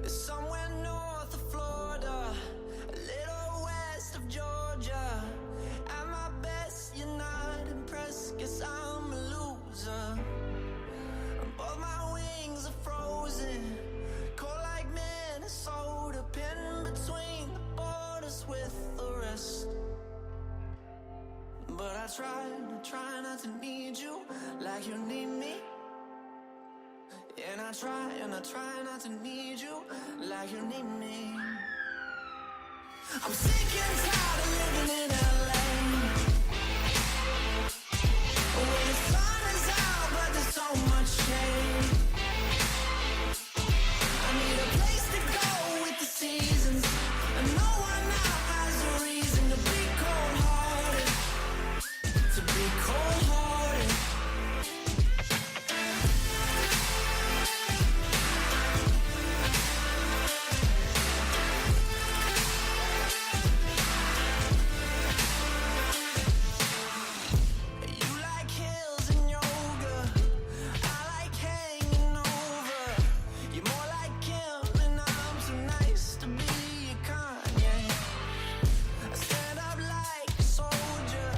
somewhere north of Florida, a little west of Georgia. At my best, you're not impressed, guess I'm a loser. Both my wings are frozen, cold like Minnesota, pinned between the borders with the rest. But I try not to need you like you need me. And I try not to need you like you need me. I'm sick and tired of living in LA, where the sun is out but there's so much shade. I need a place to go with the seasons, and no one now has a reason to be cold-hearted, to be cold-hearted. You like hills and yoga, I like hanging over. You're more like Kim and I'm too nice to be a Kanye. I stand up like a soldier,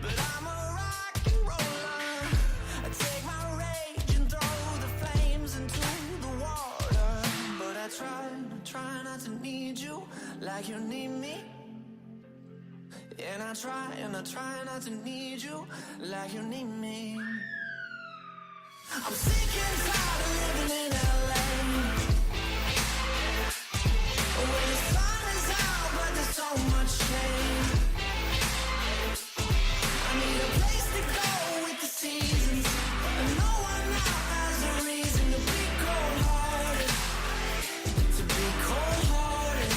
but I'm a rock and roller. I take my rage and throw the flames into the water. But I try not to need you like you need me. And I try not to need you like you need me. I'm sick and tired of living in LA, where the sun is out but there's so much shade. I need a place to go with the seasons, and no one now has a reason to be cold-hearted, to be cold-hearted.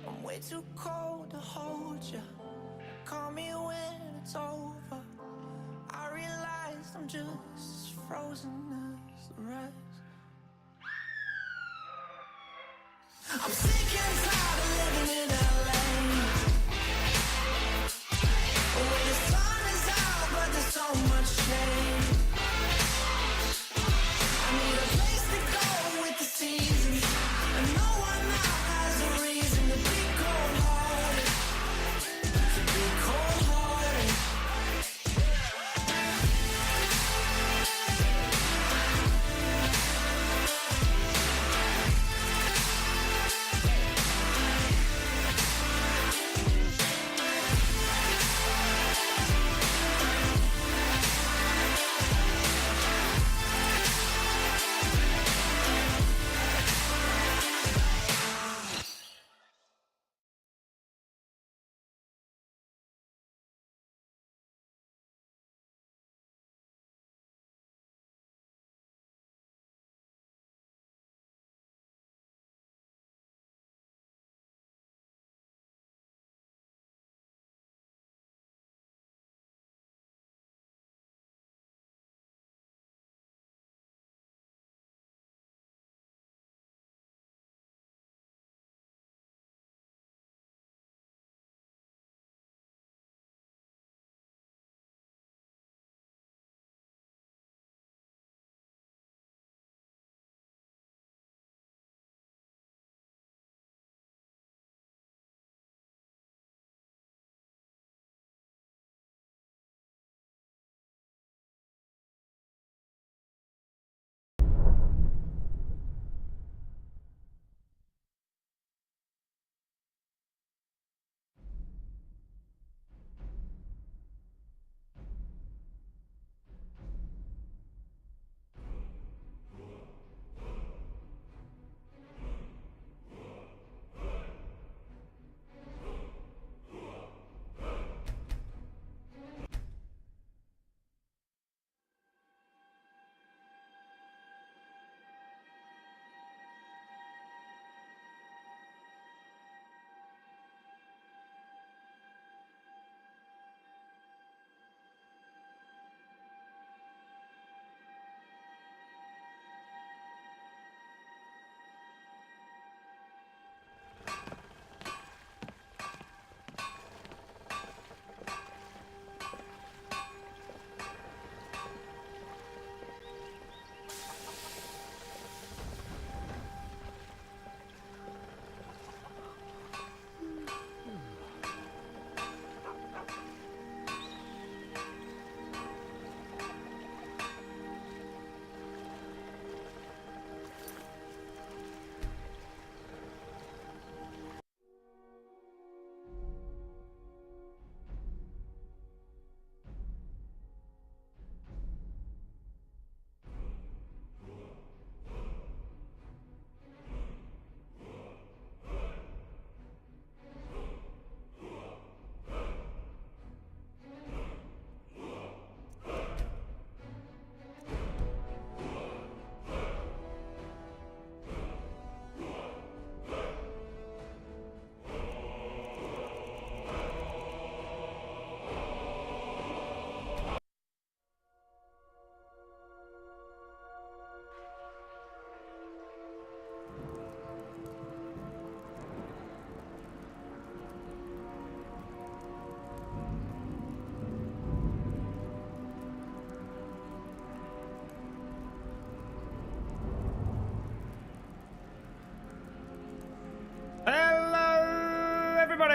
I'm way too cold to hold you. Call me when it's over. I realize I'm just as frozen as the rest. I'm sick and tired of living in LA, where the sun is out but there's so much shade. I need a place to go with the seasons, and no one now has a reason to be cold-hearted, to be cold-hearted.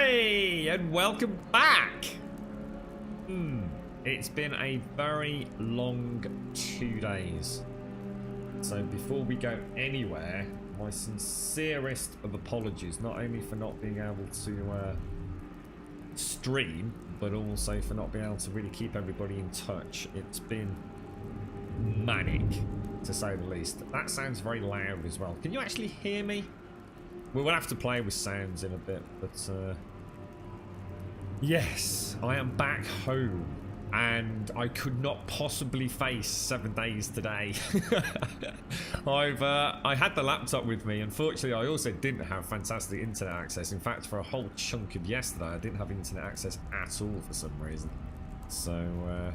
Hey, and welcome back. It's been a very long 2 days. So before we go anywhere, my sincerest of apologies, not only for not being able to stream, but also for not being able to really keep everybody in touch. It's been manic, to say the least. That sounds very loud as well. Can you actually hear me? We'll have to play with sounds in a bit, but yes, I am back home, and I could not possibly face 7 days today. I had the laptop with me. Unfortunately, I also didn't have fantastic internet access. In fact, for a whole chunk of yesterday, I didn't have internet access at all for some reason. So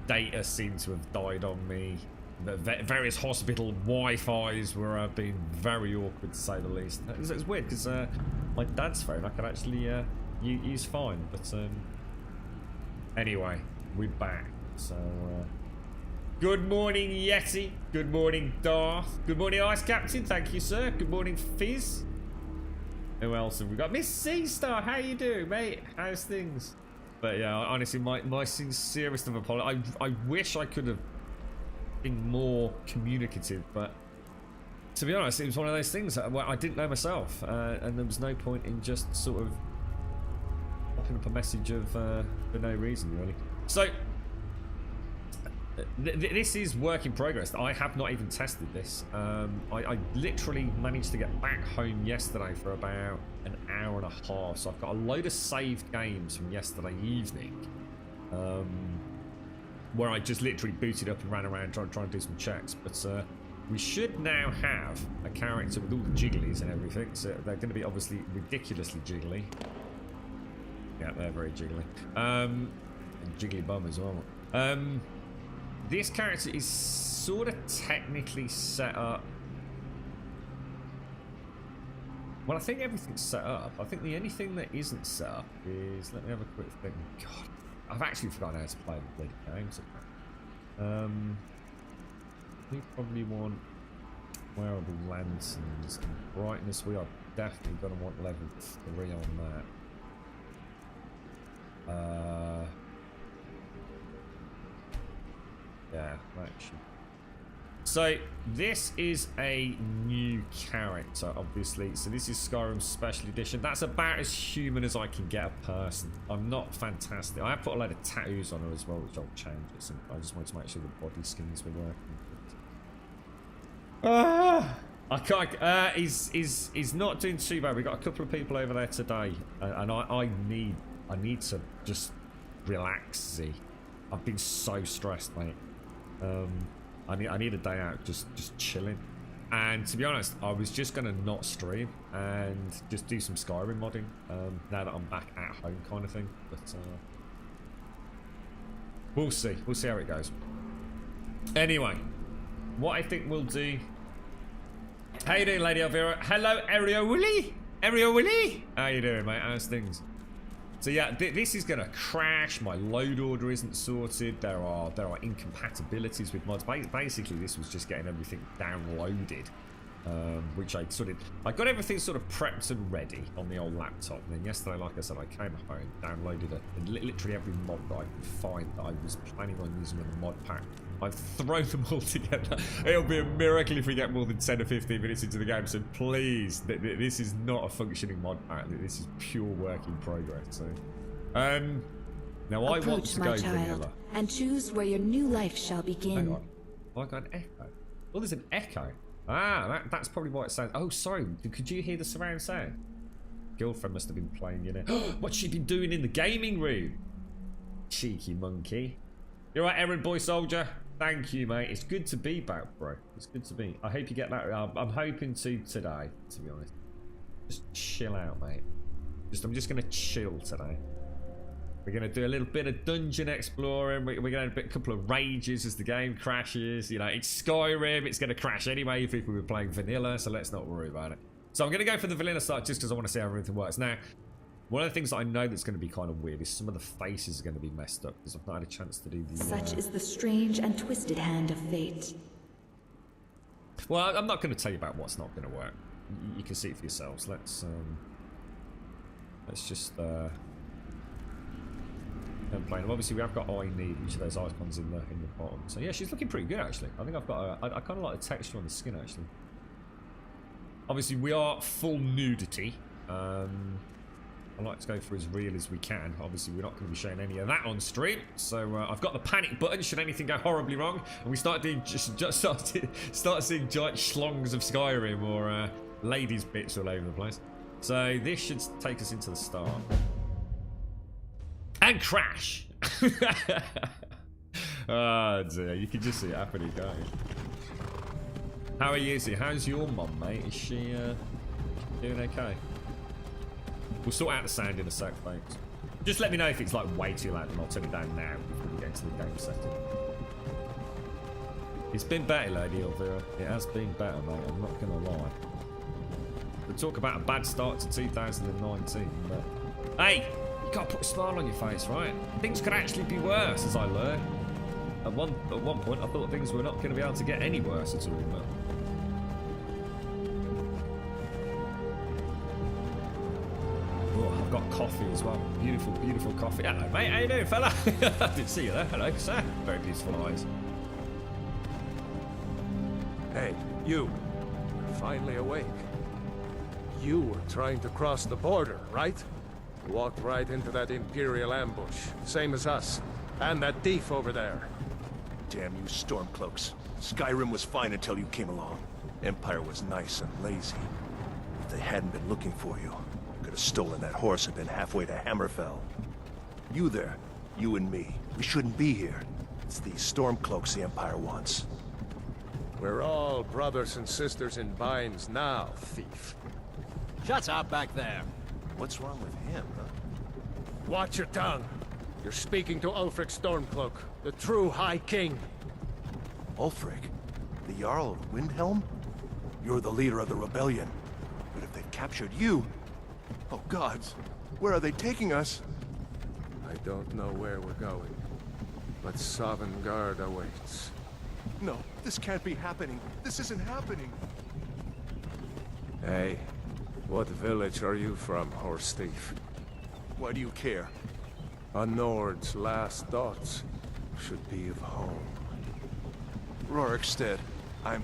data seemed to have died on me. The various hospital Wi-Fi's were being very awkward, to say the least. It was weird because my dad's phone I could actually use fine, but anyway, we're back. So good morning, Yeti. Good morning, Darth. Good morning, Ice Captain. Thank you, sir. Good morning, Fizz. Who else have we got? Miss C-Star, how you doing, mate? How's things? But yeah, honestly, my sincerest of apologies. I wish I could have been more communicative, but to be honest, it was one of those things that I didn't know myself, and there was no point in just sort of popping up a message of for no reason, really. So this is work in progress. I have not even tested this. I literally managed to get back home yesterday for about an hour and a half, so I've got a load of saved games from yesterday evening, where I just literally booted up and ran around trying to do some checks. But we should now have a character with all the jigglies and everything, so they're going to be obviously ridiculously jiggly. Yeah, they're very jiggly. And jiggly bum as well. This character is sort of technically set up. Well, I think everything's set up. I think the only thing that isn't set up is... Let me have a quick think. God, I've actually forgotten how to play the bloody games. We probably want wearable lanterns and brightness. We are definitely going to want level 3 on that. Yeah, that should. So this is a new character, obviously. So this is Skyrim Special Edition. That's about as human as I can get a person. I'm not fantastic. I have put a load of tattoos on her as well, which I'll change at some point. I just wanted to make sure the body skins were working. I can't. He's not doing too bad. We've got a couple of people over there today, and I need to just relax. See, I've been so stressed, mate. I need a day out, just chilling. And to be honest, I was just gonna not stream and just do some Skyrim modding. Now that I'm back at home, kind of thing. But we'll see. We'll see how it goes. Anyway, what I think we'll do. How you doing, Lady Elvira? Hello, Ario Willy. Ario Willy. How you doing, mate? How's things? So yeah, this is gonna crash. My load order isn't sorted. There are incompatibilities with mods. Basically, this was just getting everything downloaded, which I got everything sort of prepped and ready on the old laptop. And then yesterday, like I said, I came home, downloaded literally every mod that I could find that I was planning on using in the mod pack. I've thrown them all together. It'll be a miracle if we get more than 10 or 15 minutes into the game. So please, this is not a functioning mod pack. This is pure work in progress. So, now I want to go vanilla and choose where your new life shall begin. Hang on, have I got an echo? Oh, there's an echo. Ah, that's probably why it sounds. Oh, sorry. Could you hear the surround sound? Girlfriend must have been playing, you know. What's she been doing in the gaming room? Cheeky monkey. You're right, errand boy soldier. Thank you, mate. It's good to be back, bro. It's good to be. I hope you get that. I'm hoping to today, to be honest. Just chill out, mate. I'm just gonna chill today. We're gonna do a little bit of dungeon exploring. We're gonna have a couple of rages as the game crashes. You know, it's Skyrim. It's gonna crash anyway if we were playing vanilla, so let's not worry about it. So I'm gonna go for the vanilla start just because I want to see how everything works. Now, one of the things that I know that's going to be kind of weird is some of the faces are going to be messed up because I've not had a chance to do the... Such is the strange and twisted hand of fate. Well, I'm not going to tell you about what's not going to work. You can see it for yourselves. Let's Let's just complain. Obviously, we have got I need each of those icons in the bottom. So yeah, she's looking pretty good actually. I think I've got. I kind of like the texture on the skin actually. Obviously, we are full nudity. I like to go for as real as we can. Obviously, we're not going to be showing any of that on stream. So I've got the panic button should anything go horribly wrong, and we start doing start seeing giant schlongs of Skyrim or ladies' bits all over the place. So this should take us into the start and crash. Oh dear, you can just see it happening, can't you? How are you? How's your mum, mate? Is she doing okay? We'll sort out the sound in a sec, thanks. Just let me know if it's like way too loud and I'll turn it down now before we get into the game setting. It's been better, Lady Elvira. It has been better, mate. I'm not going to lie. We talk about a bad start to 2019, but hey, you got to put a smile on your face, right? Things could actually be worse, as I learned. At one point, I thought things were not going to be able to get any worse at all, but... Oh, I've got coffee as well. Beautiful, beautiful coffee. Hello, mate. How you doing, fella? I didn't see you there. Hello, sir. Very beautiful eyes. Hey, you. You're finally awake. You were trying to cross the border, right? Walked right into that Imperial ambush. Same as us. And that thief over there. Damn you Stormcloaks. Skyrim was fine until you came along. Empire was nice and lazy. If they hadn't been looking for you, could have stolen that horse and been halfway to Hammerfell. You there, you and me, we shouldn't be here. It's these Stormcloaks the Empire wants. We're all brothers and sisters in binds now, thief. Shut up back there. What's wrong with him, huh? Watch your tongue. You're speaking to Ulfric Stormcloak, the true High King. Ulfric? The Jarl of Windhelm? You're the leader of the rebellion. But if they've captured you... Oh gods, where are they taking us? I don't know where we're going, but Sovngarde awaits. No, this can't be happening. This isn't happening. Hey, what village are you from, horse thief? Why do you care? A Nord's last thoughts should be of home. Rorikstead. I'm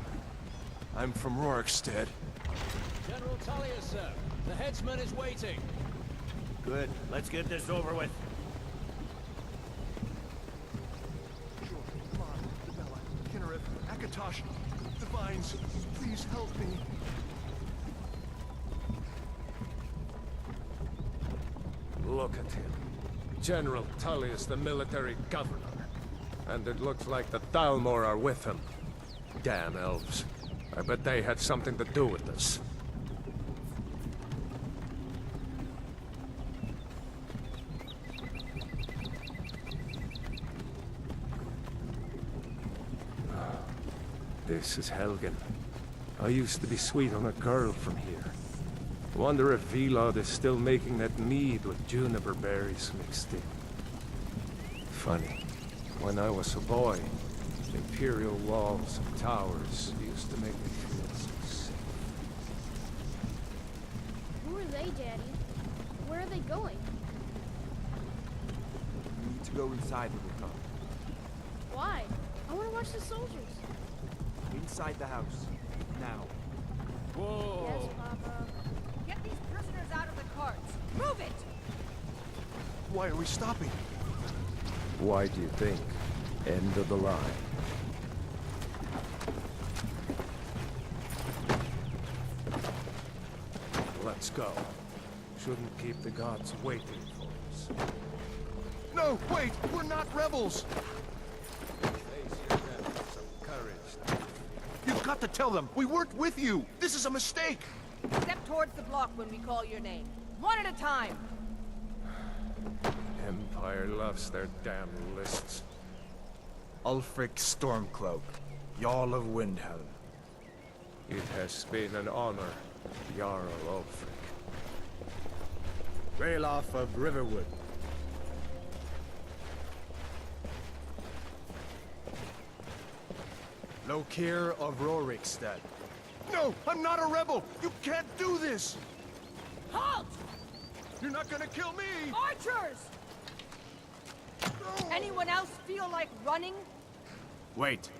from Rorikstead. General Talia, sir. The headsman is waiting. Good. Let's get this over with. Sure, come on. Bella, Kinnereth, Akatosh, the vines. Please help me. Look at him. General Tullius, the military governor. And it looks like the Thalmor are with him. Damn elves. I bet they had something to do with this. This is Helgen. I used to be sweet on a girl from here. Wonder if Vilod is still making that mead with juniper berries mixed in. Funny. When I was a boy, imperial walls and towers used to make me feel so safe. Who are they, Daddy? Where are they going? We need to go inside when we come. Why? I want to watch the soldiers. Inside the house. Now. Whoa. Yes, Papa. Get these prisoners out of the carts. Move it! Why are we stopping? Why do you think? End of the line. Let's go. Shouldn't keep the gods waiting for us. No, wait! We're not rebels! Face your death with some courage. You've got to tell them! We weren't with you! This is a mistake! Step towards the block when we call your name. One at a time. Empire loves their damn lists. Ulfric Stormcloak, Jarl of Windhelm. It has been an honor, Jarl Ulfric. Ralof of Riverwood. Lokir of Rorikstead. No! I'm not a rebel! You can't do this! Halt! You're not gonna kill me! Archers! Anyone else feel like running? Wait.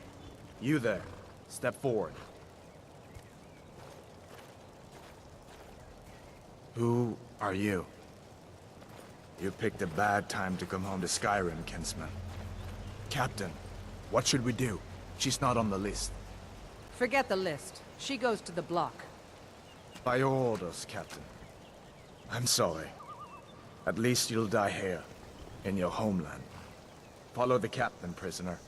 You there. Step forward. Who are you? You picked a bad time to come home to Skyrim, kinsman. Captain, what should we do? She's not on the list. Forget the list. She goes to the block. By your orders, Captain. I'm sorry. At least you'll die here, in your homeland. Follow the captain, prisoner.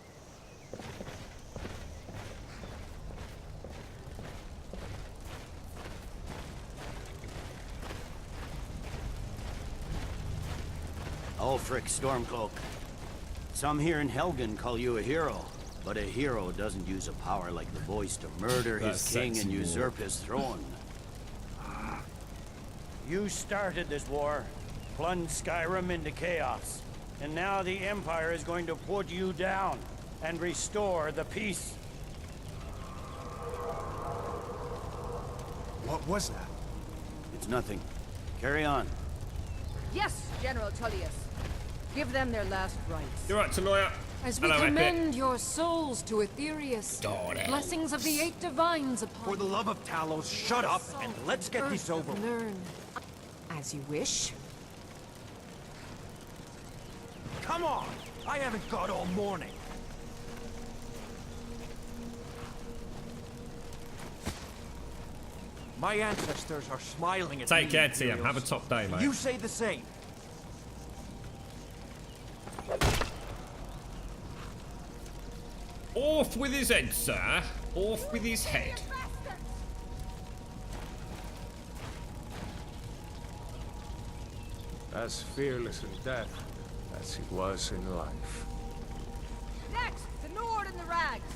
Ulfric Stormcloak. Some here in Helgen call you a hero, but a hero doesn't use a power like the voice to murder his king and usurp his throne. You started this war, plunged Skyrim into chaos, and now the Empire is going to put you down and restore the peace. What was that? It's nothing. Carry on. Yes, General Tullius. Give them their last rites. You're right, Taloya. As we Hello, commend Epic. your souls to Aetherius, blessings of the 8 divines upon For the love of Talos, shut up and let's get this over with. Learn. As you wish. Come on! I haven't got all morning. My ancestors are smiling at me. Take care, TM. Have a top day, mate. You say the same. Off with his head, sir. Off with his head. As fearless in death as he was in life. Next, the Nord and the Rags.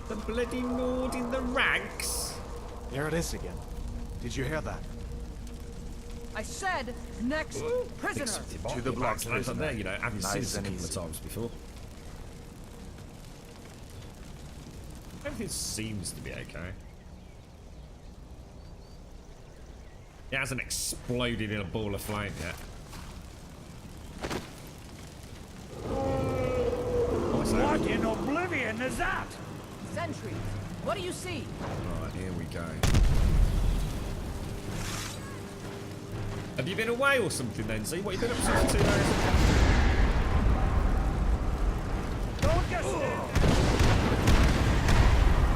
The bloody Nord in the ranks. There it is again. Did you hear that? I said, next prisoner. To the block, Prisoner. There, you know, I've seen Nice this a and couple of easy. times before. Everything seems to be okay. It hasn't exploded in a ball of flame yet. What in oblivion is that? Sentries. What do you see? Right, here we go. Have you been away or something then, Z? What have you been up to for 2 days? Don't just stand there.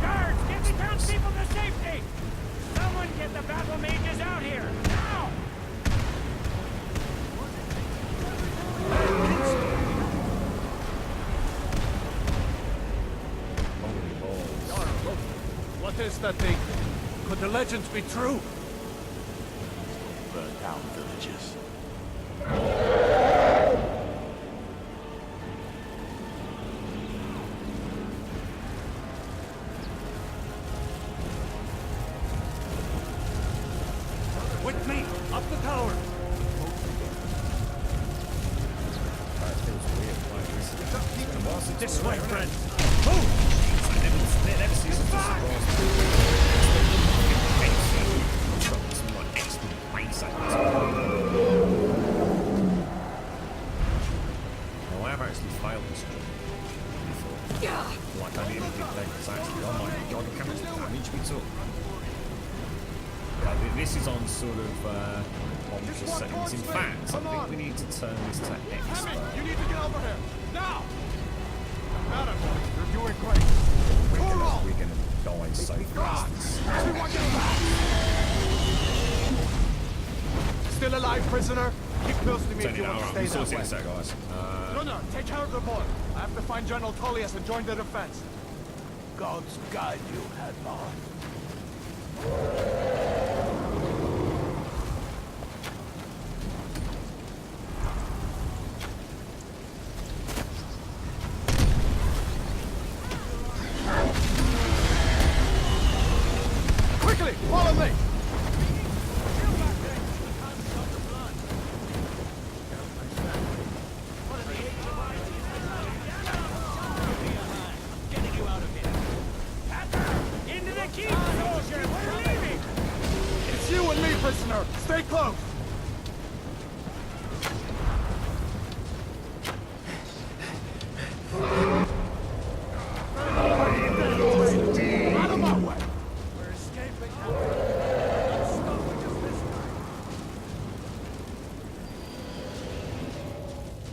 Guards, get the townspeople to safety! Someone get the battle mages out here, now! Holy balls. What is that thing? Could the legends be true? Burn down villages. With me! Up the tower! That feels weird. Like, This way, friend! It never ceases to surprise me. Some like excellent base actors. Well, I have actually failed this job before. Like I nearly did then, because actually, oh my god, look how much damage we took. This is on sort of on for seconds. In fact, I think we need to turn this to expert. You need to get over here! Now! Madam, you're doing great! We're gonna die so fast. Still alive, prisoner? Keep close to me if Turn it you want to around. stay We'll sort that it in a way. sec, guys. No, take care of the boy. I have to find General Tullius and join the defense. Gods guide you, Hadmar. Quickly, follow me! Into the keep, soldier! We're leaving! It's you and me, prisoner! Stay close!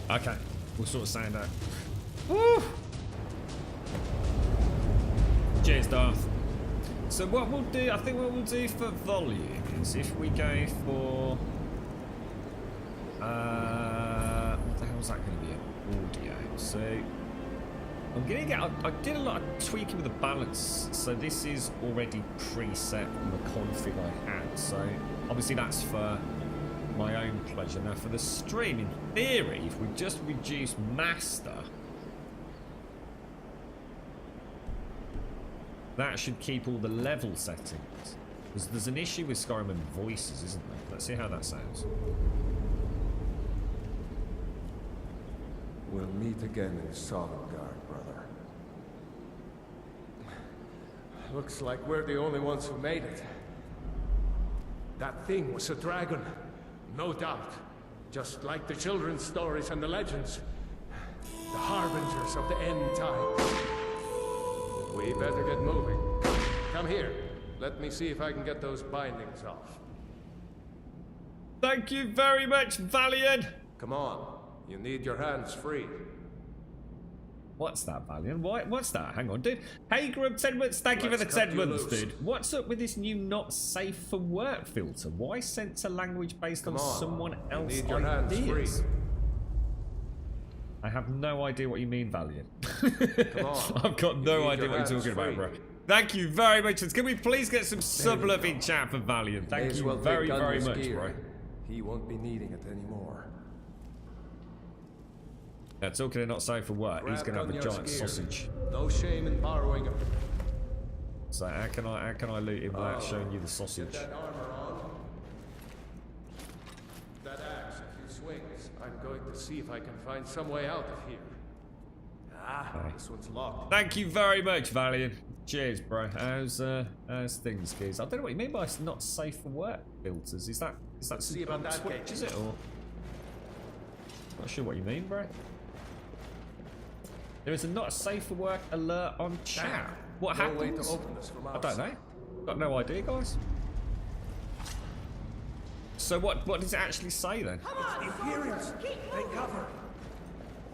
Okay, we'll sort of sound out. Woo! Cheers, Darth. So what we'll do, I think what we'll do for volume is if we go for... what the hell is that going to be? An audio. So I'm going to get... I did a lot of tweaking with the balance. So this is already preset on the config I had. So obviously that's for my own pleasure. Now for the stream, in theory, if we just reduce master... that should keep all the level settings. Because there's an issue with Skyrim and voices, isn't there? Let's see how that sounds. We'll meet again in Sovngarde, brother. Looks like we're the only ones who made it. That thing was a dragon, no doubt. Just like the children's stories and the legends. The harbingers of the end times. We better get moving. Come here. Let me see if I can get those bindings off. Thank you very much, Valiant. Come on. You need your hands free. What's that, Valiant? What's that? Hang on, dude. Hey, Grub, 10 months. Thank you for the 10 months, dude. What's up with this new not safe for work filter? Why censor language based on someone else's ideas? Hands free. I have no idea what you mean, Valiant. Come on. I've got no idea what you're talking about, bro. Thank you very much. Can we please get some sub love in chat for Valiant? Thank you very, very much, bro. He won't be needing it anymore. Yeah, talking of not safe for work, he's going to have a giant sausage. No shame in borrowing him. So how can I loot him without showing you the sausage? That armor on. That axe, a few swings. I'm going to see if I can find some way out of here. This one's locked. Thank you very much, Valiant. Cheers, bro. How's things, kids? I don't know what you mean by not safe for work filters. Is that see about that Twitch, case. is it, or not sure what you mean, bro? There is a not safe for work alert on chat. What happens? Way to open this from I don't know. Got no idea, guys. So what does it actually say then? Imperials, take cover.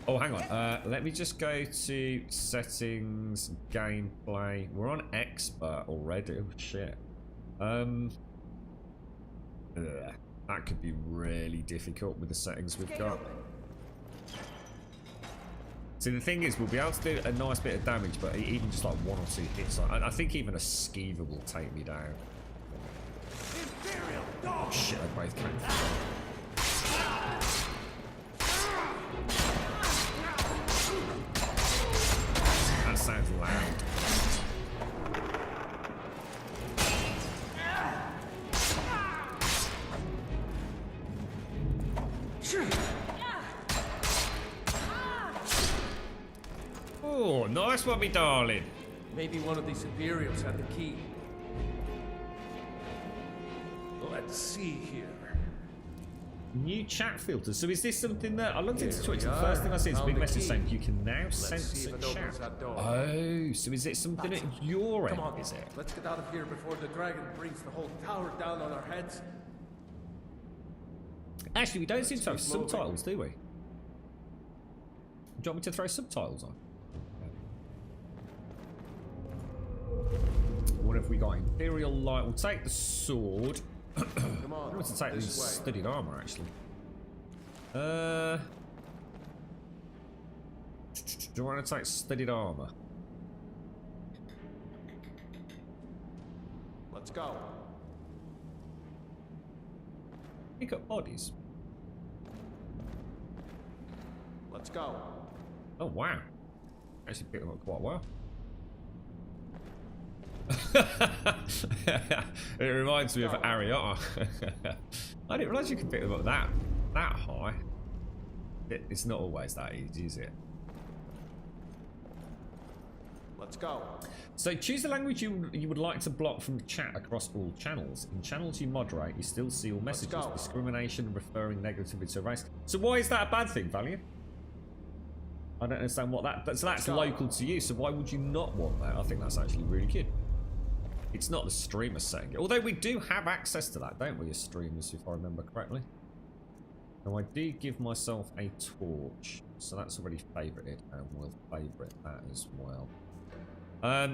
Oh, hang on. Let me just go to settings, gameplay. We're on expert already. Oh shit. That could be really difficult with the settings we've got. See, the thing is, we'll be able to do a nice bit of damage, but even just like 1 or 2 hits, I think even a skeever will take me down. Oh shit, they both came from. That sounds loud. Oh, nice one, me darling. Maybe one of these Imperials had the key. Let's see here. New chat filters. So is this something that I looked into Twitch? The first thing I see is a big message saying you can now censor chat. Oh, so is it something at your end? Is it? Let's get out of here before the dragon brings the whole tower down on our heads. Actually, we don't seem to have subtitles, do we? Do you want me to throw subtitles on? What have we got? Imperial Light. We'll take the sword. Come on. I want to take the studied armor, actually. Do you want to take studied armor? Let's go. Pick up bodies. Let's go. Oh wow! Actually picked them up quite well. It reminds me of Ariana. I didn't realise you could pick them up that high. It's not always that easy, is it? Let's go. So choose the language you would like to block from chat across all channels. In channels you moderate, you still see all messages. Discrimination, referring negatively to race. So why is that a bad thing, Valiant? I don't understand what that... So that's local to you, so why would you not want that? I think that's actually really good. It's not the streamer saying it. Although we do have access to that, don't we, as streamers, if I remember correctly? Now I did give myself a torch, so that's already favorited, and we'll favorite that as well. I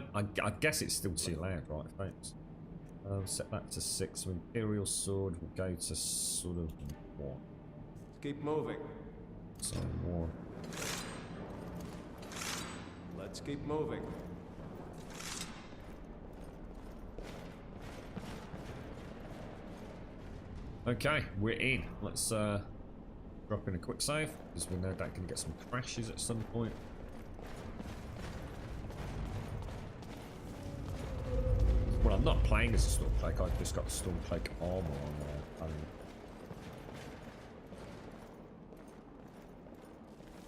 guess it's still too loud, right, folks? Set that to 6. So Imperial Sword will go to sort of 1. Let's keep moving. So 1. Let's keep moving. Okay, we're in. Let's drop in a quick save, because we know that can get some crashes at some point. Well, I'm not playing as a Stormcloak, I've just got Stormcloak armor on there.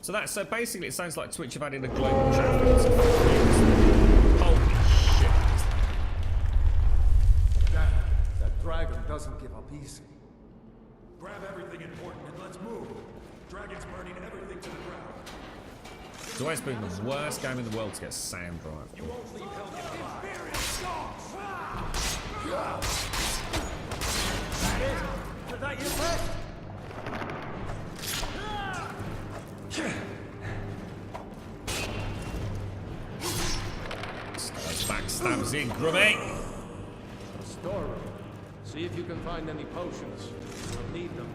So that's, so basically it sounds like Twitch have added a global chat. Holy shit. That dragon doesn't give up easy. Grab everything important and let's move. Dragon's burning everything to the ground. It's always been the worst game in the world to get sound right. You won't leave Helgen alive. Is that you, first? Backstabs in, Grubby. A storeroom. See if you can find any potions. We'll need them.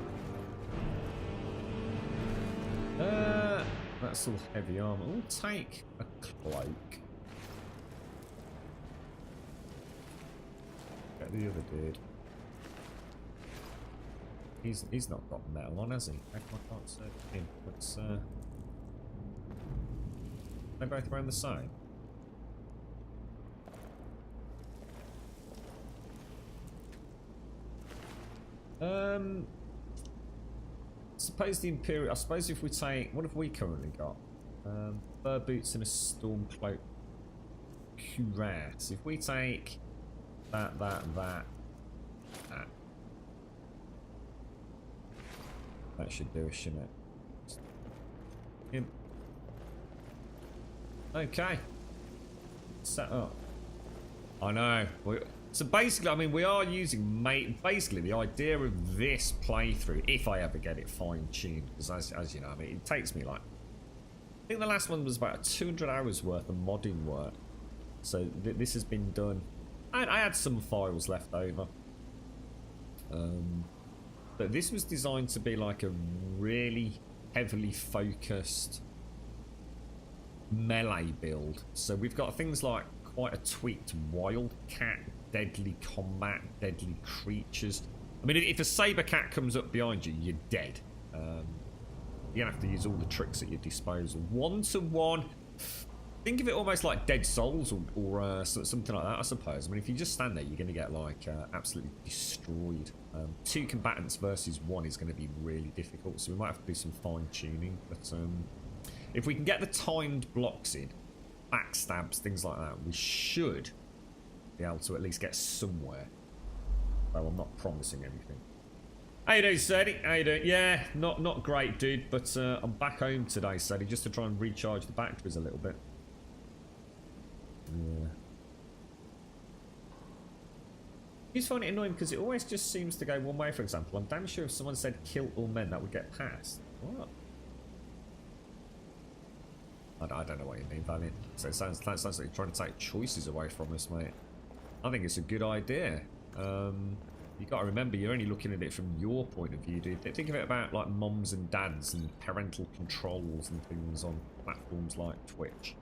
That's all heavy armor. We'll take a cloak. Get the other dude. He's not got metal on, has he? I can't search him. Let's they're both around the same. Suppose the Imperial. I suppose if we take, what have we currently got? Fur boots and a storm cloak cuirass. If we take that, that should do it, shouldn't it? Okay. Set up. I know. So basically, I mean, we are using basically the idea of this playthrough, if I ever get it fine-tuned, because as you know, I mean, it takes me like, I think the last one was about 200 hours worth of modding work. So this has been done. I had some files left over. But this was designed to be like a really heavily focused melee build. So we've got things like quite a tweaked wildcat, deadly combat, deadly creatures. I mean, if a saber cat comes up behind you, you're dead. You're gonna have to use all the tricks at your disposal. 1-to-1. Think of it almost like Dead Souls or something like that, I suppose. I mean, if you just stand there, you're going to get like absolutely destroyed. 2 combatants versus 1 is going to be really difficult, so we might have to do some fine tuning. But if we can get the timed blocks in, backstabs, things like that, we should be able to at least get somewhere. Though I'm not promising anything. How you doing, Sadie? How you doing? Yeah, not great, dude. But I'm back home today, Sadie, just to try and recharge the batteries a little bit. Yeah. You just find it annoying because it always just seems to go one way. For example, I'm damn sure if someone said kill all men, that would get passed. What? I don't know what you mean, Valiant. So it sounds like you're trying to take choices away from us, mate. I think it's a good idea. You got to remember, you're only looking at it from your point of view, dude. Think of it about like moms and dads and parental controls and things on platforms like Twitch.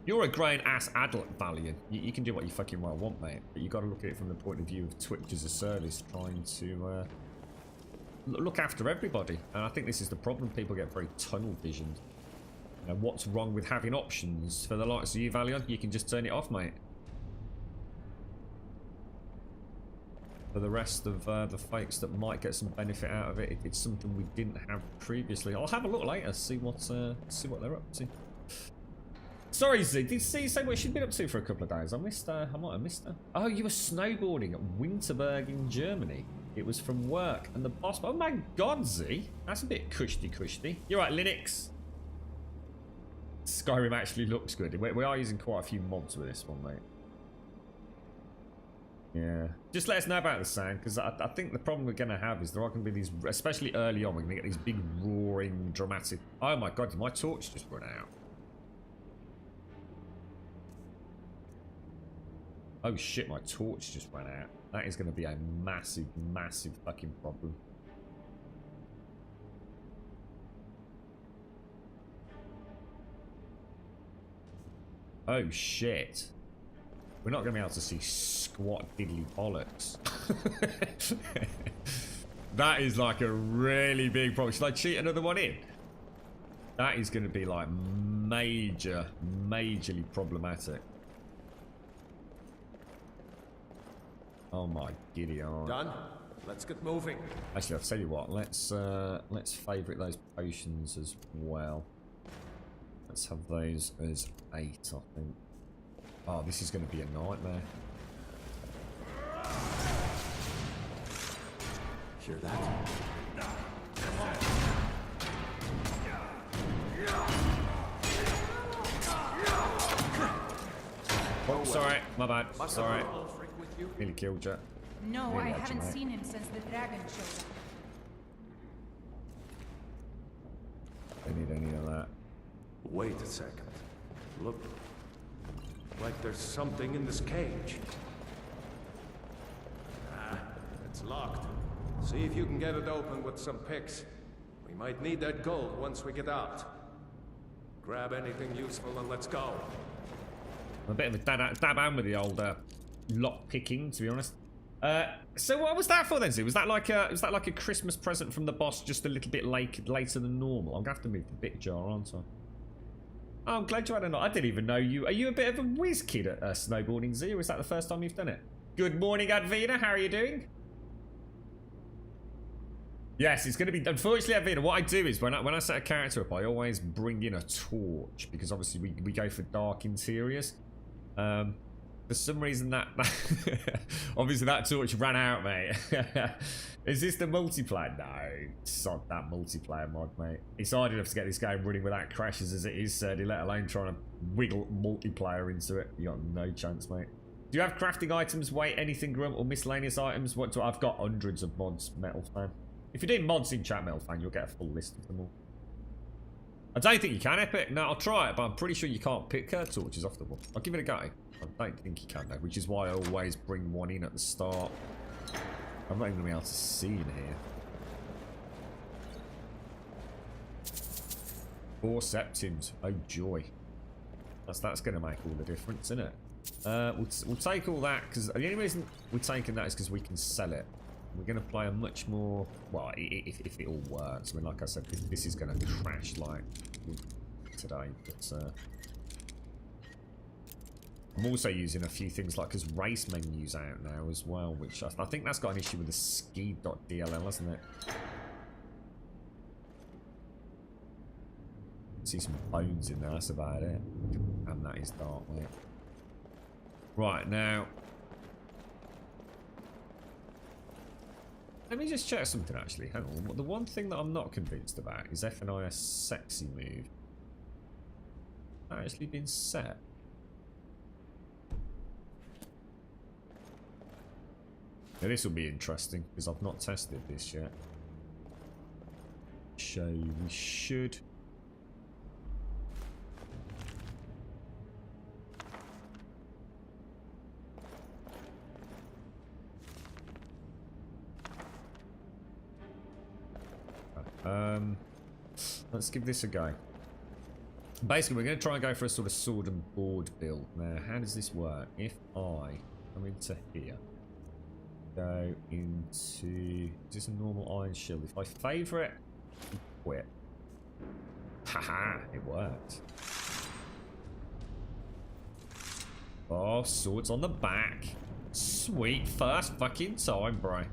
You're a grown-ass adult, Valiant. You can do what you fucking well want, mate. But you got to look at it from the point of view of Twitch as a service, trying to look after everybody. And I think this is the problem. People get very tunnel-visioned. You know, what's wrong with having options for the likes of you, Valiant? You can just turn it off, mate. For the rest of the folks that might get some benefit out of it, if it's something we didn't have previously, I'll have a look later, see what they're up to. Sorry, Z, did C say what she'd been up to for a couple of days? I missed her. I might have missed her. Oh, you were snowboarding at Winterberg in Germany. It was from work, and the boss. Oh my God, Z, that's a bit cushy. You're right, Linux. Skyrim actually looks good. We are using quite a few mods with this one, mate. Yeah. Just let us know about the sound, because I think the problem we're going to have is there are going to be these, especially early on, we're going to get these big roaring, dramatic... Oh my god, did my torch just run out? Oh shit, my torch just ran out. That is going to be a massive, massive fucking problem. Oh shit. We're not going to be able to see squat diddly bollocks. That is like a really big problem. Should I cheat another one in? That is going to be like majorly problematic. Oh my giddy aunt. Done? Let's get moving. Actually, I'll tell you what. Let's favourite those potions as well. Let's have those as 8, I think. Oh, this is going to be a nightmare. Hear that? Oh, sorry. My bad. Sorry. Nearly killed you. No, Nearly I had you, haven't mate. seen him since the dragon showed up. Don't need any of that. Wait a second. Look. Like there's something in this cage. Ah, it's locked. See if you can get it open with some picks. We might need that gold once we get out. Grab anything useful and let's go. I'm a bit of a dab hand with the old lock picking, to be honest. So what was that for then, Zoo? Was that like a Christmas present from the boss, just a little bit later than normal? I'm gonna have to move the bit jar, aren't I? Oh, I'm glad you had a night. I didn't even know you. Are you a bit of a whiz kid at snowboarding, Z, or is that the first time you've done it? Good morning, Advina. How are you doing? Yes, it's going to be... Unfortunately, Advina, what I do is when I set a character up, I always bring in a torch, because obviously we go for dark interiors. For some reason that obviously that torch ran out, mate. Is this the multiplayer? No, sod that multiplayer mod, mate. It's hard enough to get this game running without crashes as it is, Serdy, let alone trying to wiggle multiplayer into it. You got no chance, mate. Do you have crafting items, weight, anything, Grunt, or miscellaneous items? What do I've got hundreds of mods, Metal Fan. If you're doing mods in chat, Metal Fan, you'll get a full list of them all. I don't think you can, Epic. No, I'll try it, but I'm pretty sure you can't pick torches off the wall. I'll give it a go. I don't think you can, though, which is why I always bring one in at the start. I'm not even going to be able to see in here. 4 septims. Oh, joy. That's going to make all the difference, isn't it? We'll take all that, because the only reason we're taking that is because we can sell it. We're going to play a much more... Well, if it all works. I mean, like I said, this is going to crash, like, today. But, I'm also using a few things like, because race menus out now as well, which I think that's got an issue with the ski.dll, hasn't it? See some bones in there, that's about it. And that is dark, mate. Right, now... Let me just check something, actually. Hang on. The one thing that I'm not convinced about is F&I a sexy move. That actually been set. Now this will be interesting because I've not tested this yet. So we should... Let's give this a go. Basically, we're going to try and go for a sort of sword and board build. Now, how does this work? If I come into here, go into... Is this a normal iron shield? If I favour it, quit. Haha, it worked. Oh, swords on the back. Sweet, first fucking time, bro.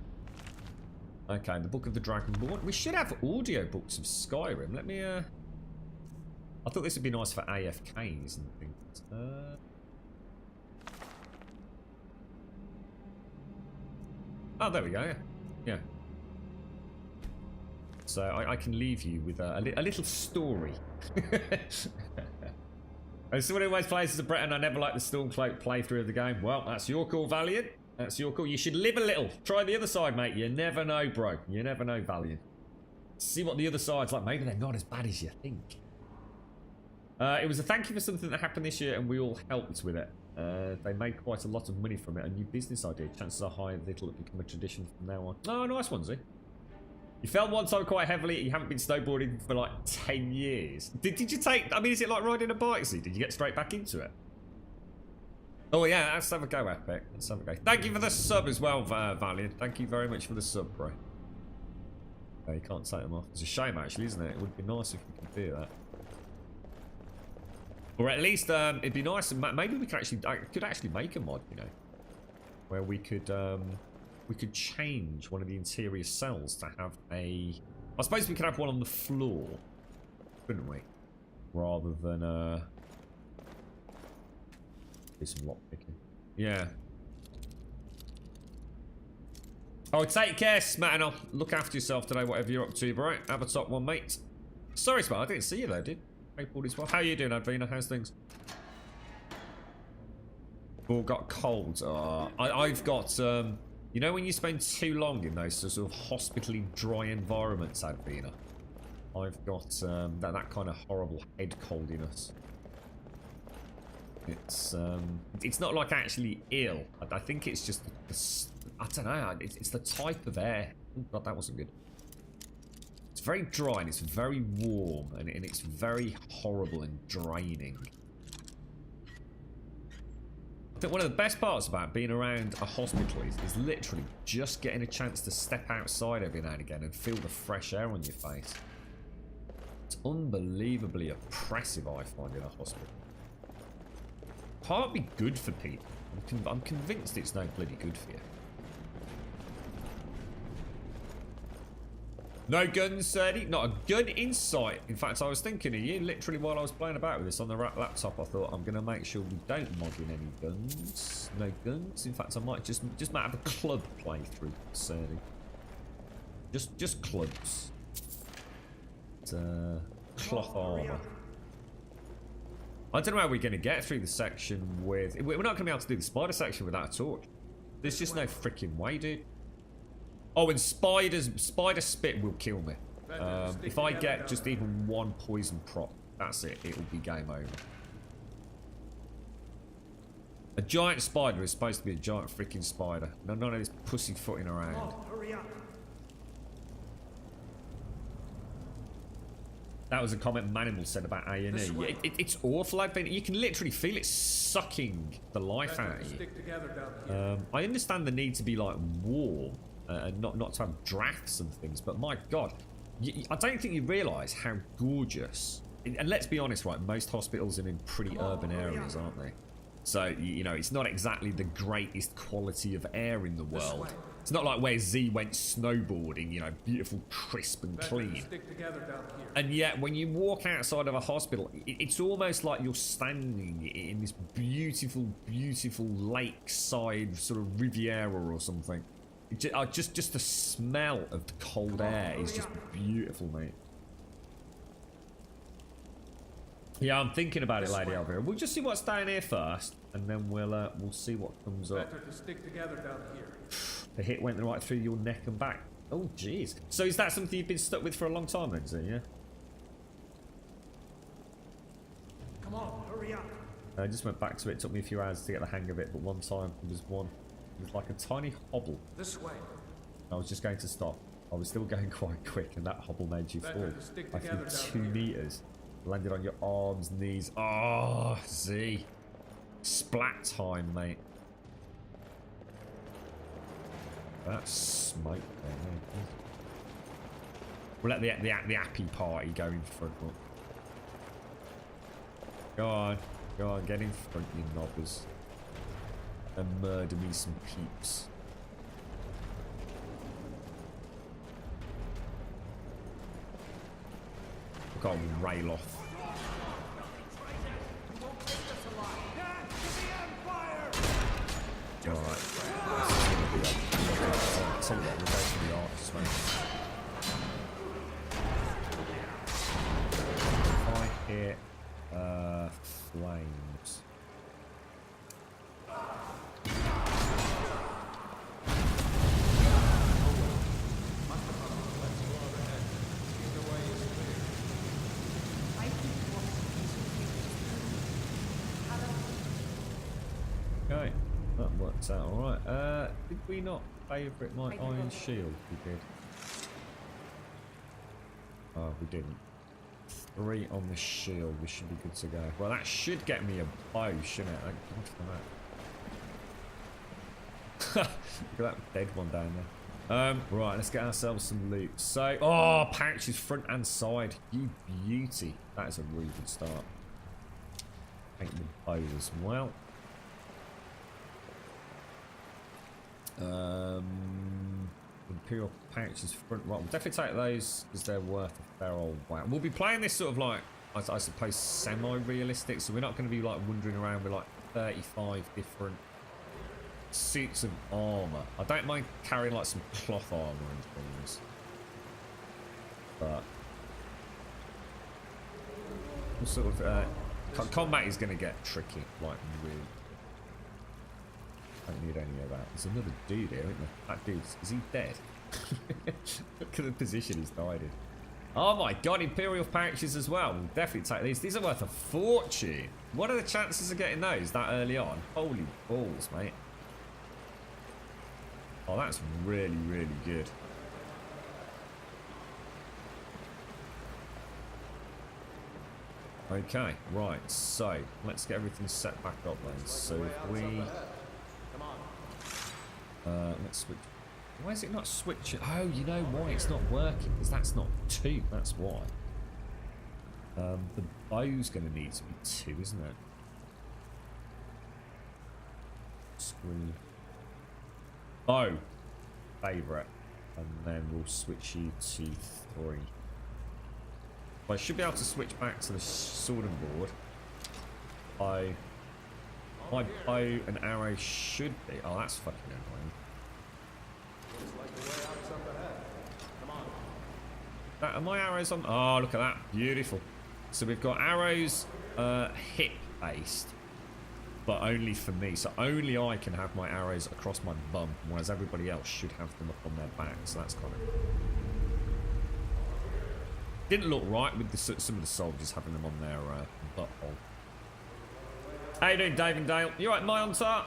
Okay, the Book of the Dragonborn. We should have audio books of Skyrim. Let me, I thought this would be nice for AFKs and things. Oh, there we go. Yeah. So I can leave you with a little story. As someone who always plays as a Breton, I never liked the Stormcloak playthrough of the game. Well, that's your call, Valiant. That's your call. You should live a little. Try the other side, mate. You never know, bro. You never know, Valiant. See what the other side's like. Maybe they're not as bad as you think. It was a thank you for something that happened this year, and we all helped with it. They made quite a lot of money from it. A new business idea. Chances are high that it'll become a tradition from now on. Oh, nice one, Z. You fell one time quite heavily. You haven't been snowboarding for like 10 years. Did you take... I mean, is it like riding a bike, Z? Did you get straight back into it? Oh, yeah. Let's have a go, Epic. Let's have a go. Thank you for the sub as well, Valiant. Thank you very much for the sub, bro. Oh, you can't take them off. It's a shame, actually, isn't it? It would be nice if we could do that. Or at least it'd be nice. Maybe we could actually make a mod, you know, where we could change one of the interior cells to have a. I suppose we could have one on the floor, couldn't we? Rather than do some lock picking. Yeah. Oh, take care, Smatano. Look after yourself today, whatever you're up to, bro. Have a top one, mate. Sorry, Smat, I didn't see you there, did? How you doing, Advina? How's things? All got colds. I've got, you know when you spend too long in those sort of hospitally dry environments, Advina? I've got that kind of horrible head coldiness. It's not like actually ill. I think it's just, I don't know, it's the type of air. Oh, God, that wasn't good. It's very dry and it's very warm and it's very horrible and draining. I think one of the best parts about being around a hospital is literally just getting a chance to step outside every now and again and feel the fresh air on your face. It's unbelievably oppressive, I find, in a hospital. Can't be good for people. I'm convinced it's no bloody good for you. No guns, Serdy. Not a gun in sight. In fact, I was thinking of you literally while I was playing about with this on the laptop. I thought I'm going to make sure we don't mod in any guns. No guns. In fact, I might just might have a club playthrough, Serdy. Just clubs. Cloth armor. I don't know how we're going to get through the section with... We're not going to be able to do the spider section without a torch. There's just no freaking way, dude. Oh, and spider spit will kill me. If I get just even one poison prop, that's it. It will be game over. A giant spider is supposed to be a giant freaking spider. None of this pussyfooting around. Oh, hurry up. That was a comment Manimal said about A&E. It's awful. You can literally feel it sucking the life out of you. I understand the need to be like warm and not to have drafts and things, but my God, I don't think you realise how gorgeous. And let's be honest, right? Most hospitals are in pretty urban areas, aren't they? So you know, it's not exactly the greatest quality of air in the world. It's not like where Z went snowboarding, you know, beautiful, crisp and clean. And yet, when you walk outside of a hospital, it's almost like you're standing in this beautiful, beautiful lakeside sort of Riviera or something. Just the smell of the cold air is just beautiful, mate. Yeah, I'm thinking about it, Lady Elvira. We'll just see what's down here first, and then we'll see what comes up. Better to stick together down here. The hit went right through your neck and back. Oh, jeez. So is that something you've been stuck with for a long time, then, is it? Yeah. Come on, hurry up. I just went back to it. It took me a few hours to get the hang of it, but one time it was like a tiny hobble. This way. I was just going to stop. I was still going quite quick, and that hobble made you fall. I flew 2 meters. Landed on your arms, knees. Oh, Z. Splat time, mate. That's smoke there, mate. We'll let the appy party go in front. Look. Go on, get in front, you knobbers. And murder me some peeps. Look, I'll rail off. Alright. Tell you what, we'll go for the arcs, mate. If I hit flames. worked out alright. Did we not favourite my iron shield? We did. Oh, we didn't. 3 on the shield. We should be good to go. Well, that should get me a bow, shouldn't it? Thank God for that. Look at that dead one down there. Right, let's get ourselves some loot. So, oh, pouches front and side. You beauty. That is a really good start. Take the bow as well. Imperial pouches front right. We'll definitely take those because they're worth a fair old whack. We'll be playing this sort of like, I suppose, semi-realistic. So we're not going to be like wandering around with like 35 different suits of armor. I don't mind carrying like some cloth armor and things, but sort of combat is going to get tricky. Like really. I don't need any of that. There's another dude here, isn't there? That dude, is he dead? Look at the position he's died in. Oh my god, Imperial pouches as well. We'll definitely take these. These are worth a fortune. What are the chances of getting those that early on? Holy balls, mate. Oh, that's really, really good. Okay, right, so let's get everything set back up then. So if we... let's switch. Why is it not switching? Oh, you know why it's not working? Because that's not 2. That's why. The bow's going to need to be 2, isn't it? Screw. Bow. Favourite. And then we'll switch you to 3. Well, I should be able to switch back to the sword and board. My bow and arrow should be... Oh, that's fucking annoying. Are my arrows on? Oh, look at that. Beautiful. So we've got arrows hip based, but only for me. So only I can have my arrows across my bum, whereas everybody else should have them up on their back. So that's kind of... Didn't look right with some of the soldiers having them on their butthole. How you doing, Dave and Dale? You alright, my Montar?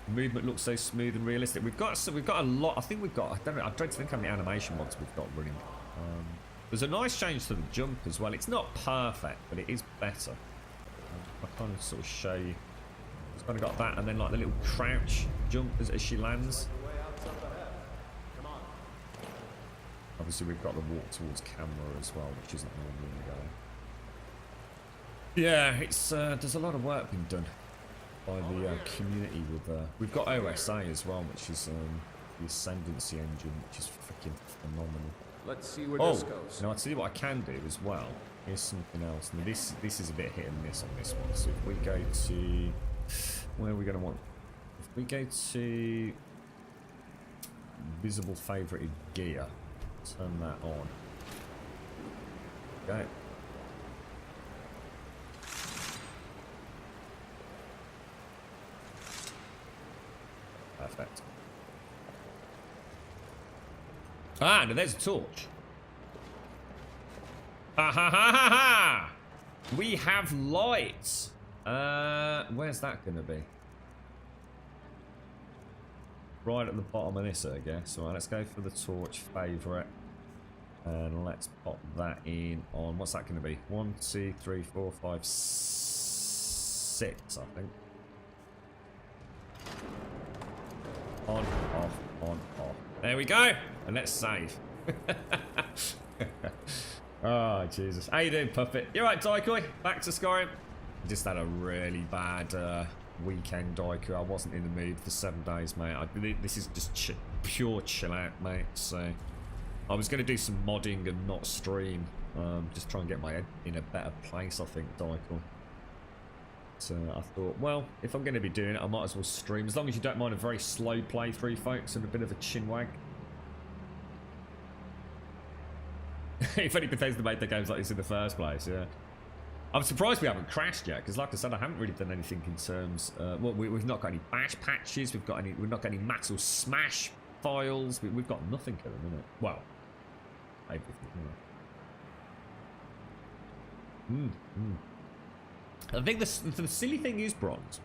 Movement looks so smooth and realistic. We've got a lot. I think we've got. I don't think how many animation mods we've got running. There's a nice change to the jump as well. It's not perfect, but it is better. I kind of sort of show you. It's kind of got that, and then like the little crouch jump as she lands. Obviously, we've got the walk towards camera as well, which isn't normally going. Yeah, it's there's a lot of work being done by the community with we've got OSA as well, which is the Ascendancy engine, which is freaking phenomenal. Let's see where this goes. Now I'll tell you what I can do as well. Here's something else. Now this is a bit hit and miss on this one. So if we go to where are we going to want? If we go to visible favorited gear, turn that on. Okay. Perfect. Ah, now there's a torch. Ha ha ha ha ha! We have lights. Where's that gonna be? Right at the bottom of this, I guess. Alright, let's go for the torch favourite. And let's pop that in on, what's that gonna be? 1, 2, 3, 4, 5, 6, I think. On, off, on, off. There we go. And let's save. Oh, Jesus. How you doing, Puppet? You alright, Daikoi? Back to Skyrim? I just had a really bad weekend, Daikoi. I wasn't in the mood for 7 days, mate. This is just pure chill out, mate. So, I was going to do some modding and not stream. Just try and get my head in a better place, I think, Daikoi. So I thought, well, if I'm going to be doing it, I might as well stream. As long as you don't mind a very slow playthrough, folks, and a bit of a chin wag. If only Bethesda made their games like this in the first place, yeah. I'm surprised we haven't crashed yet, because like I said, I haven't really done anything in terms... well, we've not got any bash patches, we've not got any max or smash files, we've got nothing at the minute. Well, everything, you know. I think the silly thing is, Bronze,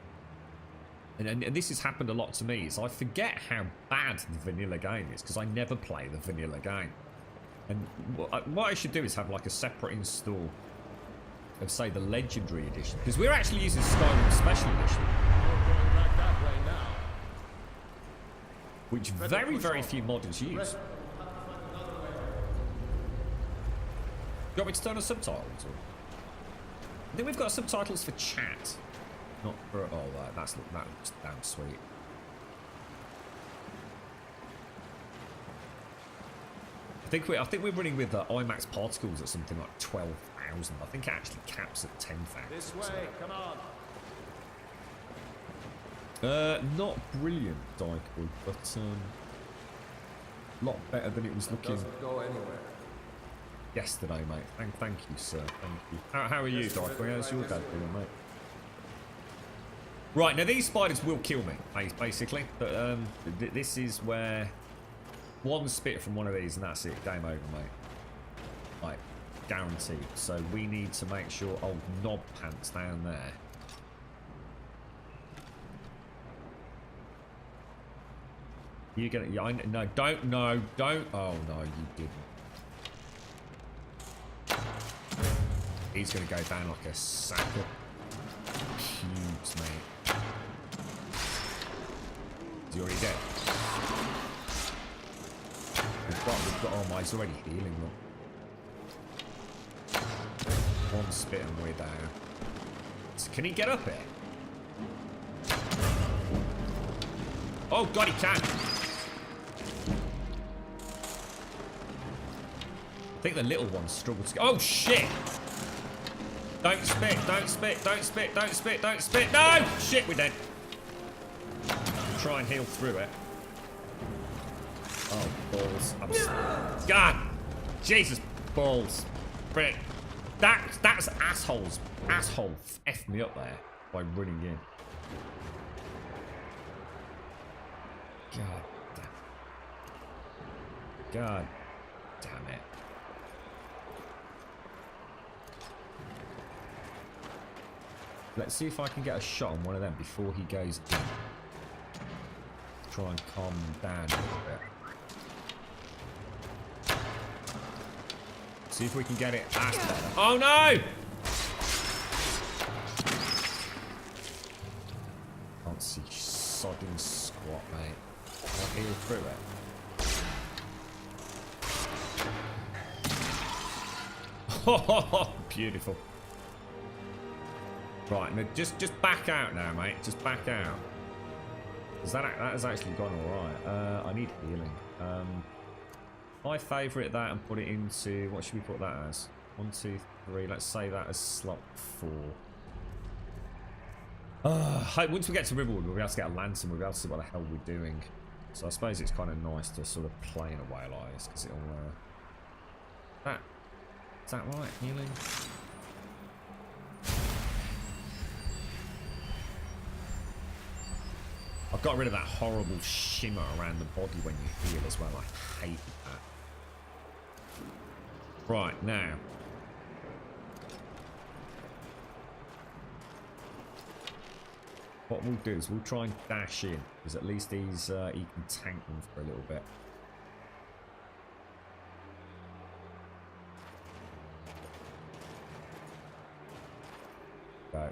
And this has happened a lot to me, is I forget how bad the vanilla game is, because I never play the vanilla game. And what I should do is have like a separate install of, say, the Legendary Edition, because we're actually using Skyrim Special Edition, which very, very few modders use. You want me to turn on subtitles? Or? I think we've got subtitles for chat. Not for... Oh, that looks damn sweet. I think we're running with IMAX particles at something like 12,000. I think it actually caps at 10,000. This way, come on. Not brilliant, Dyke, but a lot better than it was looking. Doesn't go anywhere. Yesterday, mate. Thank you, sir. Thank you. How are you, Dyke? How's your dad doing, mate? Right, now these spiders will kill me, basically. But this is where one spit from one of these and that's it. Game over, mate. Like, guaranteed. So we need to make sure old knob pants down there. You're gonna... Yeah, no, don't. No, don't. Oh, no, you didn't. He's going to go down like a sack of cubes, mate. Is he already dead? We've got, oh my, he's already healing, look. One spit and we're down. So can he get up here? Oh god, he can! I think the little one struggles to go. Oh shit! Don't spit, don't spit, don't spit, don't spit, don't spit. No! Shit, we're dead. Try and heal through it. Oh, balls. God! Jesus, balls. Frick. That's assholes. Asshole F me up there by running in. God damn. God damn it. Let's see if I can get a shot on one of them before he goes in. Try and calm him down a little bit. See if we can get it. That's better. Oh no! Can't see sodding squat, mate. Can I heal through it? Oh, beautiful. Right, now just back out now, mate. Just back out. Because that has actually gone alright. I need healing. I favourite that and put it into... What should we put that as? 1, 2, 3. Let's say that as slot 4. Once we get to Riverwood, we'll be able to get a lantern. We'll be able to see what the hell we're doing. So I suppose it's kind of nice to sort of play in a way like this. Because it'll... Is that right? Healing? I've got rid of that horrible shimmer around the body when you heal as well. I hate that. Right, now. What we'll do is we'll try and dash in. Because at least he can tank them for a little bit. Go.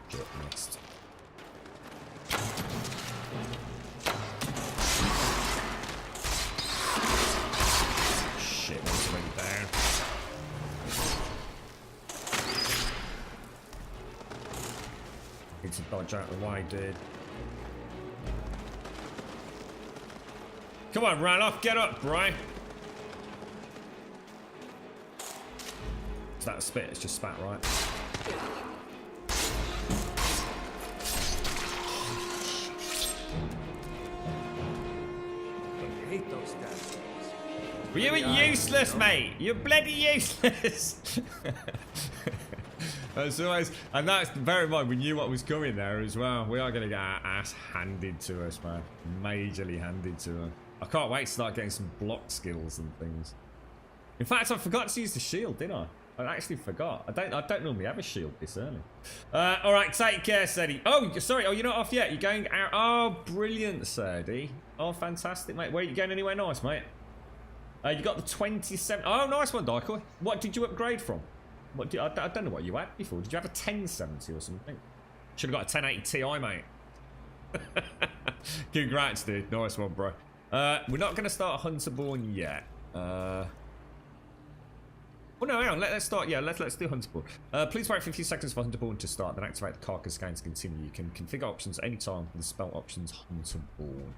Shit, missed. Shit, one's already down. Need to dodge out of the way, dude. Come on, Ralof, get up, Brian. Is that a spit? It's just spat, right? Well, you were useless, mate. You're bloody useless. That's always, and that's, bear in mind, we knew what was coming there as well. We are going to get our ass handed to us, man. Majorly handed to us. I can't wait to start getting some block skills and things. In fact, I forgot to use the shield, didn't I? I actually forgot. I don't normally have a shield this early. All right, take care, Sadie. Oh, sorry. Oh, you're not off yet. You're going out. Oh, brilliant, Sadie. Oh, fantastic, mate. Where are you going? Anywhere nice, mate? You got the 27. Oh, nice one, Daikoi. What did you upgrade from? What? I don't know what you had before. Did you have a 1070 or something? Should have got a 1080 Ti, mate. Congrats, dude. Nice one, bro. We're not going to start Hunterborn yet. Oh no, hang on. Let's start. Yeah, let's do Hunterborn. Please wait for a few seconds for Hunterborn to start, then activate the carcass scan to continue. You can configure options anytime with the spell options Hunterborn.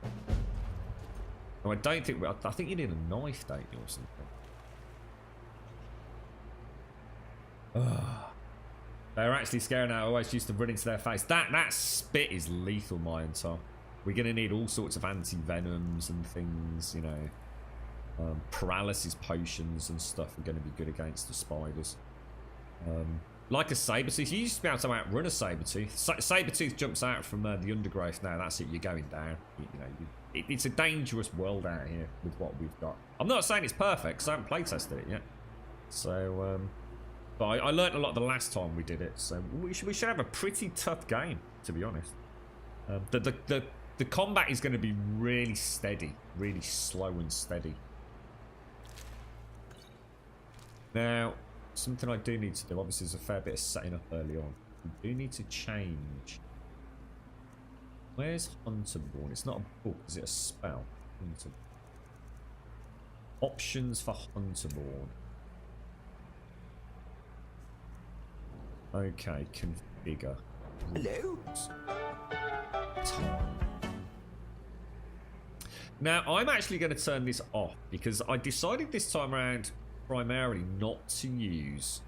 No, I don't think. I think you need a knife, don't you, or something? They're actually scary now. I always used to run into their face. That spit is lethal, my entire. We're gonna need all sorts of anti-venoms and things, you know. Paralysis potions and stuff are going to be good against the spiders. Like a Sabertooth, you used to be able to outrun a Sabertooth. Sabertooth jumps out from the undergrowth now. That's it. You're going down. You know, it's a dangerous world out here with what we've got. I'm not saying it's perfect because I haven't play tested it yet. So, but I learned a lot the last time we did it. So we should have a pretty tough game, to be honest. The combat is going to be really steady, really slow and steady. Now, something I do need to do, obviously there's a fair bit of setting up early on. We do need to change. Where's Hunterborn? It's not a book, is it a spell? Options for Hunterborn. Okay, configure. Hello? Time. Now, I'm actually going to turn this off because I decided this time around primarily not to use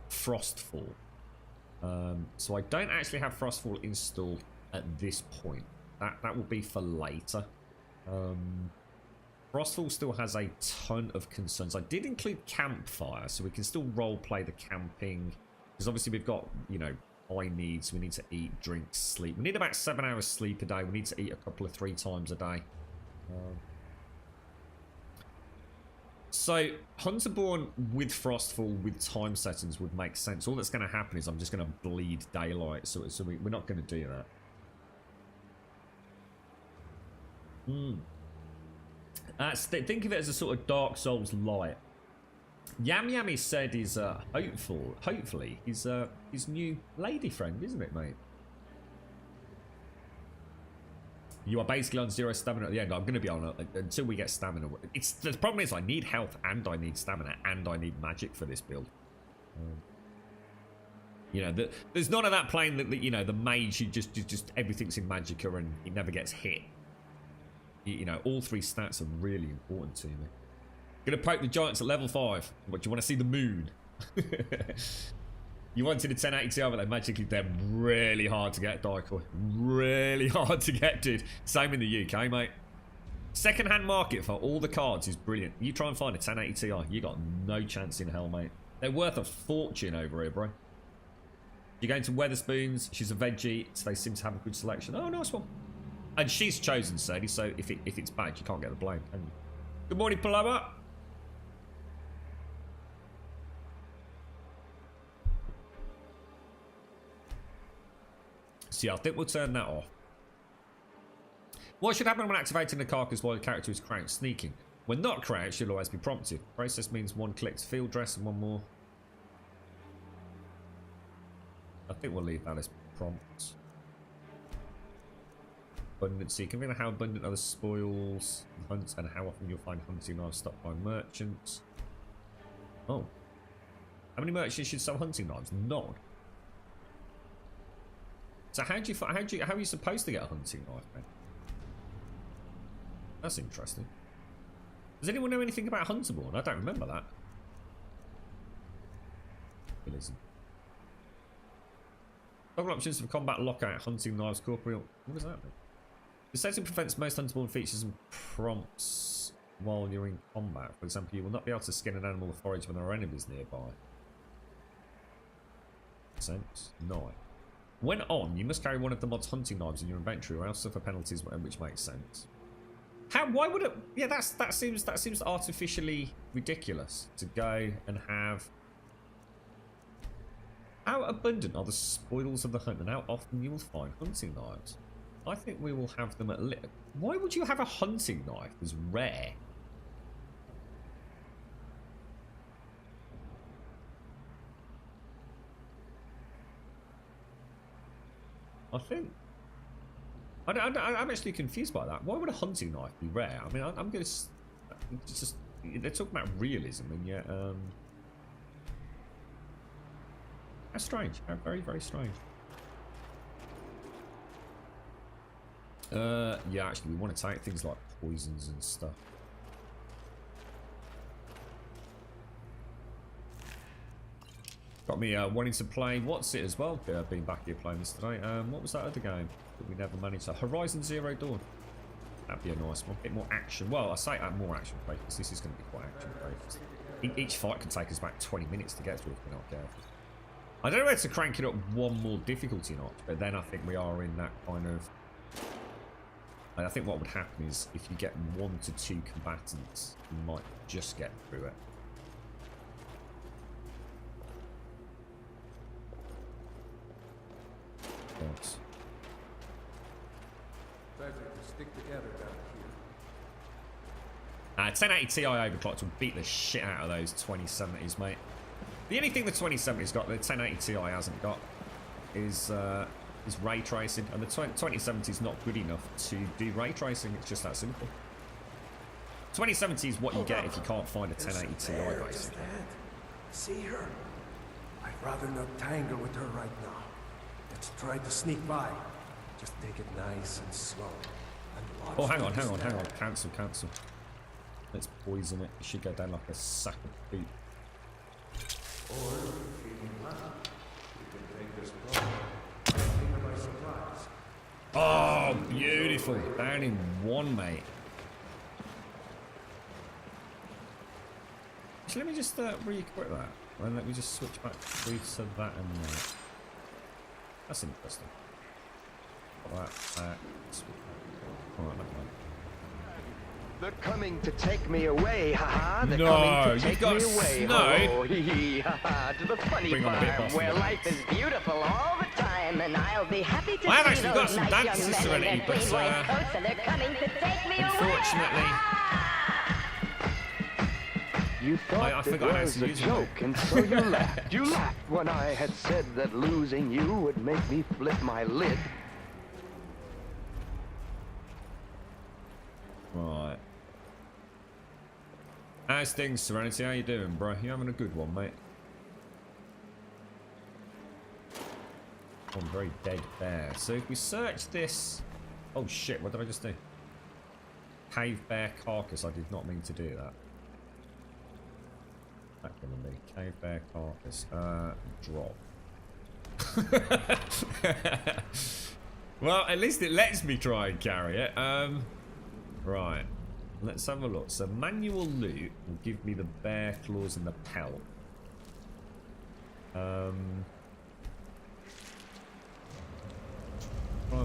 Frostfall. So I don't actually have Frostfall installed at this point. That will be for later. Frostfall still has a ton of concerns. I did include campfire, so we can still role-play the camping. Because obviously we've got, you know, high needs. We need to eat, drink, sleep. We need about 7 hours sleep a day. We need to eat a couple of 3 times a day. So, Hunterborn with Frostfall, with time settings would make sense. All that's going to happen is I'm just going to bleed daylight, so we're not going to do that. Think of it as a sort of Dark Souls light. Yam Yam said is hopefully his new lady friend, isn't it, mate? You are basically on 0 stamina at the end. I'm going to be on until we get stamina. The problem is I need health and I need stamina and I need magic for this build. You know, there's none of that playing that you know, the mage, you just everything's in magicka and he never gets hit. You know, all 3 stats are really important to me. Gonna poke the giants at level 5. But you want to see the moon? You wanted a 1080 Ti, but they're really hard to get, Daikoi. Really hard to get, dude. Same in the UK, mate. Second-hand market for all the cards is brilliant. You try and find a 1080 Ti, you got no chance in hell, mate. They're worth a fortune over here, bro. You're going to Weatherspoons. She's a veggie, so they seem to have a good selection. Oh, nice one. And she's chosen, Sadie, so if it's bad, you can't get the blame, can you? Good morning, Paloma. So yeah, I think we'll turn that off. What should happen when activating the carcass while the character is crouched? Sneaking. When not crouched, you'll always be prompted. Process means 1 click to field dress and 1 more. I think we'll leave that as prompts. Abundancy. Configure how abundant are the spoils, hunts, and how often you'll find hunting knives stocked by merchants. Oh. How many merchants should sell hunting knives? None. So how are you supposed to get a hunting knife, man? That's interesting. Does anyone know anything about Hunterborn? I don't remember that. Toggle options for combat lockout, hunting knives, corporeal. What does that mean? The setting prevents most Hunterborn features and prompts while you're in combat. For example, you will not be able to skin an animal or forage when there are enemies nearby. Makes sense? No. When on, you must carry one of the mod's hunting knives in your inventory or else suffer penalties, which makes sense. Why would it? Yeah, that seems artificially ridiculous to go and have How abundant are the spoils of the hunt, and how often you will find hunting knives? I think we will have them at Why would you have a hunting knife as rare? I think... I'm actually confused by that. Why would a hunting knife be rare? I mean, I'm going to... It's just... They're talking about realism, and yet... That's strange. Very, very strange. Yeah, actually, we want to take things like poisons and stuff. Got me wanting to play What's It as well, being back here playing this today. What was that other game that we never managed to... Horizon Zero Dawn. That'd be a nice one. A bit more action. Well, I say more action play because this is going to be quite action play. Each fight can take us about 20 minutes to get through if we're not careful. I don't know whether to crank it up one more difficulty or not, but then I think we are in that kind of... I think what would happen is if you get 1 to 2 combatants, you might just get through it. Yes. Better to stick together down here. 1080 Ti overclocked will beat the shit out of those 2070s, mate. The only thing the 2070's got, the 1080 Ti hasn't got, is ray tracing, and the 2070 is not good enough to do ray tracing. It's just that simple. 2070 is what you get if you can't find a 1080 Ti, basically. See her? I'd rather not tangle with her right now. Let's try to sneak by. Just take it nice and slow. And Oh, hang on. Cancel. Let's poison it. It should go down like a sack of poop. Or, feeling hot, you can take this problem. Take her by surprise. Oh, beautiful. Down in one, mate. So let me just re-equip that. And let me just switch back through to that and that. That's interesting. Alright, alright, like that. They're coming to take me away, haha. They're No, coming to take got me away. snow. Oh, hee hee, haha, to the funny Bring on a bit farm of where Boston. life is beautiful all the time, and I'll be happy to I have see actually those got some nice young dances men in Serenity, their but, clean white coats, and they're coming to take me unfortunately, away. You thought I it forgot how was to a use it. joke, and so you laughed. You laughed when I had said that losing you would make me flip my lid. Right. How's things, Serenity? How you doing, bro? You having a good one, mate? Oh, very dead bear. So if we search this... Oh shit, what did I just do? Cave bear carcass. I did not mean to do that. That's gonna be cave bear carcass. Drop. Well, at least it lets me try and carry it. Right. Let's have a look. So manual loot will give me the bear claws and the pelt. Try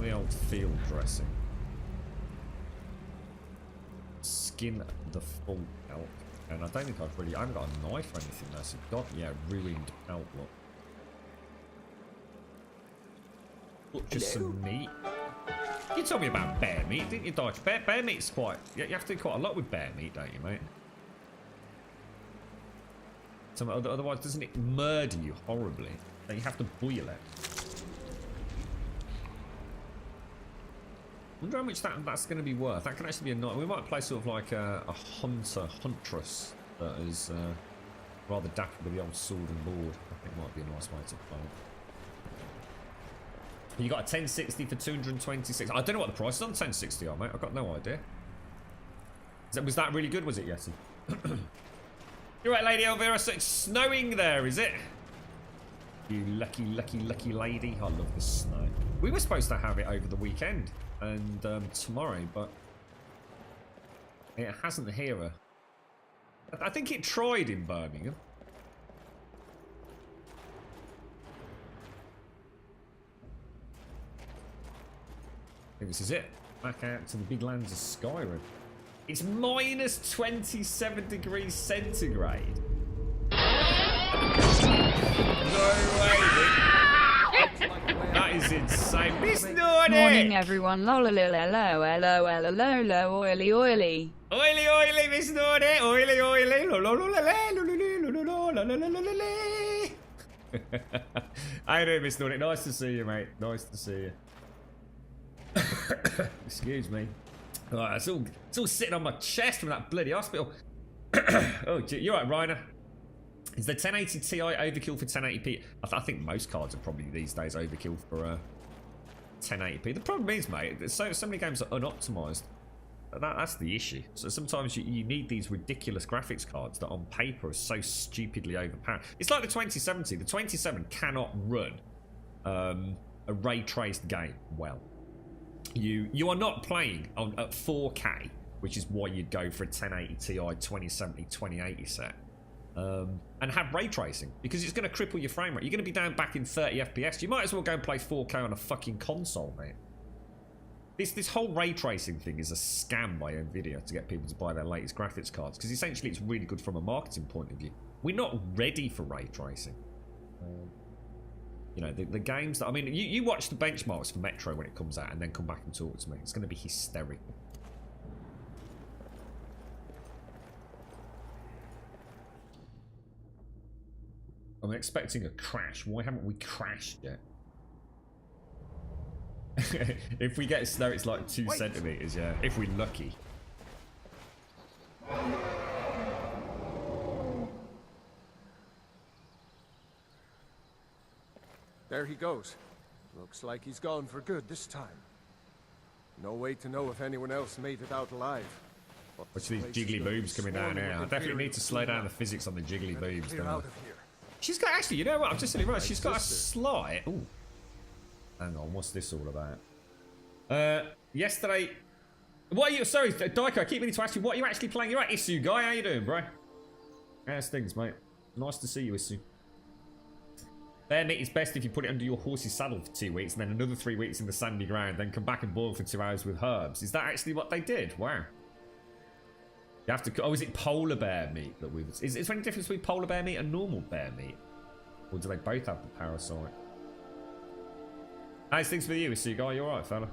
the old field dressing. Skin the full pelt. And I don't think I've really... I haven't got a knife or anything there. So got, yeah, ruined pelt look. Butcher some meat. You told me about bear meat, didn't you, Dodge? Bear meat's quite... You have to do quite a lot with bear meat, don't you, mate? So, otherwise, doesn't it murder you horribly? Then you have to boil it. I wonder how much that's going to be worth. That can actually be a nice... We might play sort of like a huntress that is rather dapper with the old sword and board. I think might be a nice way to play it. You got a 1060 for 226. I don't know what the price is on 1060 are, mate. I've got no idea. Was that really good, was it, Yeti? You're right, Lady Elvira. So it's snowing there, is it? You lucky, lucky, lucky lady. I love the snow. We were supposed to have it over the weekend and tomorrow, but it hasn't here. I think it tried in Birmingham. I think this is it. Back out to the big lands of Skyrim. It's minus 27 degrees centigrade. No way, dude. That is insane. Miss Naughty! Morning, everyone. Hello, oily, oily. Oily, oily, Miss Naughty. Oily, oily. How you doing, Miss Naughty? Nice to see you, mate. Nice to see you. Excuse me. Oh, it's all sitting on my chest from that bloody hospital. Oh, you're right, Reiner. Is the 1080 Ti overkill for 1080p? I think most cards are probably these days overkill for 1080p. The problem is, mate, so many games are unoptimized. That's the issue. So sometimes you need these ridiculous graphics cards that on paper are so stupidly overpowered. It's like the 2070. The 2070 cannot run a ray traced game well. You are not playing at 4K, which is why you'd go for a 1080 Ti 2070 2080 set. And have ray tracing, because it's going to cripple your frame rate. You're going to be down back in 30 FPS. You might as well go and play 4K on a fucking console, mate. This whole ray tracing thing is a scam by Nvidia to get people to buy their latest graphics cards, because essentially it's really good from a marketing point of view. We're not ready for ray tracing. You know, the games that... I mean, you watch the benchmarks for Metro when it comes out and then come back and talk to me. It's going to be hysterical. I'm expecting a crash. Why haven't we crashed yet? If we get snow, it's like 2 centimeters, yeah. If we're lucky. There he goes. Looks like he's gone for good this time. No way to know if anyone else made it out alive. Watch these jiggly boobs coming down here. I definitely need to slow down the physics on the jiggly boobs, don't I? She's got, actually, you know what? I've just seen it right. She's got a slight... Ooh. Hang on, what's this all about? Yesterday... What are you... Sorry, Daiko, I keep meaning to ask you, what are you actually playing? You're right, Isu guy. How you doing, bro? How's things, mate? Nice to see you, Isu. Bear meat is best if you put it under your horse's saddle for 2 weeks and then another 3 weeks in the sandy ground, then come back and boil for 2 hours with herbs. Is that actually what they did? Wow. You have to... Oh, is it polar bear meat that we've... Is there any difference between polar bear meat and normal bear meat? Or do they both have the parasite? How's things for you, Isu guy? You alright, fella?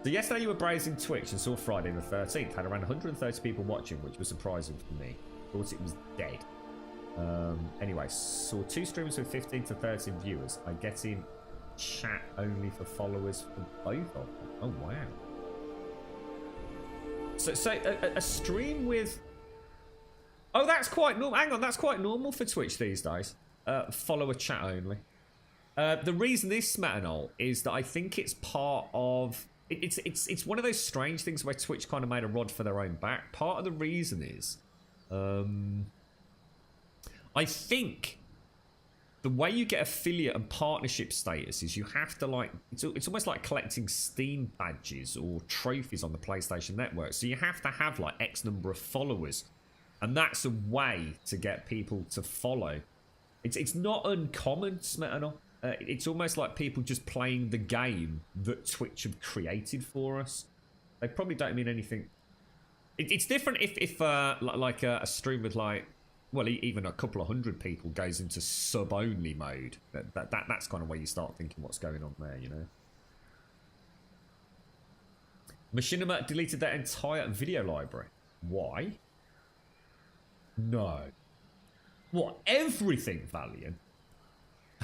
So yesterday you were browsing Twitch and saw Friday the 13th. Had around 130 people watching, which was surprising for me. Thought it was dead. Anyway, saw 2 streams with 15 to 13 viewers. I get in chat only for followers for both of them. Oh, wow. So a stream with... Oh, that's quite normal. Hang on, that's quite normal for Twitch these days. Follower chat only. The reason this, Smetanol, is that I think it's part of... It's one of those strange things where Twitch kind of made a rod for their own back. Part of the reason is... I think the way you get affiliate and partnership status is you have to, like, it's almost like collecting Steam badges or trophies on the PlayStation Network. So you have to have like X number of followers, and that's a way to get people to follow. It's not uncommon, Smetanol. It's almost like people just playing the game that Twitch have created for us. They probably don't mean anything. It's different if like a stream with like, well, even a couple of hundred people goes into sub-only mode. That's kind of where you start thinking what's going on there, you know. Machinima deleted their entire video library. Why? No. What, everything, Valiant?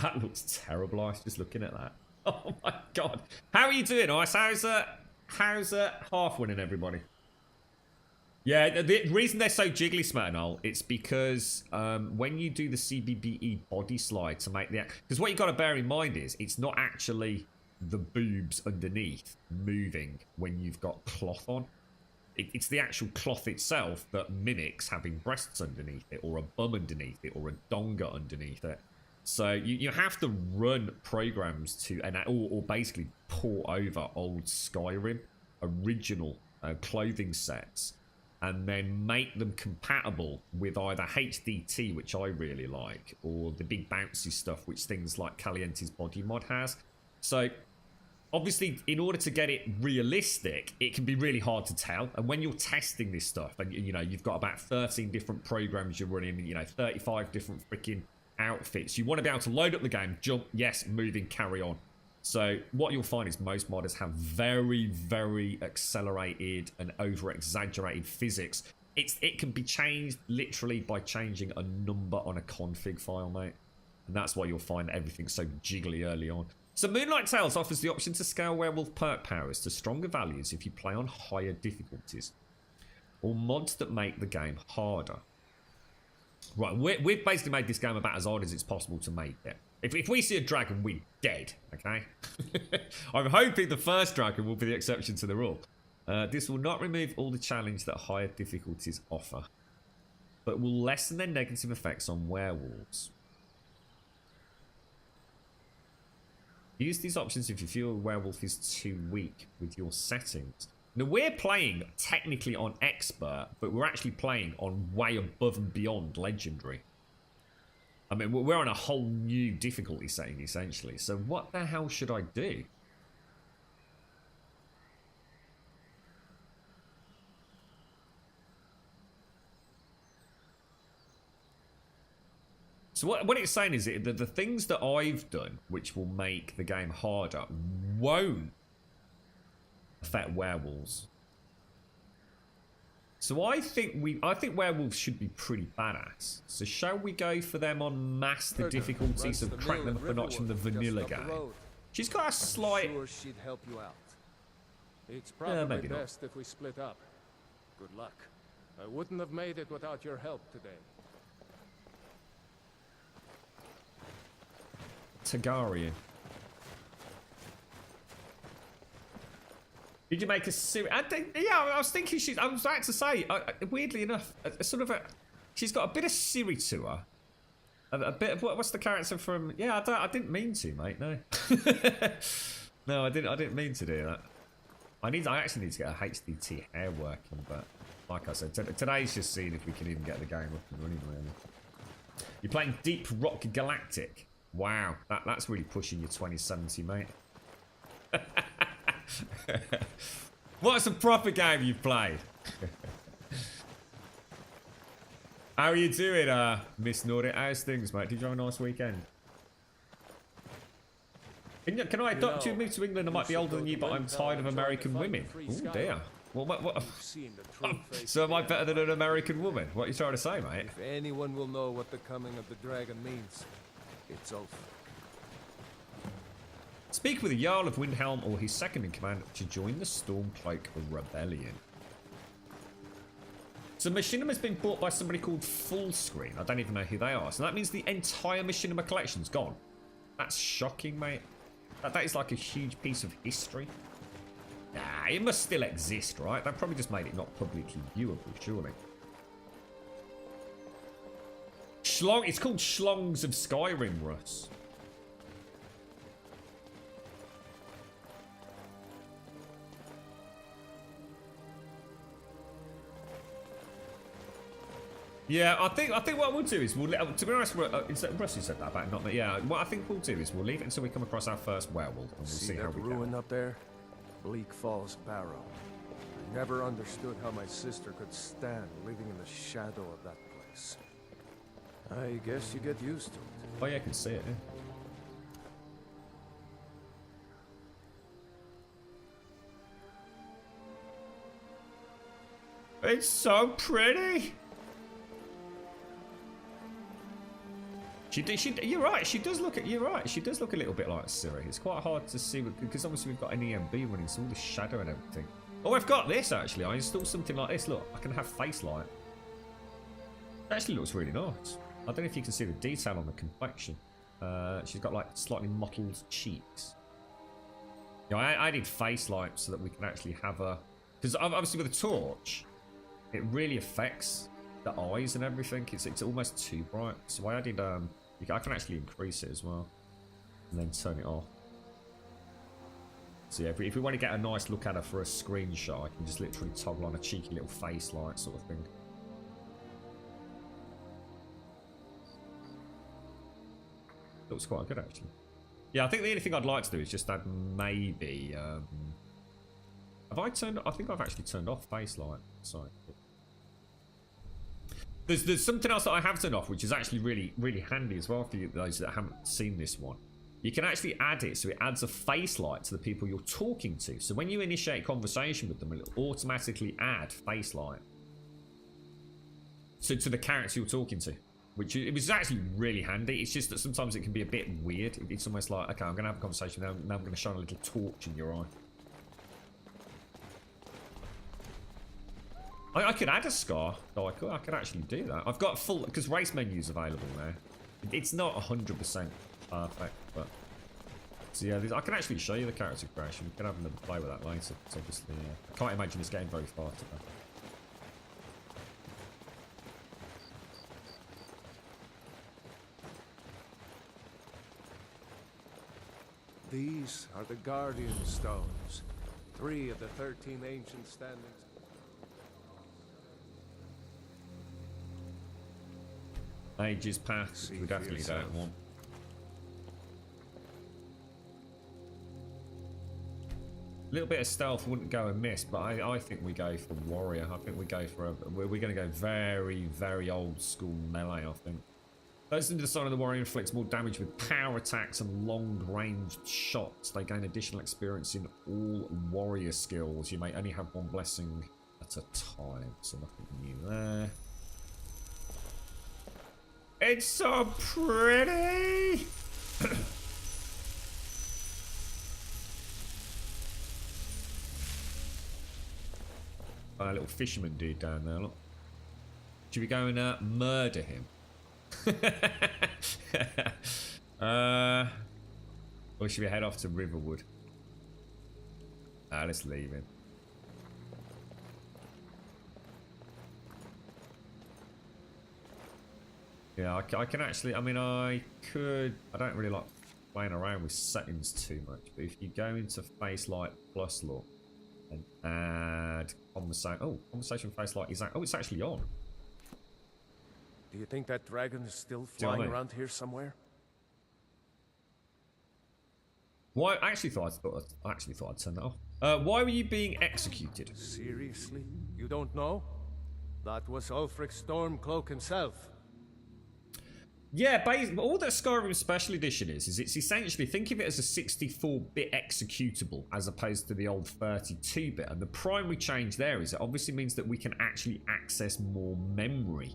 That looks terrible, Ice, just looking at that. Oh my god. How are you doing, Ice? How's half winning, everybody? Yeah, the reason they're so jiggly, Smetanol, it's because when you do the CBBE body slide to make the... Because what you got to bear in mind is it's not actually the boobs underneath moving when you've got cloth on. It's the actual cloth itself that mimics having breasts underneath it, or a bum underneath it, or a donga underneath it. So you have to run programs to, or basically port over old Skyrim original clothing sets, and then make them compatible with either HDT, which I really like, or the big bouncy stuff, which things like Caliente's Body Mod has. So obviously, in order to get it realistic, it can be really hard to tell. And when you're testing this stuff, and you know, you've got about 13 different programs you're running, you know, 35 different freaking outfits. You want to be able to load up the game, jump, yes, moving, carry on. So what you'll find is most modders have very, very accelerated and over-exaggerated physics. It can be changed literally by changing a number on a config file, mate. And that's why you'll find everything so jiggly early on. So Moonlight Tales offers the option to scale werewolf perk powers to stronger values if you play on higher difficulties, or mods that make the game harder. Right, we've basically made this game about as hard as it's possible to make it. If we see a dragon, we're dead, okay? I'm hoping the first dragon will be the exception to the rule. This will not remove all the challenge that higher difficulties offer, but will lessen their negative effects on werewolves. Use these options if you feel a werewolf is too weak with your settings. Now, we're playing technically on expert, but we're actually playing on way above and beyond legendary. I mean, we're on a whole new difficulty setting, essentially. So what the hell should I do? So what it's saying is that the things that I've done, which will make the game harder, won't affect werewolves. So I think werewolves should be pretty badass. So shall we go for them on master difficulties and crack them up a notch from the vanilla game? She's got a slight. Sure, she'd help you out. It's probably maybe not. best if we split up. Good luck. I wouldn't have made it without your help today. Targaryen. Did you make a series? Yeah, I was thinking I was about to say, weirdly enough, she's got a bit of Siri to her. A bit of what's the character from? Yeah, I didn't mean to, mate. No, no, I didn't mean to do that. I actually need to get a HDT hair working, but like I said, today's just seeing if we can even get the game up and running. Really. You're playing Deep Rock Galactic. Wow, that's really pushing your 2070, mate. What's a proper game you've played? How are you doing, Miss Nordic? How's things, mate? Did you have a nice weekend? Can I adopt you and move to England? I might be older than you, but I'm tired of American women. Oh dear. Well, what? So am I better than an American woman? What are you trying to say, mate? If anyone will know what the coming of the dragon means, it's over. Speak with the Jarl of Windhelm or his second in command to join the Stormcloak Rebellion. So Machinima's been bought by somebody called Fullscreen. I don't even know who they are. So that means the entire Machinima collection's gone. That's shocking, mate. That is like a huge piece of history. Nah, it must still exist, right? They probably just made it not publicly viewable, surely. It's called Schlongs of Skyrim, Russ. Yeah, I think what we'll do is to be honest, Russ said that about not me. Yeah, what I think we'll do is we'll leave it until we come across our first werewolf, and we'll see how we ruin go. Up there, Bleak Falls Barrow. I never understood how my sister could stand living in the shadow of that place. I guess you get used to it. Oh yeah, I can see it. Yeah. It's so pretty. You're right. She does look. You're right. She does look a little bit like Ciri. It's quite hard to see because obviously we've got an EMB running, so all the shadow and everything. Oh, I've got this actually. I installed something like this. Look, I can have face light. It actually looks really nice. I don't know if you can see the detail on the complexion. She's got like slightly mottled cheeks. Yeah, I did face light so that we can actually have a. Because obviously with a torch, it really affects the eyes and everything. It's almost too bright. So I did I can actually increase it as well, and then turn it off. So yeah, if we want to get a nice look at her for a screenshot, I can just literally toggle on a cheeky little face light sort of thing. Looks quite good actually. Yeah, I think the only thing I'd like to do is just add maybe... have I turned... I think I've actually turned off face light. Sorry. There's something else that I have turned off, which is actually really handy as well for you, those that haven't seen this one. You can actually add it, so it adds a face light to the people you're talking to. So when you initiate conversation with them, it'll automatically add face light. So to the character you're talking to. Which it was actually really handy. It's just that sometimes it can be a bit weird. It's almost like, okay, I'm going to have a conversation now. Now I'm going to shine a little torch in your eye. I could add a scar. Oh, I could actually do that. I've got full... Because race menu's available now. It's not 100% perfect, but... So yeah, I can actually show you the character creation. We can have another play with that later. It's obviously... I can't imagine this getting very far today. These are the Guardian Stones. 3 of the 13 ancient standings. Ages past, we definitely don't want. A little bit of stealth wouldn't go amiss, but I think we go for warrior. I think we go for a... We're going to go very old school melee, I think. Those into the sign of the warrior inflicts more damage with power attacks and long-ranged shots. They gain additional experience in all warrior skills. You may only have one blessing at a time, so nothing new there. It's so pretty! A little fisherman dude down there, look. Should we go and murder him? Or should we head off to Riverwood? Let's leave him. Yeah, I can actually, I mean, I don't really like playing around with settings too much, but if you go into face light plus look and add conversation face light is that, it's actually on. Do you think that dragon is still flying around here somewhere? Why? I actually thought I'd turn that off. Why were you being executed? Seriously? You don't know? That was Ulfric Stormcloak himself. Yeah, all that Skyrim Special Edition is it's essentially, think of it as a 64-bit executable as opposed to the old 32-bit. And the primary change there is it obviously means that we can actually access more memory.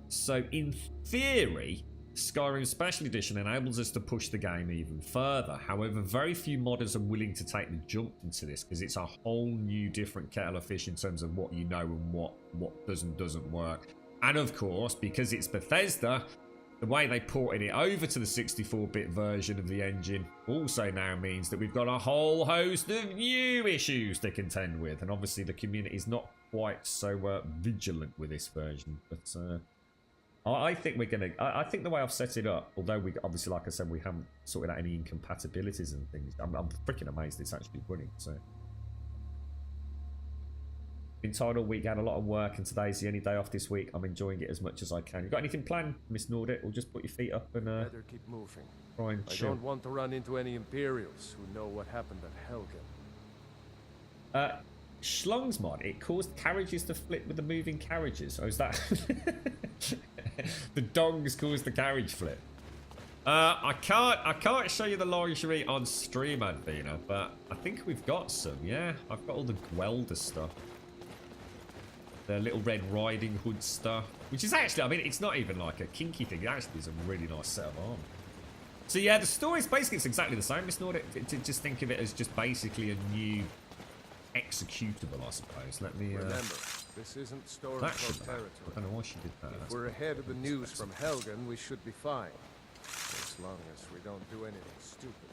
So in theory, Skyrim Special Edition enables us to push the game even further. However, very few modders are willing to take the jump into this because it's a whole new different kettle of fish in terms of what you know and what doesn't work. And of course, because it's Bethesda, the way they ported it over to the 64-bit version of the engine also now means that we've got a whole host of new issues to contend with. And obviously the community is not quite so vigilant with this version. But I think we're going to... I think the way I've set it up, although we obviously, like I said, we haven't sorted out any incompatibilities and things, I'm freaking amazed it's actually running. So, been tired all week, had a lot of work, and today's the only day off this week. I'm enjoying it as much as I can. You got anything planned, Miss Nordic? Or just put your feet up and better keep moving. Try and chill. I don't want to run into any Imperials who know what happened at Helgen. Schlong's mod, it caused carriages to flip with the moving carriages. Oh, is that... The dongs caused the carriage flip. I can't show you the lingerie on stream, Advina, but I think we've got some, yeah. I've got all the Gwelder stuff. The little Red Riding Hood stuff. Which is actually, I mean, it's not even like a kinky thing. It actually is a really nice set of armor. So yeah, the story's basically, it's exactly the same, Miss Nordic. Just think of it as just basically a new executable, I suppose. Let me... Remember, this isn't Stormcloak territory. I don't know why she did that. If we're ahead of the news from Helgen, we should be fine. As long as we don't do anything stupid.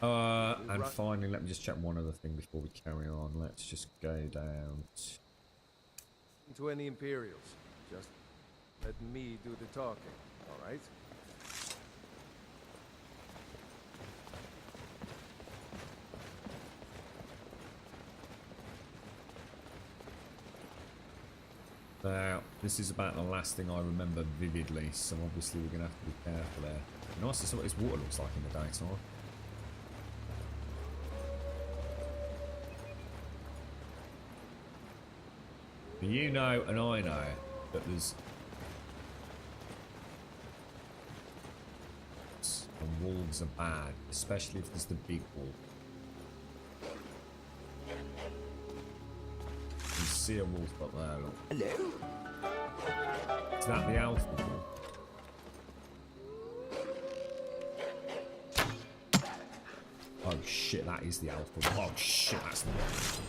And finally, let me just check one other thing before we carry on. Let's just go down to any Imperials. Just let me do the talking, alright? Now, this is about the last thing I remember vividly, so obviously we're going to have to be careful there. Nice to see what this water looks like in the daytime. You know and I know that there's... And wolves are bad, especially if there's the big wolf. You see a wolf up there, look. Hello? Is that the alpha wolf? Oh shit, that is the alpha wolf. Oh shit, that's the one.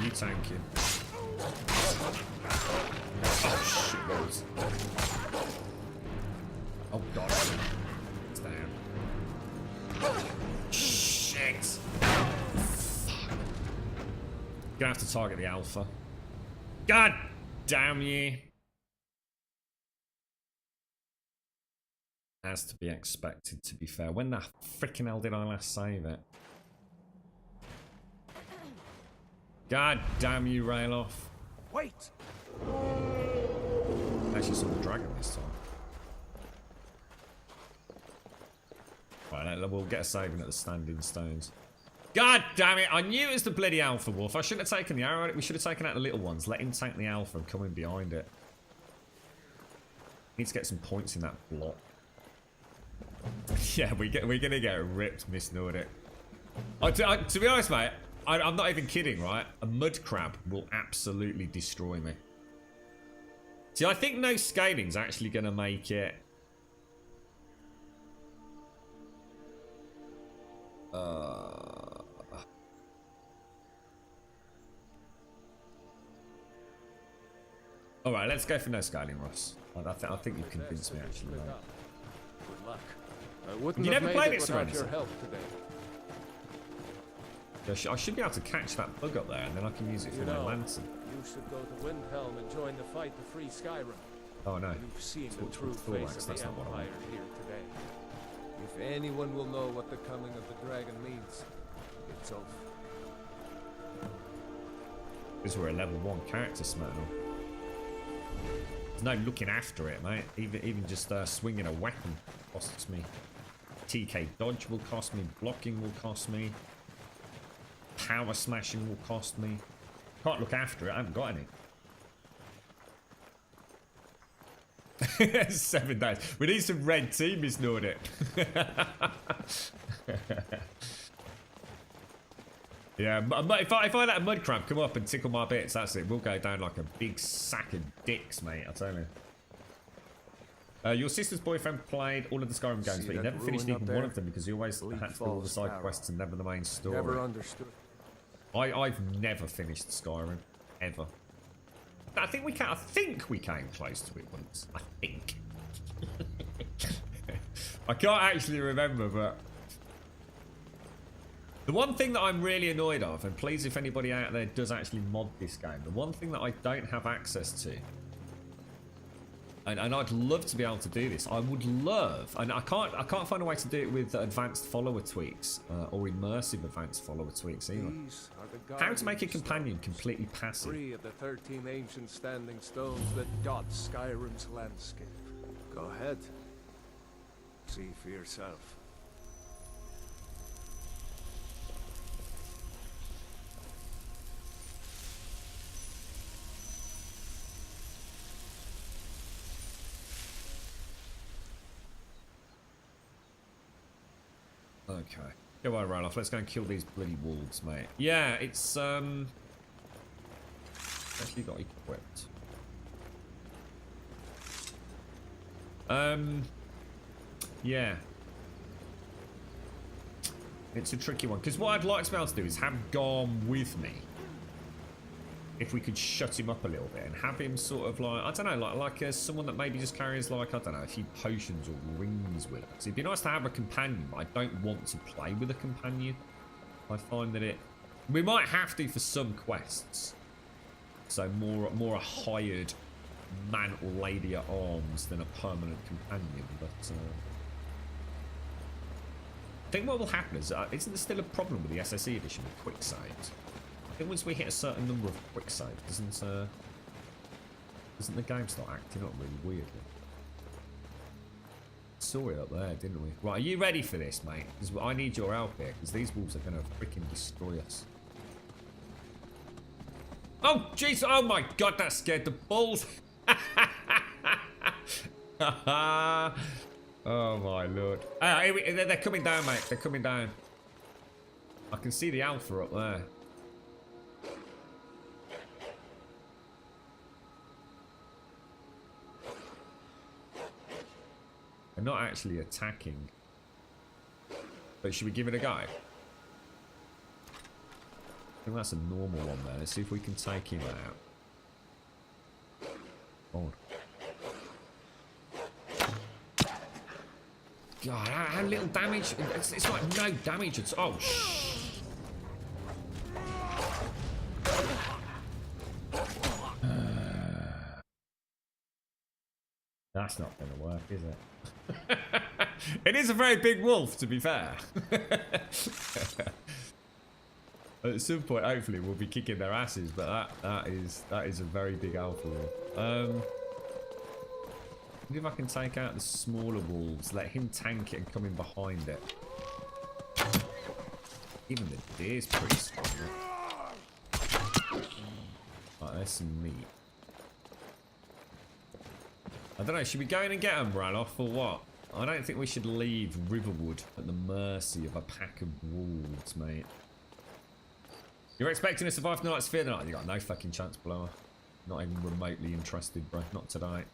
You tanking. Oh shit, balls. Oh god. It's down. Shit. Gonna have to target the alpha. God damn you. As to be expected, to be fair. When the freaking hell did I last save it? God damn you, Rayloff. Wait! Actually saw the dragon this time. Right, we'll get a saving at the standing stones. God damn it, I knew it was the bloody alpha wolf. I shouldn't have taken the arrow at it. We should have taken out the little ones. Let him tank the alpha and come in behind it. Need to get some points in that block. Yeah, we're gonna get ripped, Miss Nordic. To be honest, mate, I'm not even kidding, right? A mud crab will absolutely destroy me. See, I think no scaling's actually gonna make it. All right, let's go for no scaling, Ross. I think you've convinced me actually. Right? Good luck. I wouldn't You have never made played it it, without Serenity? your help today. I should be able to catch that bug up there, and then I can use it for my lantern. You should go to Windhelm and join the fight to free Skyrim. Oh no. You've seen the It's true face of that's the not what I Empire want. here today. If anyone will know what the coming of the dragon means, it's Ulf. Because we're a level 1 character, Smurtle. There's no looking after it, mate. Even just swinging a weapon costs me. TK dodge will cost me. Blocking will cost me. Power smashing will cost me. Can't look after it. I haven't got any. 7 days. We need some red team, Miss Nordic. Yeah, if I let a mud crab come up and tickle my bits, that's it. We'll go down like a big sack of dicks, mate. I tell you. Your sister's boyfriend played all of the Skyrim games, but he never finished even one of them because he always had to do all the side quests and never the main story. Never understood. I've never finished Skyrim, ever. I think we came close to it once. I think. I can't actually remember, but the one thing that I'm really annoyed of, and please if anybody out there does actually mod this game, the one thing that I don't have access to, and I'd love to be able to do this. I would love, and I can't find a way to do it with advanced follower tweaks or immersive advanced follower tweaks either. How to make a companion completely passive. 3 of the 13 ancient standing stones that dot Skyrim's landscape. Go ahead. See for yourself. Okay. Go on, Roloff. Let's go and kill these bloody wolves, mate. Yeah, it's actually got equipped. Yeah. It's a tricky one. Because what I'd like to be able to do is have Garm with me. If we could shut him up a little bit and have him sort of like, I don't know, like someone that maybe just carries like, I don't know, a few potions or rings with us. It'd be nice to have a companion, but I don't want to play with a companion. I find that we might have to for some quests. So more a hired man or lady at arms than a permanent companion, but I think what will happen is, isn't there still a problem with the SSE edition with quick saves? I think once we hit a certain number of quick saves, doesn't the game start acting up really weirdly? Saw it up there, didn't we? Right, are you ready for this, mate? Because I need your help here, because these wolves are going to freaking destroy us. Oh, jeez. Oh, my God. That scared the balls. Oh, my Lord. They're coming down, mate. They're coming down. I can see the alpha up there. They're not actually attacking. But should we give it a go? I think that's a normal one there. Let's see if we can take him out. Oh. God, how little damage. It's like no damage. It's oh shh. That's not going to work, is it? It is a very big wolf, to be fair. At some point, hopefully, we'll be kicking their asses, but that is a very big alpha wolf. Maybe if I can take out the smaller wolves, let him tank it and come in behind it. Even the deer's pretty strong. Right, there's some meat. I don't know, should we go in and get them, Raloff, or what? I don't think we should leave Riverwood at the mercy of a pack of wolves, mate. You're expecting to survive the night's fear tonight? You got no fucking chance, blower. Not even remotely interested, bro. Not tonight.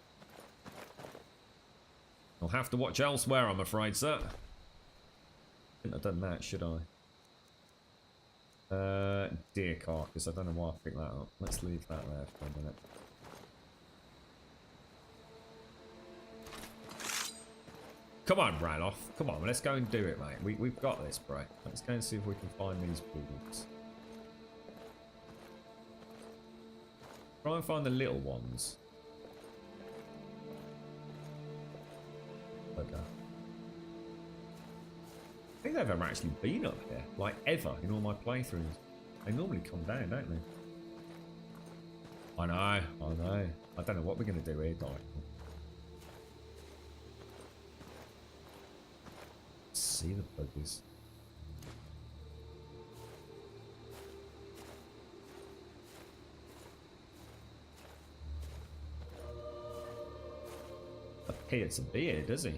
I'll have to watch elsewhere, I'm afraid, sir. Shouldn't have done that, should I? Deer carcass. I don't know why I picked that up. Let's leave that there for a minute. Come on, Raloff. Come on, let's go and do it, mate. We've got this, bro. Let's go and see if we can find these wolves. Try and find the little ones. Okay. I think they've ever actually been up here. Like, ever, in all my playthroughs. They normally come down, don't they? I know. I don't know what we're going to do here, Di. See the buggers. Appears to be here, does he?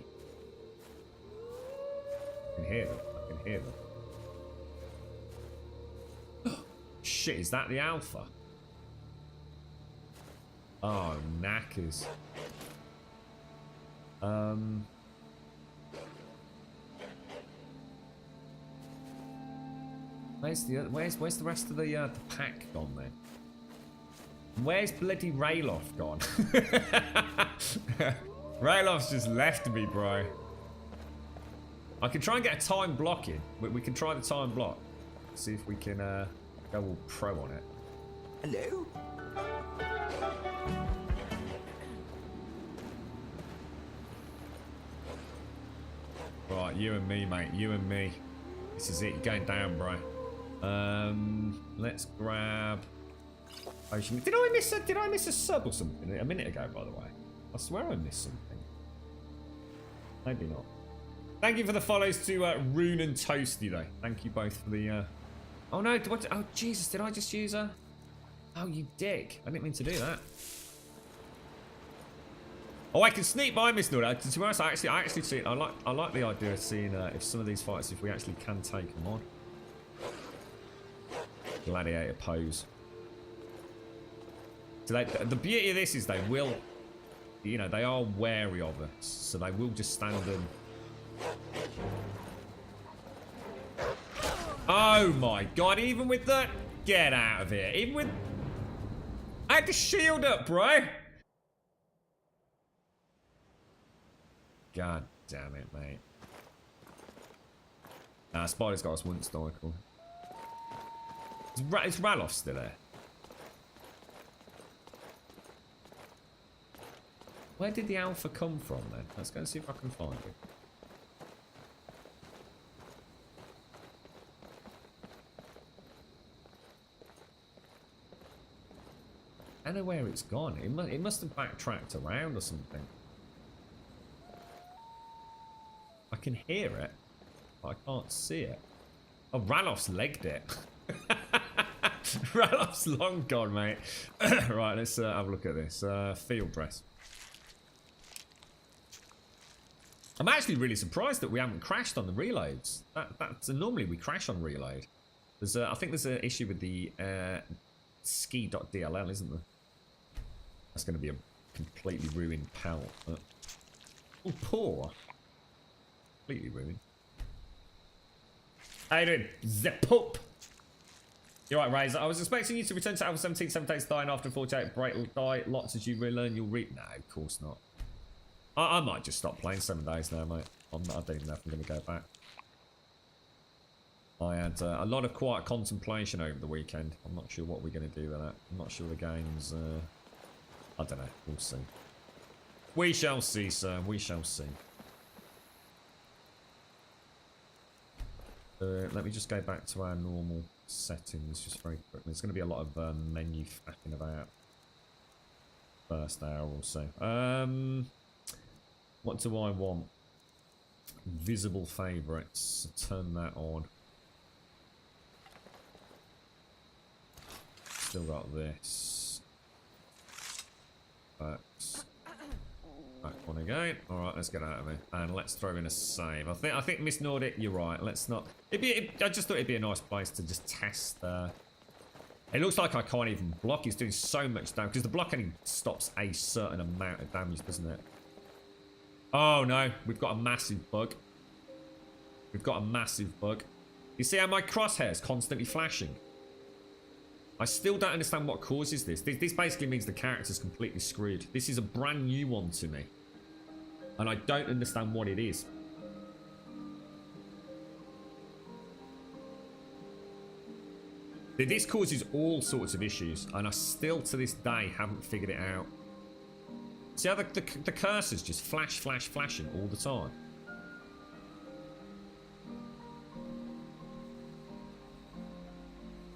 I can hear them. I can hear them. Shit, is that the alpha? Oh, knackers. Where's the rest of the pack gone then? Where's bloody Raloff gone? Raloff's just left me, bro. I can try and get a time block in. We can try the time block. See if we can go all pro on it. Hello? Right, you and me, mate. You and me. This is it. You're going down, bro. Let's grab. Did I miss a sub or something a minute ago? By the way, I swear I missed something. Maybe not. Thank you for the follows to Rune and Toasty, though. Thank you both for the. Oh no! Oh Jesus! Did I just use a? Oh, you dick! I didn't mean to do that. Oh, I can sneak by Miss Nuda. To be honest, I actually see it. I like the idea of seeing if some of these fights, if we actually can take them on. Gladiator pose. So the beauty of this is they will, you know, they are wary of us, so they will just stand and. Oh my God! Even with the get out of here. Even with, I had the shield up, bro. God damn it, mate. Nah, Spider's got us once, Michael. Is Raloff still there? Where did the alpha come from then? Let's go and see if I can find it. I don't know where it's gone. It must have backtracked around or something. I can hear it, but I can't see it. Oh, Raloff's legged it. Ralph's long gone, mate. Right, let's have a look at this. Field dress. I'm actually really surprised that we haven't crashed on the reloads. That's normally we crash on reload. There's I think there's an issue with the ski.dll, isn't there? That's going to be a completely ruined pal. Oh, poor. Completely ruined. How you doing? The Pope. You're right, Razor. I was expecting you to return to Alpha 17, 7 days dying after 48 break will die. Lots as you relearn, you'll reap. No, of course not. I might just stop playing 7 days now, mate. I don't even know if I'm going to go back. I had a lot of quiet contemplation over the weekend. I'm not sure what we're going to do with that. I'm not sure the game's... I don't know. We'll see. We shall see, sir. We shall see. Let me just go back to our normal settings just very quickly. There's going to be a lot of menu faffing about. First hour or so. What do I want? Visible favourites. Turn that on. Still got this. Back one again. All right, let's get out of here and let's throw in a save. I think Miss Nordic, you're right. Let's not. I just thought it'd be a nice place to just test. It looks like I can't even block. It's doing so much damage because the block only stops a certain amount of damage, doesn't it? Oh no, we've got a massive bug. We've got a massive bug. You see how my crosshair's constantly flashing? I still don't understand what causes this. This basically means the character's completely screwed. This is a brand new one to me. And I don't understand what it is. This causes all sorts of issues. And I still, to this day, haven't figured it out. See how the cursor's just flashing all the time.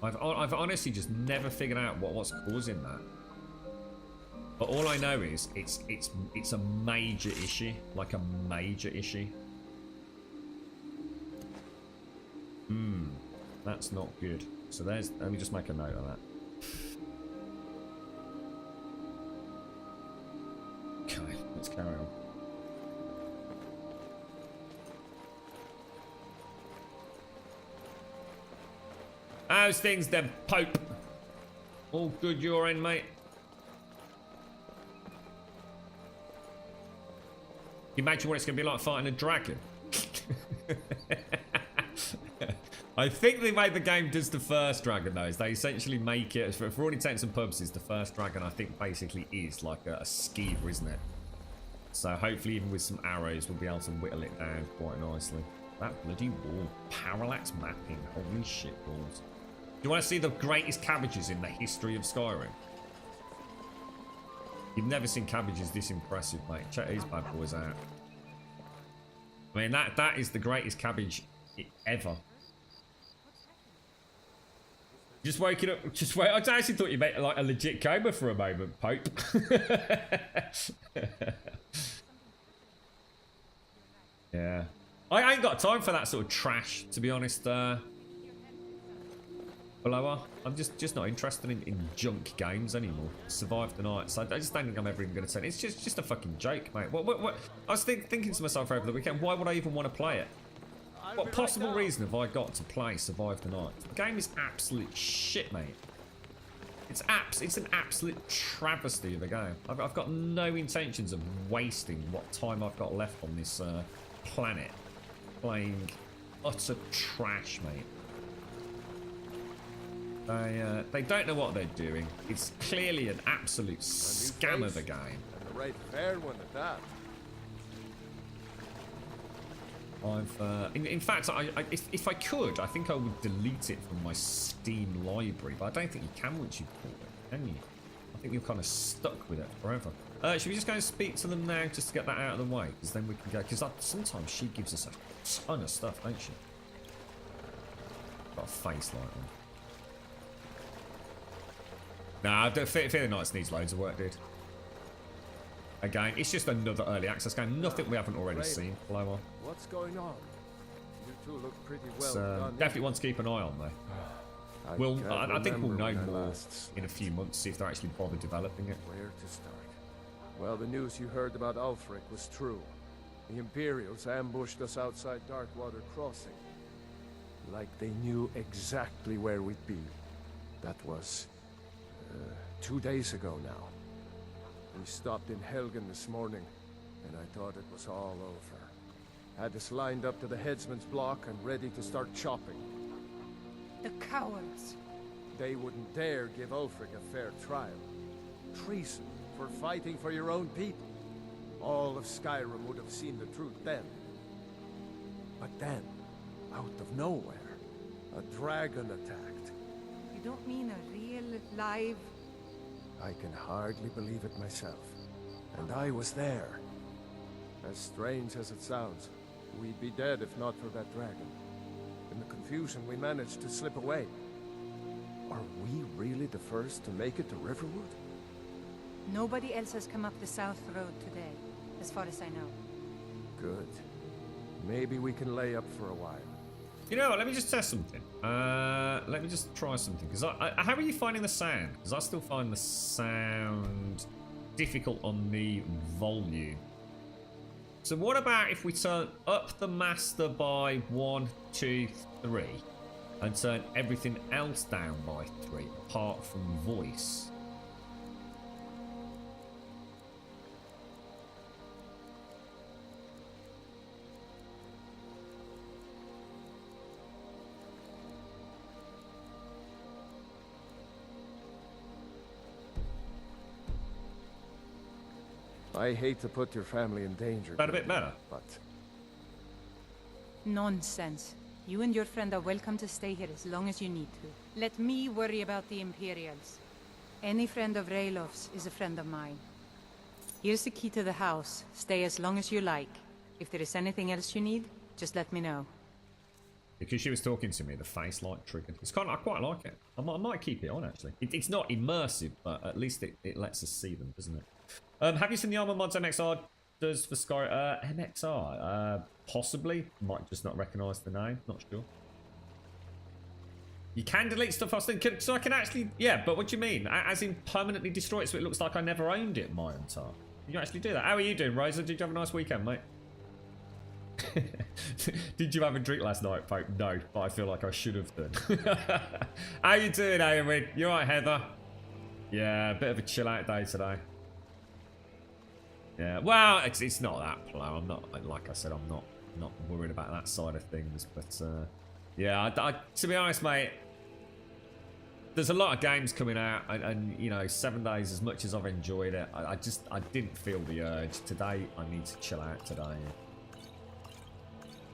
I've honestly just never figured out what's causing that. But all I know is it's a major issue, like a major issue. That's not good. So let me just make a note of that. Okay, let's carry on. How's things then, Pope? All good your end, mate? You imagine what it's going to be like fighting a dragon? I think they made the game just the first dragon, though. They essentially make it, for all intents and purposes, the first dragon, I think, basically is like a skeever, isn't it? So hopefully, even with some arrows, we'll be able to whittle it down quite nicely. That bloody wall. Parallax mapping. Holy shit balls. Do you want to see the greatest cabbages in the history of Skyrim? You've never seen cabbages this impressive, mate. Check these bad boys out. I mean, that is the greatest cabbage ever. Just waking up. Just wait. I actually thought you made like a legit coma for a moment, Pope. Yeah. I ain't got time for that sort of trash, to be honest. Blower. I'm just not interested in junk games anymore. Survive the night. So I just don't think I'm ever even going to turn it. It's just a fucking joke, mate. What? I was thinking to myself over the weekend, why would I even want to play it? What possible reason have I got to play Survive the Night? The game is absolute shit, mate. It's an absolute travesty of a game. I've got no intentions of wasting what time I've got left on this planet playing utter trash, mate. They don't know what they're doing. It's clearly an absolute scam of a game. And the right fair one at that. In fact, if I could, I think I would delete it from my Steam library, but I don't think you can once you've bought it, can you? I think you're kind of stuck with it forever. Should we just go and speak to them now, just to get that out of the way? Because then we can go. Because sometimes she gives us a ton of stuff, don't she? Got a face like that. Nah, Fear the Nights needs loads of work, dude. Again, it's just another early access game. Nothing we haven't already seen. Blow on. What's going on? You two look pretty well done. Definitely one to keep an eye on, though. I think we'll know more in a few months, see if they're actually bothered developing it. Where to start? Well, the news you heard about Ulfric was true. The Imperials ambushed us outside Darkwater Crossing. Like they knew exactly where we'd be. That was 2 days ago now. We stopped in Helgen this morning, and I thought it was all over. Had us lined up to the headsman's block and ready to start chopping. The cowards. They wouldn't dare give Ulfric a fair trial. Treason for fighting for your own people. All of Skyrim would have seen the truth then. But then, out of nowhere, a dragon attacked. You don't mean a real, live... I can hardly believe it myself. And I was there. As strange as it sounds, we'd be dead if not for that dragon. In the confusion, we managed to slip away. Are we really the first to make it to Riverwood? Nobody else has come up the South Road today, as far as I know. Good. Maybe we can lay up for a while. You know what, let me just test something. Let me just try something. Because how are you finding the sound? Because I still find the sound difficult on the volume. So what about if we turn up the master by 1, 2, 3 and turn everything else down by 3 apart from voice? I hate to put your family in danger. That a bit better? But... Nonsense. You and your friend are welcome to stay here as long as you need to. Let me worry about the Imperials. Any friend of Raylof's is a friend of mine. Here's the key to the house. Stay as long as you like. If there is anything else you need, just let me know. Because she was talking to me, the face light triggered. It's kind of, I quite like it. I might keep it on, actually. It's not immersive, but at least it lets us see them, doesn't it? Have you seen the armor mods MXR does for Skyrim? MXR? Possibly. Might just not recognise the name. Not sure. You can delete stuff, Austin. So I can actually... Yeah, but what do you mean? As in permanently destroy it so it looks like I never owned it, my entire. You can actually do that. How are you doing, Rosa? Did you have a nice weekend, mate? Did you have a drink last night, folk? No, but I feel like I should have done. How you doing, Aowen? You alright, Heather? Yeah, a bit of a chill out day today. Yeah, well, it's not that plow. I'm not, like I said, I'm not worried about that side of things. But yeah, to be honest, mate, there's a lot of games coming out, and you know, 7 days. As much as I've enjoyed it, I didn't feel the urge today. I need to chill out today.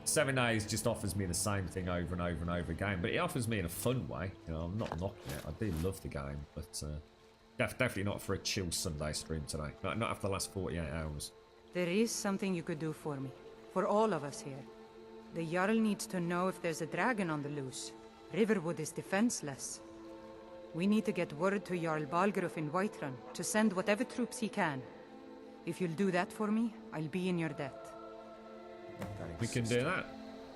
7 days just offers me the same thing over and over and over again, but it offers me in a fun way. You know, I'm not knocking it. I do love the game, but. Definitely not for a chill Sunday stream today. Not after the last 48 hours. There is something you could do for me. For all of us here. The Jarl needs to know if there's a dragon on the loose. Riverwood is defenseless. We need to get word to Jarl Balgruuf in Whiterun to send whatever troops he can. If you'll do that for me, I'll be in your debt. Thanks, we can do that.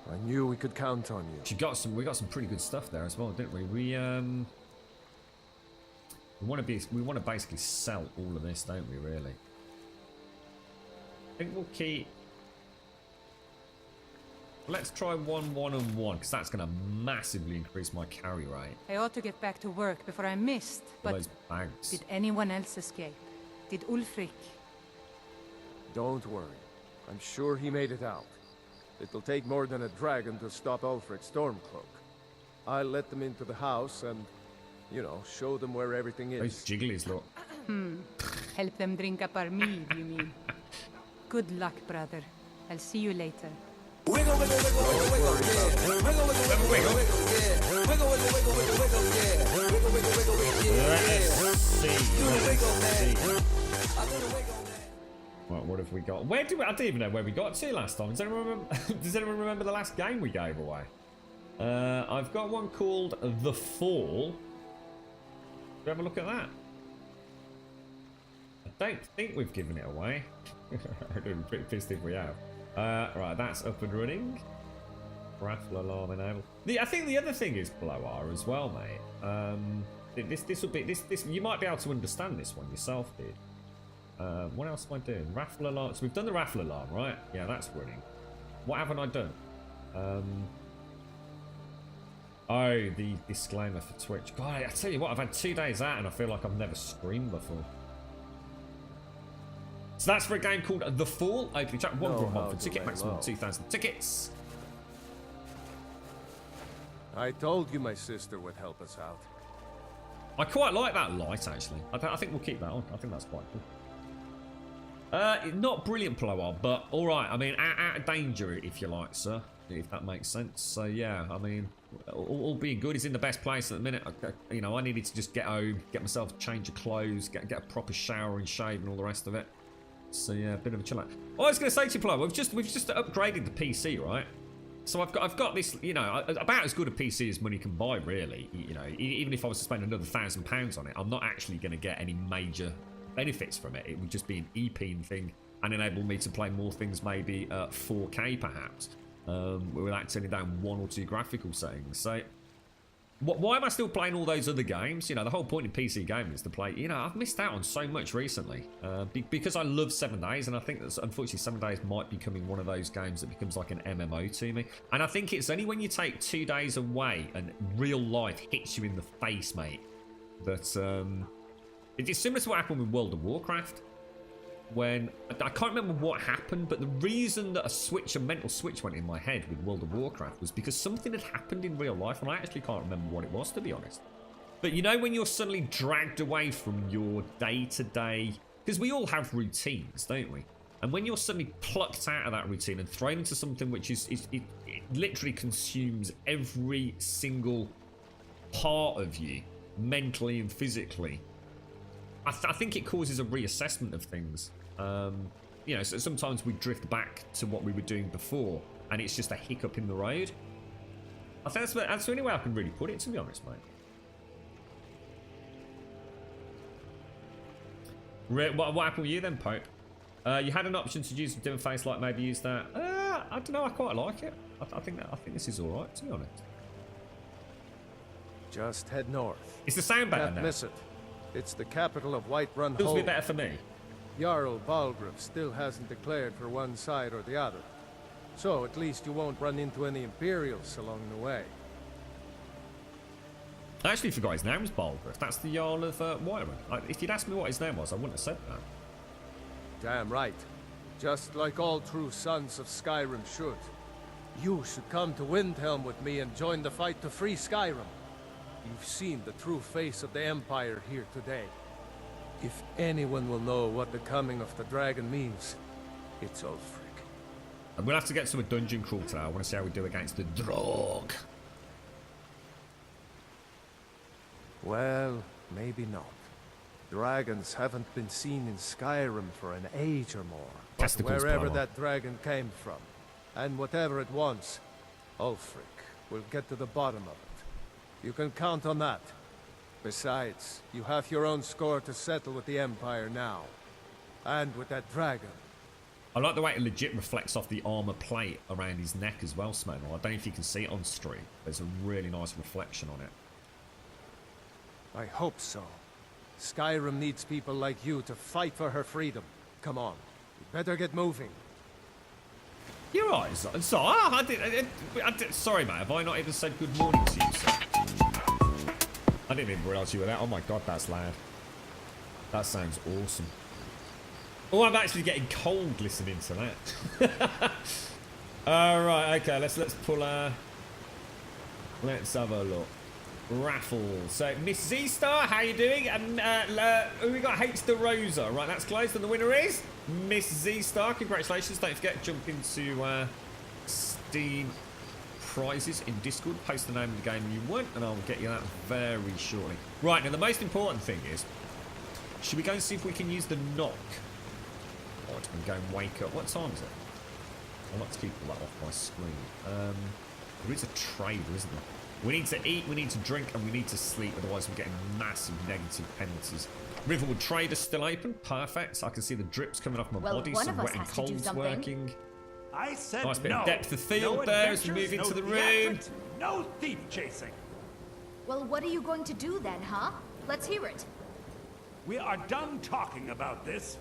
I knew we could count on you. We got some pretty good stuff there as well, didn't we? We want to basically sell all of this, don't we, really? I think we'll keep... Let's try 1, 1, and 1, because that's going to massively increase my carry rate. I ought to get back to work before I missed, all but... those bags. Did anyone else escape? Did Ulfric? Don't worry. I'm sure he made it out. It'll take more than a dragon to stop Ulfric's Stormcloak. I'll let them into the house and... You know, show them where everything is. Those jigglies, look. Help them drink up our mead, you mean? Good luck, brother. I'll see you later. Wiggle, wiggle, wiggle, wiggle, wiggle, yeah. Wiggle, wiggle, wiggle, wiggle, wiggle, yeah. Wiggle, wiggle, wiggle, wiggle, wiggle, yeah. Wiggle, wiggle, wiggle, wiggle, yeah. Let's see. Do the wiggle, man. I do the wiggle, man. Right, what have we got? I don't even know where we got to last time. Does anyone remember the last game we gave away? I've got one called The Fall. Do you have a look at that? I don't think we've given it away. I'd be pretty pissed if we have. Right, that's up and running. Raffle alarm enabled. I think the other thing is blower as well, mate. This will be this. You might be able to understand this one yourself, dude. What else am I doing? Raffle alarm. So we've done the raffle alarm, right? Yeah, that's running. What haven't I done? Oh, the disclaimer for Twitch. God, I tell you what, I've had 2 days out and I feel like I've never streamed before. So that's for a game called The Fall. Opening chat, $1 for ticket, maximum 2,000 tickets. I told you my sister would help us out. I quite like that light, actually. I think we'll keep that on. I think that's quite cool. Not brilliant blowout, but all right. I mean, out of danger, if you like, sir, if that makes sense. So yeah, I mean, all being good, he's in the best place at the minute. You know, I needed to just get home, get myself a change of clothes, get a proper shower and shave and all the rest of it. So yeah, a bit of a chill out. Oh, I was going to say to you, Plo, we've just upgraded the PC, right? So I've got this, you know, about as good a PC as money can buy, really. You know, even if I was to spend another £1,000 on it, I'm not actually going to get any major benefits from it. It would just be an EP thing and enable me to play more things, maybe 4K perhaps, without turning down 1 or 2 graphical settings. So why am I still playing all those other games? You know, the whole point in PC gaming is to play. You know, I've missed out on so much recently because I love 7 Days, and I think that unfortunately 7 Days might be becoming one of those games that becomes like an MMO to me. And I think it's only when you take 2 days away and real life hits you in the face, mate, that it's similar to what happened with World of Warcraft. When I can't remember what happened, but the reason that a mental switch went in my head with World of Warcraft was because something had happened in real life, and I actually can't remember what it was, to be honest. But you know, when you're suddenly dragged away from your day-to-day, because we all have routines, don't we? And when you're suddenly plucked out of that routine and thrown into something which it literally consumes every single part of you, mentally and physically, I think it causes a reassessment of things. You know, so sometimes we drift back to what we were doing before, and it's just a hiccup in the road. I think that's the only way I can really put it, to be honest, mate. What happened with you then, Pope? You had an option to use a different face, like maybe use that. I don't know. I quite like it. I think this is all right, to be honest. Just head north. It's the sound better Can't now. miss it. It's the capital of Whiterun Feels a Hold. bit better for me. Jarl Balgruuf still hasn't declared for one side or the other. So at least you won't run into any Imperials along the way. I actually forgot his name was Balgruuf. That's the Jarl of Whiterun. If you'd asked me what his name was, I wouldn't have said that. Damn right. Just like all true sons of Skyrim should. You should come to Windhelm with me and join the fight to free Skyrim. You've seen the true face of the Empire here today. If anyone will know what the coming of the dragon means, it's Ulfric. I'm gonna have to get to a dungeon crawl today. I want to see how we do against the Drog. Well, maybe not. Dragons haven't been seen in Skyrim for an age or more. But Testicles, wherever brother. that dragon came from, and whatever it wants, Ulfric will get to the bottom of it. You can count on that. Besides, you have your own score to settle with the Empire now. And with that dragon. I like the way it legit reflects off the armor plate around his neck as well, Smenel. I don't know if you can see it on stream. There's a really nice reflection on it. I hope so. Skyrim needs people like you to fight for her freedom. Come on, you better get moving. You're right, sorry, mate. Have I not even said good morning to you, sir? I didn't even realise you were there. Oh my god, that's loud. That sounds awesome. Oh, I'm actually getting cold listening to that. Alright, okay, let's pull let's have a look. Raffle. So Miss Z-Star, how you doing? And we got H the Rosa. Right, that's closed, and the winner is Miss Z-Star. Congratulations. Don't forget, jump into Steam prizes in Discord, post the name of the game you want, and I'll get you that very shortly. Right, now the most important thing is, should we go and see if we can use the knock? And go and wake up. What time is it? I like to keep all that off my screen. There is a trader, isn't there? We need to eat, we need to drink, and we need to sleep, otherwise we're getting massive negative penalties. Riverwood Trader's still open. Perfect. I can see the drips coming off my body. One Some of us wet and has to do cold's something. working. I said Nice bit no. of depth of field No there as we adventures, move into no the room. theatrics, no thief chasing. Well, what are you going to do then, huh? Let's hear it. We are done talking about this.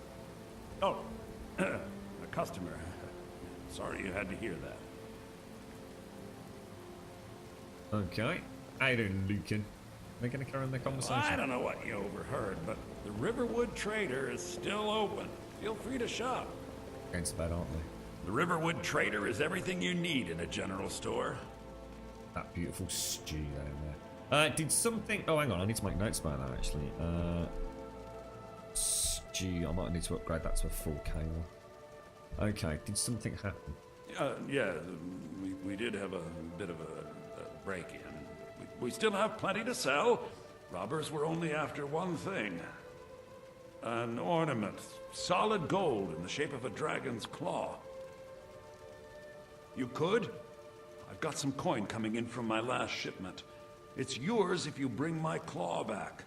Oh, a customer. Sorry you had to hear that. Okay. How you doing, Lucan? They're going to carry on their conversation. I don't know what you overheard, but the Riverwood Trader is still open. Feel free to shop. Against bad, aren't they? The Riverwood Trader is everything you need in a general store. That beautiful stew down there. Did something... Oh, hang on. I need to make notes about that, actually. Stew. I might need to upgrade that to a 4K one. Okay. Did something happen? Yeah, we did have a bit of a break-in. We still have plenty to sell. Robbers were only after one thing. An ornament. Solid gold in the shape of a dragon's claw. You could? I've got some coin coming in from my last shipment. It's yours if you bring my claw back.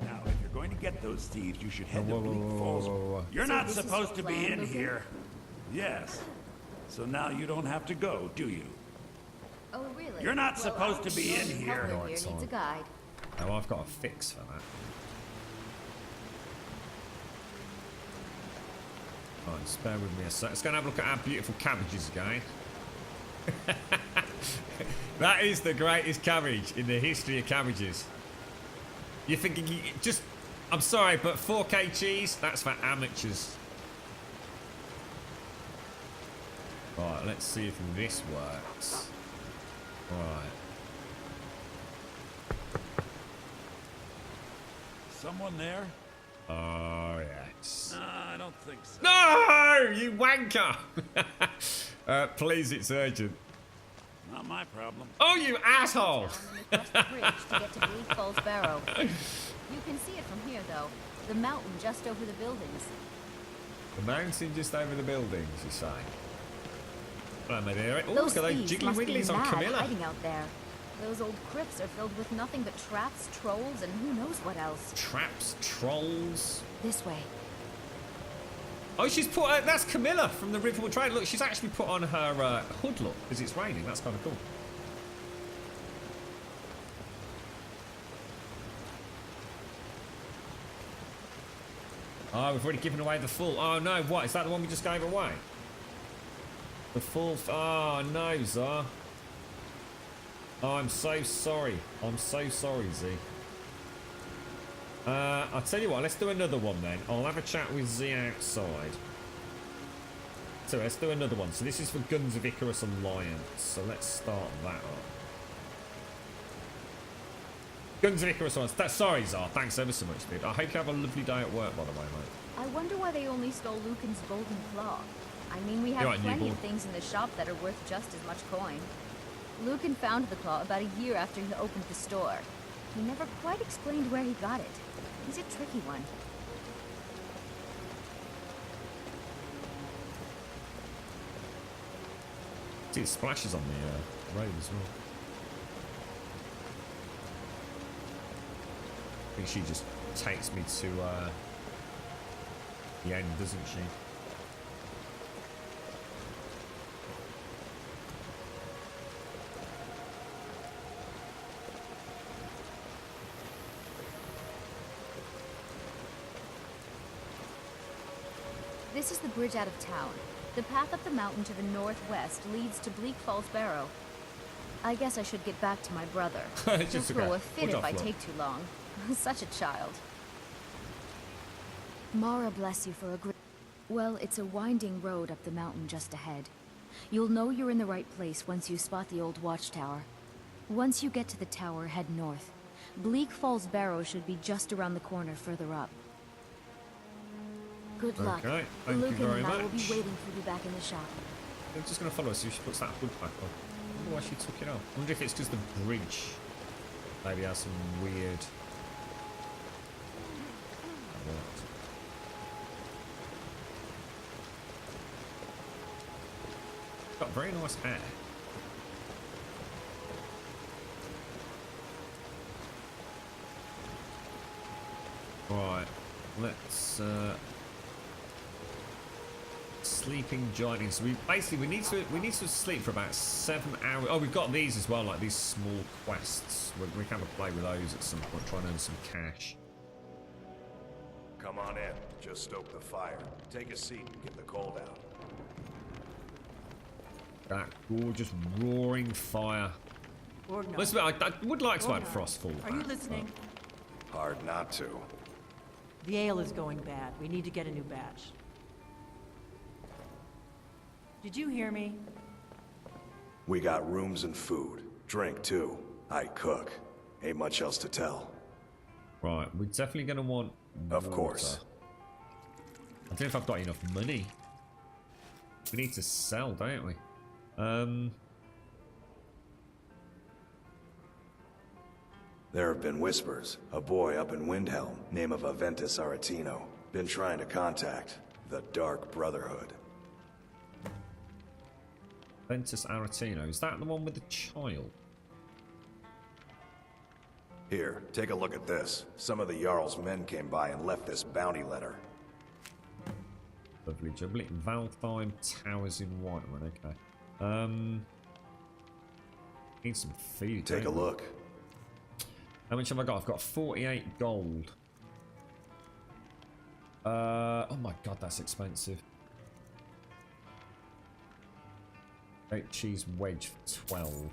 Now, if you're going to get those thieves, you should head to Bleak Falls. You're not supposed to be in here. Yes. So now you don't have to go, do you? Oh, really? You're not supposed to be in here. Here needs a guide. Oh, I've got a fix for that. Alright, spare with me a sec. Let's go and have a look at our beautiful cabbages again. That is the greatest cabbage in the history of cabbages. You're thinking, just... I'm sorry, but 4K cheese? That's for amateurs. Right, let's see if this works. Right. Someone there? Oh, yes. I don't think so. No! You wanker! Please, it's urgent. Not my problem. Oh, you asshole! Across the bridge to get to Bleak Falls Barrow. You can see it from here, though. The mountain just over the buildings. The mountain just over the buildings, you say? Well, maybe they're... Oh, Those look at those thieves jiggly must be wigglies on mad Camilla. hiding out there. Those old crypts are filled with nothing but traps, trolls, and who knows what else. Traps, trolls... This way. Oh, she's put... that's Camilla from the Riverwood Trader. Look, she's actually put on her hood look because it's raining. That's kind of cool. Oh, we've already given away the full... Oh, no, what? Is that the one we just gave away? The full... Oh, no, Zah. Oh, I'm so sorry. I'm so sorry, Z. I'll tell you what, let's do another one then. I'll have a chat with Z outside. So let's do another one. So this is for Guns of Icarus Alliance. So let's start that up. Guns of Icarus Alliance. Sorry, Zar. Thanks ever so much, dude. I hope you have a lovely day at work, by the way, mate. I wonder why they only stole Lucan's golden claw. I mean, we have You're right, plenty newborn. of things in the shop that are worth just as much coin. Lucan found the claw about a year after he opened the store. He never quite explained where he got it. He's a tricky one. See, it splashes on the road as well. I think she just takes me to the end, doesn't she? This is the bridge out of town. The path up the mountain to the northwest leads to Bleak Falls Barrow. I guess I should get back to my brother. He'll Just throw okay. a fit Watch if out, I Flo. take too long. Such a child. Mara bless you for a great... Well, it's a winding road up the mountain just ahead. You'll know you're in the right place once you spot the old watchtower. Once you get to the tower, head north. Bleak Falls Barrow should be just around the corner further up. Good luck. Okay, thank you Lucan very and I will be much. waiting for you back in the shop. I'm just going to follow us. See if she puts that hood back on. I wonder why she took it off. I wonder if it's because the bridge maybe has some weird... Got very nice hair. Right, let's sleeping giant. So we need to sleep for about 7 hours. Oh, we've got these as well, like these small quests. We can have a play with those at some point, try and earn some cash. Come on in. Just stoke the fire. Take a seat and get the cold out. That gorgeous roaring fire. Orgnar. Listen, I would like to add Orgnar, Frostfall. Are you listening? Hard not to. The ale is going bad. We need to get a new batch. Did you hear me? We got rooms and food. Drink, too. I cook. Ain't much else to tell. Right, we're definitely going to want Of water. course. I don't know if I've got enough money. We need to sell, don't we? There have been whispers. A boy up in Windhelm, name of Aventus Aretino, been trying to contact the Dark Brotherhood. Ventus Aretino, is that the one with the child? Here, take a look at this. Some of the Jarl's men came by and left this bounty letter. Lovely jubbly. Valtheim Towers in Whiterun, okay. Need some food. Take a look. How much have I got? I've got 48 gold. Oh my god, that's expensive. Baked cheese wedge for 12.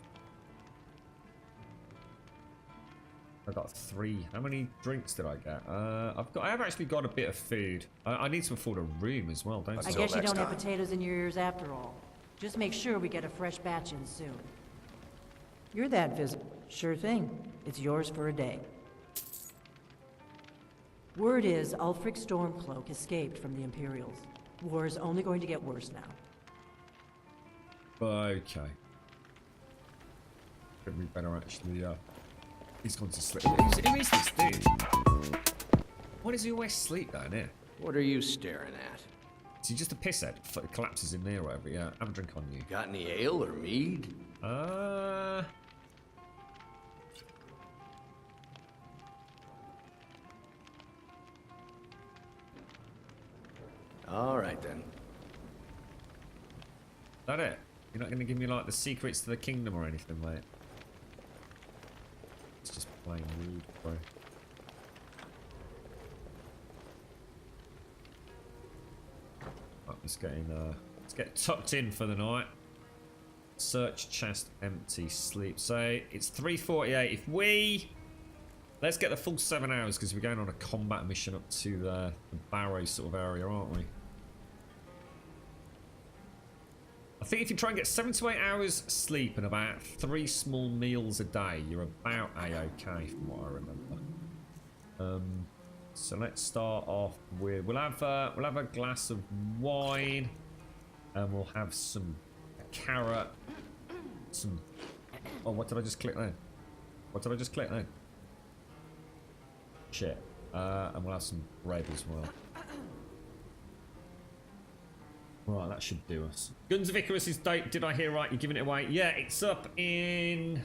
I got 3. How many drinks did I get? I have actually got a bit of food. I need to afford a room as well, don't I? I guess you don't have potatoes in your ears after all. Just make sure we get a fresh batch in soon. You're that visible. Sure thing. It's yours for a day. Word is Ulfric Stormcloak escaped from the Imperials. War is only going to get worse now. Okay. Could be better actually, he's gone to sleep. Who is this dude? Why does he always sleep down here? What are you staring at? Is he just a pisshead? Collapses in there or whatever, yeah. Have a drink on you. Got any ale or mead? All right then. That it? You're not going to give me like the secrets to the kingdom or anything, mate? It's just plain rude, bro. Right, let's get tucked in for the night. Search chest empty, sleep. So it's 3:48. If we let's get the full 7 hours because we're going on a combat mission up to the Barrow sort of area, aren't we? I think if you try and get 7 to 8 hours sleep and about 3 small meals a day, you're about a-okay from what I remember. So let's start off with we'll have a glass of wine, and we'll have a carrot, some. Oh, what did I just click then? What did I just click then? Shit. And we'll have some bread as well. Right, that should do us. Guns of Icarus's date, did I hear right? You're giving it away? Yeah, it's up in...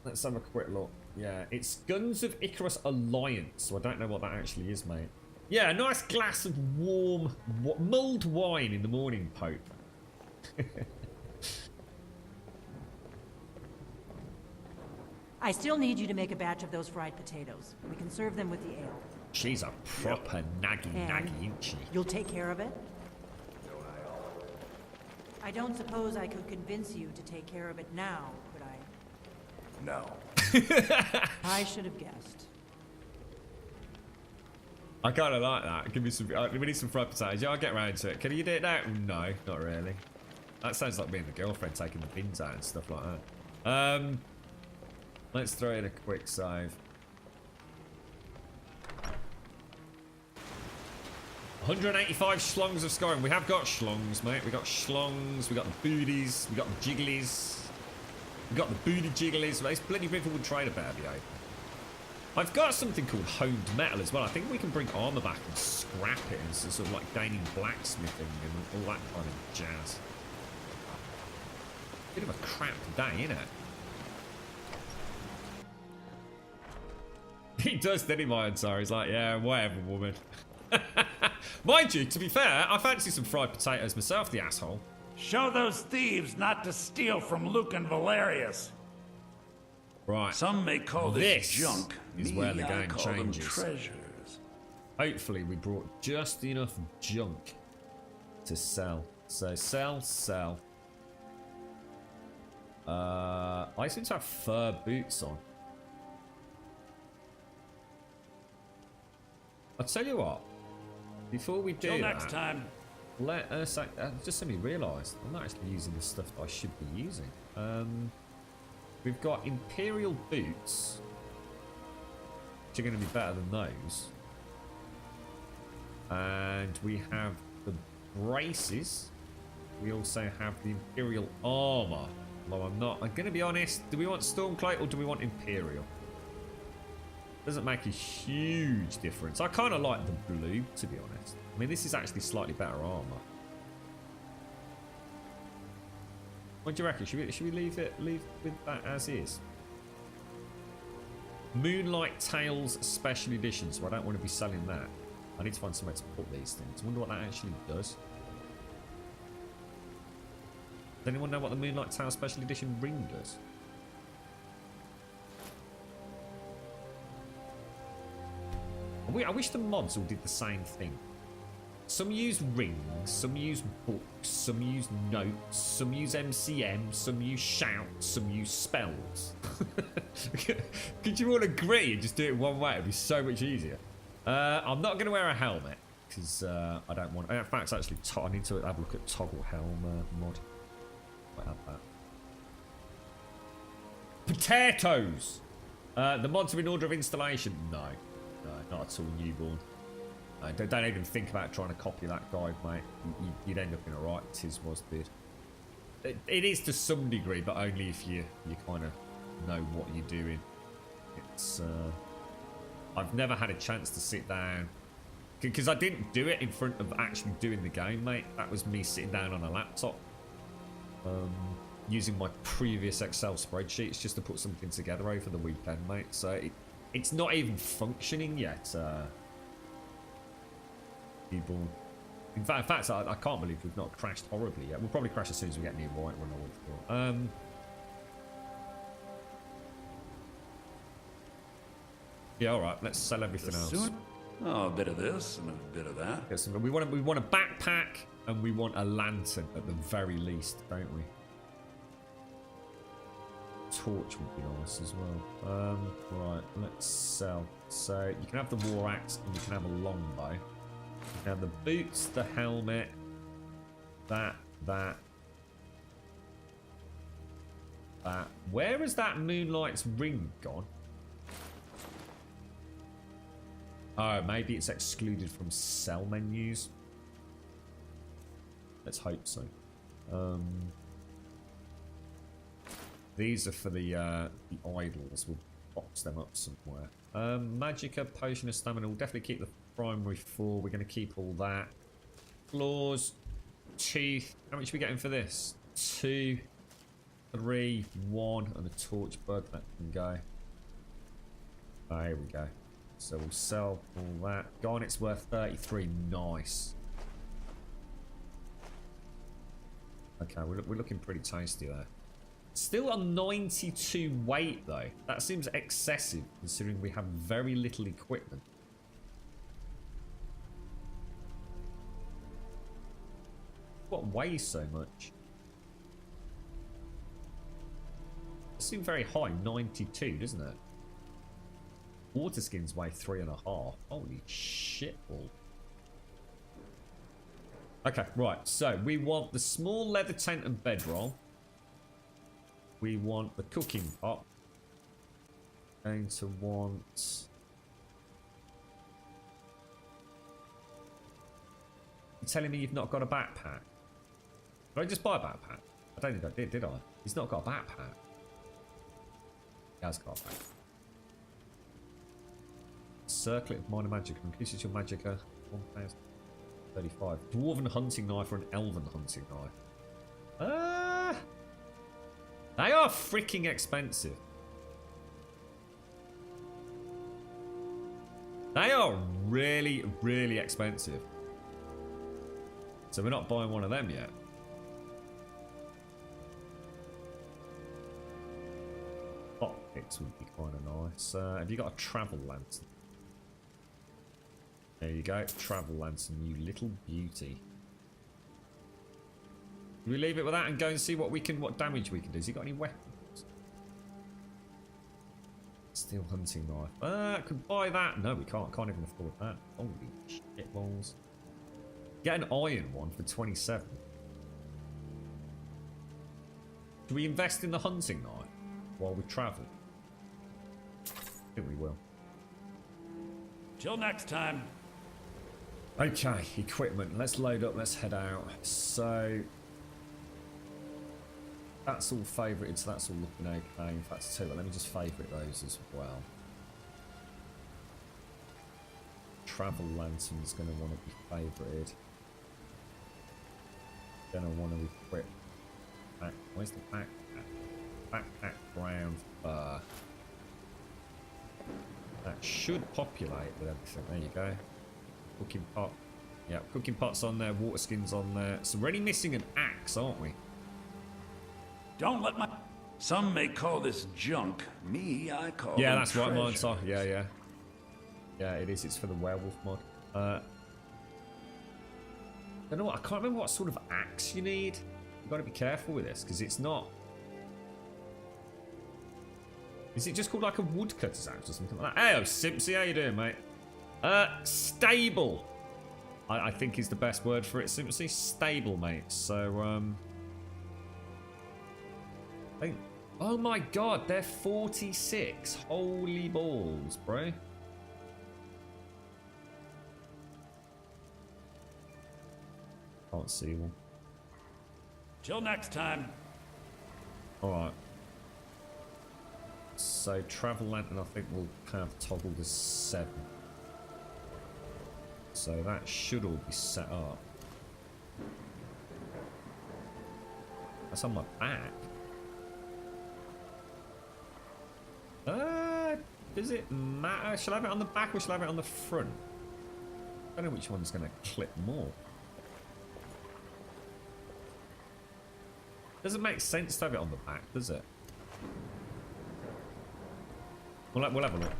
Let's have a quick look. Yeah, it's Guns of Icarus Alliance, so I don't know what that actually is, mate. Yeah, a nice glass of warm, mulled wine in the morning, Pope. I still need you to make a batch of those fried potatoes. We can serve them with the ale. She's a proper naggy, isn't she? You'll take care of it? I don't suppose I could convince you to take care of it now, could I? No. I should have guessed. I kind of like that. Give me some. We need some fried potatoes. Yeah, I'll get around to it. Can you do it now? No, not really. That sounds like me and the girlfriend taking the bins out and stuff like that. Let's throw in a quick save. 185 schlongs of Skyrim. We have got schlongs, mate. We got schlongs. We got the booties. We got the jigglies. We got the booty jigglies. There's plenty of people would trade about the open. I've got something called honed metal as well. I think we can bring armor back and scrap it and sort of like gaining blacksmithing and all that kind of jazz. Bit of a crap day, innit? He does, didn't he, my Ansar? He's like, yeah, whatever, woman. Mind you, to be fair, I fancy some fried potatoes myself, the asshole. Show those thieves not to steal from Luke and Valerius. Right. Some may call this junk. Is Me, where the I game call them changes. treasures. Hopefully we brought just enough junk to sell. So sell. I seem to have fur boots on. I'll tell you what. Before we do Till that, next time. let us. Just suddenly realised I'm not actually using the stuff that I should be using. We've got Imperial boots, which are going to be better than those, and we have the braces. We also have the Imperial armour. Although I'm going to be honest. Do we want Stormcloak or do we want Imperial? Doesn't make a huge difference. I kind of like the blue, to be honest. I mean, this is actually slightly better armor. What do you reckon? Should we leave with that as is? Moonlight Tales Special Edition. So I don't want to be selling that. I need to find somewhere to put these things. I wonder what that actually does. Does anyone know what the Moonlight Tales Special Edition ring does? I wish the mods all did the same thing. Some use rings, some use books, some use notes, some use MCM, some use shouts, some use spells. Could you all agree and just do it one way? It'd be so much easier. I'm not going to wear a helmet because I don't want. In fact, actually, I need to have a look at toggle helm mod. I have that. Potatoes. The mods are in order of installation. No. No, not at all, newborn. Don't even think about trying to copy that guide, mate. You'd end up in a right tis was did. It is to some degree, but only if you kind of know what you're doing. It's I've never had a chance to sit down because I didn't do it in front of actually doing the game, mate. That was me sitting down on a laptop, using my previous Excel spreadsheets just to put something together over the weekend, mate. So it's not even functioning yet. People. In fact, I can't believe we've not crashed horribly yet. We'll probably crash as soon as we get near White Run. I would have thought. Yeah, all right. Let's sell everything else. Oh, a bit of this and a bit of that. Yes, we want a backpack and we want a lantern at the very least, don't we? Torch would be nice as well. Right, let's sell. So you can have the war axe and you can have a longbow. You can have the boots, the helmet, that. Where has that Moonlight's ring gone? Oh, maybe it's excluded from sell menus. Let's hope so. These are for the idols. We'll box them up somewhere. Magicka, potion of stamina. We'll definitely keep the primary 4. We're going to keep all that. Claws, teeth. How much are we getting for this? 2, 3, 1, and a torch bug that can go. Oh, here we go. So we'll sell all that. Garnet's worth 33. Nice. Okay, we're looking pretty tasty there. Still on 92 weight though. That seems excessive considering we have very little equipment. What weighs so much? It seems very high, 92, doesn't it? Water skins weigh 3.5. Holy shit ball. Okay, right. So we want the small leather tent and bedroll. We want the cooking pot. Going to want. You're telling me you've not got a backpack? Did I just buy a backpack? I don't think I did I? He's not got a backpack. He has got a backpack. Circlet of minor magic increases your magicka 1035. Dwarven hunting knife or an elven hunting knife. They are freaking expensive. They are really, really expensive. So we're not buying one of them yet. Optics would be kind of nice. Have you got a travel lantern? There you go. Travel lantern, you little beauty. Do we leave it with that and go and see what damage we can do? Has he got any weapons? Steel hunting knife. Could buy that. No, we can't. Can't even afford that. Holy shit balls. Get an iron one for 27. Do we invest in the hunting knife while we travel? I think we will. Till next time. Okay, equipment. Let's load up. Let's head out. So that's all favorited, so that's all looking okay. In fact, too, let me just favourite those as well. Travel lantern's going to want to be favorited. Going to want to equip. Where's the backpack? Backpack ground bar. That should populate with everything. There you go. Cooking pot. Yeah, cooking pot's on there. Water skin's on there. So we're only missing an axe, aren't we? Don't let my... Some may call this junk. Me, I call Yeah, them that's what mine treasure. are. Yeah, yeah. Yeah, it is. It's for the werewolf mod. I don't know what. I can't remember what sort of axe you need. You've got to be careful with this because it's not. Is it just called like a woodcutter's axe or something like that? Hey, Simpsy, how you doing, mate? Stable. I think is the best word for it, Simpsy. Stable, mate. So, I think. Oh my God, they're 46. Holy balls, bro. Can't see one. Till next time. Alright. So travel lantern I think will have toggled to 7. So that should all be set up. That's on my back. Does it matter? Shall I have it on the back or shall I have it on the front? I don't know which one's going to clip more. Doesn't make sense to have it on the back, does it? We'll have a look.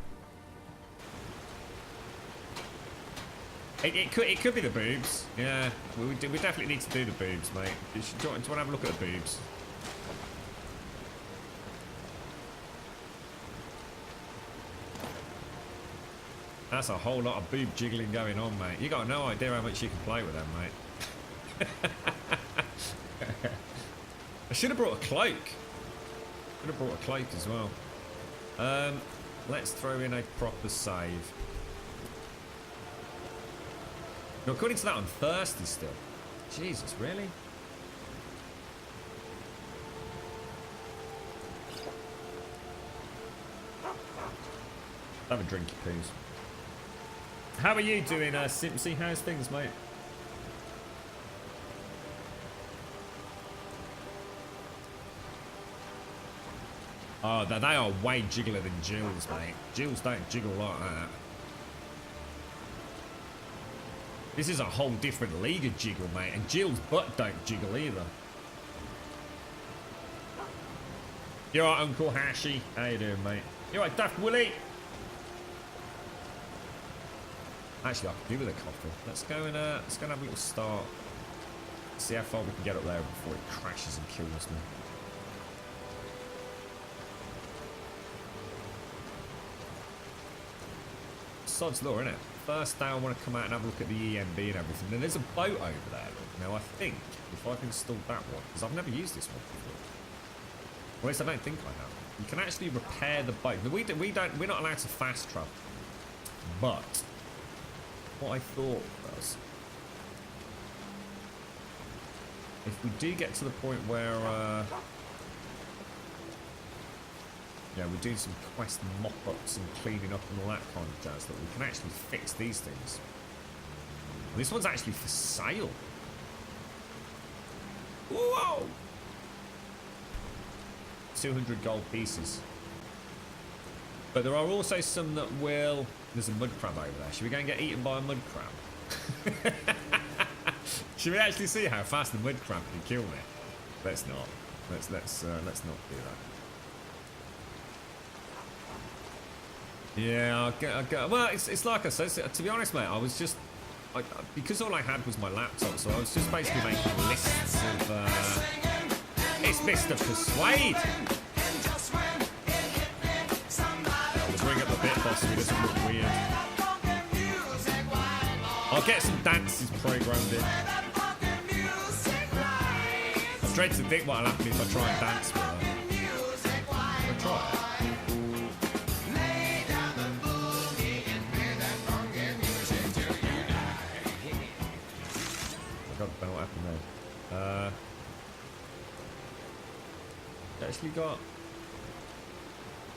It could be the boobs. Yeah, we definitely need to do the boobs, mate. Do you want to have a look at the boobs? That's a whole lot of boob jiggling going on, mate. You got no idea how much you can play with them, mate. I should have brought a cloak. Should have brought a cloak as well. Let's throw in a proper save. Now, according to that, I'm thirsty still. Jesus, really? Have a drinky poos. How are you doing, Simpsy? How's things, mate? Oh, they are way jiggler than Jill's, mate. Jill's don't jiggle like that. This is a whole different league of jiggle, mate. And Jill's butt don't jiggle either. You alright, Uncle Hashi? How you doing, mate? You alright, Daft Willie? Actually, I could do with a coffee. Let's go and have a little start. See how far we can get up there before it crashes and kills me. Sod's law, innit? First day I want to come out and have a look at the EMB and everything. Then there's a boat over there. Now I think if I've installed that one, because I've never used this one before. Well, at least I don't think I have. You can actually repair the boat. We're not allowed to fast travel. But what I thought was, if we do get to the point where yeah, we're doing some quest mop-ups and cleaning up and all that kind of jazz, that we can actually fix these things. This one's actually for sale. Whoa! 200 gold pieces. But there are also some that will... There's a mud crab over there. Should we go and get eaten by a mud crab? Should we actually see how fast the mud crab can kill me? Let's not. Let's not do that. Yeah, I'll get, well, it's like I said. To be honest, mate, I was just because all I had was my laptop, so I was just basically making lists of. It's Mr. Persuade. We'll bring up the bit boss so he doesn't look weird. I'll get some dances programmed in. I dread to think what'll happen if I try and dance with her. I'll try it. I don't know what happened there. Actually got...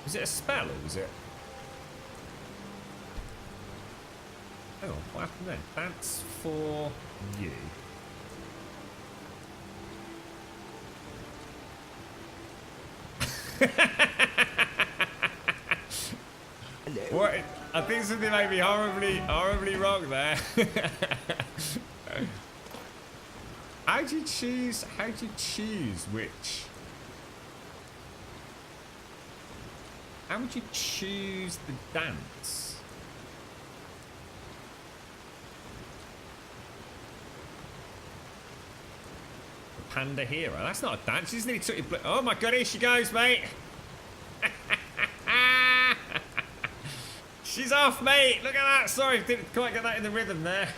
Was it a spell or was it... Oh, what happened then? That's for you. What? I think something made me horribly wrong there. How'd you choose which? How would you choose the dance? The Panda Hero. That's not a dance. She's nearly took your... Oh my god, here she goes, mate. She's off, mate. Look at that. Sorry, didn't quite get that in the rhythm there.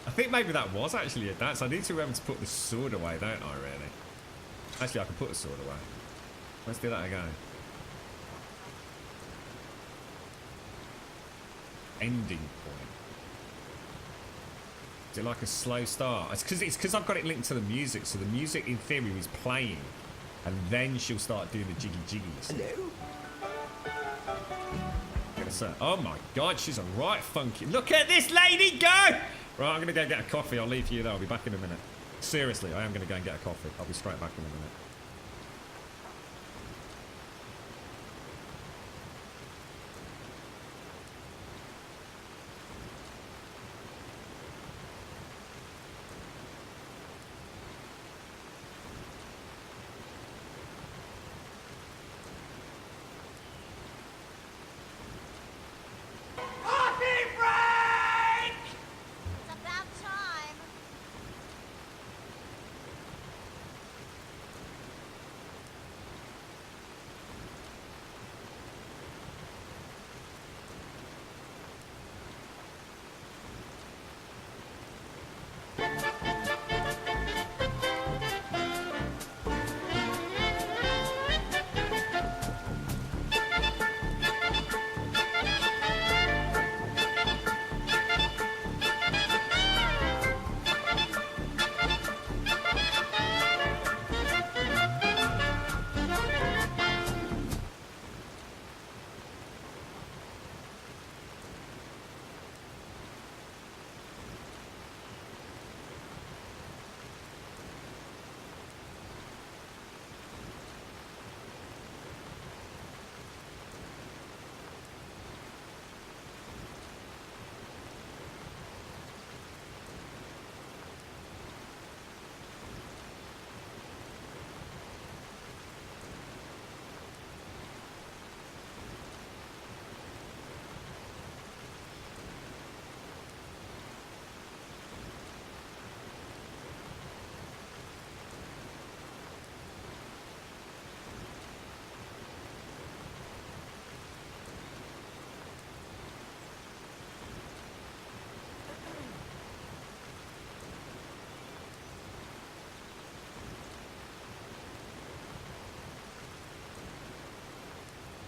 I think maybe that was actually a dance. I need to remember to put the sword away, don't I, really? Actually, I can put the sword away. Let's do that again. Ending point. Is it like a slow start? It's because I've got it linked to the music, so the music in theory is playing, and then she'll start doing the jiggy jiggies. Hello. Oh my god, she's a right funky. Look at this lady go! Right, I'm gonna go get a coffee. I'll leave you there. I'll be back in a minute. Seriously, I am gonna go and get a coffee. I'll be straight back in a minute.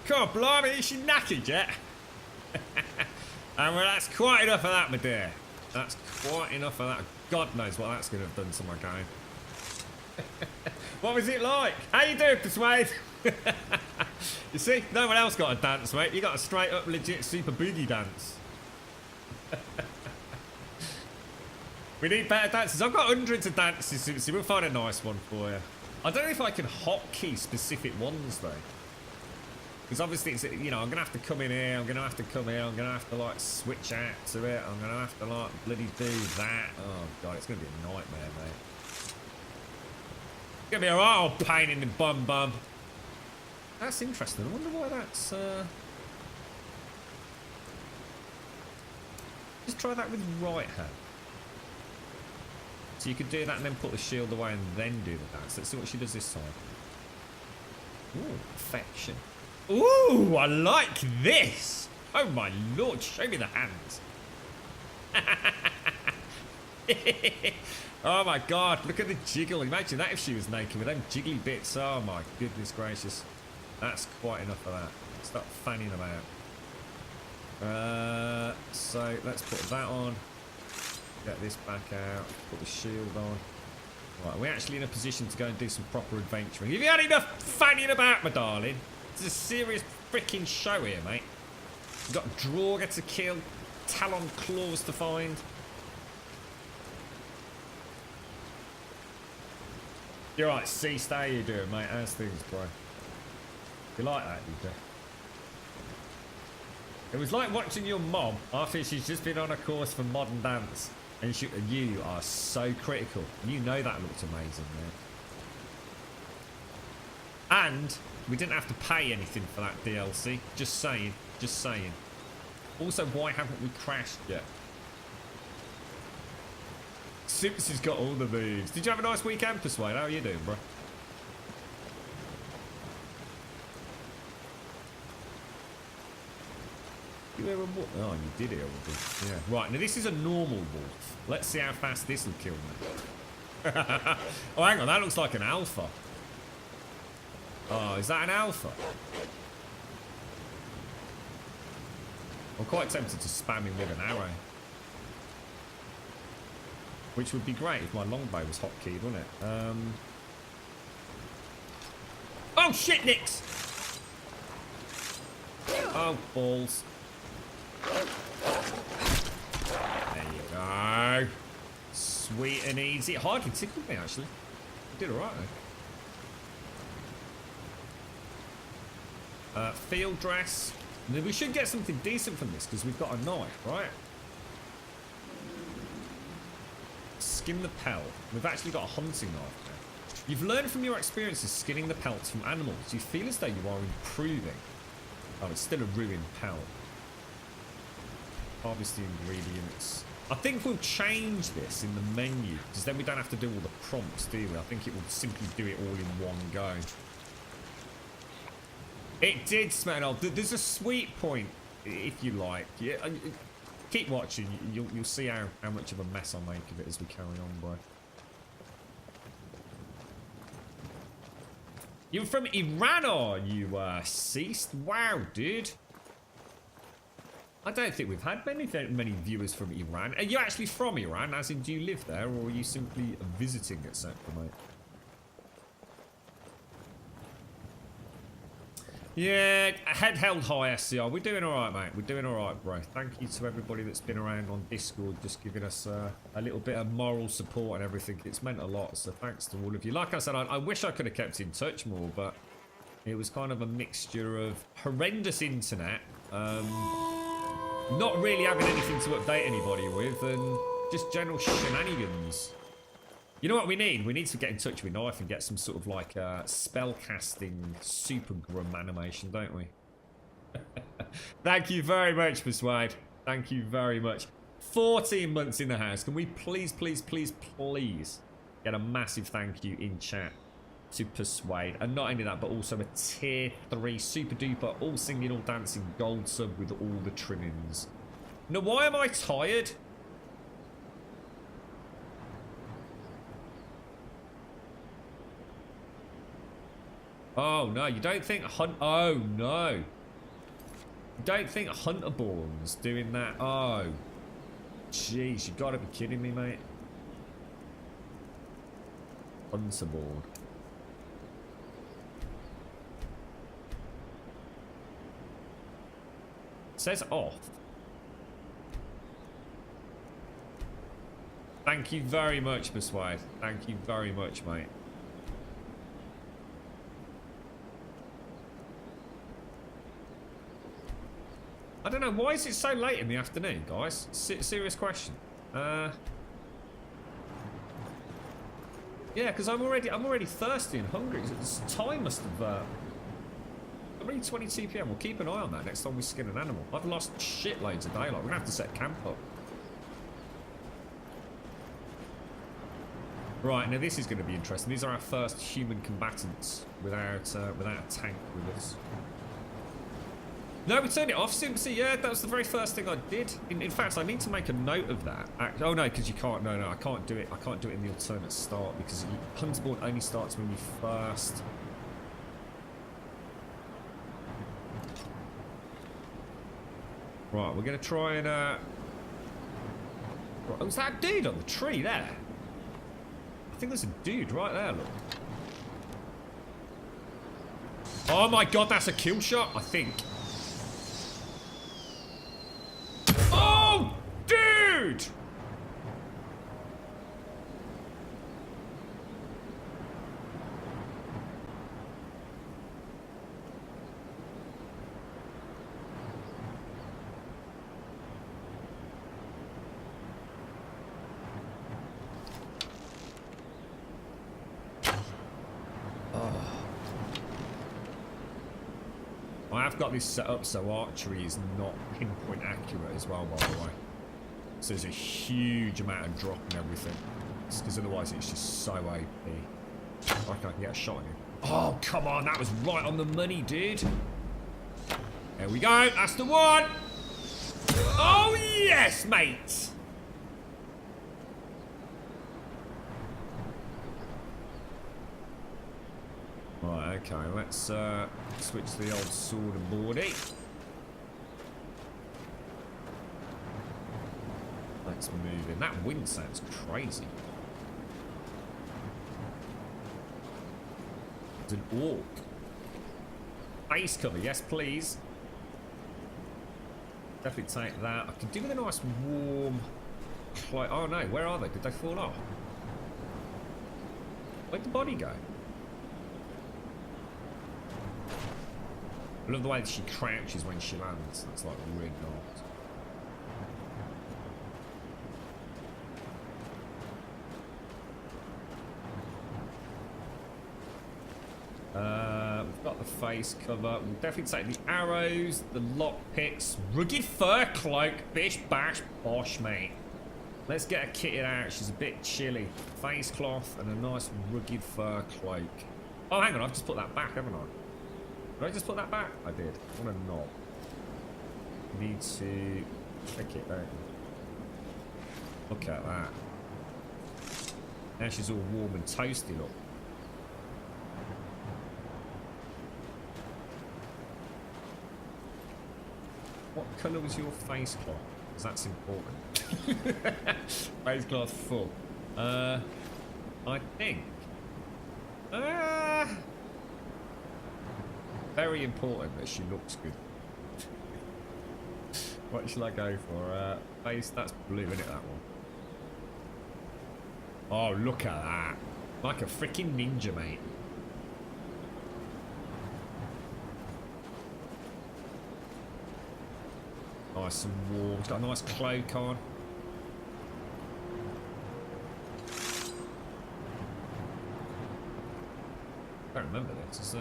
God blimey, is she knackered yet? And well, that's quite enough of that, my dear. That's quite enough of that. God knows what that's going to have done to my game. What was it like? How you doing, Persuade? You see, no one else got a dance, mate. You got a straight up legit super boogie dance. We need better dances. I've got hundreds of dances, so we'll find a nice one for you. I don't know if I can hotkey specific ones though. Because obviously it's, you know, I'm going to have to come in here, I'm going to have to come here, I'm going to have to like switch out to it, I'm going to have to like bloody do that. Oh god, it's going to be a nightmare, mate. It's going to be a right old pain in the bum. That's interesting. I wonder why that's... Just try that with right hand. So you could do that and then put the shield away and then do the dance. Let's see what she does this time. Ooh, affection. Ooh, I like this. Oh my lord, show me the hands. Oh my god, look at the jiggle. Imagine that if she was naked with them jiggly bits. Oh my goodness gracious. That's quite enough of that. Start fanning about. So let's put that on. Get this back out. Put the shield on. Right, we're actually in a position to go and do some proper adventuring. Have you had enough fanning about, my darling? It's a serious freaking show here, mate. We've got Draugr to kill, Talon claws to find. You're right, Ceased. How you doing, mate? How's things, bro? You like that, you do? It was like watching your mom after she's just been on a course for modern dance. And you are so critical. You know that looked amazing, man. And we didn't have to pay anything for that DLC. Just saying. Just saying. Also, why haven't we crashed yet? Sips has got all the moves. Did you have a nice weekend, Persuade? How are you doing, bro? You hear a wolf? Oh, you did hear a wolf. Yeah. Right, now this is a normal wolf. Let's see how fast this will kill me. Oh, hang on. That looks like an alpha. Oh, is that an alpha? I'm quite tempted to spam him with an arrow. Which would be great if my longbow was hotkeyed, wouldn't it? Oh, shit, Nix! Oh, balls. There you go. Sweet and easy. It hardly tickled me, actually. I did alright, though. Field dress. We should get something decent from this, because we've got a knife, right? Skin the pelt. We've actually got a hunting knife now. You've learned from your experiences skinning the pelts from animals. You feel as though you are improving. Oh, it's still a ruined pelt. Harvest the ingredients. I think we'll change this in the menu, because then we don't have to do all the prompts, do we? I think it will simply do it all in one go. It did smell. There's a sweet point, if you like. Yeah, keep watching. You'll see how much of a mess I make of it as we carry on, bro. You're from Iran, are you, Ceased? Wow, dude. I don't think we've had many viewers from Iran. Are you actually from Iran? As in, do you live there, or are you simply visiting at Sector, mate? Yeah, head held high, SCR. We're doing all right, mate. We're doing all right, bro. Thank you to everybody that's been around on Discord, just giving us a little bit of moral support and everything. It's meant a lot, so thanks to all of you. Like I said, I wish I could have kept in touch more, but it was kind of a mixture of horrendous internet, not really having anything to update anybody with, and just general shenanigans. You know what we need? We need to get in touch with Knife and get some sort of like spell casting super grum animation, don't we? Thank you very much, Persuade. Thank you very much. 14 months in the house. Can we please get a massive thank you in chat to Persuade? And not only that, but also a tier 3 super duper all singing, all dancing gold sub with all the trimmings. Now, why am I tired? Oh no, you don't think oh no. You don't think Hunterborn's doing that? Oh. Jeez, you gotta be kidding me, mate. Hunterborn. Says off. Thank you very much, Persuade. Thank you very much, mate. I don't know, why is it so late in the afternoon, guys? Serious question. Yeah, because I'm already thirsty and hungry. This time must have 3:22 PM. We'll keep an eye on that next time we skin an animal. I've lost shitloads of daylight. We're gonna have to set camp up. Right, now this is going to be interesting. These are our first human combatants without a tank with us. No, we turned it off, Simpsy. Yeah, that was the very first thing I did. In fact, I need to make a note of that. Oh no, because you can't. No, I can't do it. I can't do it in the alternate start because Hunterborn only starts when you first. Right, we're going to try and. Oh, is that a dude on the tree there? I think there's a dude right there, look. Oh my god, that's a kill shot, I think. Oh, dude! I've got this set up so archery is not pinpoint accurate as well, by the way. So there's a huge amount of drop and everything. Because otherwise it's just so OP. I reckon I can get a shot on you. Oh, come on, that was right on the money, dude. There we go, that's the one. Oh, yes, mate. Right, okay, let's switch to the old sword and boardy. Let's move in. That wind sounds crazy. It's an orc. Face cover, yes please. Definitely take that. I could do with a nice warm cloak. Oh no, where are they? Did they fall off? Where'd the body go? I love the way that she crouches when she lands. That's like really nice. We've got the face cover. We'll definitely take the arrows, the lockpicks, rugged fur cloak, bish bash bosh, mate. Let's get her kitted out. She's a bit chilly. Face cloth and a nice rugged fur cloak. Oh, hang on, I've just put that back, haven't I? Did I just put that back? I did. What a knob. Need to check it out. Look at that. Now she's all warm and toasty, look. What colour was your face cloth? Because that's important. Face cloth full. I think. Very important that she looks good. What should I go for? Face, that's blue, isn't it, that one? Oh, look at that. Like a freaking ninja, mate. Nice and warm. It's got a nice cloak on. I don't remember this.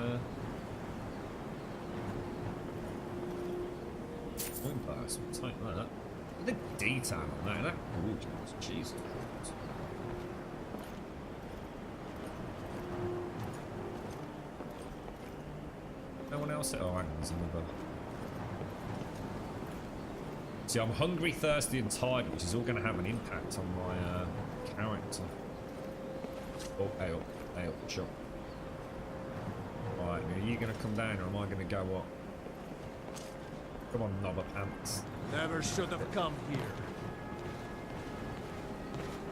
It's one person. Take that. Look at the detail on that. That gorgeous. Jesus. No one else? Oh, hang on. There's another. See, I'm hungry, thirsty, and tired, which is all going to have an impact on my character. Oh, hey up, chop. Right, are you going to come down, or am I going to go up? Come on, knobber pants. Never should have come here.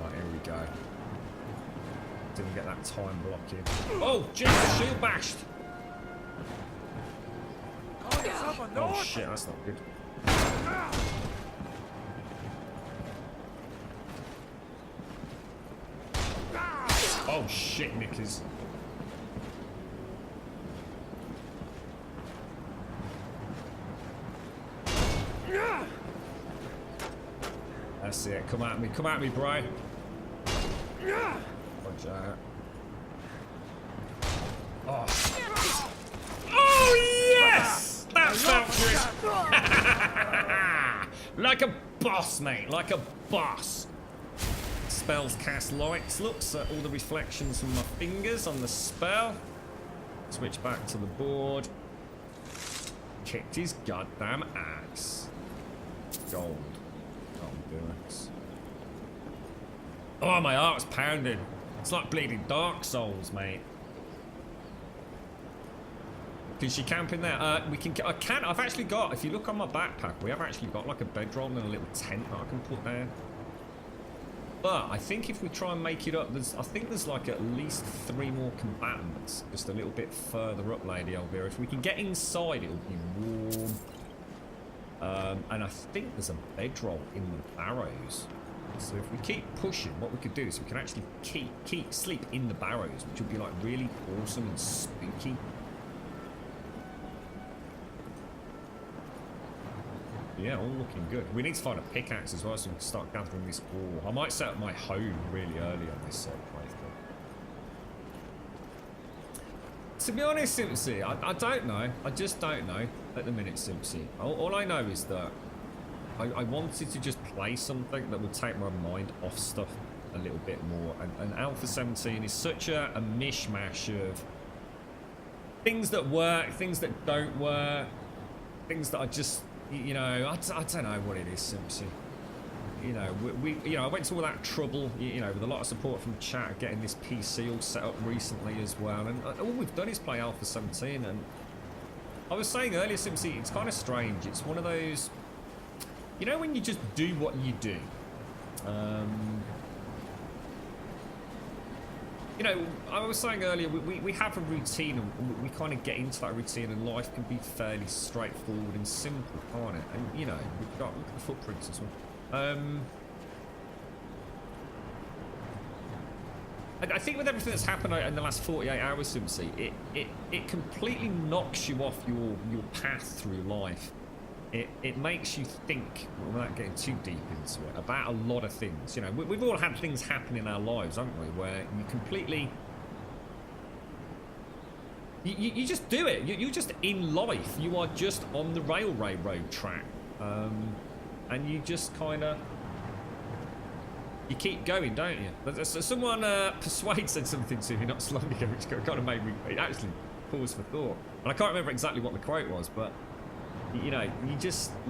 Right, here we go. Didn't get that time blocking. Oh, Jesus, shield bashed! Oh shit, that's not good. Oh shit, knickers. That's it. Come at me, bro. Watch out. Oh. Oh, yes! That felt good. Like a boss, mate. Like a boss. Spells cast lights. Looks at all the reflections from my fingers on the spell. Switch back to the board. Kicked his goddamn axe. Gold. Oh, my heart's pounding. It's like bleeding Dark Souls, mate. Can she camp in there? I've actually got, if you look on my backpack, we have actually got like a bedroll and a little tent that I can put there. But I think if we try and make it up, I think there's like at least 3 more combatants just a little bit further up, Lady Elvira. If we can get inside, it'll be warm. And I think there's a bedroll in the barrows. So if we keep pushing, what we could do is we can actually keep sleep in the barrows, which would be like really awesome and spooky. Yeah, all looking good. We need to find a pickaxe as well so we can start gathering this ore. I might set up my home really early on this playthrough. To be honest, Simpsy, I don't know. I just don't know at the minute, Simpsy. All I know is that I wanted to just play something that would take my mind off stuff a little bit more. And Alpha 17 is such a mishmash of things that work, things that don't work, things that are just, you know, I don't know what it is, Simpsy. You know, I went to all that trouble, you know, with a lot of support from chat, getting this PC all set up recently as well. And all we've done is play Alpha 17. And I was saying earlier, Simpsy, it's kind of strange. It's one of those, you know, when you just do what you do. You know, I was saying earlier, we have a routine and we kind of get into that routine and life can be fairly straightforward and simple, can't it? And, you know, we've got, look at the footprints as well. I think with everything that's happened in the last 48 hours, Simpsy, it completely knocks you off your path through life. It makes you think, without getting too deep into it, about a lot of things. You know, we've all had things happen in our lives, haven't we, where you completely... You just do it. You're just in life. You are just on the railroad track. And you just kind of... You keep going, don't you? So someone, Persuade said something to me not so long ago, which kind of made me actually pause for thought. And I can't remember exactly what the quote was, but... You know,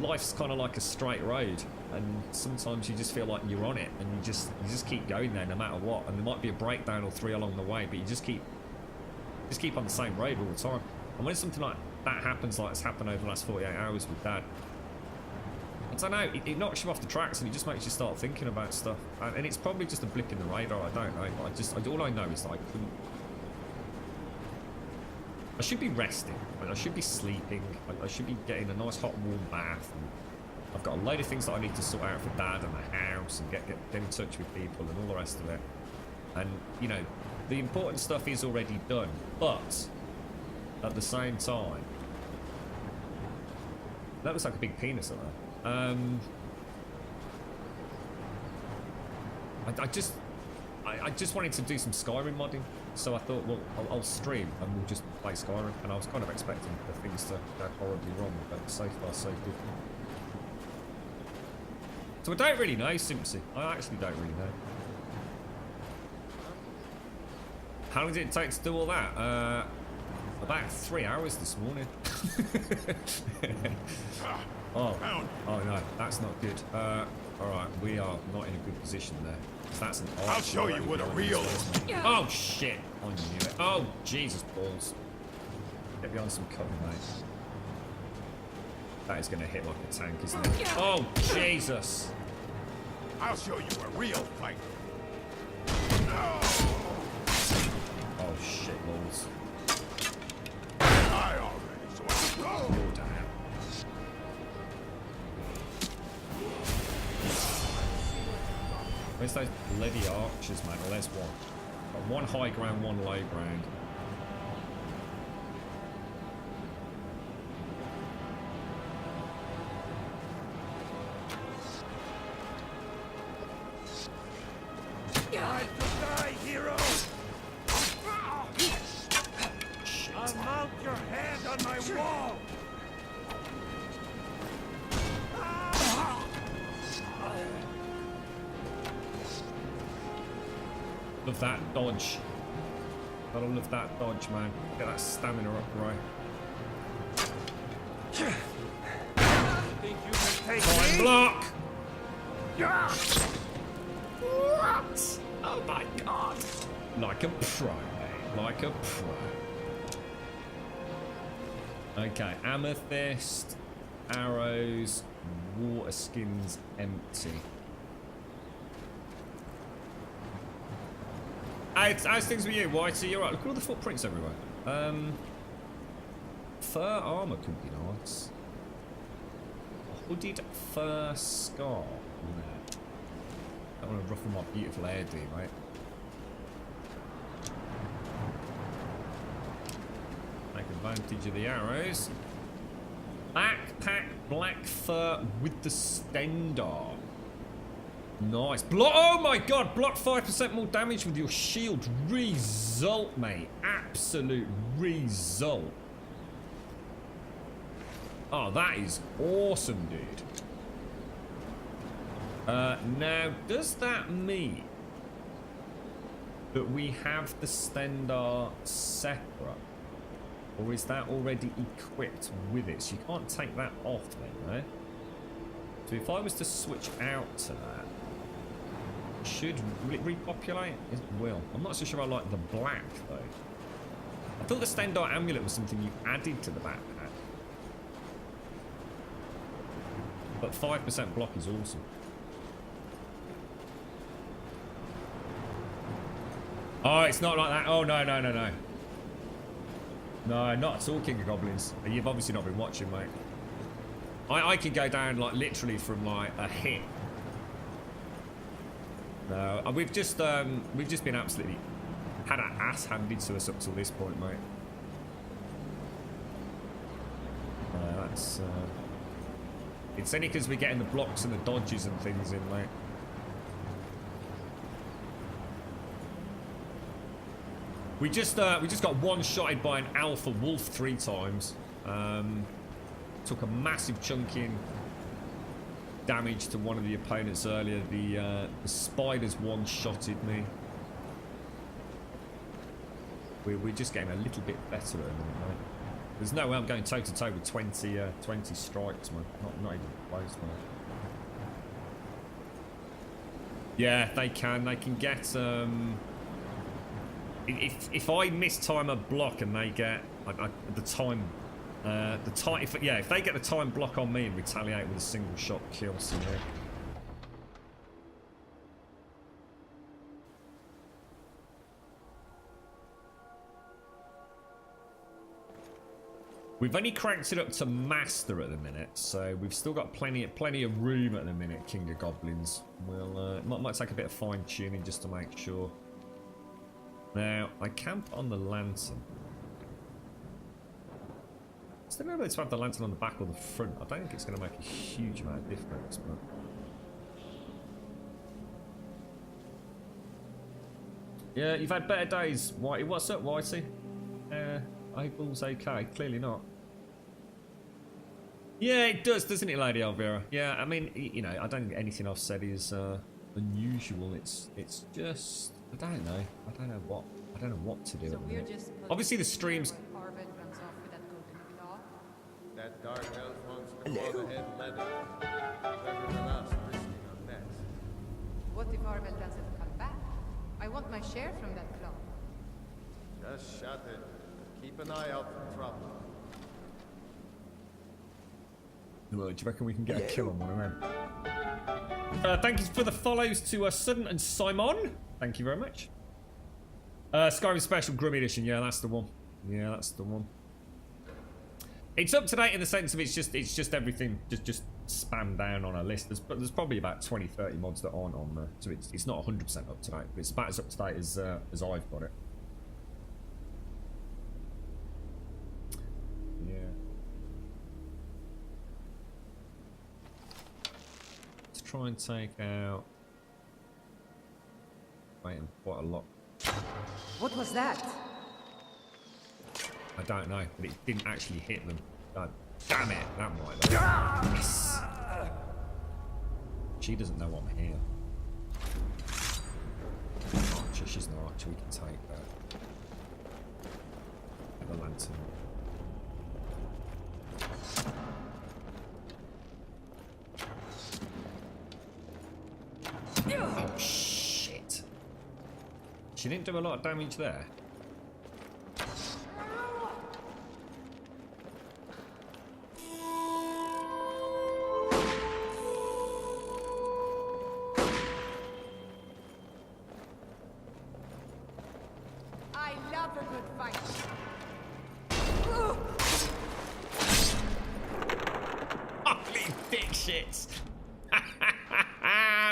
life's kind of like a straight road, and sometimes you just feel like you're on it, and you just keep going there no matter what. And there might be a breakdown or 3 along the way, but you just keep on the same road all the time. And when something like that happens, like it's happened over the last 48 hours with Dad, I don't know, it knocks you off the tracks, and it just makes you start thinking about stuff. And it's probably just a blip in the radar. I don't know, but all I know is that I should be resting, I should be sleeping, I should be getting a nice hot warm bath, and I've got a load of things that I need to sort out for Dad and the house and get in touch with people and all the rest of it. And, you know, the important stuff is already done, but at the same time, that looks like a big penis at that. I just wanted to do some Skyrim modding. So I thought, well, I'll stream and we'll just play Skyrim. And I was kind of expecting the things to go horribly wrong, but so far so good. So I don't really know, Simpsy. I actually don't really know. How long did it take to do all that? About 3 hours this morning. Oh no, that's not good. Alright, we are not in a good position there. That's an I'll show you what a real... Oh shit! I knew it. Oh Jesus balls! Get behind some cover, mate. That is going to hit like a tank, isn't it? Oh Jesus! I'll show you a real fight. Oh shit balls! I already saw it. You're down. Where's those bloody archers, man? Well, there's one. Got one high ground, one low ground. I'll mount your hand on my wall! Love that dodge. Gotta love that dodge, man. Get that stamina up, right? Think you can take Time me? block! What? Oh my god! Like a pro, mate. Like a pro. Okay, amethyst, arrows, water skins empty. How's things with you, Whitey? You're right. Look at all the footprints everywhere. Fur armor could be nice. A hooded fur scarf. No. Don't want to ruffle my beautiful hair, do you, mate? Take advantage of the arrows. Backpack, black fur with the Stendar. Nice. Block. Oh my god, block 5% more damage with your shield. Result, mate. Absolute result. Oh, that is awesome, dude. Now, does that mean that we have the Stendar separate? Or is that already equipped with it? So you can't take that off then, right? So if I was to switch out to that, will it repopulate? It will. I'm not so sure I like the black though. I thought the Stendar amulet was something you added to the backpack. But 5% block is awesome. Oh, it's not like that. Oh, no. No, not at all, King of Goblins. You've obviously not been watching, mate. I can go down, like, literally from, like, a hit. No, we've just been absolutely had our ass handed to us up till this point, mate. That's it's only because we're getting the blocks and the dodges and things in, mate. We just got one-shotted by an alpha wolf 3 times. Took a massive chunk in damage to one of the opponents earlier. The spiders one-shotted me. We're just getting a little bit better at the minute, mate. There's no way I'm going toe-to-toe with 20 strikes, man. Not even close, man. Yeah, they can get... If I mistime a block and they get the time, if they get the time block on me and retaliate with a single shot kill, so yeah. We've only cranked it up to master at the minute, so we've still got plenty of room at the minute, King of Goblins. We'll might take a bit of fine tuning just to make sure. Now, I camp on the lantern. Is there no way to have the lantern on the back or the front? I don't think it's going to make a huge amount of difference, but... Yeah, you've had better days, Whitey. What's up, Whitey? April's okay. Clearly not. Yeah, it does, doesn't it, Lady Elvira? Yeah, I mean, you know, I don't think anything I've said is unusual. It's just... I don't know what to do at the minute. Obviously the streams. That dark elf wants to call the head leather. Better than us risking our necks. What if Arvel doesn't come back? I want my share from that club. Just shut it. Keep an eye out for trouble. Well, do you reckon we can get a kill on one of them? Thank you for the follows to Sudden and Simon. Thank you very much. Skyrim Special Grim Edition. Yeah, that's the one. Yeah, that's the one. It's up to date in the sense of it's just everything just spammed down on a list. There's probably about 20-30 mods that aren't on there, so it's not 100% up to date. But it's about as up to date as I've got it. Yeah. Let's try and take out. Waiting quite a lot. What was that? I don't know, but it didn't actually hit them. God damn it, that might have. Yes. She doesn't know I'm here. Archer, she's an archer, we can take that. The lantern. Oh shit. She didn't do a lot of damage there. I love a good fight. Ugly dick shits.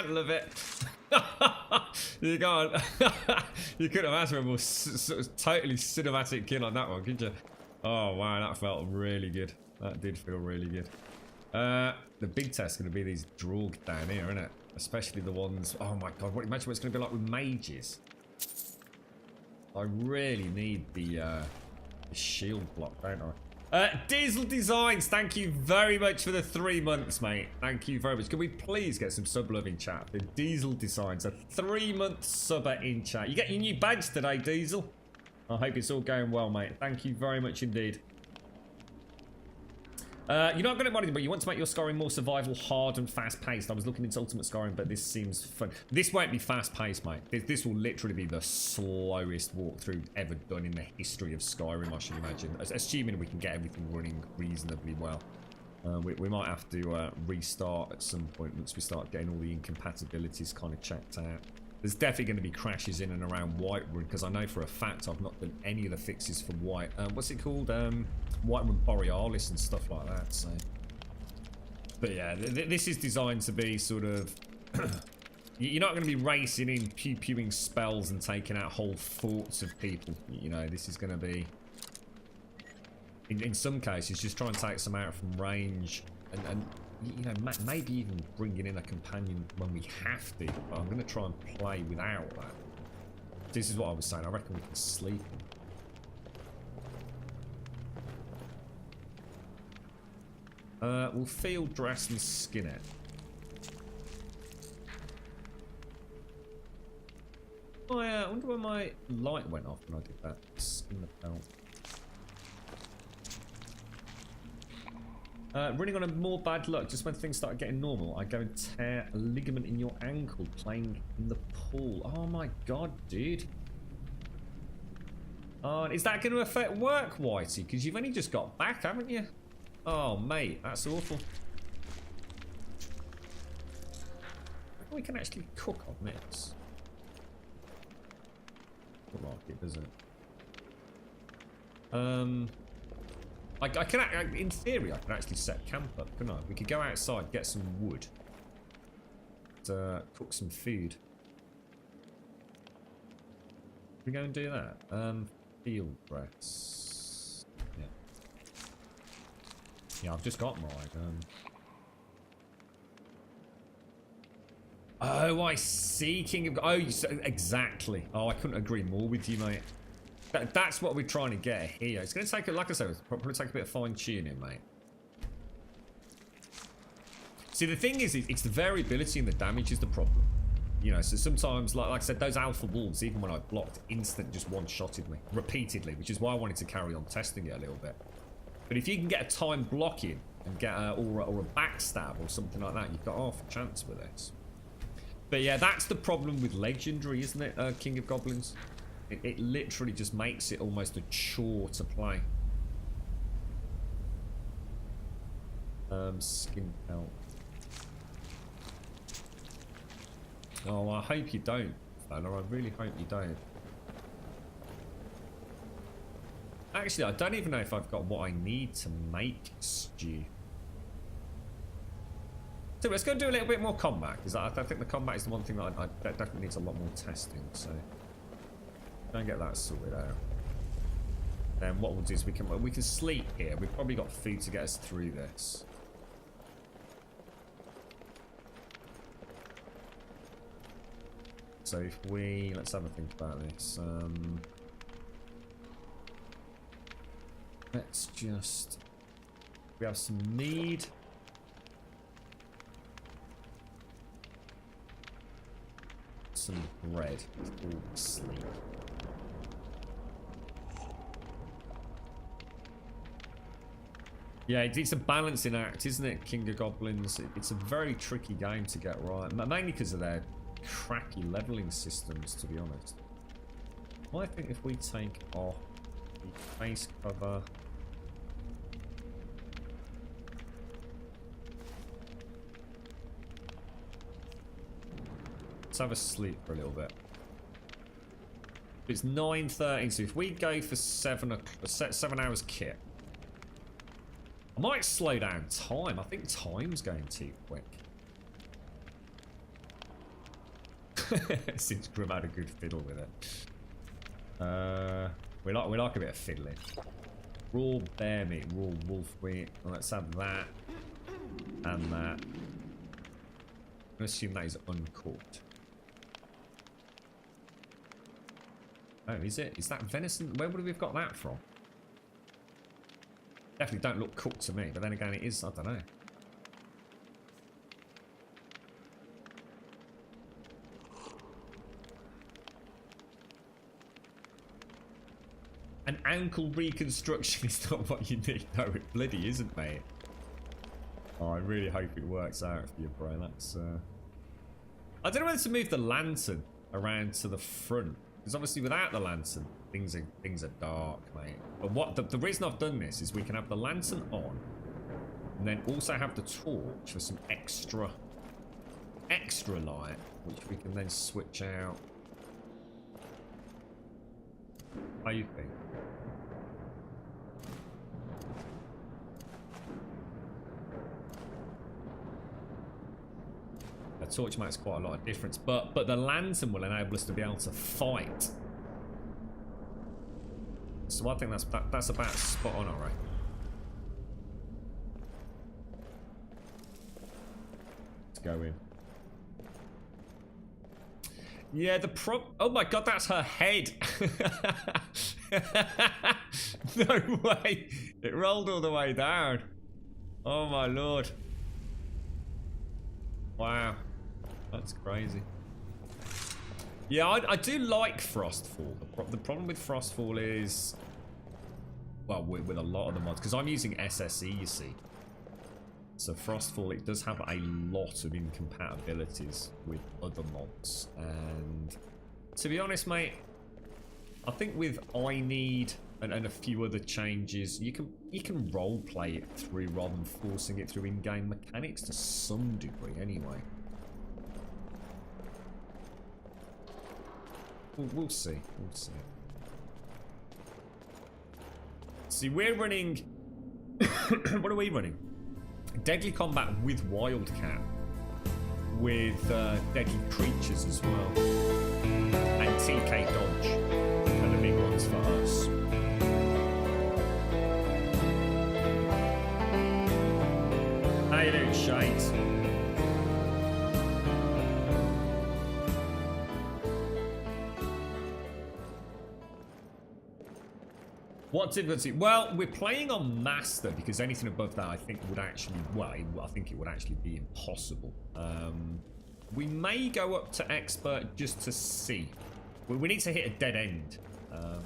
Love it. You can't. You couldn't have asked for a more sort of totally cinematic kill on that one, could you? Oh wow, that felt really good. That did feel really good. The big test's going to be these Draug down here, isn't it? Especially the ones. Oh my god! Imagine what it's going to be like with mages. I really need the shield block, don't I? Diesel Designs, thank you very much for the 3 months, mate. Thank you very much. Can we please get some sub love in chat? The Diesel Designs, a 3-month subber in chat. You get your new badge today, Diesel. I hope it's all going well, mate. Thank you very much indeed. You're not good at money, but you want to make your Skyrim more survival, hard, and fast-paced. I was looking into Ultimate Skyrim, but this seems fun. This won't be fast-paced, mate. This will literally be the slowest walkthrough ever done in the history of Skyrim, I should imagine. Assuming we can get everything running reasonably well. We might have to restart at some point once we start getting all the incompatibilities kind of checked out. There's definitely going to be crashes in and around Whiterun, because I know for a fact I've not done any of the fixes for White. What's it called? Whiterun Borealis and stuff like that. So, but yeah, this is designed to be sort of. You're not going to be racing in, pew-pewing spells and taking out whole forts of people. You know, this is going to be. In some cases, just try and take some out from range and you know, maybe even bringing in a companion when we have to, but I'm going to try and play without that. This is what I was saying, I reckon we can sleep in. We'll field dress and skin it. Oh yeah, I wonder where my light went off when I did that. Skin the belt. Running on a more bad luck. Just when things start getting normal, I go and tear a ligament in your ankle playing in the pool. Oh my god, dude. Is that going to affect work, Whitey? Because you've only just got back, haven't you? Oh, mate, that's awful. We can actually cook on this. Not like it, does it? I can, in theory, I can actually set camp up, couldn't I? We could go outside, get some wood, to cook some food. Can we go and do that? Field dress. Yeah. Yeah, I've just got mine. Oh, I see, King of. Oh, exactly. Oh, I couldn't agree more with you, mate. That's what we're trying to get here. It's going to take, like I said, it's probably take a bit of fine tuning, mate. See, the thing is, it's the variability in the damage is the problem. You know, so sometimes, like I said, those alpha wolves, even when I blocked, instant just one-shotted me repeatedly, which is why I wanted to carry on testing it a little bit. But if you can get a time blocking and get or a backstab or something like that, you've got half a chance with this. But yeah, that's the problem with Legendary, isn't it, King of Goblins? It literally just makes it almost a chore to play. Skin pelt. Oh, I hope you don't, fella. I really hope you don't. Actually, I don't even know if I've got what I need to make stew. So let's go do a little bit more combat, because I think the combat is the one thing that that definitely needs a lot more testing. So go and get that sorted out. Then what we'll do is we can sleep here. We've probably got food to get us through this. So if let's have a think about this. Let's just... We have some mead. Some bread. All sleep. Yeah, it's a balancing act, isn't it, King of Goblins? It's a very tricky game to get right. Mainly because of their cracky leveling systems, to be honest. I think if we take off the face cover... Let's have a sleep for a little bit. It's 9:30, so if we go for 7 hours kit, I might slow down time. I think time's going too quick. Since Grim had a good fiddle with it. We like a bit of fiddling. Raw bear meat, raw wolf meat. Well, let's have that and that. I'm gonna assume that is uncooked. Oh, is it? Is that venison? Where would we have got that from? Definitely don't look cooked to me, but then again, it is. I don't know. An ankle reconstruction is not what you need. No, it bloody isn't, mate. Oh, I really hope it works out for you, bro. That's. I don't know whether to move the lantern around to the front. Because obviously without the lantern, things are dark, mate. But what the reason I've done this is we can have the lantern on, and then also have the torch for some extra light, which we can then switch out. How you think? The torch makes quite a lot of difference, but the lantern will enable us to be able to fight. So I think that's about spot on, alright. Let's go in. Yeah, oh my god, that's her head. No way. It rolled all the way down. Oh my lord. Wow. That's crazy. Yeah, I do like Frostfall. The problem with Frostfall is... Well, with a lot of the mods, because I'm using SSE, you see. So Frostfall, it does have a lot of incompatibilities with other mods. And to be honest, mate, I think with I Need and a few other changes, you can role play it through rather than forcing it through in-game mechanics to some degree anyway. We'll see. We'll see. See, we're running... What are we running? Deadly Combat with Wildcat. With Deadly Creatures as well. And TK Dodge are the big ones for us. How you doing, Shades? What difficulty? Well, we're playing on Master because anything above that I think would actually, well, I think it would actually be impossible. We may go up to Expert just to see. We need to hit a dead end.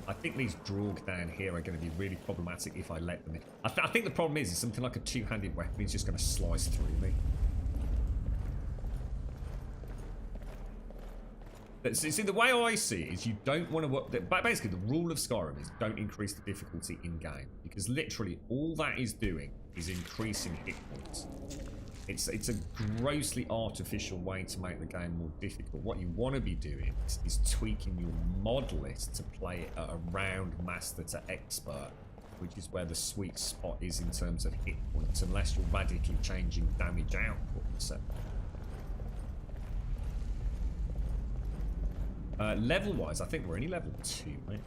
I think these Draug down here are going to be really problematic if I let them in. I think the problem is something like a two-handed weapon is just going to slice through me. But see, the way I see it is you don't want to... Basically, the rule of Skyrim is don't increase the difficulty in-game. Because literally all that is doing is increasing hit points. It's a grossly artificial way to make the game more difficult. What you want to be doing is tweaking your mod list to play it at around Master to Expert, which is where the sweet spot is in terms of hit points, unless you're radically changing damage output. So, level-wise, I think we're only level 2, right?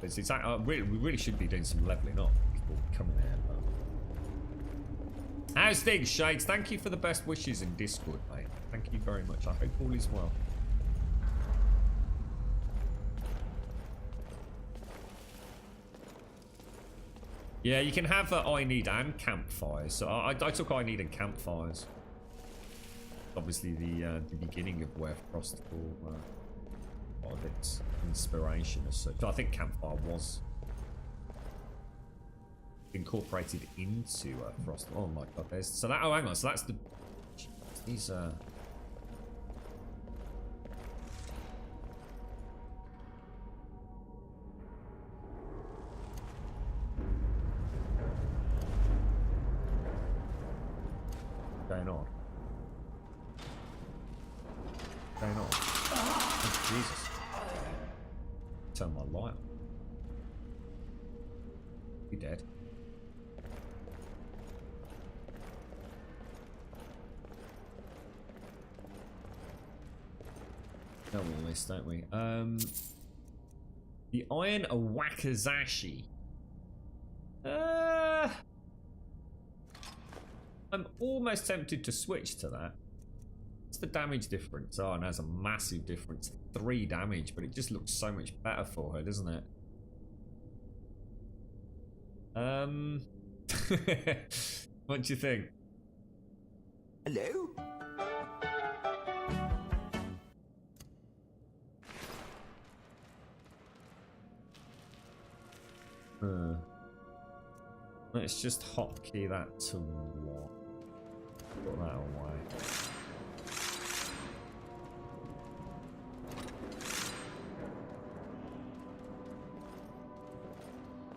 We really should be doing some leveling up before coming here. How's things, Shades? Thank you for the best wishes in Discord, mate. Thank you very much. I hope all is well. Yeah, you can have I need and campfires. So I took I need and campfires. Obviously, the beginning of where Frostfall a lot of its inspiration as such. I think campfire was incorporated into Frost. Oh my god! There's so that. Oh, hang on. So that's the these. Going on. Going on. Oh, Jesus. Turn my light on. You dead? Know all this, don't we? The Iron Wakazashi. I'm almost tempted to switch to that. What's the damage difference? Oh, and there's a massive difference. 3 damage, but it just looks so much better for her, doesn't it? What do you think? Hello? Let's just hotkey that to what? Put that away.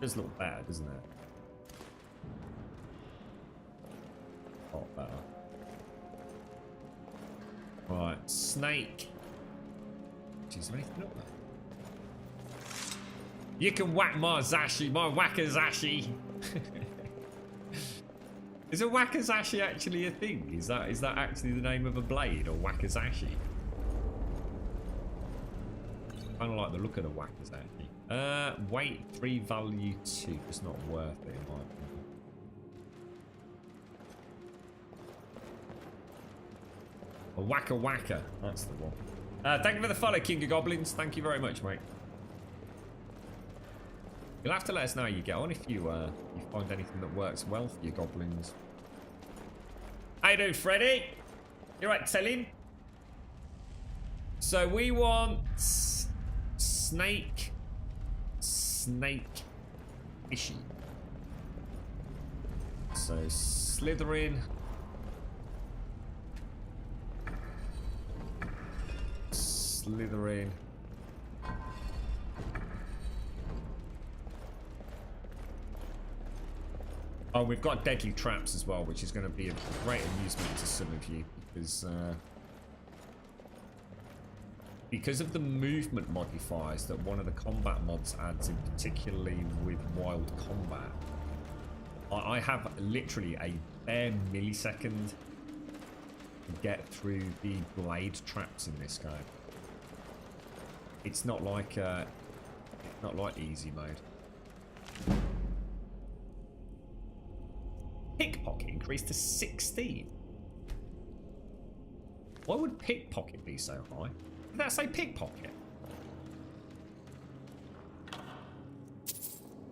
Does look better, doesn't it? Lot better. Right, snake. Jeez, there anything up there? You can whack my Zashi, my Wakazashi. Is a Wakazashi actually a thing? Is that actually the name of a blade, or Wakazashi? Kind of like the look of the Wakazashi. Weight 3, value 2. It's not worth it in my opinion. A Waka Waka, that's the one. Thank you for the follow, King of Goblins. Thank you very much, mate. You'll have to let us know how you get on if you find anything that works well for your goblins. How you doing, Freddy? You right, telling? So we want snake fishy. So Slytherin. Slytherin. Oh, we've got deadly traps as well, which is going to be a great amusement to some of you because of the movement modifiers that one of the combat mods adds, in particularly with wild combat. I have literally a bare millisecond to get through the blade traps in this game. It's not like easy mode. Pickpocket increased to 16. Why would pickpocket be so high? Did that say pickpocket?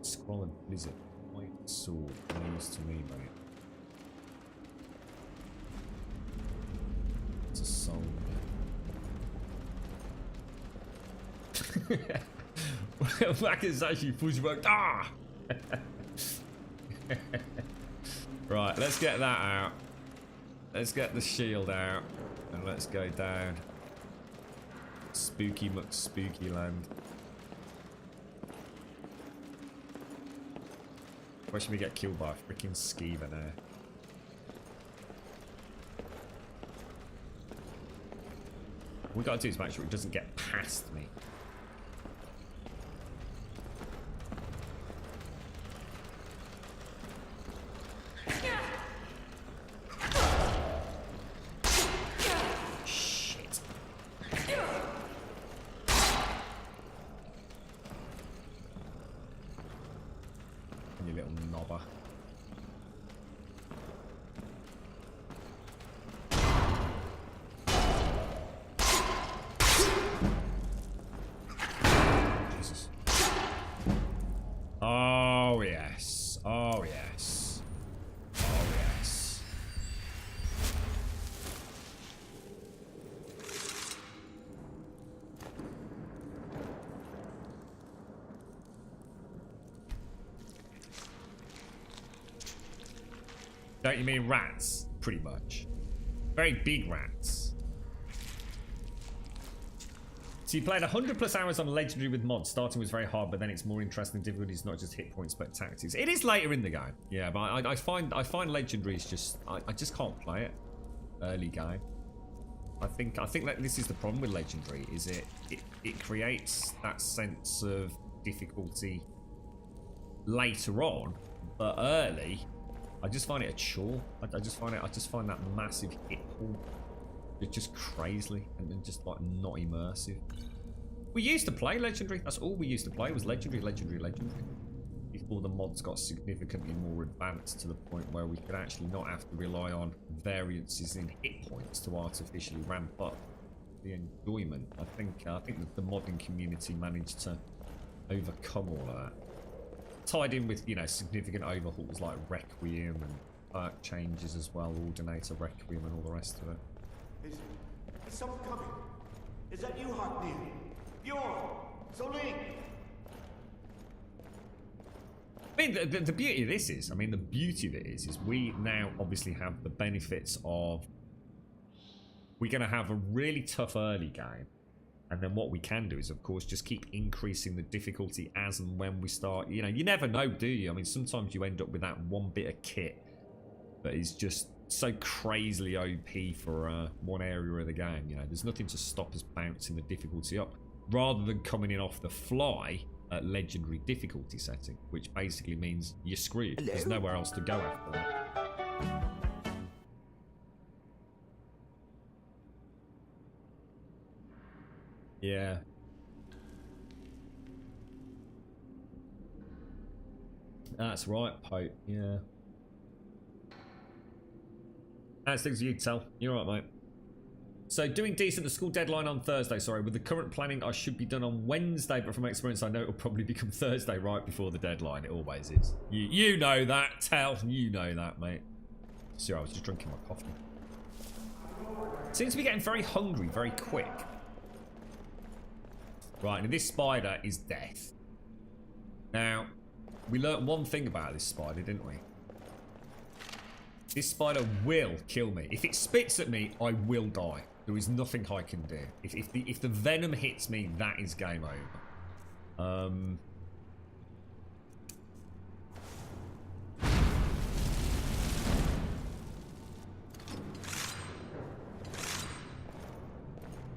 Scroll and blizzard. White sword. News to me, mate. It's a song. Wakazashi pushback. Ah! Right, let's get that out. Let's get the shield out. And let's go down. Spooky McSpooky land. Why should we get killed by a freaking skeever now? What we gotta do is make sure it doesn't get past me. Don't you mean rats? Pretty much. Very big rats. So you played 100 plus hours on Legendary with mods. Starting was very hard, but then it's more interesting. Difficulty is not just hit points, but tactics. It is later in the game. Yeah, but I find Legendary is just... I just can't play it early game. I think that this is the problem with Legendary, is it creates that sense of difficulty later on, but early, I just find it a chore. I just find that massive hit pool just crazily and then just like not immersive. We used to play Legendary. That's all we used to play was Legendary. Before the mods got significantly more advanced to the point where we could actually not have to rely on variances in hit points to artificially ramp up the enjoyment. I think that the modding community managed to overcome all of that. Tied in with, you know, significant overhauls like Requiem and perk changes as well, Ordinator Requiem and all the rest of it. Is someone coming? Is that you, Hartnir? Bjorn! Soling! I mean, the beauty of this is, we now obviously have the benefits of, we're going to have a really tough early game. And then what we can do is, of course, just keep increasing the difficulty as and when we start. You know, you never know, do you? I mean, sometimes you end up with that one bit of kit that is just so crazily OP for one area of the game. You know, there's nothing to stop us bouncing the difficulty up, rather than coming in off the fly at Legendary difficulty setting, which basically means you're screwed. Hello? There's nowhere else to go after that. Yeah. That's right, Pope. Yeah. That's things you tell. You're right, mate. So, doing decent. The school deadline on Thursday. Sorry, with the current planning, I should be done on Wednesday. But from experience, I know it'll probably become Thursday right before the deadline. It always is. You know that, Tell. You know that, mate. Sorry, I was just drinking my coffee. Seems to be getting very hungry very quick. Right, and this spider is death. Now, we learnt one thing about this spider, didn't we? This spider will kill me. If it spits at me, I will die. There is nothing I can do. If the venom hits me, that is game over.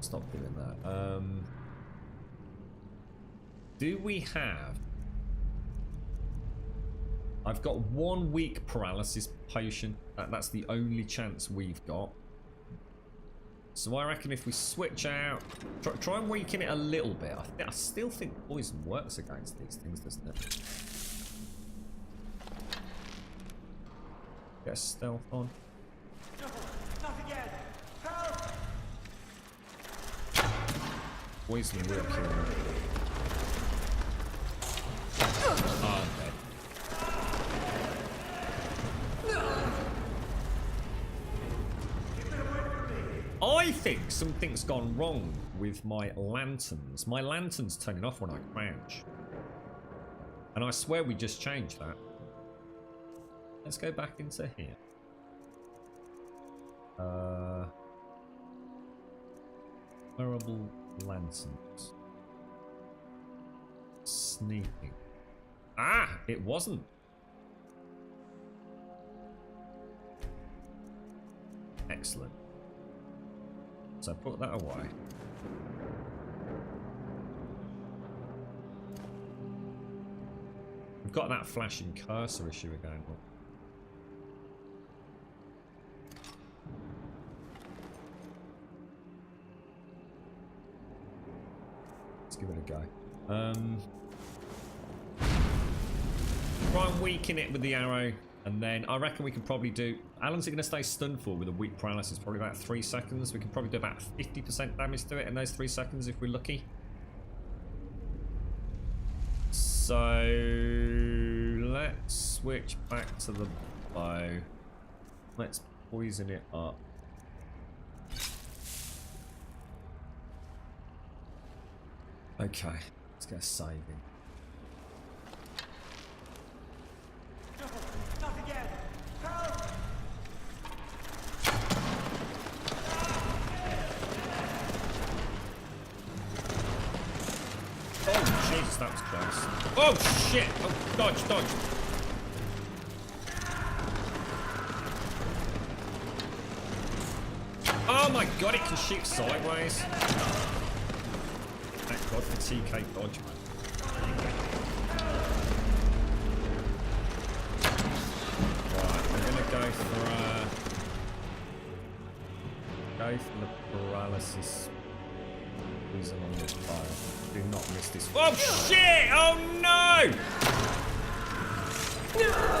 Stop doing that. Do we have... I've got 1 week paralysis potion. That's the only chance we've got. So I reckon if we switch out... Try and weaken it a little bit. I still think poison works against these things, doesn't it? Get a stealth on. No, not again! Help! Poison will kill me. Oh, I'm dead. I think something's gone wrong with my lanterns. My lantern's turning off when I crouch. And I swear we just changed that. Let's go back into here. Wearable lanterns. Sneaking. Ah, it wasn't. Excellent. So put that away. We've got that flashing cursor issue again. Let's give it a go. Try and weaken it with the arrow, and then I reckon we can probably do... How long is it going to stay stunned for with a weak paralysis? Probably about 3 seconds. We can probably do about 50% damage to it in those 3 seconds if we're lucky. So let's switch back to the bow. Let's poison it up. Okay, let's get a saving. No, not again! Help! Jesus, that was close. Oh, shit! Oh, dodge, dodge. Oh my god, it can shoot sideways. Thank god for TK dodge, man. Right, we're gonna go for the paralysis. Who's along this fire? Do not miss this. Oh shit! Oh no!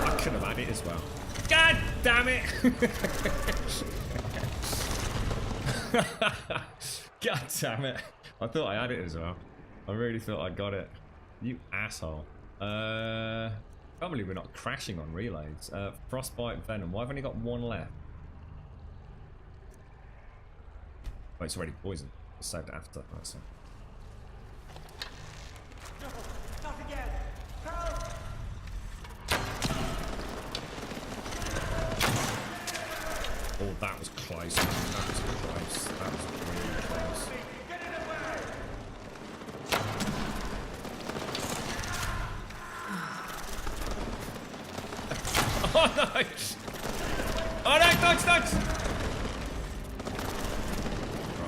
I could have had it as well. God damn it! God damn it. I thought I had it as well. I really thought I got it. You asshole. Can't believe we're not crashing on relays. Frostbite Venom. Why have I only got one left? Oh, it's already poisoned. I saved it after. That's it. No, not again. Help! Oh, that was close. That was close. That was really close. Get it away! Oh no! Oh no! Dodge! Dodge!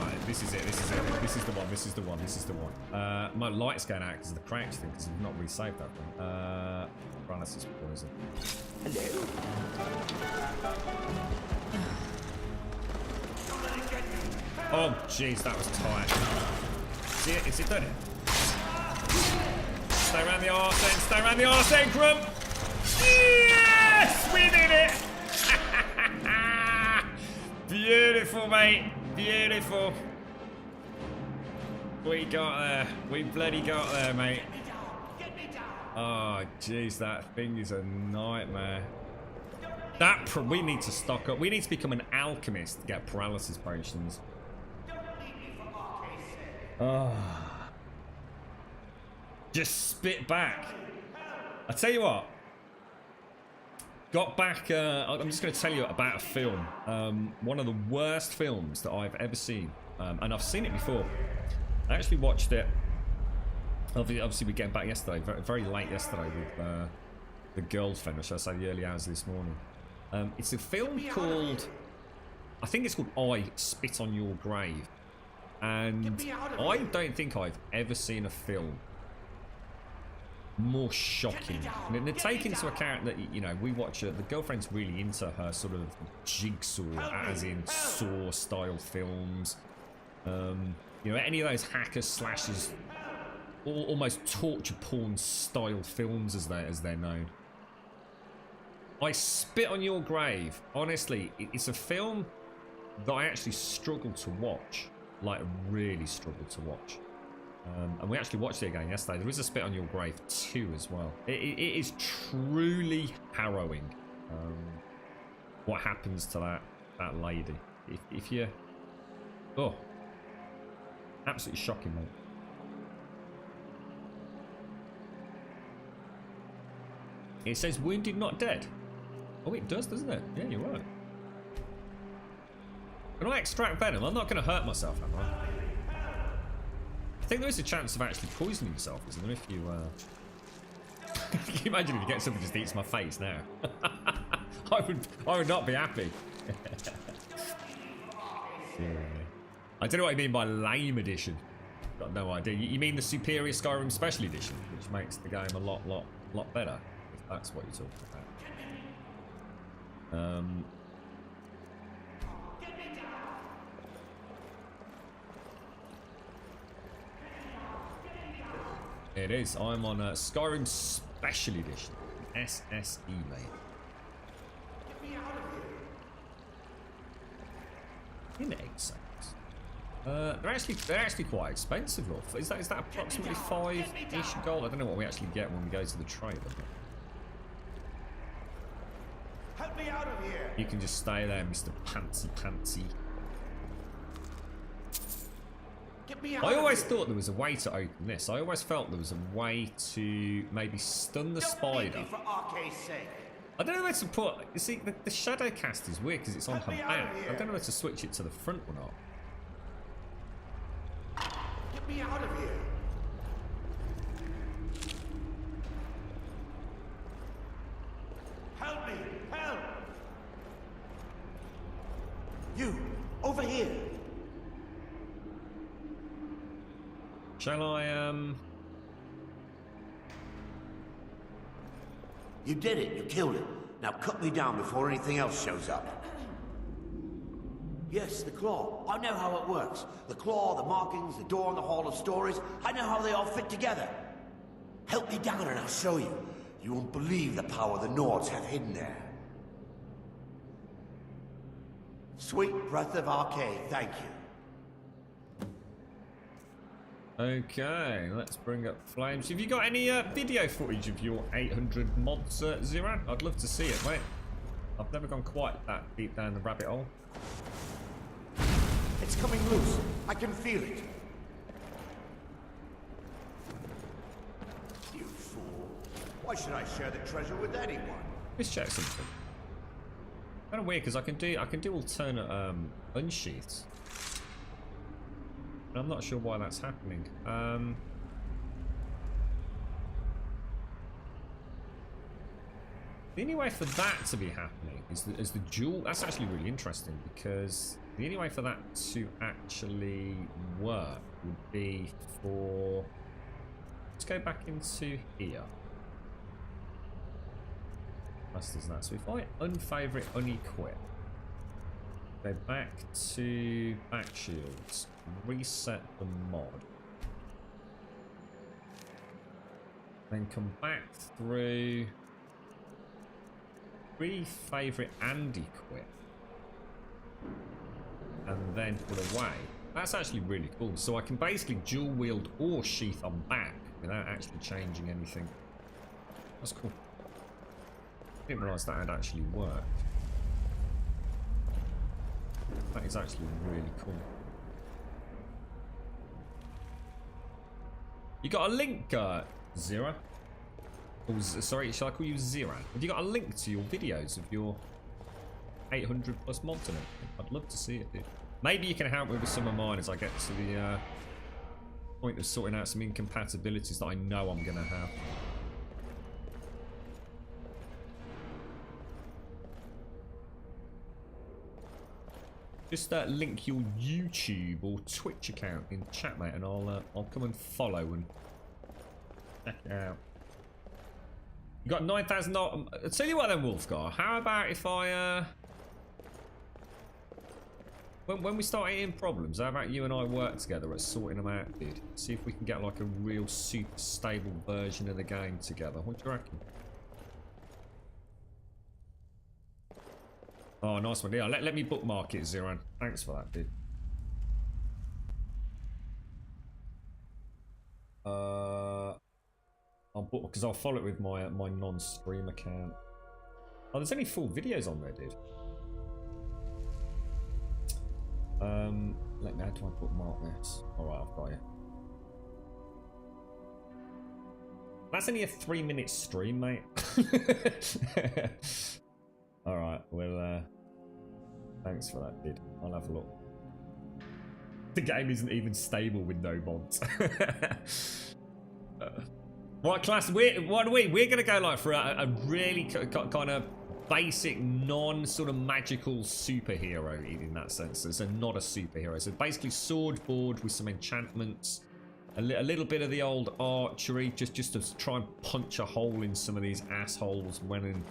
Right, this is it. This is it. This is the one. This is the one. This is the one. My light's going out because of the crouch thing because we've not really saved that one. Paralysis poison. Hello. Oh, jeez, that was tight. See it? Is it done it? Stay around the arse end. Stay around the arse end, Grump. Yes! We did it! Beautiful, mate. Beautiful. We got there. We bloody got there, mate. Oh, jeez, that thing is a nightmare. We need to stock up. We need to become an alchemist to get paralysis potions. Oh. Just spit back. I tell you what. Got back. I'm just going to tell you about a film. One of the worst films that I've ever seen. And I've seen it before. I actually watched it. Obviously, we're getting back yesterday. Very late yesterday with the girlfriend, or should I say the early hours of this morning. It's a film called... I think it's called I Spit on Your Grave. And I don't think I've ever seen a film more shocking. And they take into account that, you know, we watch the girlfriend's really into her sort of jigsaw, as in Saw style films. You know, any of those hackers, slashers, almost torture porn style films as they're known. I Spit on Your Grave. Honestly, it's a film that I actually struggled to watch. Like, really struggled to watch. And we actually watched it again yesterday. There is a Spit on Your Grave 2 as well. It is truly harrowing what happens to that lady. If you... Oh. Absolutely shocking, mate. It says wounded, not dead. Oh, it does, doesn't it? Yeah, you're right. Can I extract venom? I'm not going to hurt myself, am I? I think there is a chance of actually poisoning yourself, isn't there, if you... Can you imagine if you get something that just eats my face now? I would not be happy. Yeah. I don't know what you mean by lame edition. Got no idea. You mean the superior Skyrim special edition, which makes the game a lot better, if that's what you're talking about. It is. I'm on a Skyrim Special Edition, SSE, mate. In eggs. They're actually quite expensive, Lord. Is that approximately 5-ish gold? I don't know what we actually get when we go to the trader. Help me out of here. You can just stay there, Mr. Pantsy. I always thought there was a way to open this. I always felt there was a way to maybe stun the spider. For arcade's sake. I don't know where to put... You see, the shadow cast is weird because it's on her back. I don't know where to switch it to the front or not. Get me out of here. Shall I, You did it. You killed it. Now cut me down before anything else shows up. Yes, the claw. I know how it works. The claw, the markings, the door in the Hall of Stories. I know how they all fit together. Help me down and I'll show you. You won't believe the power the Nords have hidden there. Sweet breath of Arcade, thank you. Okay, let's bring up Flames. Have you got any video footage of your 800 mods, Zero? I'd love to see it, mate. I've never gone quite that deep down the rabbit hole. It's coming loose. I can feel it. You fool. Why should I share the treasure with anyone? Let's check something. Kind of weird because I can do alternate unsheaths. And I'm not sure why that's happening. The only way for that to be happening is the dual. That's actually really interesting because the only way for that to actually work would be for. Let's go back into here. That's that. So if I unfavorite, unequip, go back to back shields, reset the mod, then come back through re-favorite and equip, and then put away. That's actually really cool. So I can basically dual wield or sheath on back without actually changing anything. That's cool. I didn't realise that had actually worked. That is actually really cool. You got a link, Zero? Oh, sorry, shall I call you Zero? Have you got a link to your videos of your 800 plus mods and everything? I'd love to see it, dude. Maybe you can help me with some of mine as I get to the point of sorting out some incompatibilities that I know I'm going to have. Just link your YouTube or Twitch account in chat, mate, and I'll come and follow and check it out. You got 9,000. I'll tell you what, then, Wolfgar. How about if I when we start hitting problems, how about you and I work together at sorting them out, dude? See if we can get like a real super stable version of the game together. What do you reckon? Oh, nice one. Yeah, let me bookmark it, Zero. Thanks for that, dude. Because I'll follow it with my non-stream account. Oh, there's only 4 videos on there, dude. Let me. How do I bookmark this? All right, I've got you. That's only a 3-minute stream, mate. All right, well, thanks for that, dude. I'll have a look. The game isn't even stable with no mods. Right, class, we're gonna go like for a really kind of basic, non-sort of magical superhero in that sense. So not a superhero. So basically sword board with some enchantments, a little bit of the old archery, just to try and punch a hole in some of these assholes when and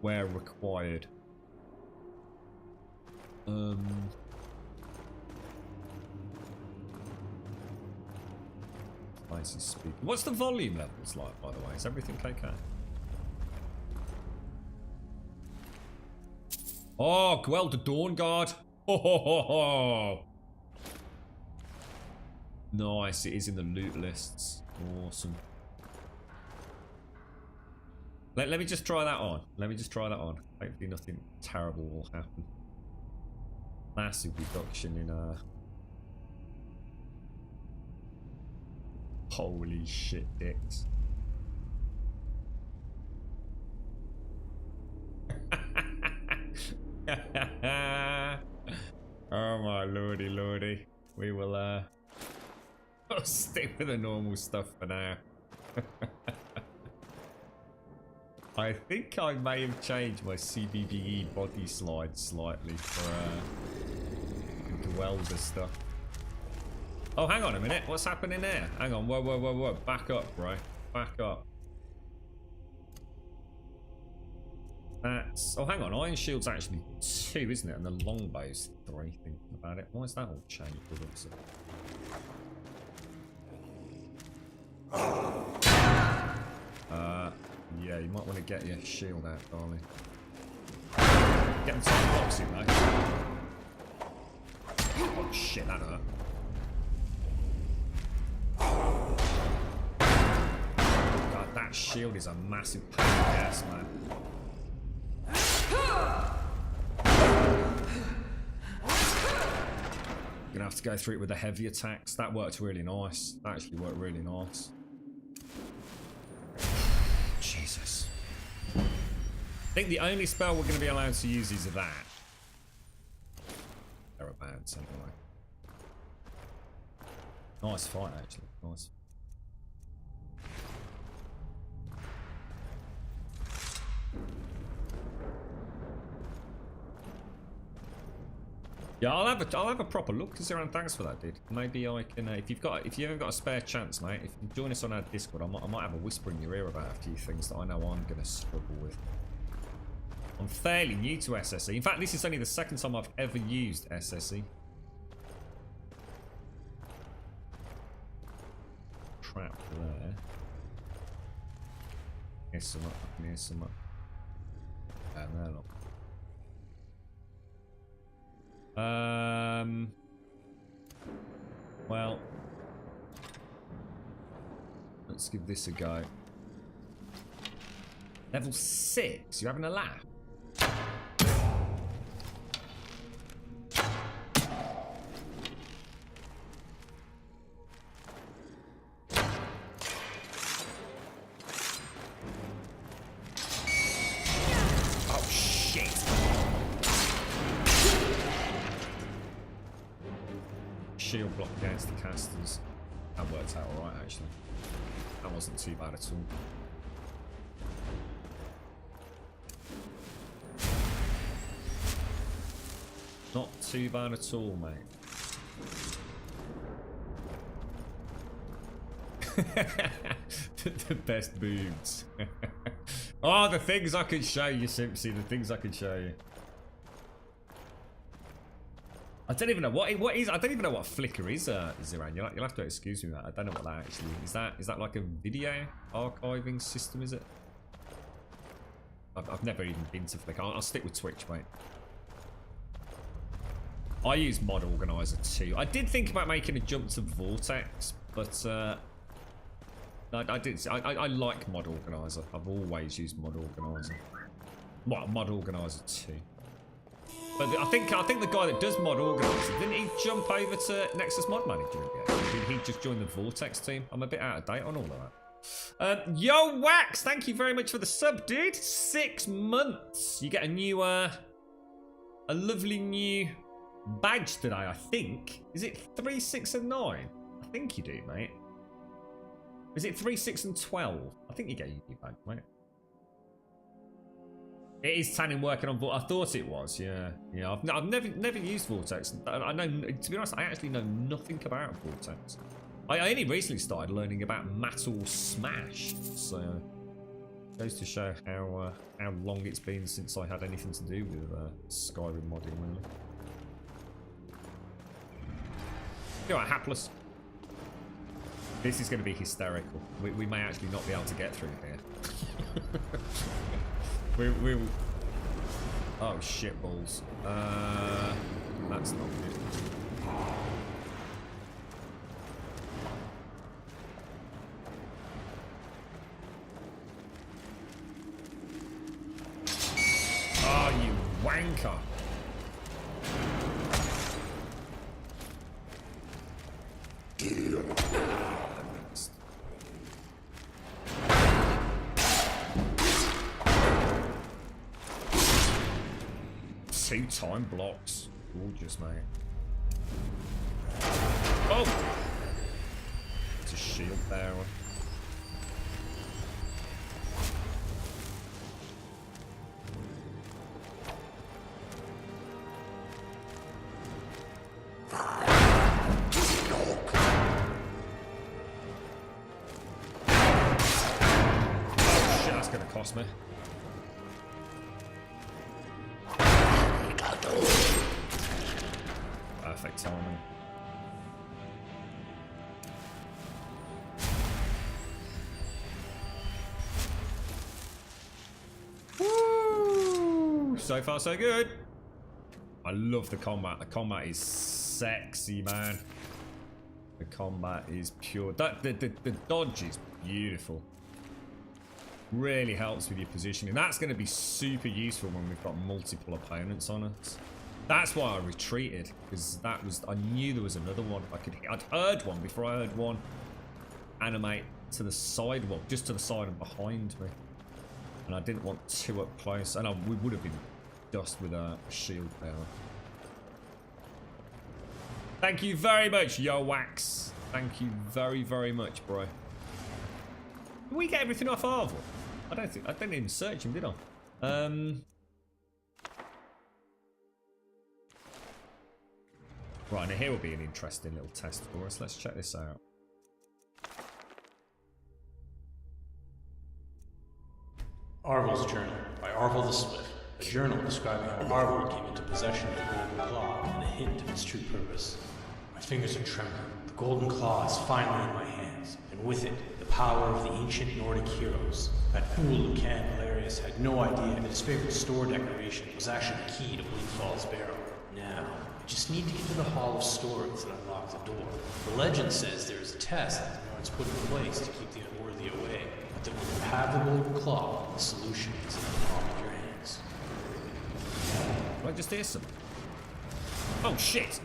where required. What's the volume levels like, by the way? Is everything okay? Oh, Gwel the Dawn Guard. Ho ho ho ho. Nice, it is in the loot lists. Awesome. Let me just try that on. Let me just try that on. Hopefully nothing terrible will happen. Massive reduction in holy shit, dicks. Oh my lordy lordy. We will I'll stick with the normal stuff for now. I think I may have changed my CBBE body slide slightly for the welder stuff. Oh, hang on a minute. What's happening there? Hang on. Whoa, whoa, whoa, whoa. Back up, bro. Back up. That's... Oh, hang on. Iron Shield's actually 2, isn't it? And the longbow's 3, thinking about it. Why is that all changed? Yeah, you might want to get your shield out, darling. Get them some blocks in, though. Oh, shit, that hurt. God, that shield is a massive pain in the ass, man. You're gonna have to go through it with the heavy attacks. That worked really nice. That actually worked really nice. Jesus. I think the only spell we're going to be allowed to use is that. Thereabouts, anyway. Nice fight, actually. Nice. Yeah, I'll have a proper look, Zeran. Thanks for that, dude. Maybe I can, if you haven't got a spare chance, mate. If you join us on our Discord, I might have a whisper in your ear about a few things that I know I'm gonna struggle with. I'm fairly new to SSE. In fact, this is only the second time I've ever used SSE. Trap there. Here's some up. Here's some up. And there, look. Well, let's give this a go. Level 6, you're having a laugh? Oh shit. Shield block against the casters. That worked out alright, actually. That wasn't too bad at all. Not too bad at all, mate. The best boobs. Oh, the things I could show you, Simpsy. The things I could show you. I don't even know what is. I don't even know what flicker is, Zeran. You'll have to excuse me, that. I don't know what that actually is. Is that like a video archiving system? Is it? I've never even been to Flickr. I'll stick with Twitch, mate. I use Mod Organizer too. I did think about making a jump to Vortex, but I did. I like Mod Organizer. I've always used Mod Organizer. What, Mod Organizer 2? But I think the guy that does Mod Organizer, didn't he jump over to Nexus Mod Manager again? Did he just join the Vortex team? I'm a bit out of date on all of that. Yo, Wax! Thank you very much for the sub, dude. 6 months. You get a new, a lovely new badge today, I think. Is it 3, 6, and 9? I think you do, mate. Is it 3, 6, and 12? I think you get a new badge, mate. It is Tannin working on Vortex. I thought it was, yeah. Yeah, I've never used Vortex. I know, to be honest, I actually know nothing about Vortex. I only recently started learning about Metal Smash, so goes to show how long it's been since I had anything to do with Skyrim modding, really. You're right, hapless. This is going to be hysterical. We may actually not be able to get through here. we oh shit balls. That's not good. Oh, you wanker. Two time blocks. Gorgeous, mate. Oh! It's a shield bearer. going to cost me. Perfect timing. Woo! So far, so good. I love the combat. The combat is sexy, man. The combat is pure. The dodge is beautiful. Really helps with your positioning. That's going to be super useful when we've got multiple opponents on us. That's why I retreated, because I knew there was another one. I'd heard one before I heard one animate to the side, well, just to the side and behind me. And I didn't want two up close, and we would have been dust with a shield bearer. Thank you very much, Yo Wax. Thank you very, very much, bro. Did we get everything off Arvel? I didn't even search him, did I? Right, now here will be an interesting little test for us. Let's check this out. Arvel's Journal by Arvel the Swift. A journal describing how Arvel came into possession of the Golden Claw and a hint of its true purpose. My fingers are trembling. The Golden Claw is finally in my hands, and with it, the power of the ancient Nordic heroes. That fool Lucan Valerius had no idea that his favorite store decoration was actually the key to Bleakfall's Barrow. Now, I just need to get to the Hall of Stories and unlock the door. The legend says there is a test that the Nords put in place to keep the unworthy away, but that when you have the Golden Claw, the solution is in the palm of your hands. Did I just hear some? Oh shit!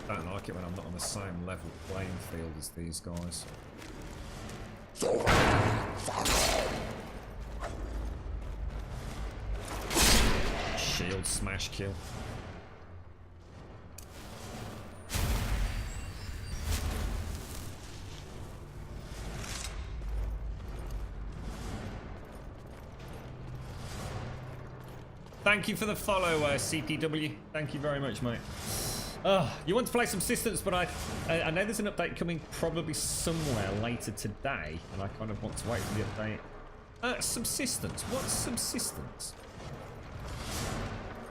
Don't like it when I'm not on the same level playing field as these guys. Shield smash kill. Thank you for the follow, CPW. Thank you very much, mate. You want to play Subsistence, but I know there's an update coming probably somewhere later today, and I kind of want to wait for the update. Subsistence? What's Subsistence?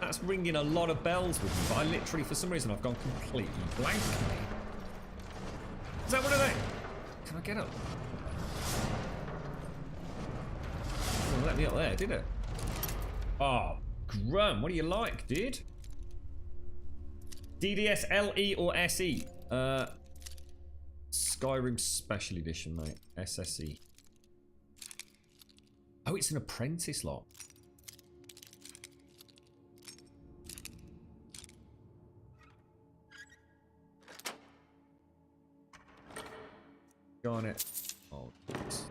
That's ringing a lot of bells with me, but I literally, for some reason, I've gone completely blank. Is that one of they? Can I get up? It didn't let me up there, did it? Oh, Grum, what do you like, dude? DDS, LE, or SE? Skyrim Special Edition, mate. SSE. Oh, it's an apprentice lot. Got it. Oh, nice.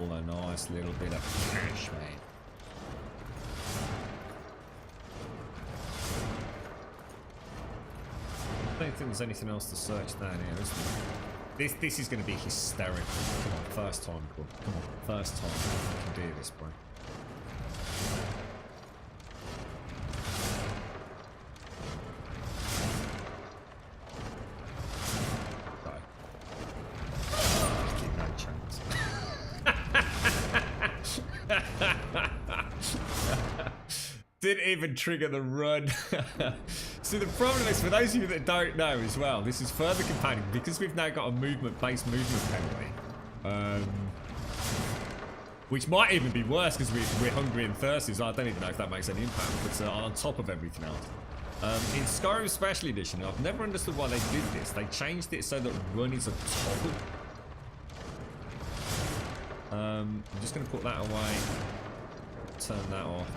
All a nice little bit of cash, mate. I don't think there's anything else to search down here, is there? This is going to be hysterical. Come on, first time, bro. Come on, first time. We can do this, bro. Didn't even trigger the run. So the problem is, for those of you that don't know as well, this is further compounding because we've now got a movement-based movement penalty. Which might even be worse because we're hungry and thirsty, so I don't even know if that makes any impact, but on top of everything else. In Skyrim Special Edition, I've never understood why they did this. They changed it so that run is a toggle. I'm just going to put that away. Turn that off.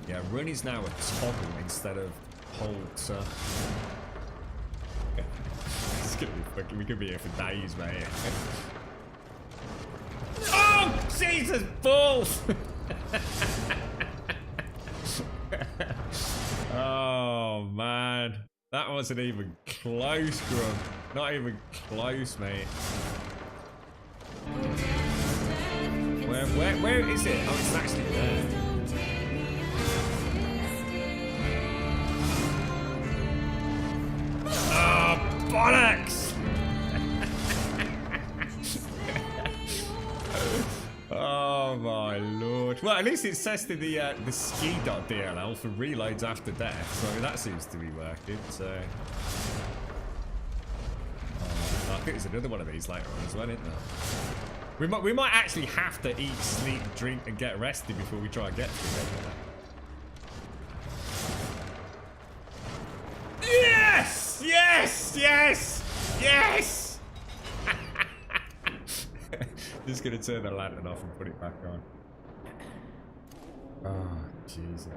Yeah, run is now a toggle instead of hold to... It's gonna be fucking... We could be here for days, mate. Oh! Jesus balls! Oh, man. That wasn't even close, Grum. Not even close, mate. Where is it? Oh, it's actually there. Oh, bollocks! Oh my lord. Well, at least it says to the ski.dll for reloads after death, so that seems to be working, so... I think there's another one of these later on as well, isn't there? We might actually have to eat, sleep, drink, and get rested before we try and get to it. Yes! Yes! Yes! Yes! Just gonna turn the lantern off and put it back on. Oh, Jesus.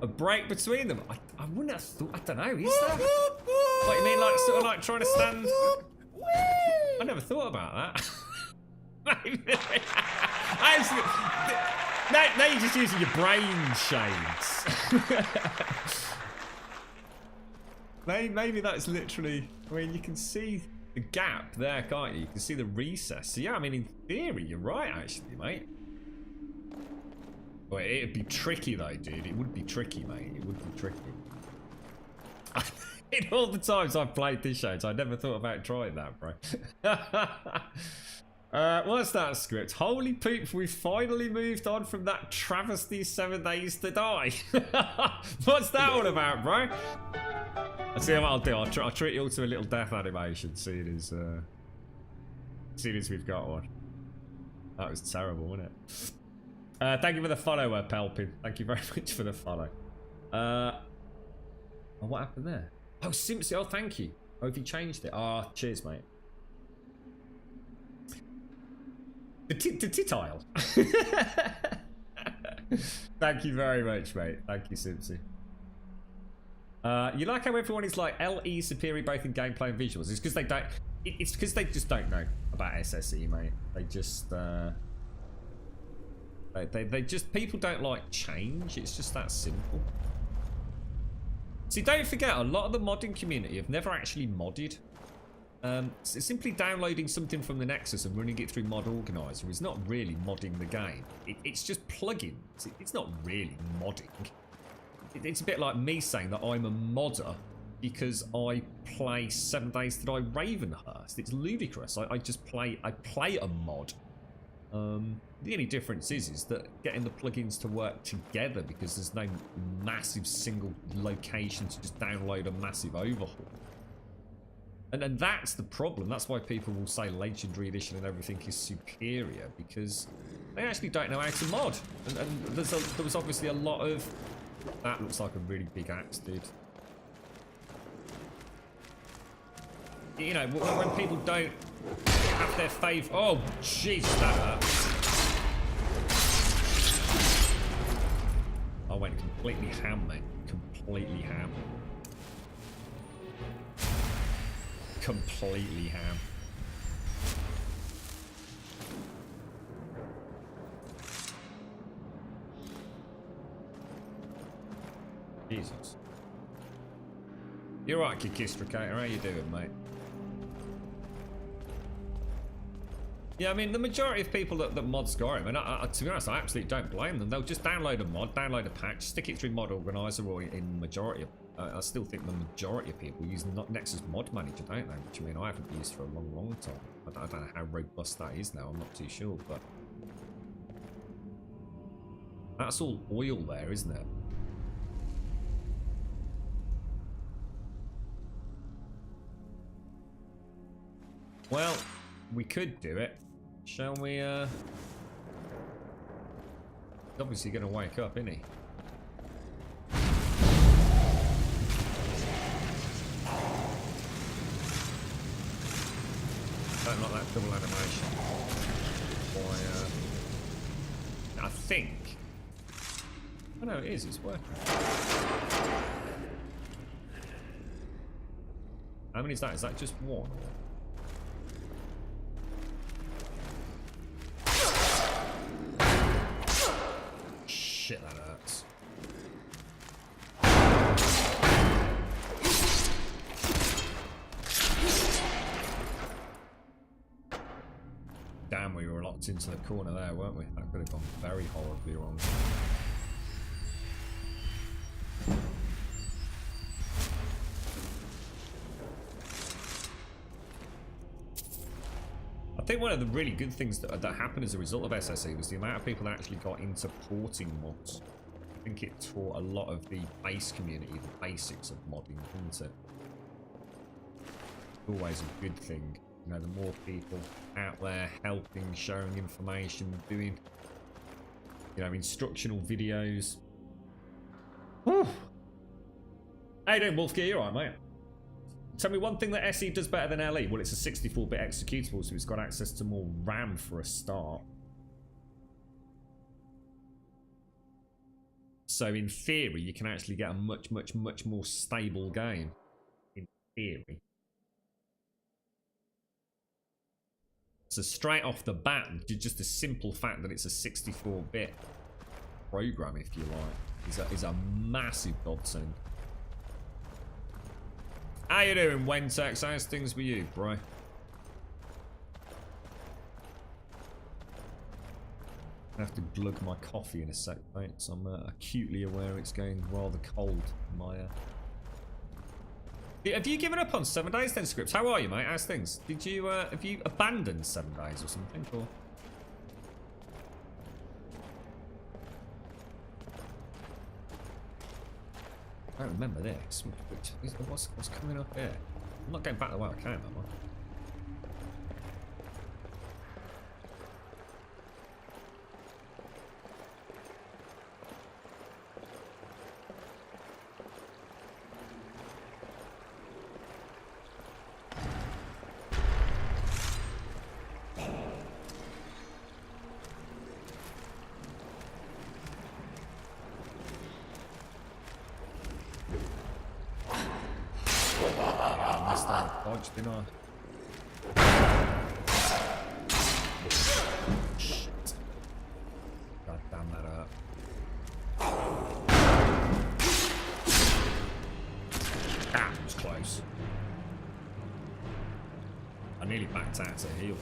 A break between them? I wouldn't have thought. I don't know. Is there? What you mean, like sort of like trying to stand? I never thought about that. Now you're just using your brain shades. Maybe that's literally. I mean, you can see the gap there, can't you? You can see the recess. So yeah, I mean, in theory, you're right, actually, mate. Well, it'd be tricky though, dude. It would be tricky, mate. It would be tricky. In all the times I've played this show, I never thought about trying that, bro. What's that script? Holy poop, we finally moved on from that travesty 7 Days to Die. What's that all about, bro? I'll see what I'll do. I'll treat you all to a little death animation, seeing as we've got one. That was terrible, wasn't it? Thank you for the follow, Pelpin. Thank you very much for the follow. Oh, what happened there? Oh, Simpsy. Oh, thank you. Oh, have you changed it? Oh, cheers, mate. The titile. Thank you very much, mate. Thank you, Simpsy. You like how everyone is like LE superior both in gameplay and visuals? It's because they don't. It's because they just don't know about SSE, mate. They just. They just, people don't like change. It's just that simple. See, don't forget, a lot of the modding community have never actually modded. Simply downloading something from the Nexus and running it through Mod Organizer is not really modding the game. It's just plugins. It's not really modding. It's a bit like me saying that I'm a modder because I play 7 Days to Die Ravenhurst. It's ludicrous. I play a mod. The only difference is that getting the plugins to work together, because there's no massive single location to just download a massive overhaul. And that's the problem. That's why people will say Legendary Edition and everything is superior, because they actually don't know how to mod. And there was obviously a lot of... That looks like a really big axe, dude. You know, when people don't have their favourite... Oh, jeez, that hurts. I went completely ham, mate. Completely ham. Completely ham. Jesus. You're right, Kikistracator. How you doing, mate? Yeah, I mean, the majority of people that mod Skyrim, and to be honest, I absolutely don't blame them. They'll just download a mod, download a patch, stick it through Mod Organizer, or in majority of... I still think the majority of people use Nexus Mod Manager, don't they? Which, I mean, I haven't used for a long, long time. I don't know how robust that is now. I'm not too sure, but... That's all oil there, isn't it? Well, we could do it. Shall we, He's obviously going to wake up, isn't he? Don't like that double animation. I think... Oh no, it is. It's working. How many is that? Is that just one? Shit, that hurts. Damn, we were locked into the corner there, weren't we? That could have gone very horribly wrong. I think one of the really good things that happened as a result of SSE was the amount of people that actually got into porting mods. I think it taught a lot of the base community the basics of modding, isn't it? Always a good thing. You know, the more people out there helping, sharing information, doing, you know, instructional videos. Whew. How you doing, Wolfgear? You alright, mate? Tell me one thing that SE does better than LE. Well, it's a 64-bit executable, so it's got access to more RAM for a start. So in theory, you can actually get a much more stable game. In theory. So straight off the bat, just the simple fact that it's a 64-bit program, if you like, is a massive godsend. How you doing, Wentex? How's things with you, bro? I have to glug my coffee in a sec, mate. So I'm acutely aware it's going rather cold. Have you given up on 7 days then, Scripts? How are you, mate? How's things? Did you have you abandoned 7 days or something? Or I don't remember this. What's coming up here? I'm not going back the way I came, am I? Didn't I? Shit. God damn that up. Ah, it was close. I nearly backed out to heal.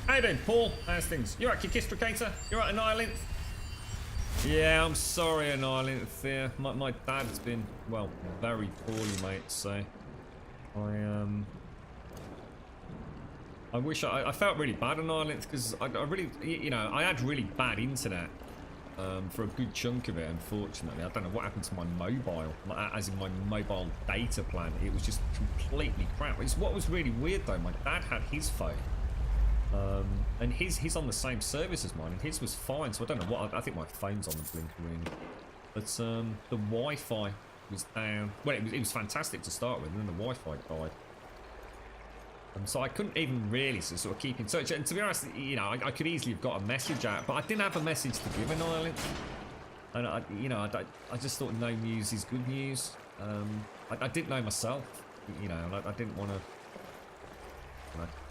How you doing, Paul? How's things? You right, Kikistricator? You right, Annihilant? Yeah, I'm sorry, Annihilant. My dad's been, well, very poorly, mate, so I wish I felt really bad, Annihilant, because I really, you know, I had really bad internet for a good chunk of it, unfortunately. I don't know what happened to my mobile, as in my mobile data plan. It was just completely crap. It's what was really weird, though. My dad had his phone. And he's on the same service as mine, and his was fine, so I don't know what, I think my phone's on the blinker ring. But the Wi-Fi was down. Well, it was fantastic to start with, and then the Wi-Fi died. So I couldn't even really sort of keep in touch. And to be honest, you know, I could easily have got a message out, but I didn't have a message to give Annihilant. And I just thought no news is good news. I didn't know myself, you know, and I didn't want to.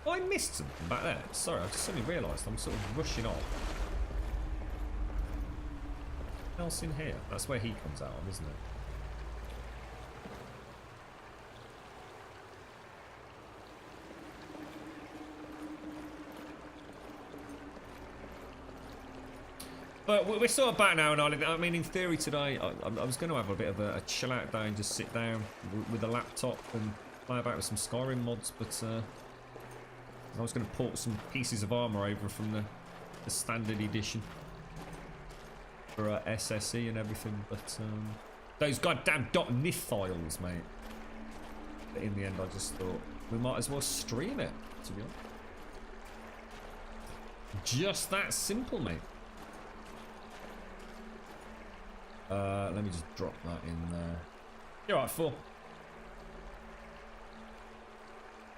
Oh, I missed something back there. Sorry, I just suddenly realised I'm sort of rushing off. What else in here? That's where he comes out on, isn't it? But we're sort of back now, and I mean, in theory today, I was going to have a bit of a chill out day and just sit down with a laptop and play about with some Skyrim mods, but I was going to port some pieces of armour over from the standard edition for SSE and everything, but those goddamn .nif files, mate. But in the end, I just thought we might as well stream it, to be honest. Just that simple, mate. Let me just drop that in there. You're right, Phil.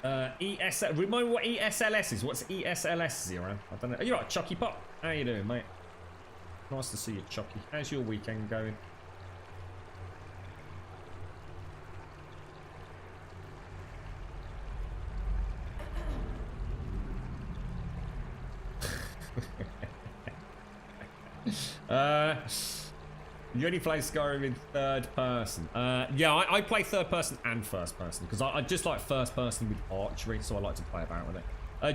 Remind me what ESLS is. What's ESLS, Zero? I don't know. Are you right, Chucky Pop? How you doing, mate? Nice to see you, Chucky. How's your weekend going? You only play Skyrim in third person. Yeah, I play third person and first person because I just like first person with archery, so I like to play about with it.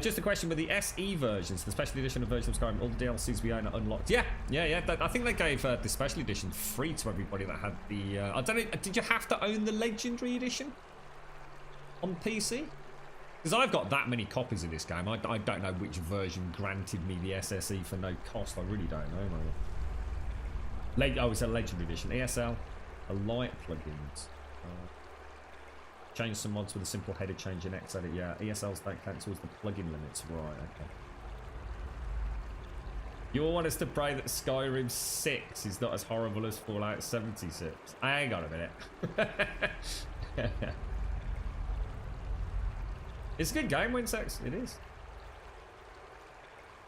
Just a question with the SE versions, the special edition of version of Skyrim, all the DLCs we own are unlocked. Yeah. I think they gave the special edition free to everybody that had the. I don't know. Did you have to own the legendary edition on PC? Because I've got that many copies of this game. I don't know which version granted me the SSE for no cost. I really don't know. Oh, it's a legendary edition. ESL, a light plugins. Change some mods with a simple header change in X edit. Yeah, ESLs don't count towards the plugin limits. Right, okay. You all want us to pray that Skyrim 6 is not as horrible as Fallout 76. Hang on a minute. It's a good game, Winsex. It is.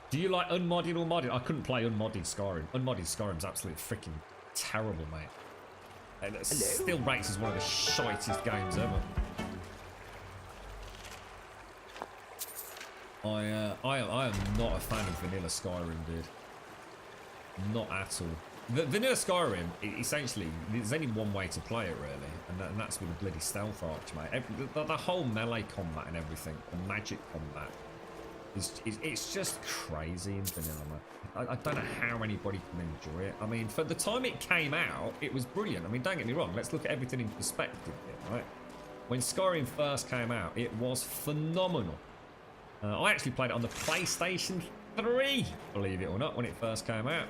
Do you like unmodded or modded? I couldn't play unmodded Skyrim. Unmodded Skyrim's absolutely freaking terrible, mate. And it still rates as one of the shitest games ever. I am not a fan of vanilla Skyrim, dude. Not at all. The vanilla Skyrim, essentially, there's only one way to play it, really, and that's with a bloody stealth arch, mate. The whole melee combat and everything, the magic combat, it's just crazy in vanilla, mate. I don't know how anybody can enjoy it. I mean, for the time it came out, it was brilliant. I mean, don't get me wrong. Let's look at everything in perspective here, right? When Skyrim first came out, it was phenomenal. I actually played it on the PlayStation 3, believe it or not, when it first came out.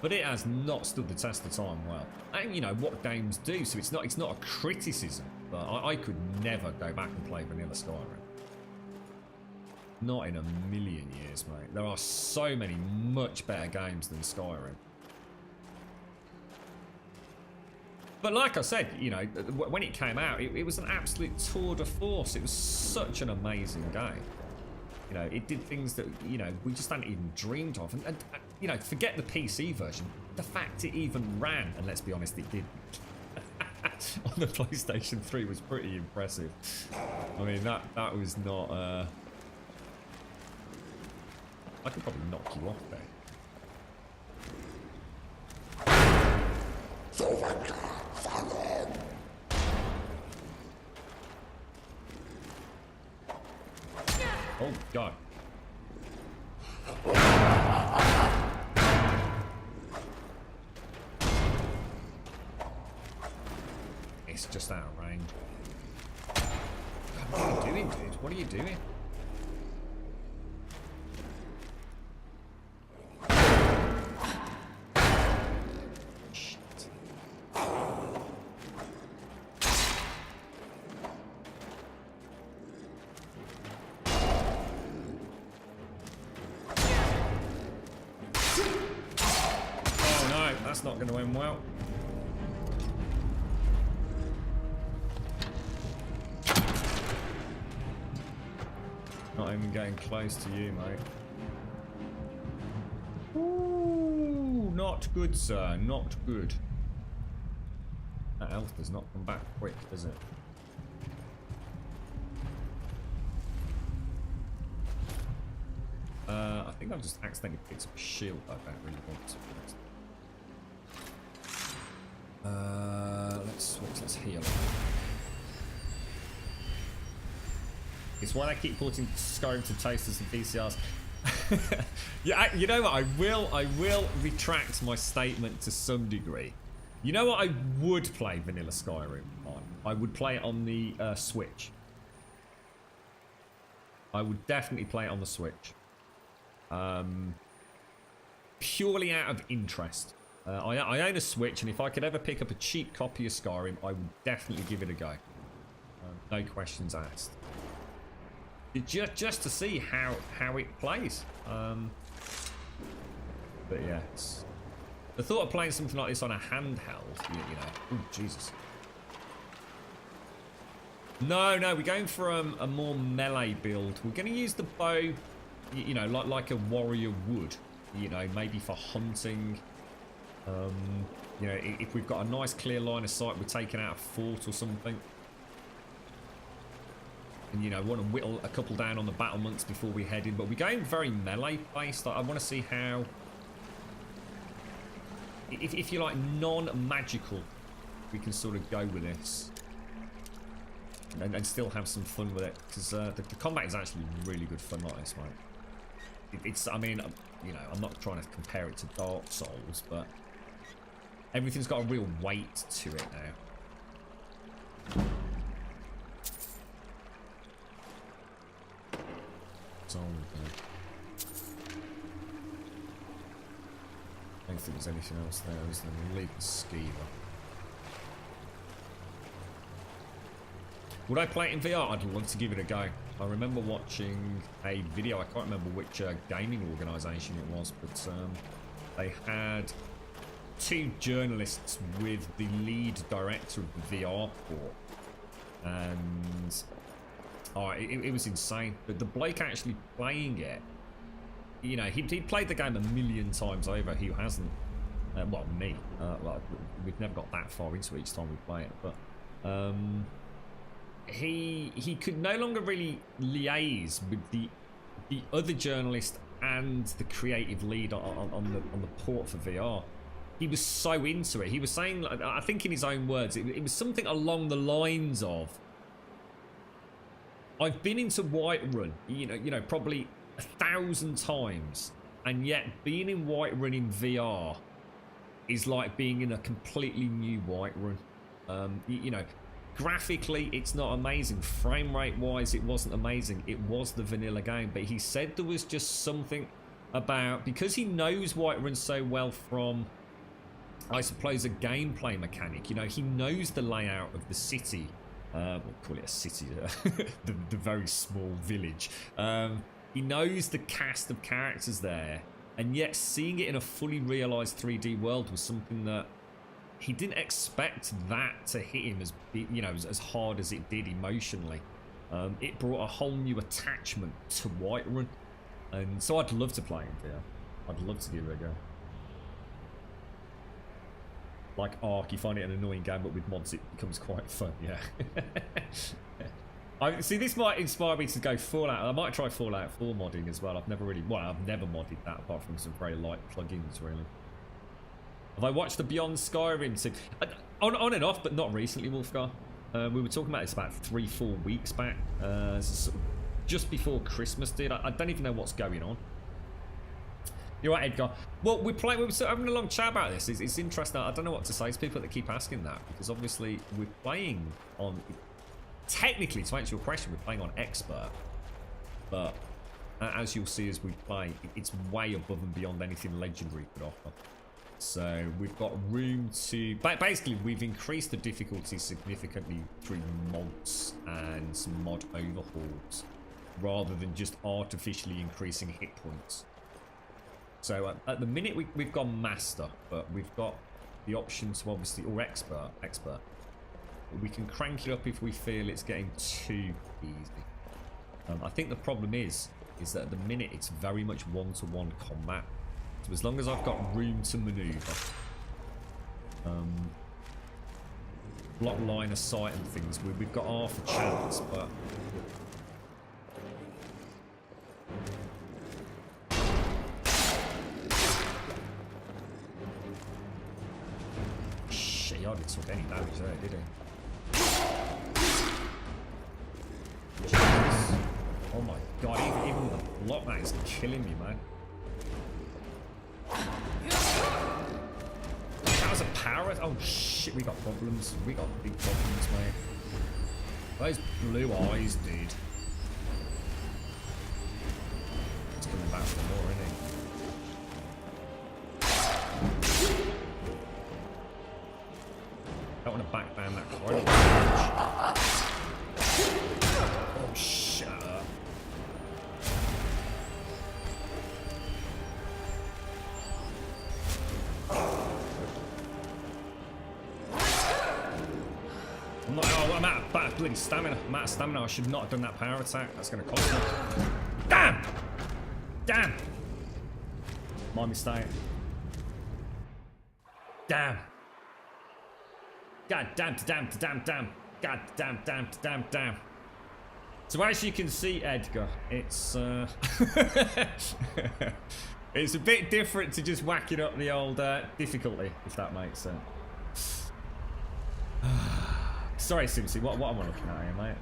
But it has not stood the test of time well. And you know what games do, so it's not a criticism. But I could never go back and play vanilla Skyrim. Not in a million years, mate. There are so many much better games than Skyrim. But like I said, you know, when it came out, it was an absolute tour de force. It was such an amazing game. You know, it did things that, you know, we just hadn't even dreamed of. And you know, forget the PC version. The fact it even ran, and let's be honest, it did. On the PlayStation 3 was pretty impressive. I mean, that was not... I could probably knock you off there. Oh, God. It's just out of range. God, what are you doing, dude? What are you doing? That's not going to end well. Not even getting close to you, mate. Ooh, not good, sir. Not good. That elf does not come back quick, does it? I think I've just accidentally picked up a shield I don't really want to. Let's switch, let's heal. It's why they keep porting Skyrim to toasters and PCRs. Yeah, you know what? I will retract my statement to some degree. You know what I would play vanilla Skyrim on? I would play it on the Switch. I would definitely play it on the Switch. Purely out of interest. I own a Switch, and if I could ever pick up a cheap copy of Skyrim, I would definitely give it a go. No questions asked. Just to see how it plays. But yeah, the thought of playing something like this on a handheld, you know. Oh Jesus. No, we're going for a more melee build. We're going to use the bow, you know, like a warrior would. You know, maybe for hunting. You know, if we've got a nice clear line of sight, we're taking out a fort or something. And, you know, want to whittle a couple down on the battlements before we head in. But we're going very melee based. I want to see how if you like non-magical, we can sort of go with this. And still have some fun with it, because the combat is actually really good fun like this, mate. It's, I mean, you know, I'm not trying to compare it to Dark Souls, but everything's got a real weight to it now. So, I don't think there's anything else there, is there? We'll leave the skeever. Would I play it in VR? I'd love to give it a go. I remember watching a video, I can't remember which gaming organisation it was, but they had 2 journalists with the lead director of the VR port. And it was insane. But the bloke actually playing it, you know, he'd played the game a million times over. Who hasn't? Well, me. Well, we've never got that far into it each time we play it, but he could no longer really liaise with the other journalist and the creative lead on the port for VR. He was so into it. He was saying, I think in his own words, it was something along the lines of, I've been into Whiterun, you know, probably 1,000 times, and yet being in Whiterun in VR is like being in a completely new Whiterun. You know, graphically, it's not amazing. Frame rate wise, it wasn't amazing. It was the vanilla game, but he said there was just something about, because he knows Whiterun so well from, I suppose, a gameplay mechanic. You know, he knows the layout of the city. We'll call it a city, the very small village. He knows the cast of characters there, and yet seeing it in a fully realised 3D world was something that he didn't expect that to hit him as, you know, as hard as it did emotionally. It brought a whole new attachment to Whiterun, and so I'd love to play it here. I'd love to give it a go. Like Ark, you find it an annoying game, but with mods it becomes quite fun, yeah. I see, this might inspire me to go Fallout. I might try Fallout 4 modding as well. I've never modded that apart from some very light plugins, really. Have I watched the Beyond Skyrim too? On and off, but not recently, Wolfgar. We were talking about this about 3-4 weeks back. Sort of just before Christmas, dude. I don't even know what's going on. You're right, Edgar. Well, we were sort of having a long chat about this. It's interesting. I don't know what to say to people that keep asking that, because obviously we're playing on... Technically, to answer your question, we're playing on Expert. But as you'll see as we play, it's way above and beyond anything Legendary could offer. So we've got room to... Basically, we've increased the difficulty significantly through mods and some mod overhauls, rather than just artificially increasing hit points. So at the minute we've gone Master, but we've got the option to obviously, or Expert. We can crank it up if we feel it's getting too easy. I think the problem is that at the minute it's very much one-to-one combat. So as long as I've got room to maneuver, block line of sight and things, we've got half a chance, but... Shit, he hardly took any damage there, did he? Jesus. Oh my god, even the block, that is killing me, man. That was a power. Oh shit, we got problems. We got big problems, mate. Those blue eyes, dude. It's coming back for more, isn't he? Don't want to back down that corridor. Oh shit. I'm out of bloody stamina. I'm out of stamina. I should not have done that power attack. That's going to cost me. Damn! Damn! My mistake. Damn. God damn. God damn. So as you can see, Edgar, it's It's a bit different to just whacking up the old difficulty, if that makes sense. Sorry, Simpsy, what am I looking at here, mate?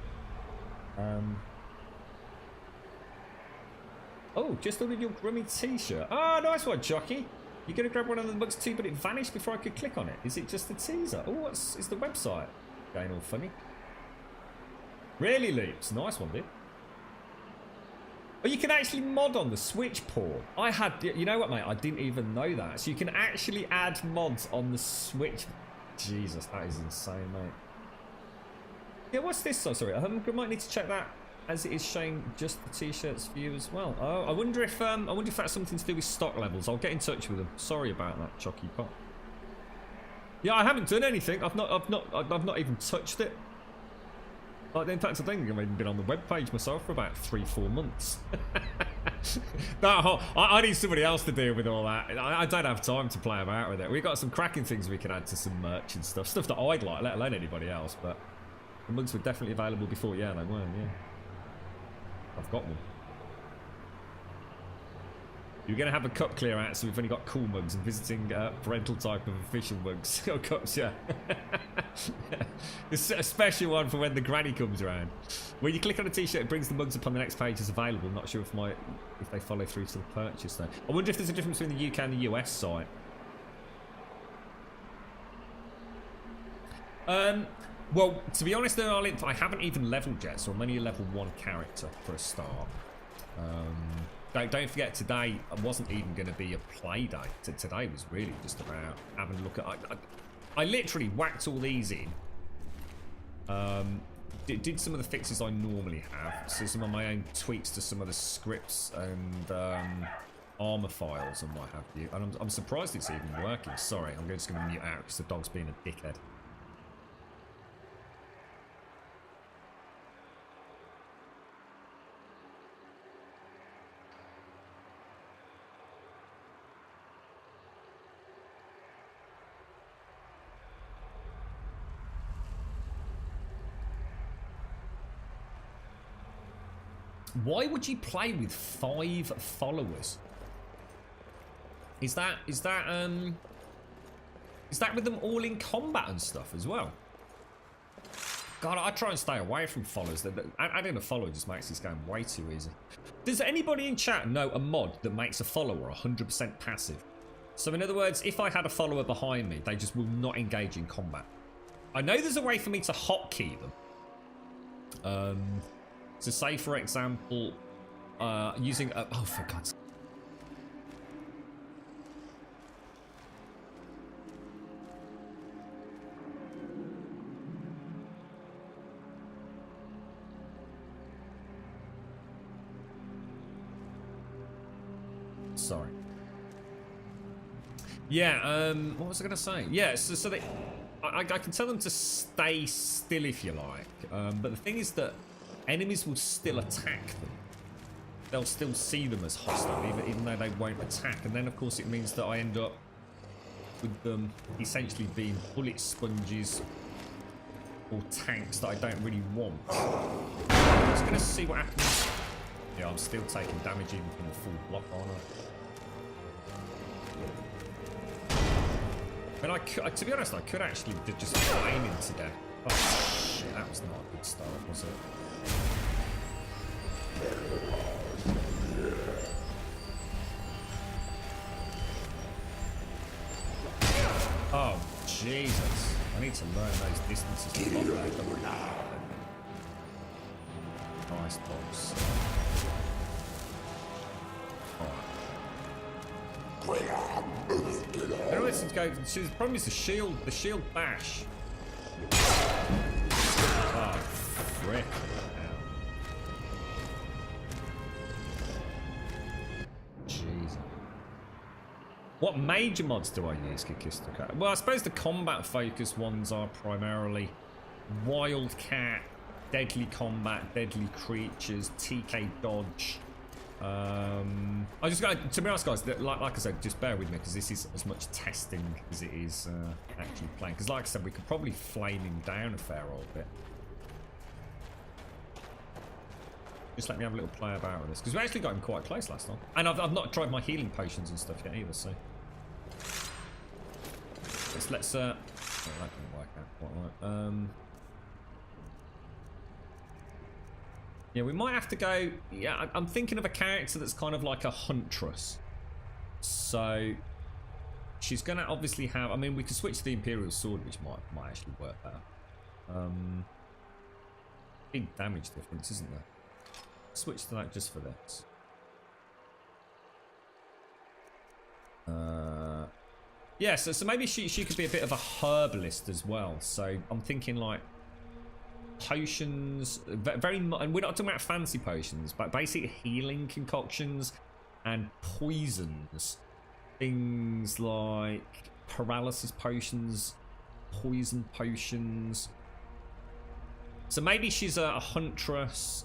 Oh, just ordered your Grummy t-shirt. Oh, nice one, Jockey. You're going to grab one of the mugs too, but it vanished before I could click on it. Is it just a teaser? Oh, is the website going all funny? Really, Leaps? Nice one, dude. Oh, you can actually mod on the Switch port. You know what, mate? I didn't even know that. So you can actually add mods on the Switch. Jesus, that is insane, mate. Yeah, what's this? Oh, sorry, I might need to check that, as it is showing just the t-shirts for you as well. Oh, I wonder if that's something to do with stock levels. I'll get in touch with them. Sorry about that, Chocky Pot. Yeah, I haven't done anything. I've not even touched it. Like, in fact, I think I've even been on the webpage myself for about 3-4 months. No, I need somebody else to deal with all that. I don't have time to play about with it. We've got some cracking things we can add to some merch and stuff that I'd like, let alone anybody else. But the mugs were definitely available before. Yeah, they were. Yeah, I've got one. You're going to have a cup clear out, so we've only got cool mugs and visiting parental type of official mugs. Oh, cups, yeah. It's a special one for when the granny comes around. When you click on a t-shirt, it brings the mugs up on the next page as available. Not sure if they follow through to the purchase, though. I wonder if there's a difference between the UK and the US site. Well, to be honest, I haven't even leveled yet, so I'm only a level 1 character for a start. Don't forget, today wasn't even going to be a play day. Today was really just about having a look at... I literally whacked all these in. Did some of the fixes I normally have. So some of my own tweaks to some of the scripts and armor files and what have you. And I'm surprised it's even working. Sorry, I'm just going to mute out because the dog's being a dickhead. Why would you play with 5 followers? Is that with them all in combat and stuff as well? God, I try and stay away from followers. Adding a follower just makes this game way too easy. Does anybody in chat know a mod that makes a follower 100% passive? So in other words, if I had a follower behind me, they just will not engage in combat. I know there's a way for me to hotkey them. So say, for example, using a... Oh, for God's sake. Sorry. Yeah, what was I going to say? Yeah, so they... I can tell them to stay still if you like. But the thing is that enemies will still attack them. They'll still see them as hostile, even though they won't attack. And then, of course, it means that I end up with them essentially being bullet sponges or tanks that I don't really want. I'm just going to see what happens. Yeah, I'm still taking damage even from a full block, aren't I? I mean, to be honest, I could actually just flame him to death. Oh, shit, that was not a good start, was it? Oh, Jesus. I need to learn those distances to pop that. Nice box. The problem is the shield bash. Oh, frick. Jeez. What major mods do I use, Kikistica? Well, I suppose the combat focused ones are primarily Wildcat, Deadly Combat, Deadly Creatures, TK Dodge. I just got to be honest, guys. Like I said, just bear with me because this is as much testing as it is actually playing. Because, like I said, we could probably flame him down a fair old bit. Just let me have a little play about with this. Because we actually got him quite close last time. And I've not tried my healing potions and stuff yet either, so. Let's oh, that didn't work out quite right. Yeah, we might have to go. Yeah, I'm thinking of a character that's kind of like a huntress. So she's gonna obviously have. I mean, we could switch to the Imperial Sword, which might actually work better. Big damage difference, isn't there? Switch to that just for this. Yeah, so maybe she could be a bit of a herbalist as well. So I'm thinking like potions, very much, and we're not talking about fancy potions, but basic healing concoctions and poisons. Things like paralysis potions, poison potions. So maybe she's a huntress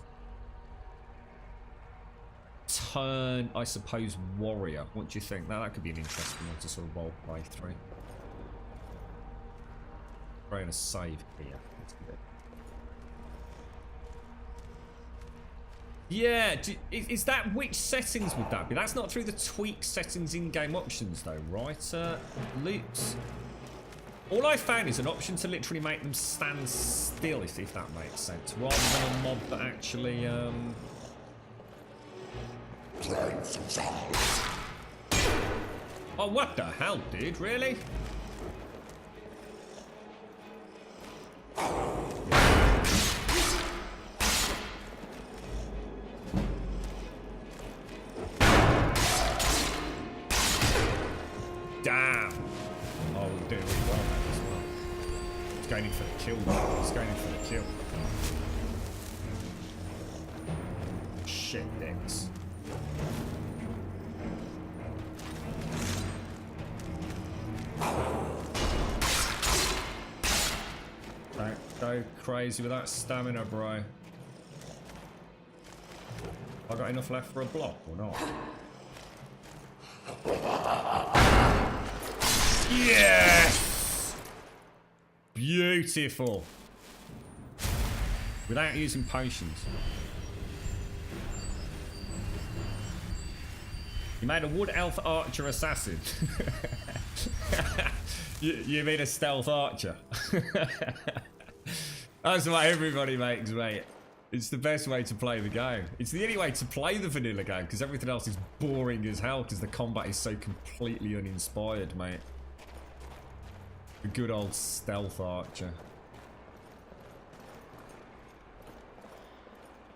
turn, I suppose, warrior. What do you think? That could be an interesting one to sort of role play through. Throwing a save here. Yeah, is that, which settings would that be? That's not through the tweak settings in-game options though, right? Loops. All I found is an option to literally make them stand still, if that makes sense, rather than a mob that actually, Oh, what the hell, dude? Really? Damn! Oh, we're doing really well as well. He's going in for the kill. He's going in for the kill. Shit, dicks. Don't go crazy with that stamina, bro. I got enough left for a block or not? Yes! Beautiful. Without using potions. You made a wood elf archer assassin. you mean a stealth archer? That's what everybody makes, mate. It's the best way to play the game. It's the only way to play the vanilla game, because everything else is boring as hell, because the combat is so completely uninspired, mate. The good old stealth archer.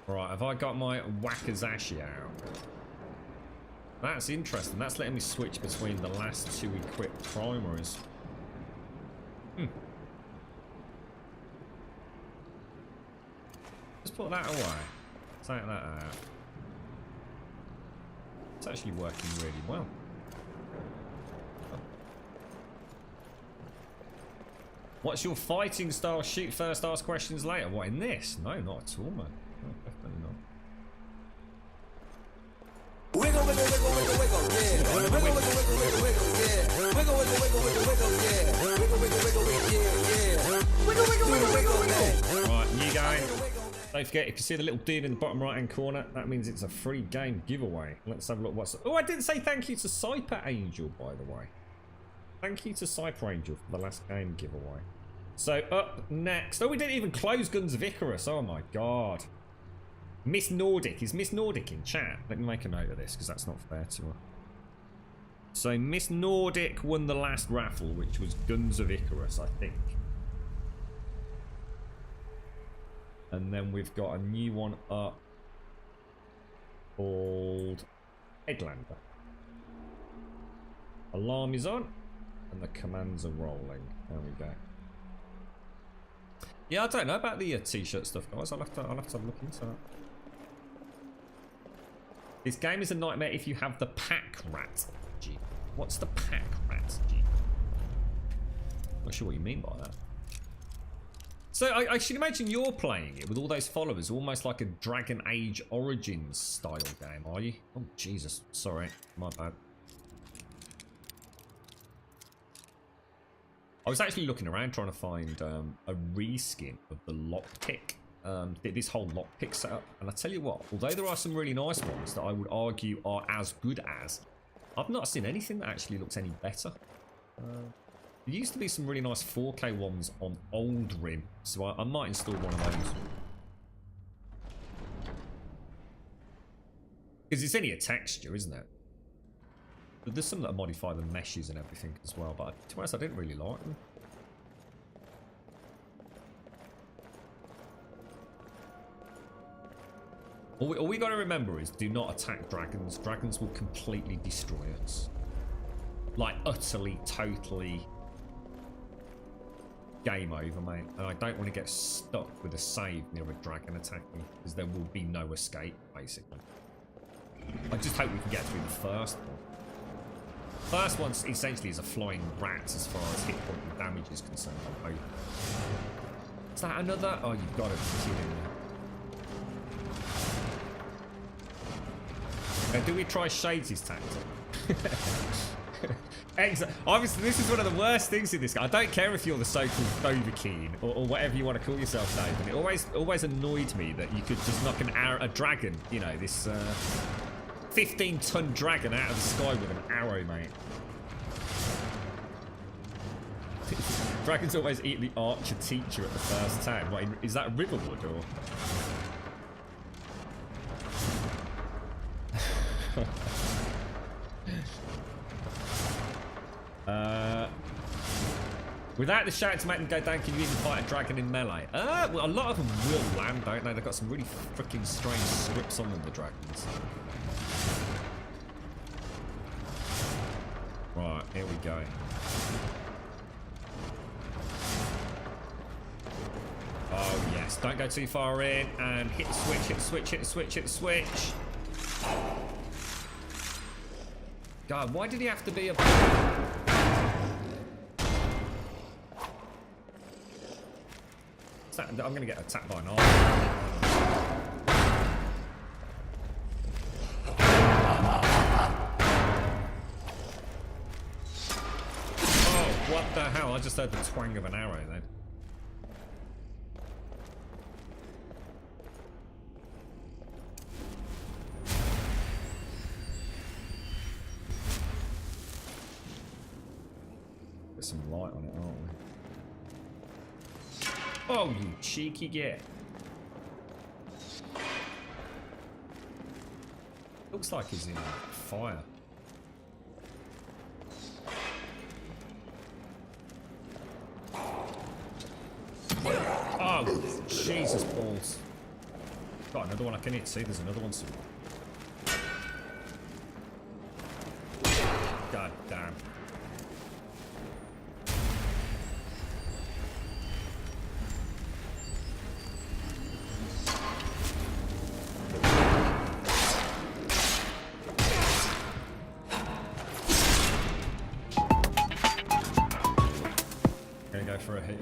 Right, have I got my Wakazashi out? That's interesting. That's letting me switch between the last two equipped primaries. Let's put that away. Take that out. It's actually working really well. What's your fighting style? Shoot first, ask questions later. What, in this? No, not at all, man. No, definitely not. Wiggle, wiggle, wiggle, wiggle, wiggle, yeah. Wiggle, wiggle, wiggle, wiggle, wiggle, yeah. Wiggle, wiggle, wiggle, wiggle, wiggle, yeah. Wiggle, wiggle, wiggle, wiggle, yeah. Wiggle, wiggle, wiggle, wiggle, wiggle. Right, new game. Don't forget, if you see the little deal in the bottom right hand corner, that means it's a free game giveaway. Let's have a look what's... Oh, I didn't say thank you to Cyper Angel, by the way. Thank you to Cyper Angel for the last game giveaway. So, up next... Oh, we didn't even close Guns of Icarus. Oh, my God. Miss Nordic. Is Miss Nordic in chat? Let me make a note of this, because that's not fair to her. So, Miss Nordic won the last raffle, which was Guns of Icarus, I think. And then we've got a new one up called Headlander. Alarm is on, and the commands are rolling. There we go. Yeah, I don't know about the t-shirt stuff, guys. I'll have to have a look into that. This game is a nightmare if you have the pack rat. G. What's the pack rat? G. Not sure what you mean by that. So I should imagine you're playing it with all those followers, almost like a Dragon Age Origins style game, are you? Oh Jesus, sorry, my bad. I was actually looking around trying to find a reskin of the lockpick this whole lockpick setup. And I tell you what, although there are some really nice ones that I would argue are as good as, I've not seen anything that actually looks any better. There used to be some really nice 4K ones on old Rim, so I might install one of those. Because it's only a texture, isn't it? But there's some that modify the meshes and everything as well, but to be honest, I didn't really like them. All we got to remember is do not attack dragons. Dragons will completely destroy us. Like, utterly, totally game over, mate. And I don't want to get stuck with a save near a dragon attacking, because there will be no escape, basically. I just hope we can get through the first one. First one essentially is a flying rat as far as hit point and damage is concerned, I'm hoping. Is that another? Oh, you've got to be kidding me. Do we try Shades' tactic? Obviously, this is one of the worst things in this game. I don't care if you're the so-called Dovahkiin or whatever you want to call yourself, Dave. And it always annoyed me that you could just knock a dragon, you know, this 15-ton dragon out of the sky with an arrow, mate. Dragons always eat the archer teacher at the first time. What, is that Riverwood or? Without the shout to make them go down, can you even fight a dragon in melee? Well, a lot of them will land, don't they? They've got some really freaking strange scripts on them, the dragons. Right, here we go. Oh, yes. Don't go too far in. And hit the switch, hit the switch, hit the switch, hit the switch. God, why did he have to be a... I'm going to get attacked by an arm. Oh, what the hell? I just heard the twang of an arrow then. Get some light on it, aren't we? Oh, you cheeky git. Looks like he's in fire. Oh, Jesus balls. Got another one I can hit. See, there's another one somewhere. God damn. For a heal.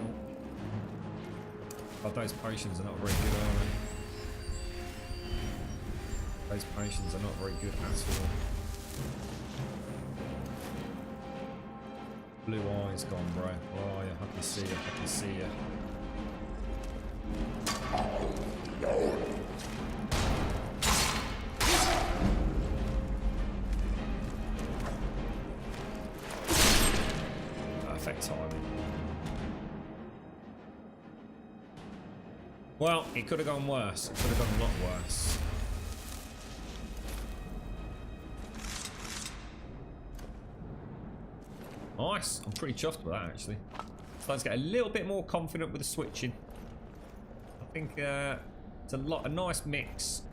But those potions are not very good, are they? Those potions are not very good at all. Blue eyes gone, bro. Where are you? I can see you. I can see you. Perfect timing. Well, it could have gone worse. It could have gone a lot worse. Nice. I'm pretty chuffed with that, actually. Starting to get a little bit more confident with the switching. I think it's a nice mix.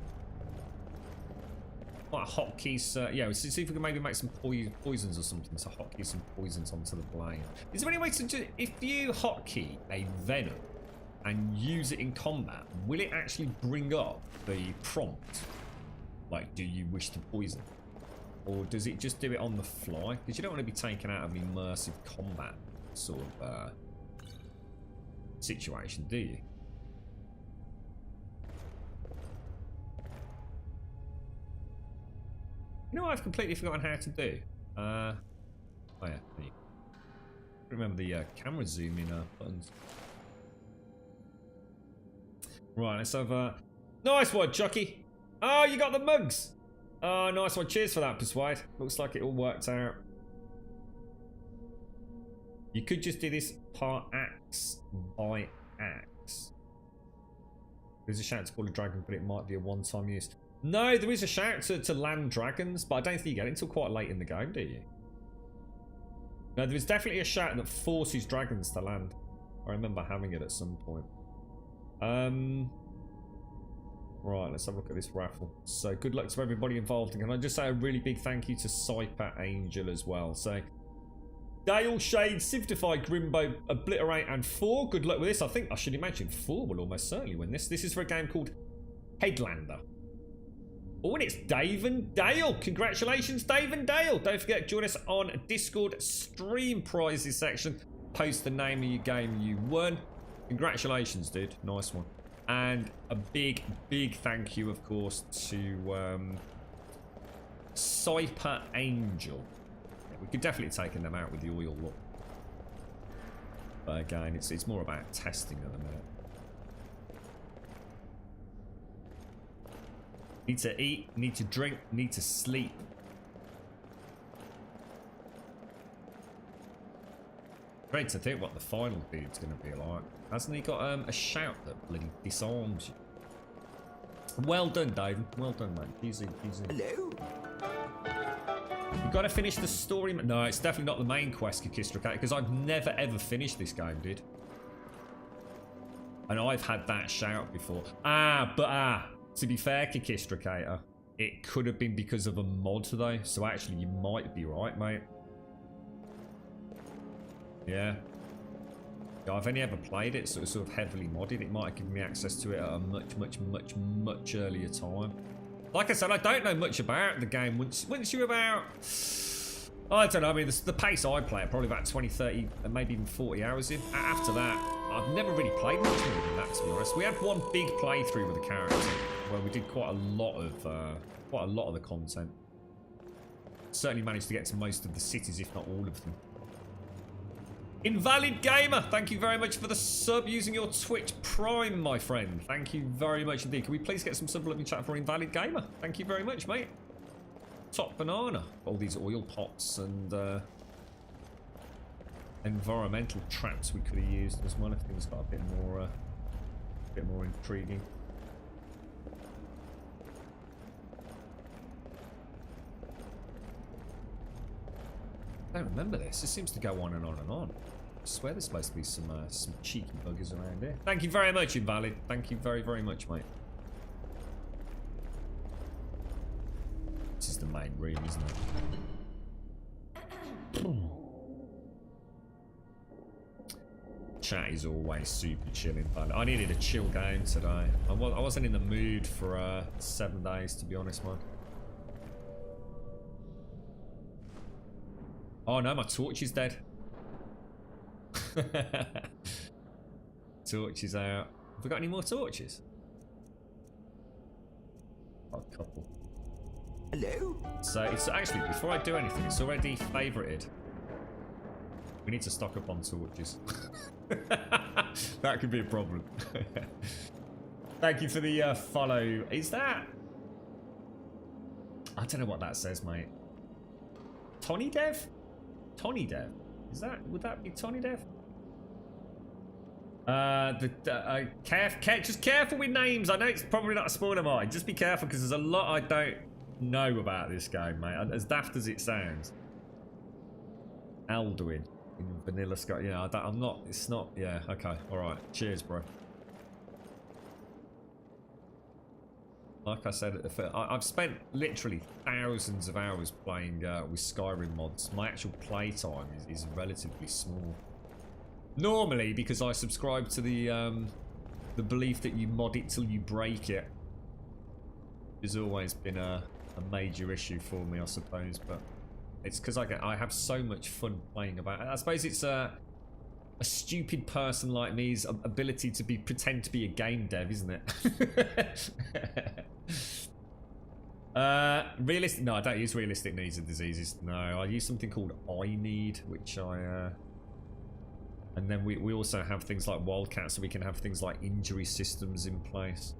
Like hotkeys. Yeah, let's see if we can maybe make some poisons or something. So hotkey some poisons onto the blade. Is there any way to do? If you hotkey a venom and use it in combat, will it actually bring up the prompt? Like, do you wish to poison? Or does it just do it on the fly? Because you don't want to be taken out of an immersive combat sort of situation, do you? You know what I've completely forgotten how to do? Oh yeah, remember the camera zoom in buttons. Right, let's have a... Nice one, Chucky. Oh, you got the mugs. Oh, nice one. Cheers for that, Persuade. Looks like it all worked out. You could just do this par axe by axe. There's a shout to call a dragon, but it might be a one-time use. No, there is a shout to land dragons, but I don't think you get it until quite late in the game, do you? No, there is definitely a shout that forces dragons to land. I remember having it at some point. Right, let's have a look at this raffle. So, good luck to everybody involved. And can I just say a really big thank you to Cyper Angel as well. So, Dale, Shade, Siftify, Grimbo, Obliterate, and 4. Good luck with this. I think I should imagine 4 will almost certainly win this. This is for a game called Headlander. Oh, and it's Dave and Dale. Congratulations, Dave and Dale. Don't forget, join us on Discord stream prizes section. Post the name of your game you won. Congratulations, dude. Nice one. And a big, big thank you, of course, to Cyper Angel. Yeah, we could definitely take them out with the oil look. But again, it's more about testing at the minute. Need to eat, need to drink, need to sleep. Great to think what the final feed's going to be like. Hasn't he got a shout that bloody disarms you? Well done, David. Well done, mate. Easy, easy. Hello? You've got to finish the story. No, it's definitely not the main quest, Kakistra, because I've never ever finished this game, dude. And I've had that shout before. To be fair, Kakistracator, it could have been because of a mod though, so actually you might be right, mate. Yeah. I've only ever played it, so it's sort of heavily modded. It might have given me access to it at a much earlier time. Like I said, I don't know much about the game. Once you're about... I don't know, I mean, the pace I play it, probably about 20, 30, maybe even 40 hours in. After that, I've never really played much more than that, to be honest. We had one big playthrough with the character, where we did quite a lot of the content. Certainly managed to get to most of the cities, if not all of them. Invalid Gamer, thank you very much for the sub using your Twitch Prime, my friend. Thank you very much indeed. Can we please get some sub love in chat for Invalid Gamer? Thank you very much, mate. Top banana. All these oil pots and environmental traps we could have used as well if things got a bit more intriguing. I don't remember this. This seems to go on and on and on. I swear there's supposed to be some cheeky buggers around here. Thank you very much, Invalid. Thank you very, very much, mate. This is the main room, isn't it? Chat is always super chill, Invalid. I needed a chill game today. I wasn't in the mood for 7 days, to be honest, man. Oh no, my torch is dead. Torch is out. Have we got any more torches? Oh, a couple. Hello? So it's actually, before I do anything, it's already favorited. We need to stock up on torches. That could be a problem. Thank you for the follow. Is that... I don't know what that says, mate. Tony Dev? Tony Dev? Is that, would that be Tony Dev? Just careful with names. I know it's probably not a spoiler, mine. Just be careful because there's a lot I don't know about this game, mate. As daft as it sounds. Alduin in Vanilla Sky. Yeah, I'm not. It's not. Yeah. Okay. All right. Cheers, bro. Like I said at the first, I've spent literally thousands of hours playing with Skyrim mods. My actual playtime is relatively small. Normally, because I subscribe to the belief that you mod it till you break it, has always been a major issue for me, I suppose. But it's because I have so much fun playing about it. I suppose it's a stupid person like me's ability to pretend to be a game dev, isn't it? Realistic? No, I don't use realistic needs and diseases. No, I use something called I need, which I And then we also have things like wildcats, so we can have things like injury systems in place.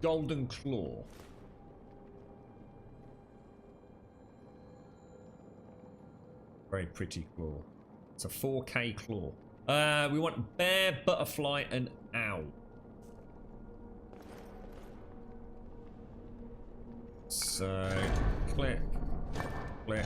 Golden Claw. Very pretty claw. It's a 4K claw. We want bear, butterfly, and owl. So, click, click, click.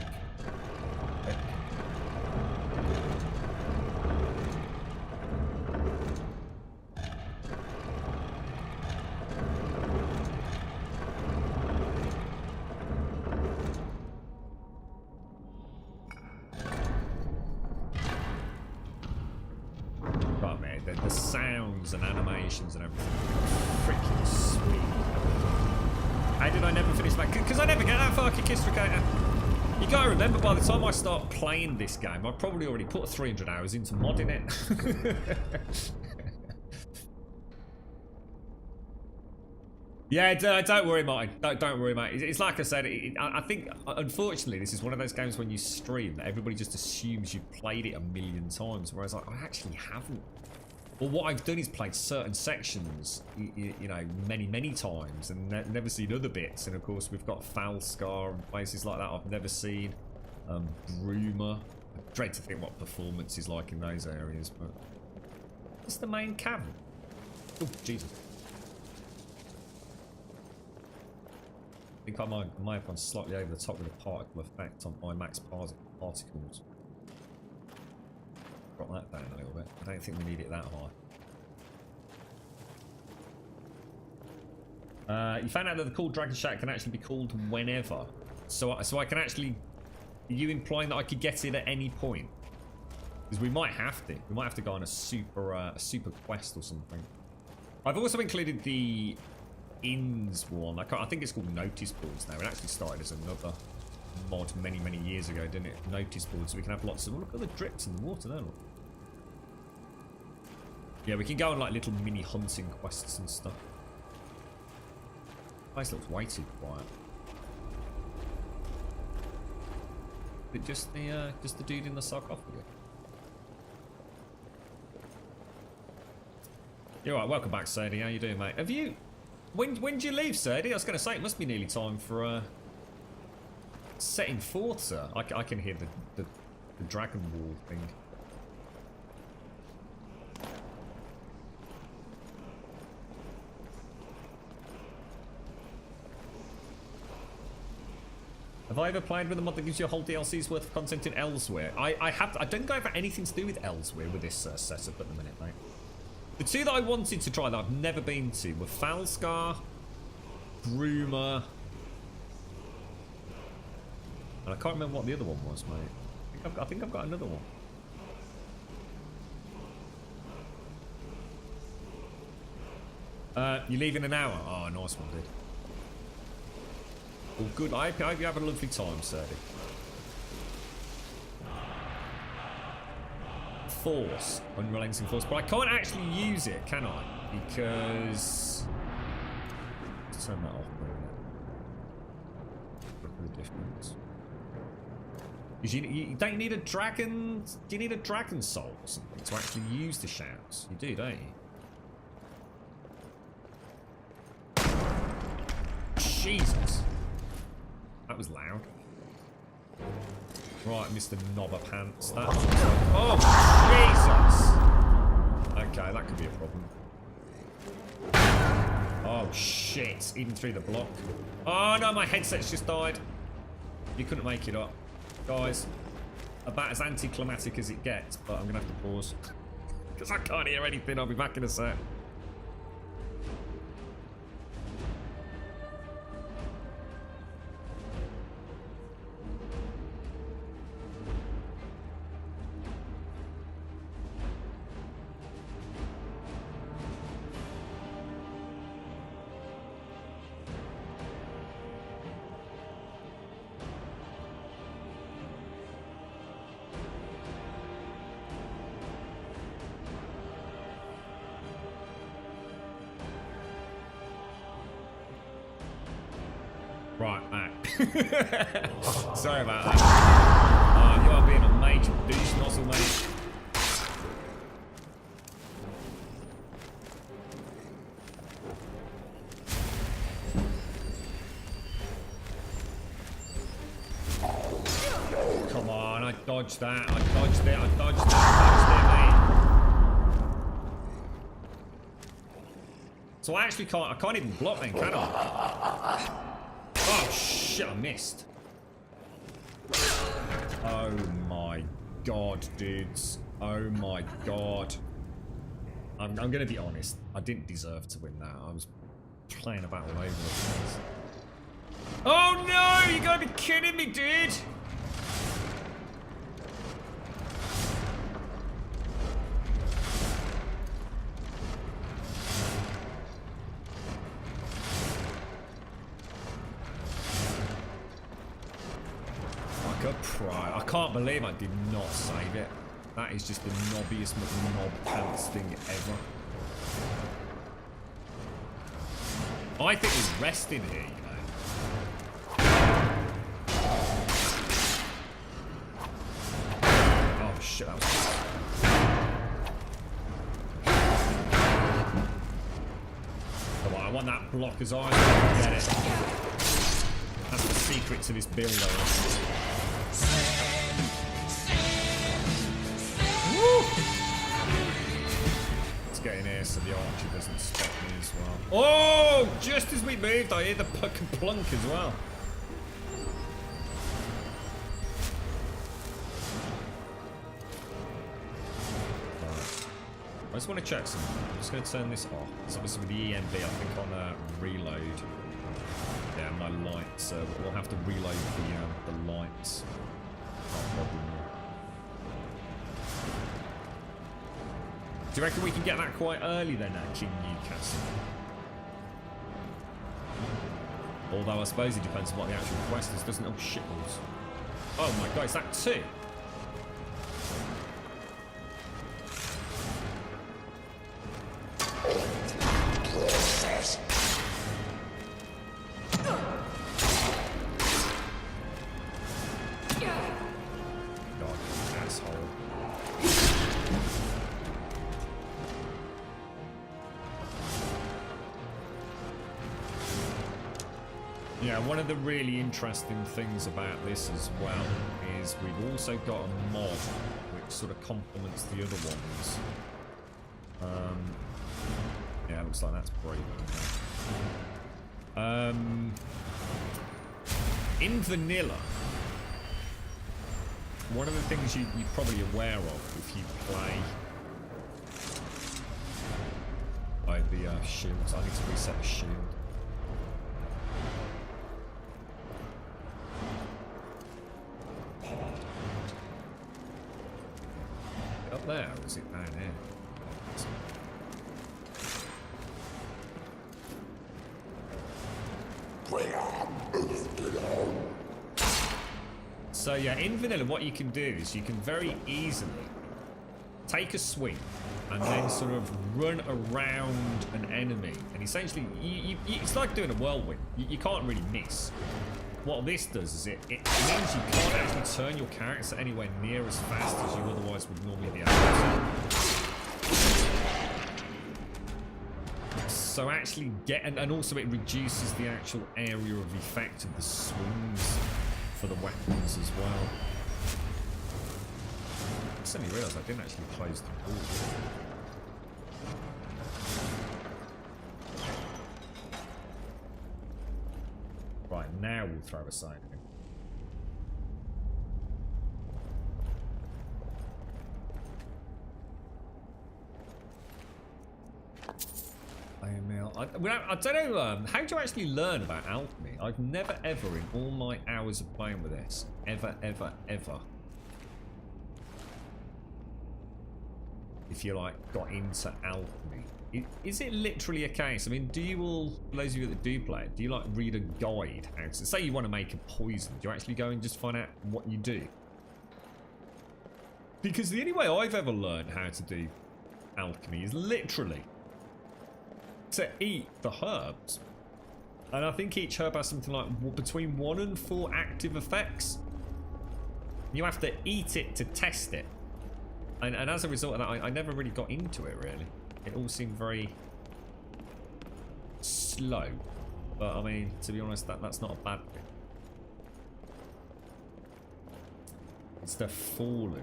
Right, man, the sounds and animations and everything. Freaking sweet. How did I never finish that? Because I never get that far, Kikistricator. You gotta remember, by the time I start playing this game, I've probably already put 300 hours into modding it. Yeah, don't worry, Martin. Don't worry, mate. It's like I said, I think, unfortunately, this is one of those games when you stream that everybody just assumes you've played it a million times, whereas I actually haven't. Well, what I've done is played certain sections, you know, many times, and never seen other bits. And of course, we've got Falscar and places like that I've never seen. Bruma. I dread to think what performance is like in those areas, but it's the main cavern. Oh, Jesus. I think I might have gone slightly over the top with the particle effect on my max particles. Drop that down a little bit. I don't think we need it that high. You found out that the called Dragon Shack can actually be called whenever. So I can actually... Are you implying that I could get it at any point? Because we might have to. We might have to go on a super quest or something. I've also included the inns one. I think it's called notice boards now. It actually started as another mod many years ago, didn't it? Notice boards, so we can have lots of... Look at the drips in the water there, look. Yeah, we can go on like little mini hunting quests and stuff. This place looks way too quiet. Is it just the dude in the sarcophagus? You're right, welcome back, Sadie. How you doing, mate? Have you... When did you leave, Sadie? I was going to say, it must be nearly time for setting forth, sir. I can hear the dragon wall thing. Have I ever played with a mod that gives you a whole DLC's worth of content in Elsewhere? I don't go for anything to do with Elsewhere with this setup at the minute, mate. The two that I wanted to try that I've never been to were Falscar, Bruma, and I can't remember what the other one was, mate. I think I've got another one. You leave in an hour? Oh, nice one, dude. Well, good. I hope you have a lovely time, Sadie. Force, unrelenting force, but I can't actually use it, can I? Because let's turn that off a minute. Look at the difference. Because you don't need a dragon. Do you need a dragon soul or something to actually use the shouts? You do, don't you? Jesus, that was loud. Right, Mr. Knobber Pants. That's... Oh, Jesus! Okay, that could be a problem. Oh, shit. Even through the block. Oh, no, my headset's just died. You couldn't make it up. Guys, about as anticlimactic as it gets, but I'm going to have to pause. Because I can't hear anything. I'll be back in a sec. Right, Matt. Sorry about that. you are being a major douche nozzle, mate. Come on, I dodged that. I dodged it. I dodged it. I dodged it, mate. So I actually can't. I can't even block then, can I? Oh shit! I missed. Oh my god, dudes. Oh my god. I'm gonna be honest. I didn't deserve to win that. I was playing about all over the place. Oh no! You gotta be kidding me, dude! Right, I can't believe I did not save it. That is just the knobbiest knob pants thing ever. I think he's resting here, you know. Oh shit, that was close. Come on, I want that blocker's eye. Get it. That's the secret to this build, though. Let's get in here so the archer doesn't spot me as well. Oh! Just as we moved, I hear the plunk as well. Right. I just want to check something. I'm just going to turn this off. It's obviously with the EMB, I think on reload. Yeah, my lights. We'll have to reload the lights. Not a problem. Do you reckon we can get that quite early then at King Newcastle? Although I suppose it depends on what the actual quest is, doesn't it? Oh, shitballs. Oh my god, is that 2? God, asshole. Yeah, one of the really interesting things about this as well is we've also got a mod which sort of complements the other ones. Yeah, it looks like that's breaking. In vanilla, one of the things you're probably aware of if you play like the shields. I need to reset the shield. Up there, or is it down here? So yeah, in vanilla what you can do is you can very easily take a swing and then sort of run around an enemy, and essentially it's like doing a whirlwind. You can't really miss. What this does is it means you can't actually turn your character anywhere near as fast as you otherwise would normally be able to. So actually and also it reduces the actual area of effect of the swings for the weapons as well. I suddenly realised I didn't actually close the door. Right, now we'll throw aside him. I don't know, how do you actually learn about alchemy? I've never ever in all my hours of playing with this, ever, if you like got into alchemy. Is it literally a case? I mean, do you all, for those of you that do play it, do you like read a guide how to, say you want to make a poison, do you actually go and just find out what you do? Because the only way I've ever learned how to do alchemy is literally to eat the herbs. And I think each herb has something like between 1 and 4 active effects. You have to eat it to test it. And as a result of that, I never really got into it, really. It all seemed very slow. But, I mean, to be honest, that's not a bad thing. It's the Fallen.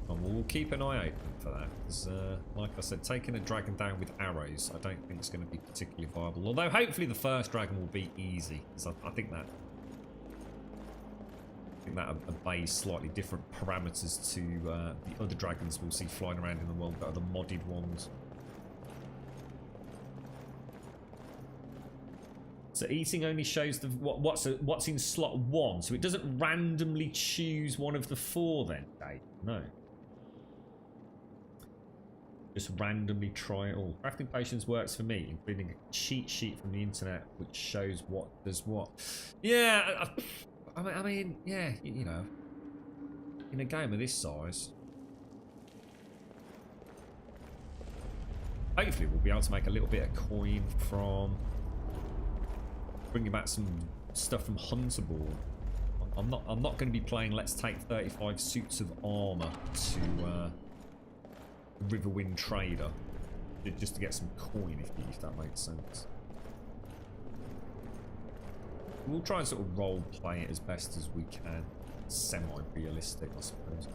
And we'll keep an eye open for that. Because, like I said, taking a dragon down with arrows, I don't think it's going to be particularly viable. Although, hopefully, the first dragon will be easy. Because I think that obeys slightly different parameters to the other dragons we'll see flying around in the world that are the modded ones. So eating only shows the what's in slot 1, so it doesn't randomly choose one of the 4 then, Dave? No. Just randomly try it all. Crafting potions works for me, including a cheat sheet from the internet which shows what does what. Yeah, I mean, yeah, you know, in a game of this size, hopefully we'll be able to make a little bit of coin from bringing back some stuff from Huntable. I'm not going to be playing Let's Take 35 Suits of Armor to Riverwind Trader just to get some coin, if that makes sense. We'll try and sort of role play it as best as we can. Semi-realistic, I suppose.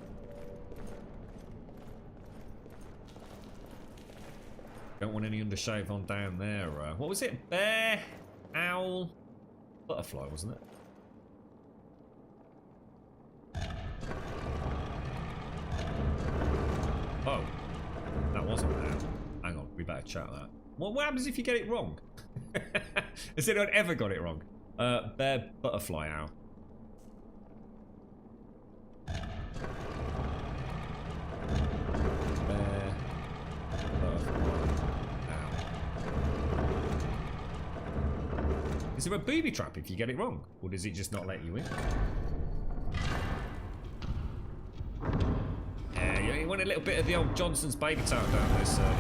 Don't want any undershave on down there. What was it? Bear, owl, butterfly, wasn't it? Oh, that wasn't an owl. Hang on, we better chat that. What happens if you get it wrong? Has anyone ever got it wrong? Bear, butterfly, owl. Bear, butterfly, owl. Is there a booby trap if you get it wrong? Or does it just not let you in? Yeah, you want a little bit of the old Johnson's baby towel down there, sir.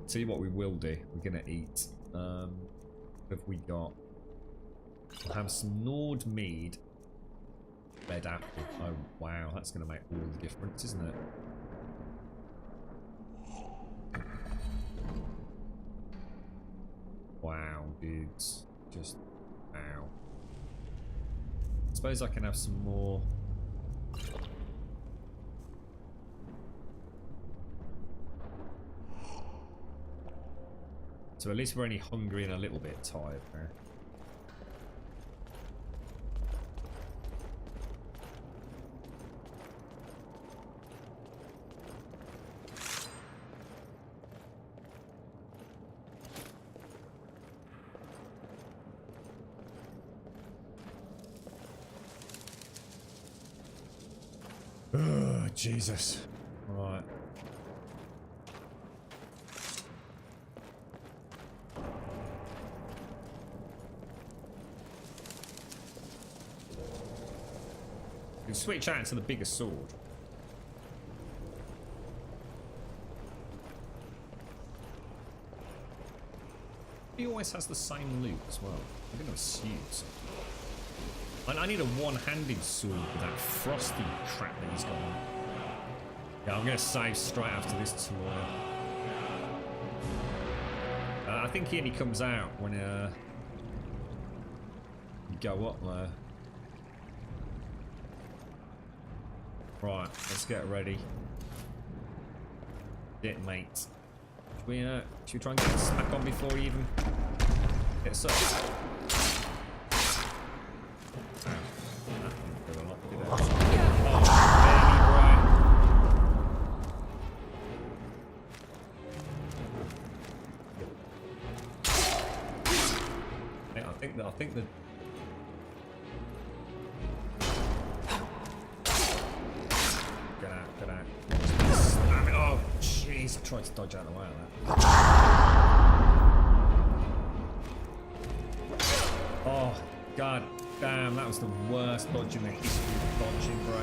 Tell you what we will do. We're gonna eat. What have we got? We'll have some Nord mead. Red apple. Oh wow, that's gonna make all the difference, isn't it? Wow, dudes. Just wow. I suppose I can have some more. So at least we're only hungry and a little bit tired there. Oh, Jesus. Right. You can switch out to the bigger sword. He always has the same loot as well. I'm going to assume so. I need a one-handed sword with that frosty crap that he's got on. Yeah, I'm going to save straight after this tour. I think he only comes out when you go up there. Right, let's get ready. Get mate. Should we try and get a smack on before he even gets up? I think the get out. Oh jeez, I tried to dodge out of the way of that. Oh god damn, that was the worst dodge in the history of dodging, bro.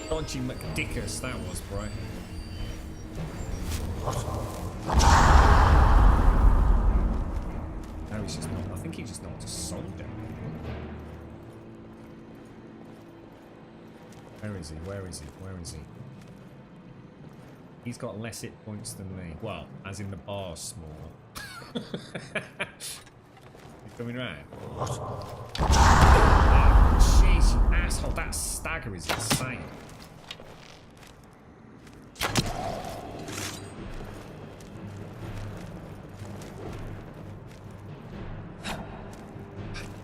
Dodging McDickus, that was, bro. No, he's just not. I think he just not a soldier. Where is he? Where is he? Where is he? He's got less hit points than me. Well, as in the bar's smaller. You coming round? Oh, jeez, you asshole. That stagger is insane.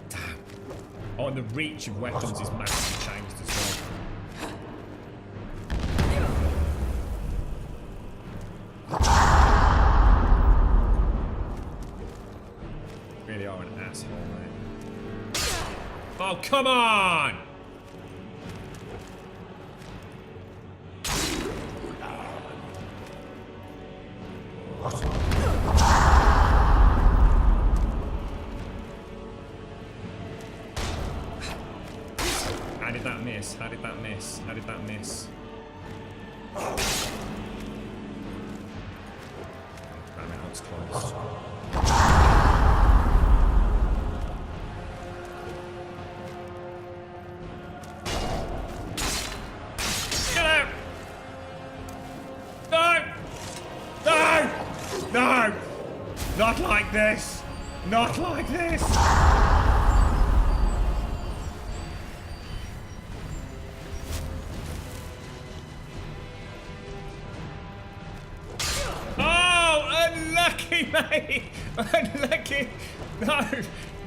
Damn. Oh, and the reach of weapons is massively changed as well. Really are an asshole, mate. Oh, come on! How did that miss? How did that miss? How did that miss? Damn it, that was close. Get out! No! No! No! Not like this! Not like this! Unlucky, mate! Unlucky! No!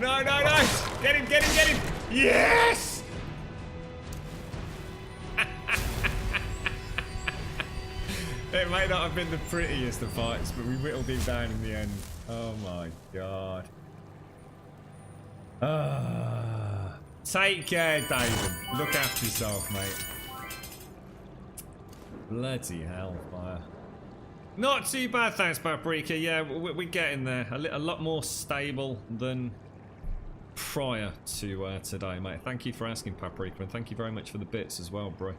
No, no, no! Get him, get him, get him! Yes! It may not have been the prettiest of fights, but we whittled him down in the end. Oh my god. Take care, David. Look after yourself, mate. Bloody hellfire. Not too bad, thanks, Paprika. Yeah, we're getting there. A lot more stable than prior to today, mate. Thank you for asking, Paprika, and thank you very much for the bits as well, bro.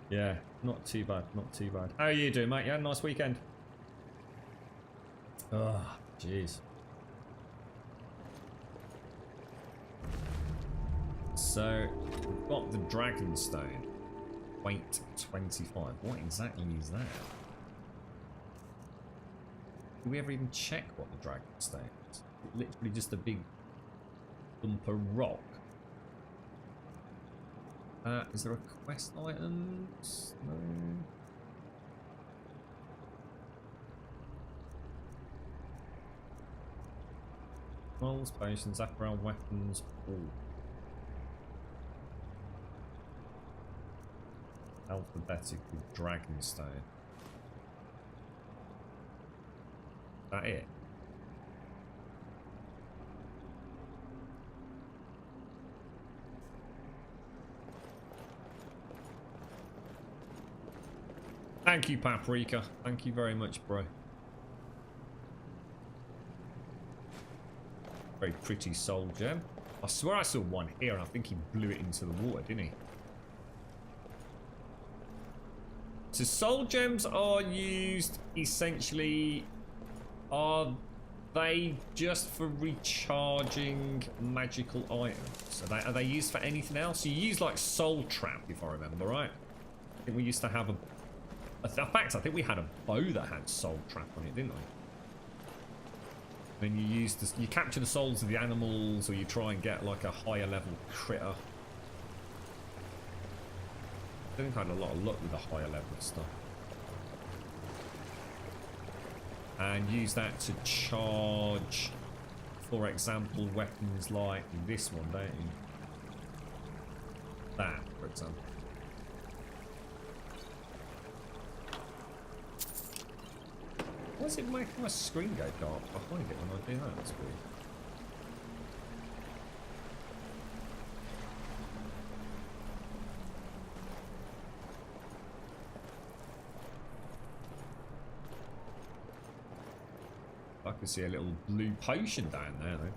Yeah, not too bad, not too bad. How are you doing, mate? You had a nice weekend? Oh, jeez. So, we've got the Dragonstone. Weight 25. What exactly is that? Did we ever even check what the Dragonstone is? Literally just a big lump of rock. Is there a quest item? No. Scrolls, potions, apparel, weapons, all. Alphabetical Dragonstone. Is that it? Thank you, Paprika. Thank you very much, bro. Very pretty soul gem. I swear I saw one here and I think he blew it into the water, didn't he? So soul gems are used essentially, are they just for recharging magical items? Are they used for anything else? You use like soul trap, if I remember right. I think we used to have a, in fact I think we had a bow that had soul trap on it, didn't we? Then you use this, you capture the souls of the animals, or you try and get like a higher level critter. I think I had a lot of luck with the higher level stuff. And use that to charge, for example, weapons like this one, don't you? That, for example. Why does it make my screen go dark behind it when I do that? That's weird. I can see a little blue potion down there, though.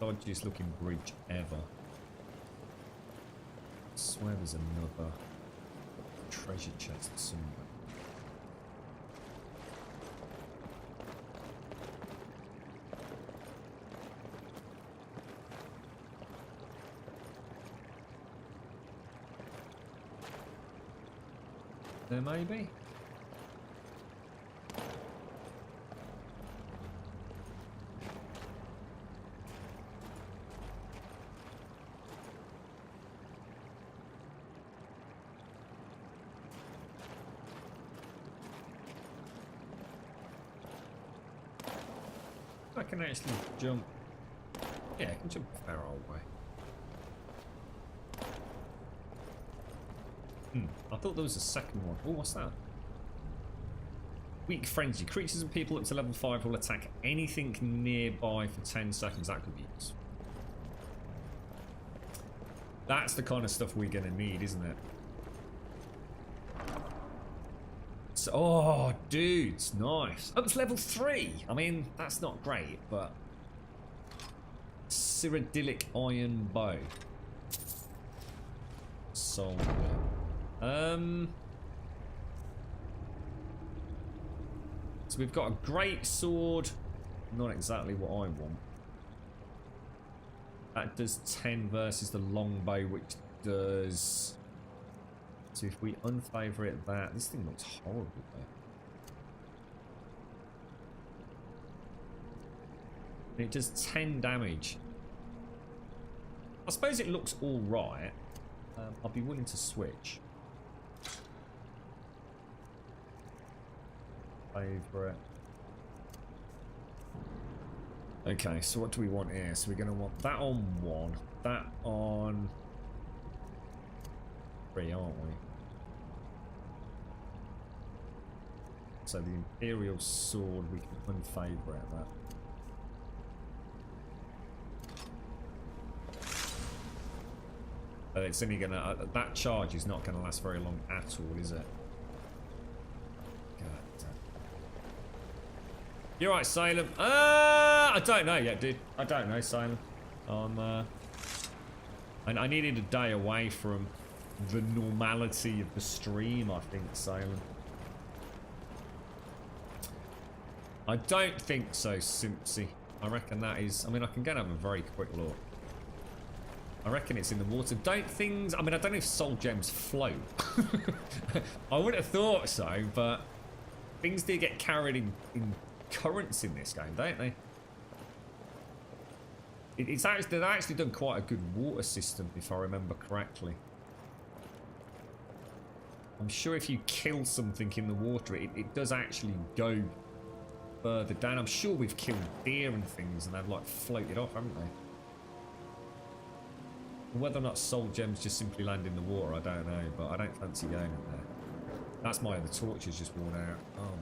So dodgiest looking bridge ever. I swear there's another treasure chest somewhere. There may be. I can actually jump. Yeah, I can jump a fair old way. I thought there was a second one. Oh, what's that? Weak frenzy. Creatures and people up to level 5 will attack anything nearby for 10 seconds. That could be used. That's the kind of stuff we're going to need, isn't it? So, oh, dudes, nice. Up to level 3. I mean, that's not great, but... Cyrodiilic Iron Bow. Soldier. So we've got a great sword. Not exactly what I want. That does 10 versus the longbow, which does... So if we unfavorite that, this thing looks horrible though. It does 10 damage. I suppose it looks alright. I'll be willing to switch. Favorite. Okay, so what do we want here? So we're going to want that on 1, that on 3, aren't we? So the Imperial Sword, we can unfavorite that. It's only gonna that charge is not gonna last very long at all, is it? God damn. You're right, Salem. I don't know yet, dude. I don't know, Salem. And I needed a day away from the normality of the stream, I think, Salem. I don't think so, Simpsy. I reckon that is. I mean, I can go and have a very quick look. I reckon it's in the water. Don't things... I mean, I don't know if soul gems float. I wouldn't have thought so, but things do get carried in currents in this game, don't they? It's actually, they've actually done quite a good water system, if I remember correctly. I'm sure if you kill something in the water, it does actually go further down. I'm sure we've killed deer and things, and they've, like, floated off, haven't they? Whether or not soul gems just simply land in the water, I don't know, but I don't fancy going in there. That's my other torch is just worn out. Oh.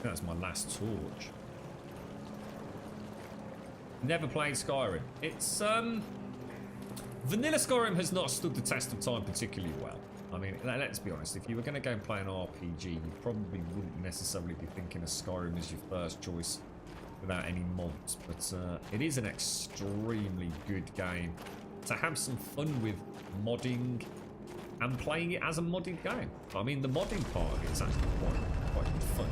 That's my last torch. Never played Skyrim. It's, vanilla Skyrim has not stood the test of time particularly well. I mean, let's be honest, if you were going to go and play an RPG, you probably wouldn't necessarily be thinking of Skyrim as your first choice. Without any mods, but it is an extremely good game to have some fun with modding and playing it as a modded game. I mean, the modding part of it is actually quite good fun.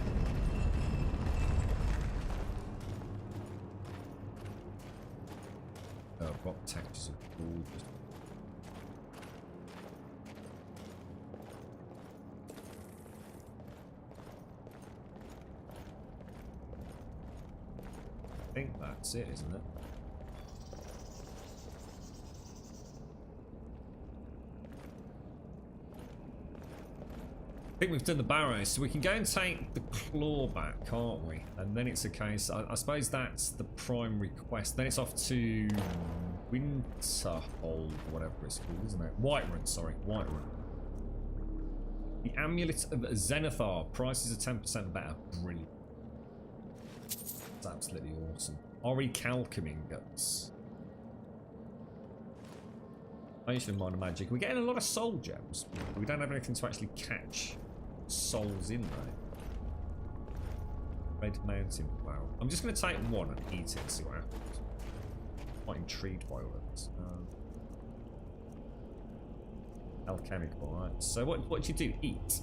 Rock textures are gorgeous. I think that's it, isn't it? I think we've done the barrows, so we can go and take the claw back, can't we? And then it's a case, I suppose that's the primary quest. Then it's off to Winterhold, whatever it's called, isn't it? Whiterun, sorry, Whiterun. The Amulet of Zenithar, prices are 10% better. Brilliant. That's absolutely awesome. Orichalcum ingots. Ancient minor magic. We're getting a lot of soul gems. We don't have anything to actually catch souls in though. Red mountain flower. I'm just going to take one and eat it and see what happens. Quite intrigued by all of this. Alchemical, right? So what do you do? Eat?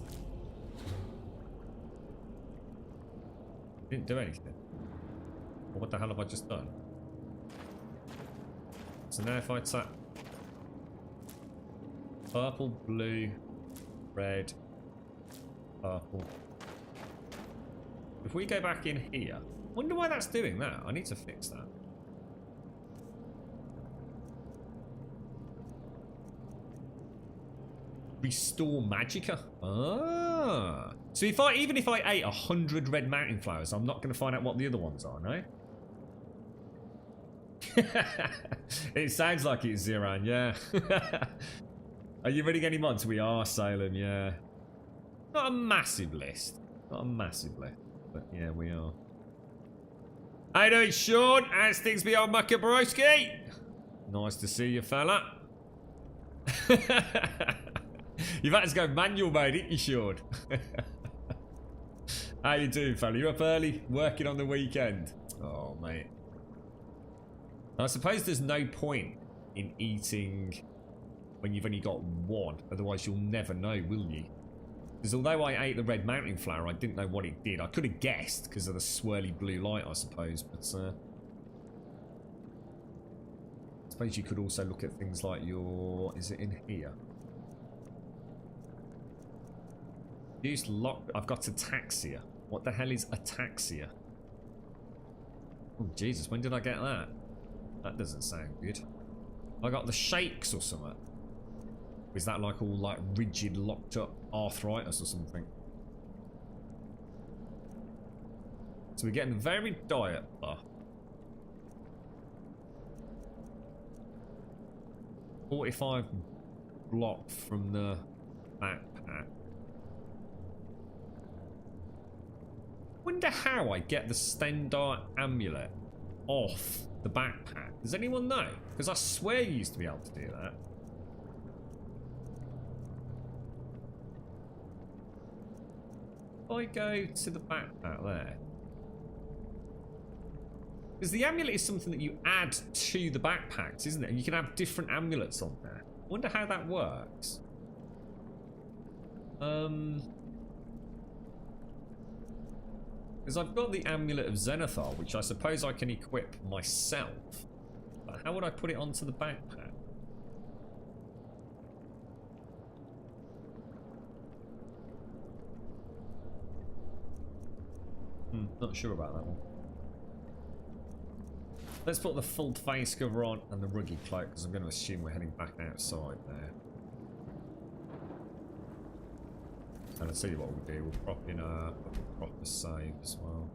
Didn't do anything. Well, what the hell have I just done? So now if I tap purple, blue, red, purple. If we go back in here, wonder why that's doing that. I need to fix that. Restore magicka. Ah. So even if I ate 100 red mountain flowers, I'm not going to find out what the other ones are, no? It sounds like it's Ziran, yeah. Are you running any mods? We are, Salem, yeah. Not a massive list. Not a massive list. But yeah, we are. How you doing, Sean? How's things be old Muckabrowski? Nice to see you, fella. You've had to go manual mode, didn't you, Sean? How you doing, fella? You up early? Working on the weekend? Oh, mate. I suppose there's no point in eating when you've only got one. Otherwise, you'll never know, will you? Because although I ate the red mountain flower, I didn't know what it did. I could have guessed because of the swirly blue light, I suppose. But I suppose you could also look at things like your... Is it in here? Use lock... I've got ataxia. What the hell is ataxia? Oh, Jesus. When did I get that? That doesn't sound good. I got the shakes or something. Is that like all like rigid, locked up arthritis or something? So we're getting very diet buff. 45 block from the backpack. Wonder how I get the Stendar amulet off the backpack. Does anyone know? Because I swear you used to be able to do that. If I go to the backpack there. Because the amulet is something that you add to the backpacks, isn't it? And you can have different amulets on there. I wonder how that works. Because I've got the Amulet of Zenithar, which I suppose I can equip myself. But how would I put it onto the backpack? Not sure about that one. Let's put the full face cover on and the rugged cloak, because I'm going to assume we're heading back outside there. And I'll tell you what we'll do, we'll prop in a proper save as well.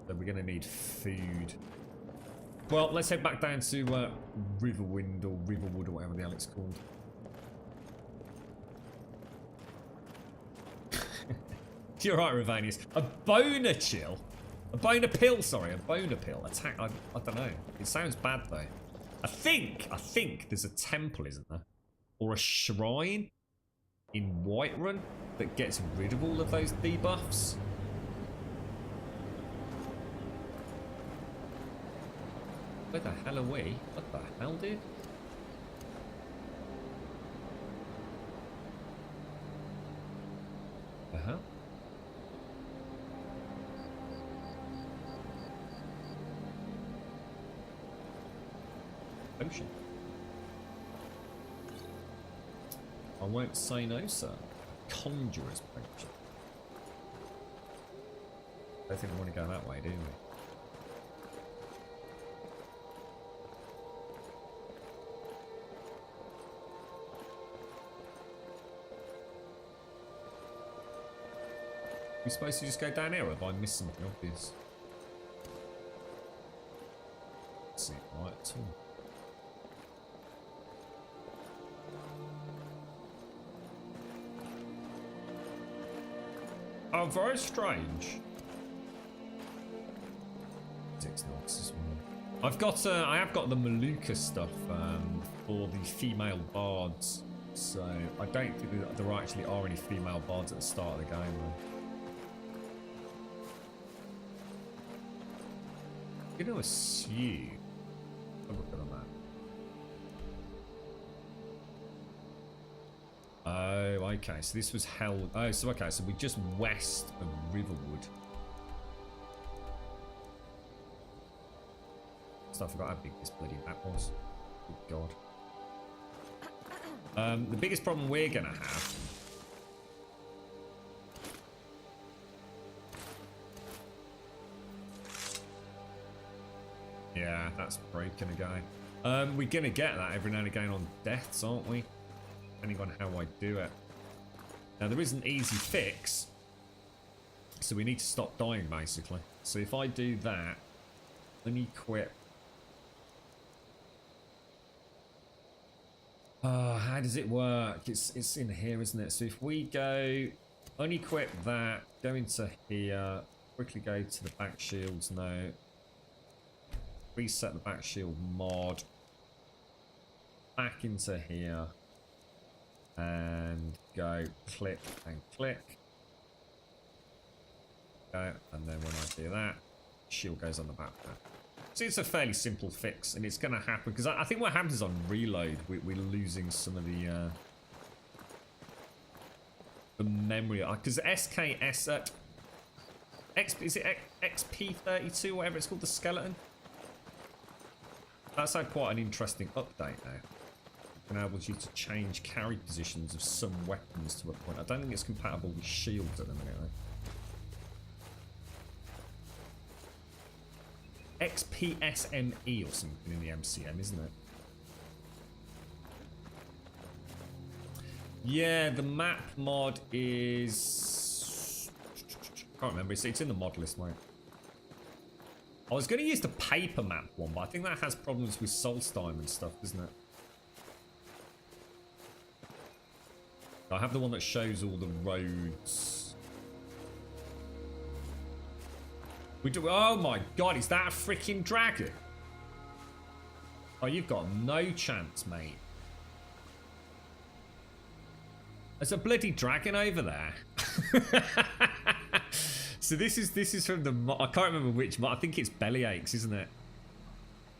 Then we're going to need food. Well, let's head back down to Riverwind or Riverwood or whatever the hell it's called. You're right, Ravanius. A boner chill? A boner pill, sorry. A boner pill. Attack. I don't know. It sounds bad, though. I think there's a temple, isn't there? Or a shrine in Whiterun that gets rid of all of those debuffs. Where the hell are we? What the hell, dude? The hell? Ocean. I won't say no, sir. Conjurer's potion. I don't think we want to go that way, do we? We're supposed to just go down here, or have I missed something obvious? Let's see, right at all. Oh, very strange. I've got, I have got the Maluka stuff for the female bards, so I don't think that there actually are any female bards at the start of the game. Though. going to assume. I'll look at the map. Oh, okay. So this was held. Oh, so okay. So we're just west of Riverwood. So I forgot how big this bloody map was. Good God. The biggest problem we're gonna have. Yeah, that's breaking again. We're gonna get that every now and again on deaths, aren't we? Depending on how I do it. Now there is an easy fix, so we need to stop dying basically. So if I do that, unequip. How does it work? It's in here, isn't it? So if we go unequip that, go into here, quickly go to the back shields now. Reset the back shield mod. Back into here. And go click and click. Go, and then when I do that, shield goes on the back there. So it's a fairly simple fix, and it's going to happen because I think what happens is on reload, we're losing some of the memory. Because SKS, is it XP32, whatever it's called, the skeleton? That's had quite an interesting update now. It enables you to change carry positions of some weapons to a point. I don't think it's compatible with shields at the minute, though. XPSME or something in the MCM, isn't it? Yeah, the map mod is... can't remember. It's in the mod list, mate. I was going to use the paper map one, but I think that has problems with Solstheim and stuff, doesn't it? I have the one that shows all the roads. We do. Oh my God! Is that a freaking dragon? Oh, you've got no chance, mate. There's a bloody dragon over there. So this is from the. I can't remember which. I think it's Bellyaches, isn't it?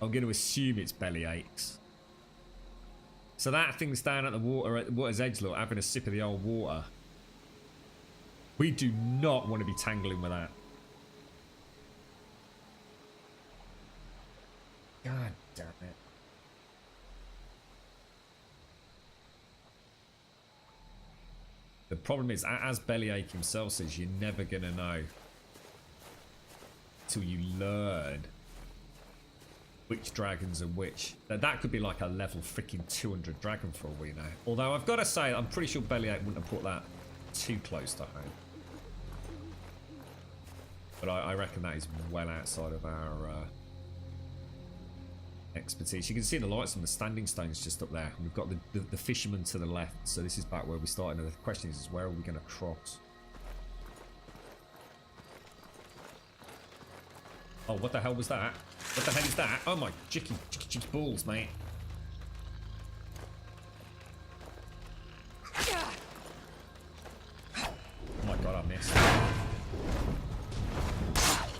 I'm going to assume it's Bellyaches. So that thing's down at the water's edge, look, having a sip of the old water. We do not want to be tangling with that. God damn it. The problem is, as Bellyache himself says, you're never going to know till you learn which dragons are which. That could be like a level freaking 200 dragon for all we know. Although I've got to say, I'm pretty sure Bellyache wouldn't have put that too close to home. But I reckon that is well outside of our expertise. You can see the lights on the standing stones just up there. And we've got the fisherman to the left. So this is back where we started. And the question is where are we going to cross? Oh, what the hell was that? What the hell is that? Oh my jicky balls, mate. Oh my God, I missed.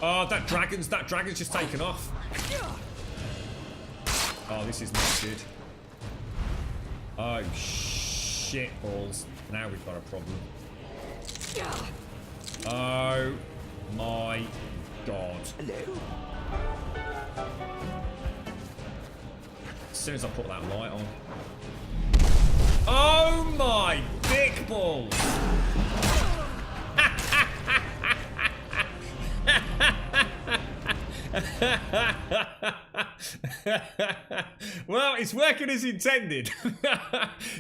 Oh, that dragon's just taken off. Oh, this is not good. Oh, shit balls. Now we've got a problem. Oh my God. Hello. As soon as I put that light on. Oh my dick balls. Well, it's working as intended.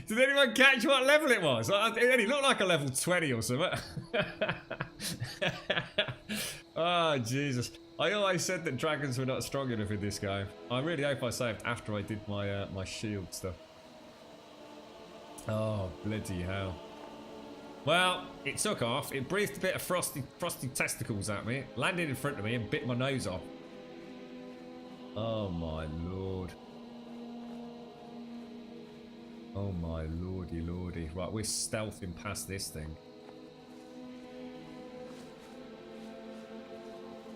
Did anyone catch what level it was? It only looked like a level 20 or something. Oh, Jesus. I always said that dragons were not strong enough in this game. I really hope I saved after I did my my shield stuff. Oh, bloody hell. Well, it took off. It breathed a bit of frosty testicles at me, landed in front of me and bit my nose off. Oh my Lord. Oh my lordy lordy. Right, we're stealthing past this thing.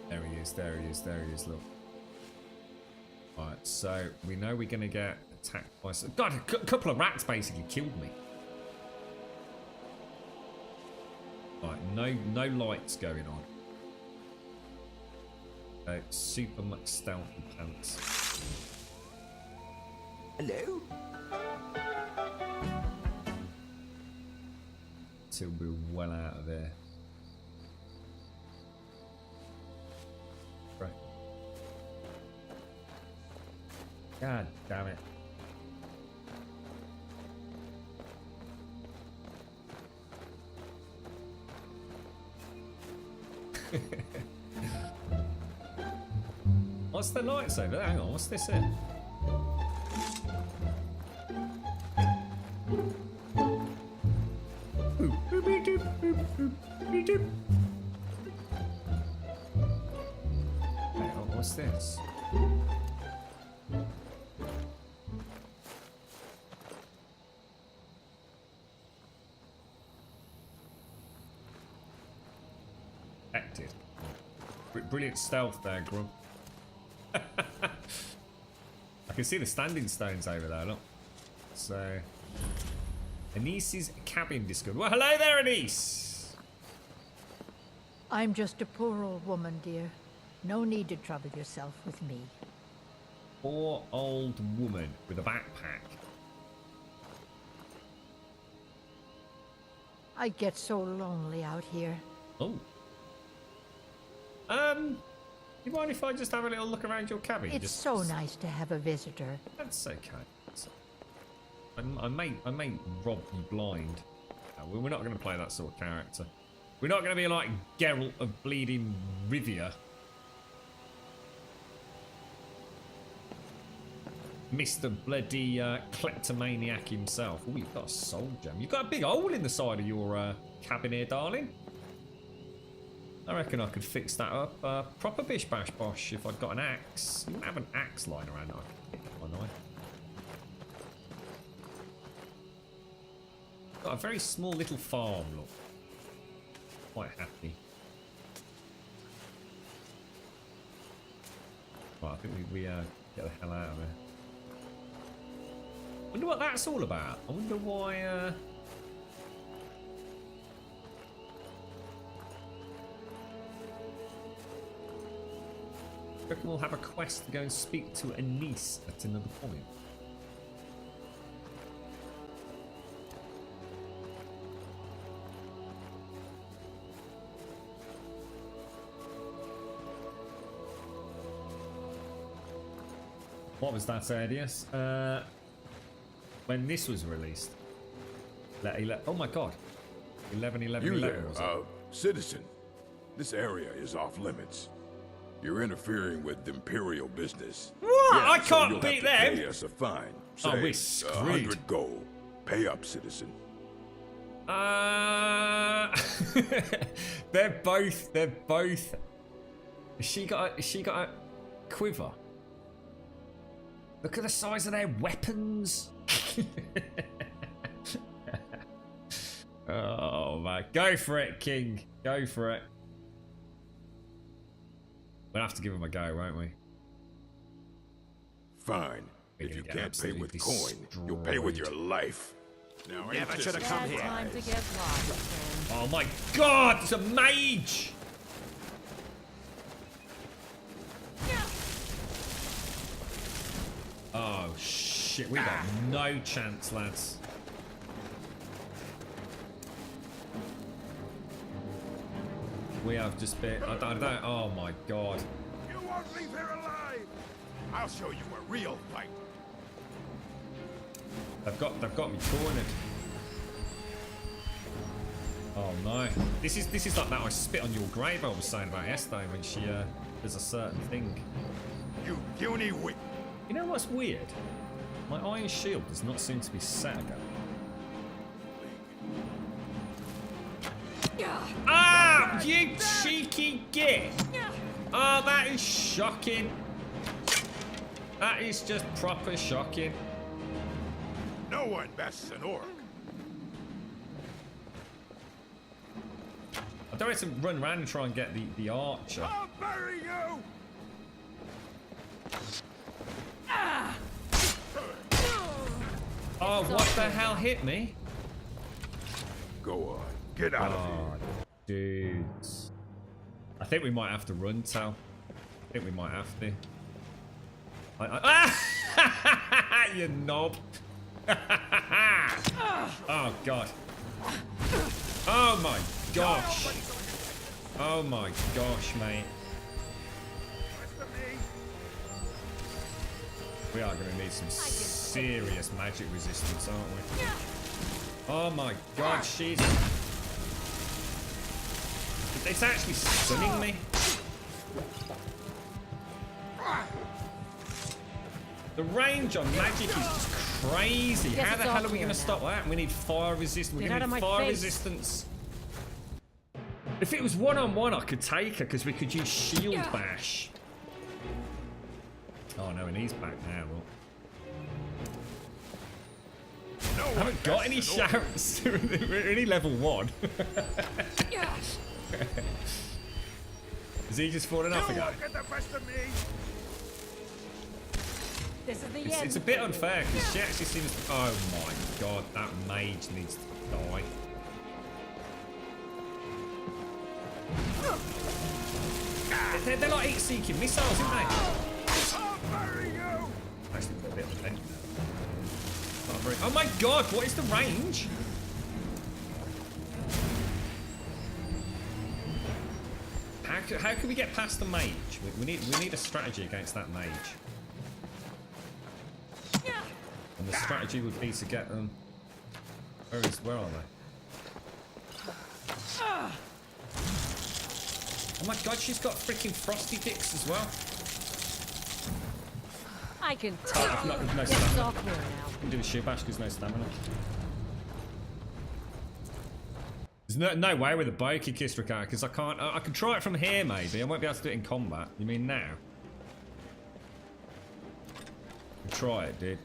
There he is, there he is, there he is, look. Alright, so we know we're going to get attacked by... God, a couple of rats basically killed me. Alright, no lights going on. Super much stealthy pants. Hello? Till we're well out of there. Right. God damn it. What's the lights over there? Hang on, what's this here? Hang on, what's this? Active. Brilliant stealth there, Grump. I can see the standing stones over there, look. So, Anice's cabin discovered. Well, hello there, Anise! I'm just a poor old woman, dear. No need to trouble yourself with me. Poor old woman with a backpack. I get so lonely out here. Oh. You mind if I just have a little look around your cabin? It's so nice to have a visitor. That's okay. I may rob you blind. We're not going to play that sort of character. We're not going to be like Geralt of Bleeding Rivia. Mr. Bloody kleptomaniac himself. Oh, you've got a soul gem. You've got a big hole in the side of your cabin here, darling. I reckon I could fix that up. Proper bish bash bosh if I'd got an axe. You wouldn't have an axe lying around that I could pick up my knife. Got a very small little farm, look. Quite happy. Right, I think we get the hell out of here. Wonder what that's all about. I wonder why I reckon we'll have a quest to go and speak to a niece at another point. What was that, Adius? When this was released. Oh my god. 11/11/11. You there, citizen. This area is off limits. You're interfering with Imperial business. What? Yeah, I so can't you'll beat have to them. pay us a fine. Oh, Say, we're screwed. 100 gold. Pay up, citizen. They're both. Has she got a quiver? Look at the size of their weapons. Oh man, go for it, King. Go for it. We'll have to give him a go, won't we? Fine. If you can't pay with coin, you'll pay with your life. Now, Never should have come here. Time to get lost. Oh my god, it's a mage! Oh shit, we got no chance, lads. We have just been. I don't. Oh my god. You won't leave here alive. I'll show you a real fight. They've got me cornered. Oh no. This is like that I spit on your grave I was saying about yesterday when she does a certain thing. You puny witch. You know what's weird? My iron shield does not seem to be set again. Ah! You cheeky git! Oh, that is shocking. That is just proper shocking. No one bests an orc. I don't have to run around and try and get the archer. I'll bury you! Oh, what the hell hit me? Go on. Get out of here. Dudes. I think we might have to run, Tal. I think we might have to. You knob. Oh, God. Oh, my gosh. Oh, my gosh, mate. We are going to need some serious magic resistance, aren't we? Oh, my God, she's... It's actually stunning me. The range on magic is just crazy. How the hell are we going to stop that? We need fire resistance. We're going to need fire resistance. If it was one-on-one, I could take her because we could use shield bash. Oh no, and he's back now. Well. I haven't got any shouts. We're only level 1. Is he just falling off again? This is the end. It's a bit unfair because she actually seems. Oh my god, that mage needs to die. They're like heat-seeking missiles, aren't they? Actually, got a bit of a vent there. Oh my god, what is the range? How can we get past the mage? We need a strategy against that mage. And the strategy would be to get them. Where are they? Oh my god, she's got freaking frosty dicks as well. I can take you. No Get stamina. off here now. Can do a shield bash because no stamina. There's no way with a bow Kikistrika because I can't. I can try it from here maybe. I won't be able to do it in combat. You mean now? Try it, dude.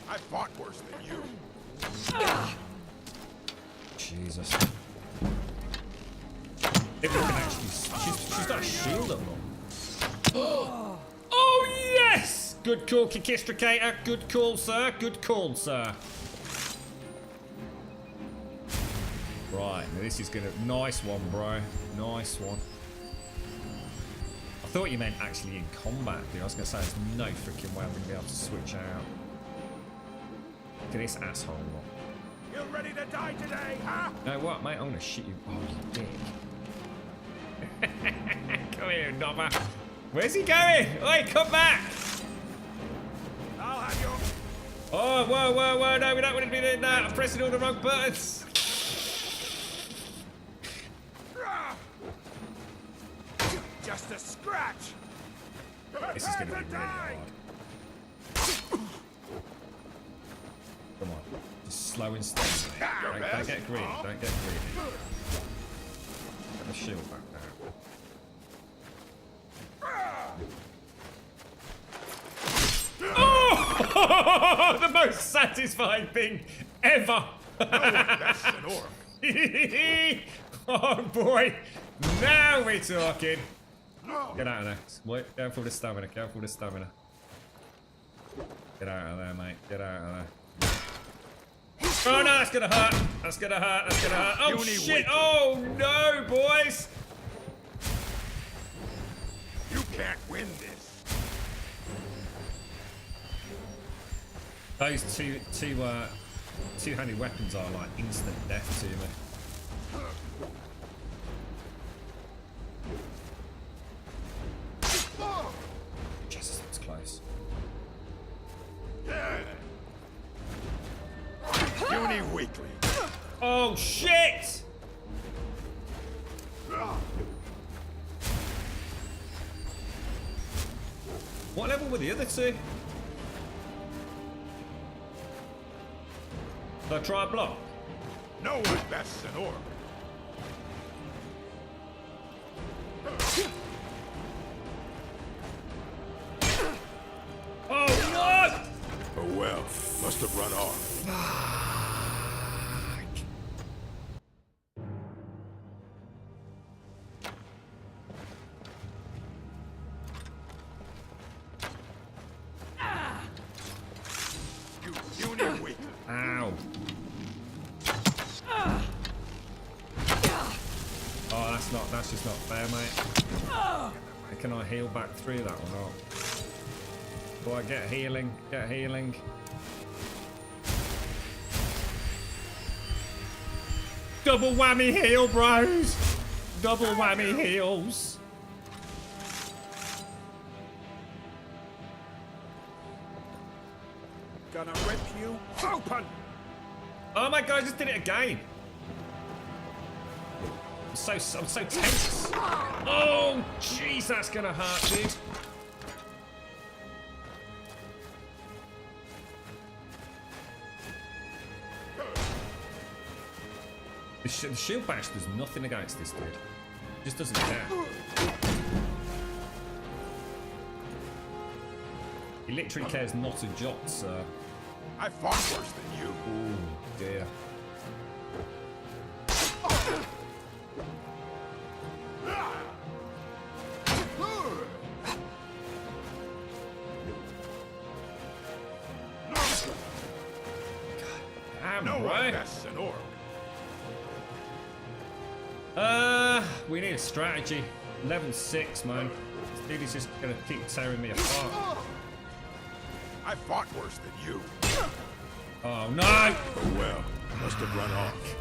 I fought worse than you. Jesus. If we can actually, she's got a shield up on. Oh yes! Good call, Kikistricator. Good call, sir. Good call, sir. Right, now this is gonna... Nice one, bro. Nice one. I thought you meant actually in combat, dude. I was gonna say there's no freaking way I'm gonna be able to switch out. Look at this asshole. You ready to die today, huh? No, what, mate? I'm gonna shoot you. Oh, you dick. Come here, knobber. Where's he going? Oi, come back! I'll have you. Oh, whoa, whoa, whoa. No, we don't want to be doing that. I'm pressing all the wrong buttons. Just a scratch. This is going to be really hard. Come on. Just slow and steady. Don't get greedy. Don't get greedy. Get the shield back now. Oh! The most satisfying thing ever! That's an orc. Oh boy! Now we're talking! Get out of there. Wait, careful with the stamina. Careful with the stamina. Get out of there, mate. Get out of there. Oh no, that's gonna hurt. That's gonna hurt. That's gonna hurt. Oh shit! Oh no, boys! You can't win this. Those two-handed weapons are like instant death to me. Jesus, that's close. Puny weakling. Oh shit! What level were the other two? Did I try a block? No one bests an orc. Oh no! Oh well, must have run off. You puny weakling. just not fair, mate. Can I heal back through that or not? Do I get healing? Get healing. Double whammy heal, bros! Double whammy heals. Gonna rip you open! Oh my god, I just did it again. I'm so tense. Oh, jeez, that's gonna hurt, dude. The shield bash does nothing against this dude. Just doesn't care. He literally cares not a jot, sir. I fought worse than you. Ooh, dear. We need a strategy. Level 6, man. This dude is just gonna keep tearing me apart. I fought worse than you. Oh no! Oh well, must have run off.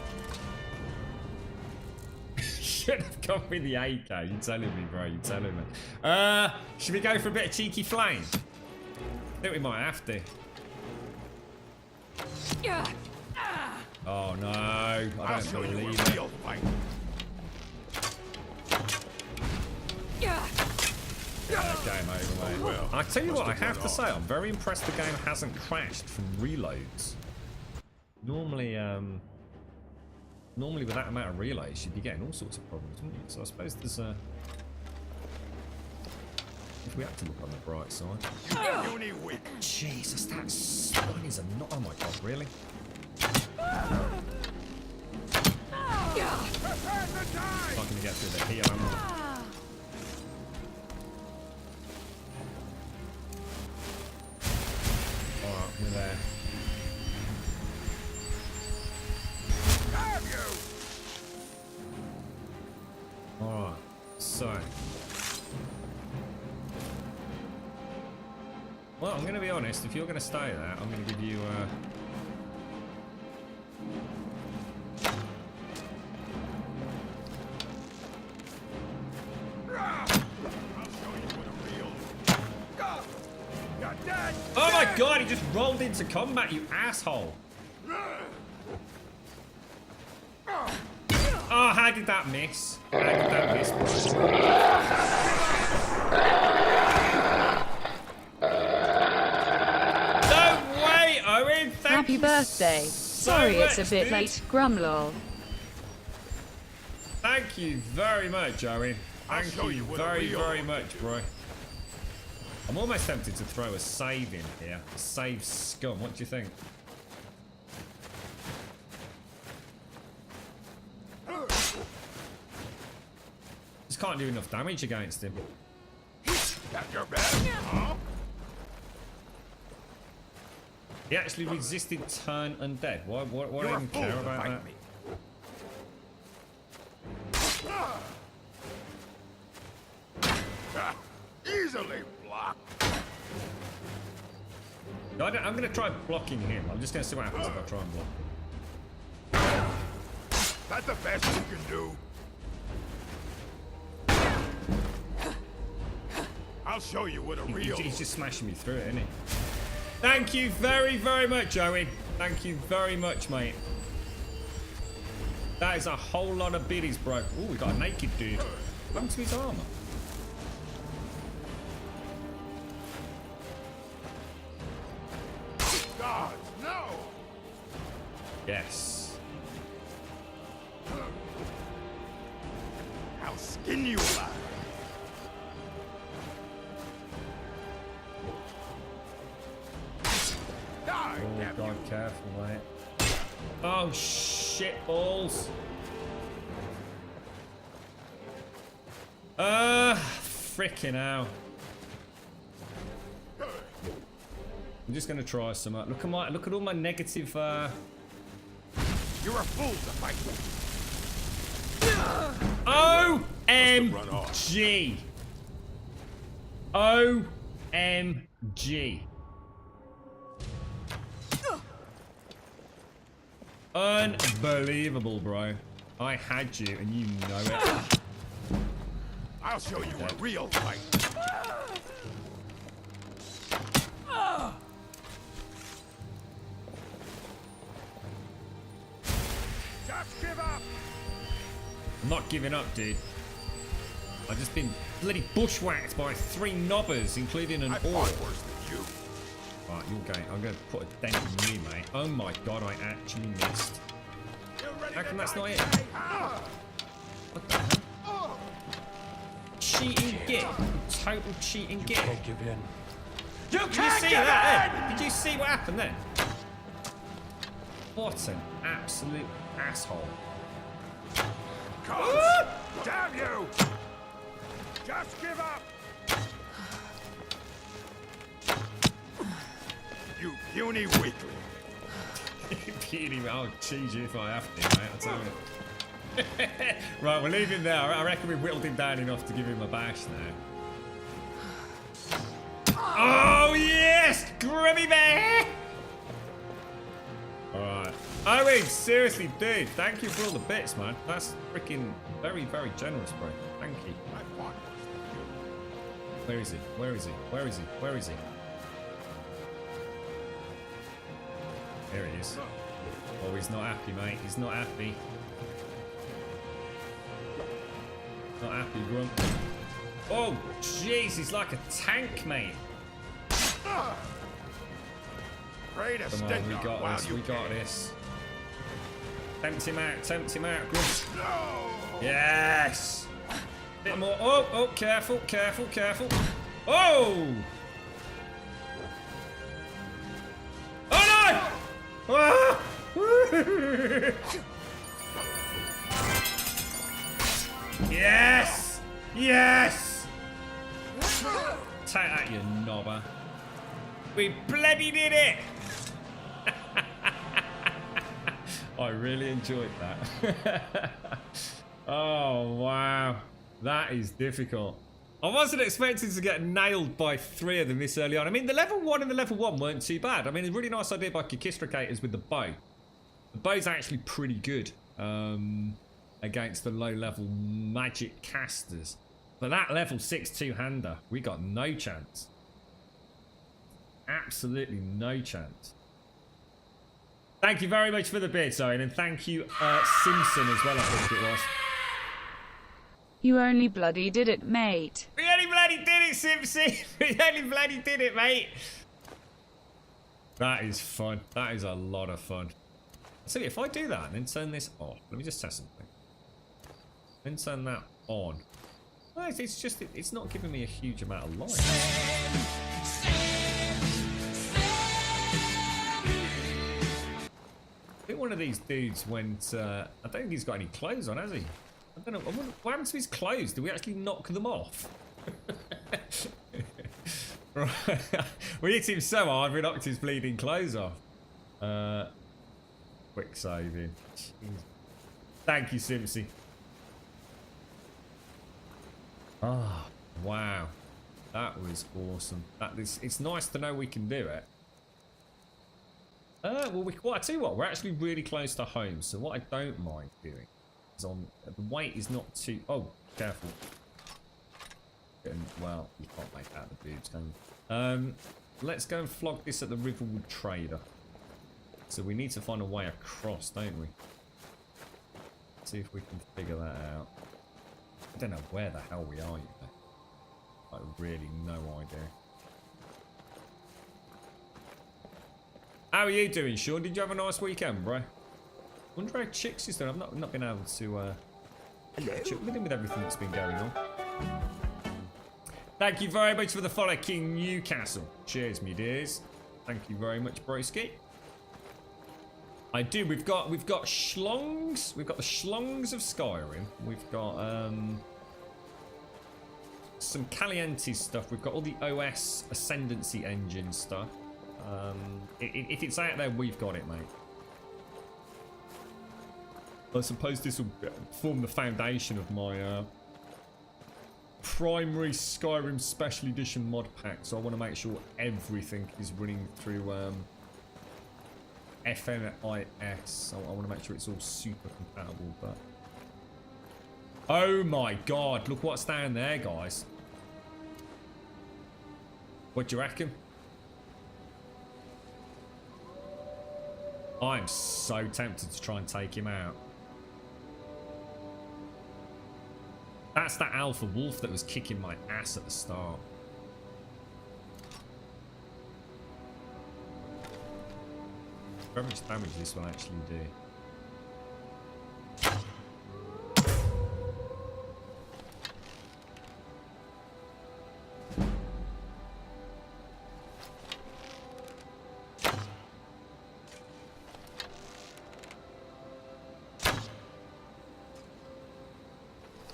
Should have gone with the AK. You're telling me, bro. You're telling me. Should we go for a bit of cheeky flame? I think we might have to. Oh no! I don't believe it. Game over, mate. Well, I tell you what, I have to say, I'm very impressed the game hasn't crashed from reloads. Normally, with that amount of reloads, you'd be getting all sorts of problems, wouldn't you? So I suppose there's a... If we have to look on the bright side. Jesus, that stun is a not. Oh my god, really? Not gonna get through the heal, am I? Alright, we're there. Alright, so. Well, I'm going to be honest, if you're going to stay there, I'm going to give you Oh my god, he just rolled into combat, you asshole! Oh, how did that miss? How did that miss, bro? No way, Owen! Happy birthday. Sorry it's a bit late, Grumlol. Thank you very much, Owen. Thank you very, very much, bro. I'm almost tempted to throw a save in here. Save scum. What do you think? Just can't do enough damage against him. He actually resisted turn undead. Why do I even care about that? Easily blocked. No, I'm going to try blocking him. I'm just going to see what happens if I try and block. That's the best you can do. I'll show you what a real... He's just smashing me through it, isn't he? Thank you very, very much, Owen. Thank you very much, mate. That is a whole lot of biddies, bro. Oh, we got a naked dude. What happened to his armor? God, no! Yes. I'll skin you alive. Oh god, careful, mate. Oh shit balls. Freaking hell. I'm just gonna try some. Look at all my negative. You're a fool to fight. OMG. OMG. Unbelievable, bro. I had you and you know it. I'll show you a real fight. Just give up. I'm not giving up, dude. I've just been bloody bushwhacked by 3 knobbers, including an orc. Worse than you. Right, you're going. I'm going to put a dent in you, mate. Oh my god, I actually missed. How come that's not it? What the hell? Cheating git. Total cheating git. Can't give in. Did you see that? Did you see what happened then? What an absolute asshole. Damn you! Just give up! You puny weakling. Puny, I'll cheese you if I have to, mate, I'll tell you. Right, we'll leave him there. I reckon we've whittled him down enough to give him a bash now. Oh, yes! Grubby bear! Alright. Owen, seriously, dude, thank you for all the bits, man. That's freaking very, very generous, bro. Thank you. Where is he? Where is he? Where is he? Where is he? There he is. Oh, he's not happy, mate. He's not happy. Not happy, Grump. Oh, jeez, he's like a tank, mate. Come on, we got this. We got this. Tempt him out, Grump. Yes! Bit more. Oh, oh, careful, careful, careful. Oh! Oh no! Ah! Yes! Yes! Take that, you knobber. We bloody did it! I really enjoyed that. Oh, wow. That is difficult. I wasn't expecting to get nailed by 3 of them this early on. I mean, the level 1 and the level 1 weren't too bad. I mean, a really nice idea by Kikistricators with the bow. The bow's actually pretty good against the low-level magic casters. But that level 6 two-hander, we got no chance. Absolutely no chance. Thank you very much for the bits, Owen, and thank you, Simpson, as well, I think it was. You only bloody did it, mate. We only bloody did it, Simpson! We only bloody did it, mate! That is fun. That is a lot of fun. So if I do that and then turn this off, let me just test something. Then turn that on. Well, it's just, it's not giving me a huge amount of light. I think one of these dudes went, I don't think he's got any clothes on, has he? I don't know, what happened to his clothes? Did we actually knock them off? Right. We hit him so hard, we knocked his bleeding clothes off. Quick saving. Jeez. Thank you, Simpsy. Oh, wow. That was awesome. It's nice to know we can do it. Well, I tell you what, we're actually really close to home, so what I don't mind doing is the weight is not too... Oh, careful. Well, you can't make that the boobs, can you? Let's go and flog this at the Riverwood Trader. So we need to find a way across, don't we? Let's see if we can figure that out. I don't know where the hell we are, you know. Like, really no idea. How are you doing, Sean? Did you have a nice weekend, bro? Wonder how Chicks is doing. I've not been able to catch up with him with everything that's been going on. Thank you very much for the follow, King Newcastle. Cheers, me dears. Thank you very much, broski. I do. We've got schlongs. We've got the schlongs of Skyrim. We've got some Caliente stuff. We've got all the OS Ascendancy engine stuff. If it's out there, we've got it, mate. I suppose this will form the foundation of my primary Skyrim Special Edition mod pack. So I want to make sure everything is running through FNIS. So I want to make sure it's all super compatible. But oh my god, look what's down there, guys. What do you reckon? I'm so tempted to try and take him out. That's that alpha wolf that was kicking my ass at the start. How much damage this will actually do?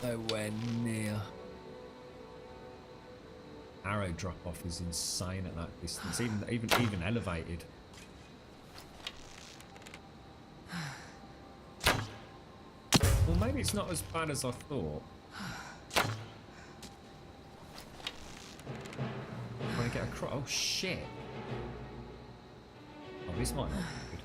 Nowhere near. Arrow drop off is insane at that distance, even elevated. Well, maybe it's not as bad as I thought. Want to get across? Oh shit! Oh, this might not be good.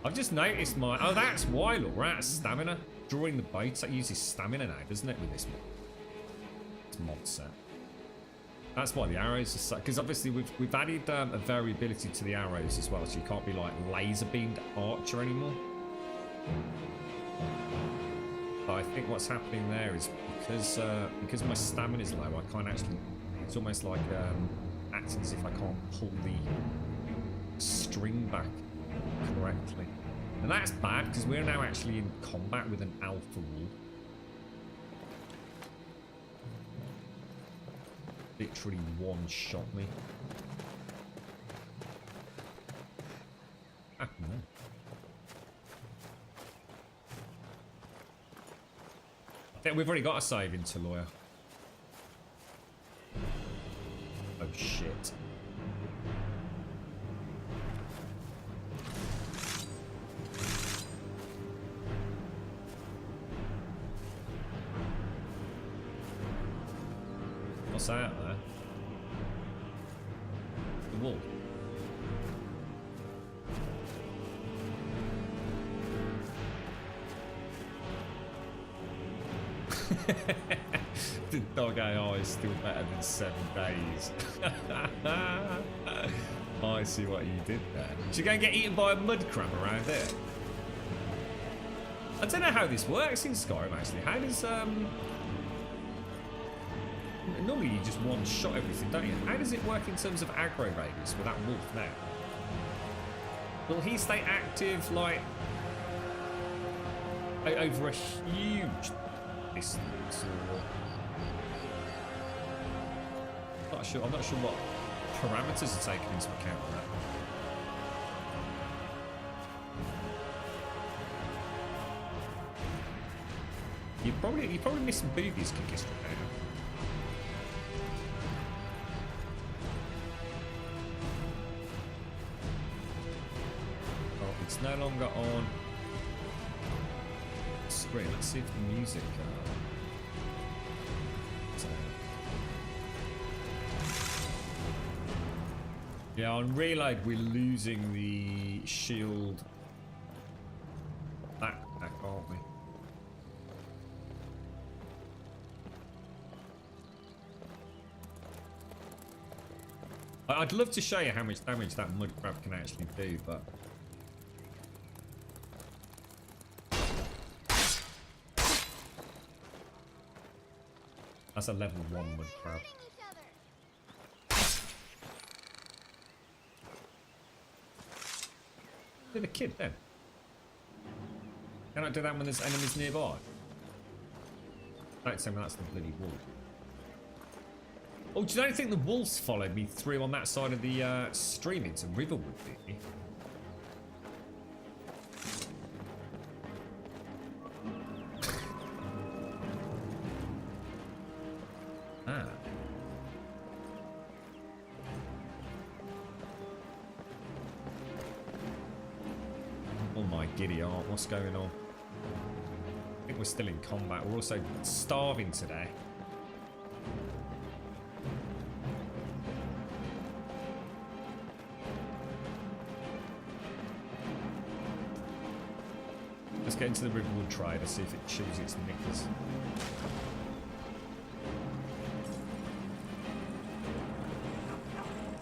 I've just noticed my... Oh, that's why, look, we're out of stamina. Drawing the boats, that uses stamina now, doesn't it, with this mod set. That's why the arrows are so... Because obviously we've added a variability to the arrows as well, so you can't be like laser beamed archer anymore. But I think what's happening there is because my stamina is low, I can't actually... It's almost like acting as if I can't pull the string back correctly. And that's bad because we're now actually in combat with an alpha wolf. Literally one-shot me. Ah, no. I think we've already got a save into lawyer. Oh shit. What's out there? The wolf. The dog AI is still better than 7 days. I see what you did there. Did you go and get eaten by a mud crab around here? I don't know how this works in Skyrim actually. How does normally you just one-shot everything, don't you? How does it work in terms of aggro radius with that wolf now? Will he stay active, like, over a huge distance? Or... I'm not sure what parameters are taken into account for that. You're probably missing boobies, Kikistra. It's no longer on screen. Let's see if the music. Yeah, on reload we're losing the shield. That aren't we? I'd love to show you how much damage that mud crab can actually do, but. That's a level 1 mud crab. Did a kid then? Can I do that when there's enemies nearby? Don't tell me that's the bloody wolf. Oh, do you think the wolves followed me through on that side of the stream into Riverwood, did you? giddy art. What's going on? I think we're still in combat. We're also starving today. Let's get into the Riverwood Trade and see if it chills its knickers.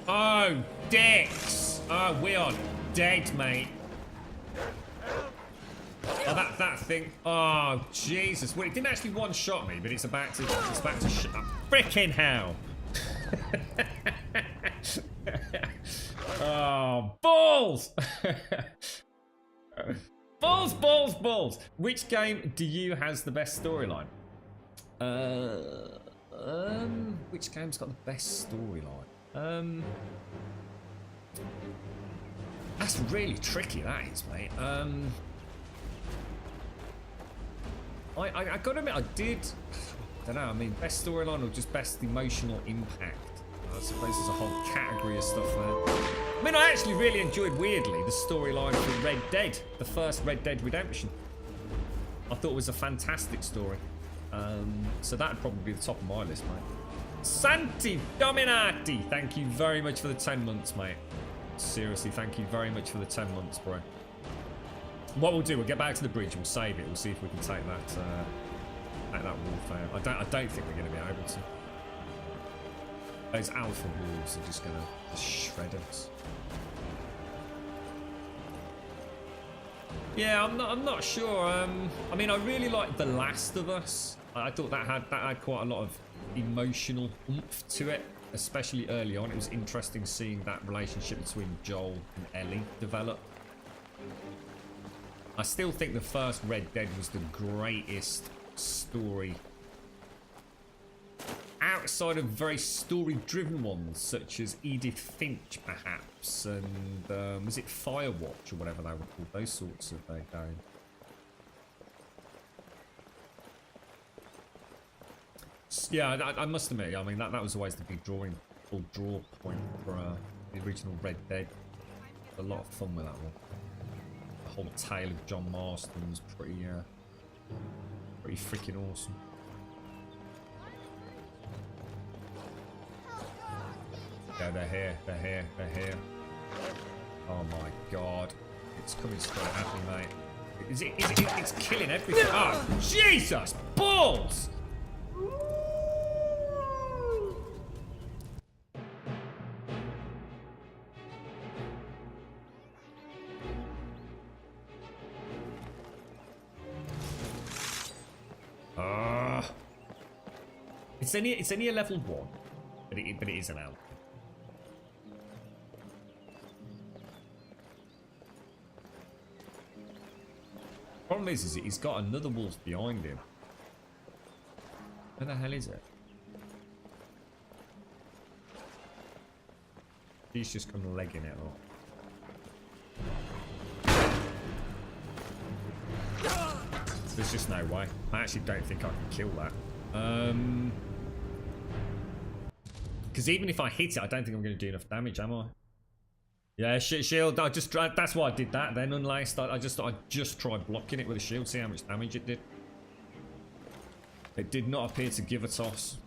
Oh, dicks! Oh, we are dead, mate. Oh, that thing. Oh, Jesus. Well, it didn't actually one-shot me, but it's about to shut up. Freaking hell! Oh, balls! Balls, balls, balls! Which game do you has the best storyline? Which game's got the best storyline? That's really tricky, that is, mate. I gotta admit, I don't know, I mean, best storyline or just best emotional impact? I suppose there's a whole category of stuff there. I mean, I actually really enjoyed, weirdly, the storyline for Red Dead, the first Red Dead Redemption. I thought it was a fantastic story. So that'd probably be the top of my list, mate. Santi Dominati, thank you very much for the 10 months, mate. Seriously, thank you very much for the 10 months, bro. What we'll do, we'll get back to the bridge, we'll save it, we'll see if we can take that warfare. I don't think we're going to be able to. Those alpha wolves are just going to shred us. Yeah, I'm not sure. I mean, I really liked The Last of Us. I thought that had quite a lot of emotional oomph to it, especially early on. It was interesting seeing that relationship between Joel and Ellie develop. I still think the first Red Dead was the greatest story outside of very story-driven ones, such as Edith Finch, perhaps, and was it Firewatch or whatever they were called? Those sorts of game. Yeah, I must admit, I mean, that was always the big draw point for the original Red Dead. A lot of fun with that one. The whole tale of John Marston was pretty freaking awesome. Yeah, they're here. Oh my god. It's coming straight at me, mate. It's killing everything. Oh, Jesus! Balls! It's only a level 1, but it is an alpha. Problem is he's got another wolf behind him. Where the hell is it? He's just kind of legging it off. There's just no way. I actually don't think I can kill that. Because even if I hit it, I don't think I'm going to do enough damage, am I? Yeah, shield. That's why I did that. Then unlaced. I just thought I'd just try blocking it with a shield. See how much damage it did. It did not appear to give a toss.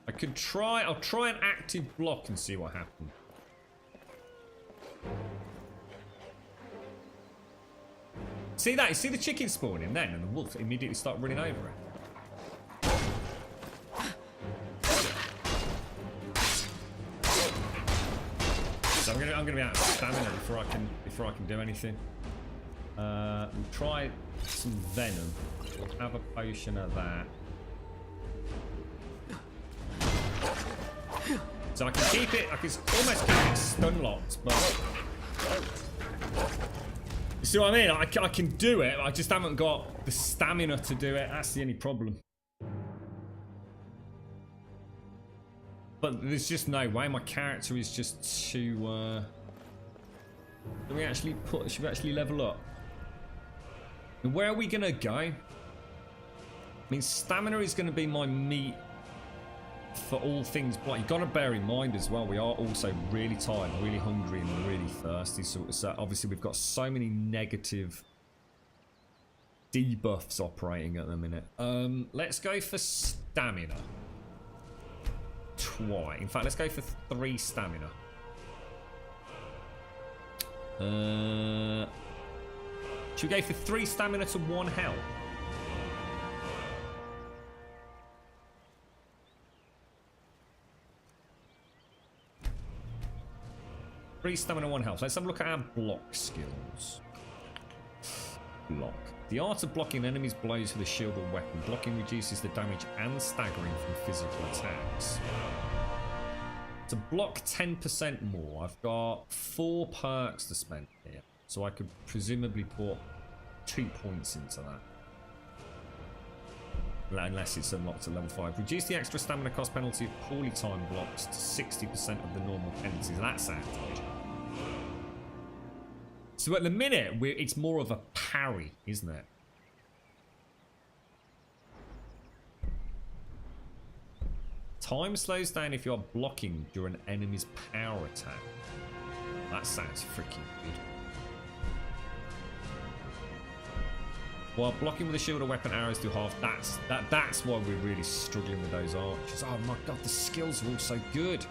I could try. I'll try an active block and see what happens. See that? You see the chicken spawning then, and the wolf immediately start running over it. So I'm gonna be out of stamina before I can do anything. We'll try some venom. We'll have a potion of that. So I can keep it. I can almost keep it stun locked, but. You see what I mean? I can do it, I just haven't got the stamina to do it. That's the only problem. But there's just no way. My character is just too... Should we actually level up? And where are we going to go? I mean, stamina is going to be my meat for all things block. You've got to bear in mind as well, we are also really tired, really hungry, and really thirsty. So obviously we've got so many negative debuffs operating at the minute. Let's go for stamina. In fact, let's go for 3 stamina. Should we go for 3 stamina to 1 health? Three stamina, 1 health. Let's have a look at our block skills. Block. The art of blocking enemies' blows with a shield or weapon. Blocking reduces the damage and staggering from physical attacks. To block 10% more, I've got 4 perks to spend here. So I could presumably put 2 points into that. Unless it's unlocked at level 5. Reduce the extra stamina cost penalty of poorly timed blocks to 60% of the normal penalties. That sounds good. So at the minute, it's more of a parry, isn't it? Time slows down if you're blocking during an enemy's power attack. That sounds freaking good. While blocking with a shield or weapon, arrows do half. That's why we're really struggling with those archers. Oh my god, the skills are all so good.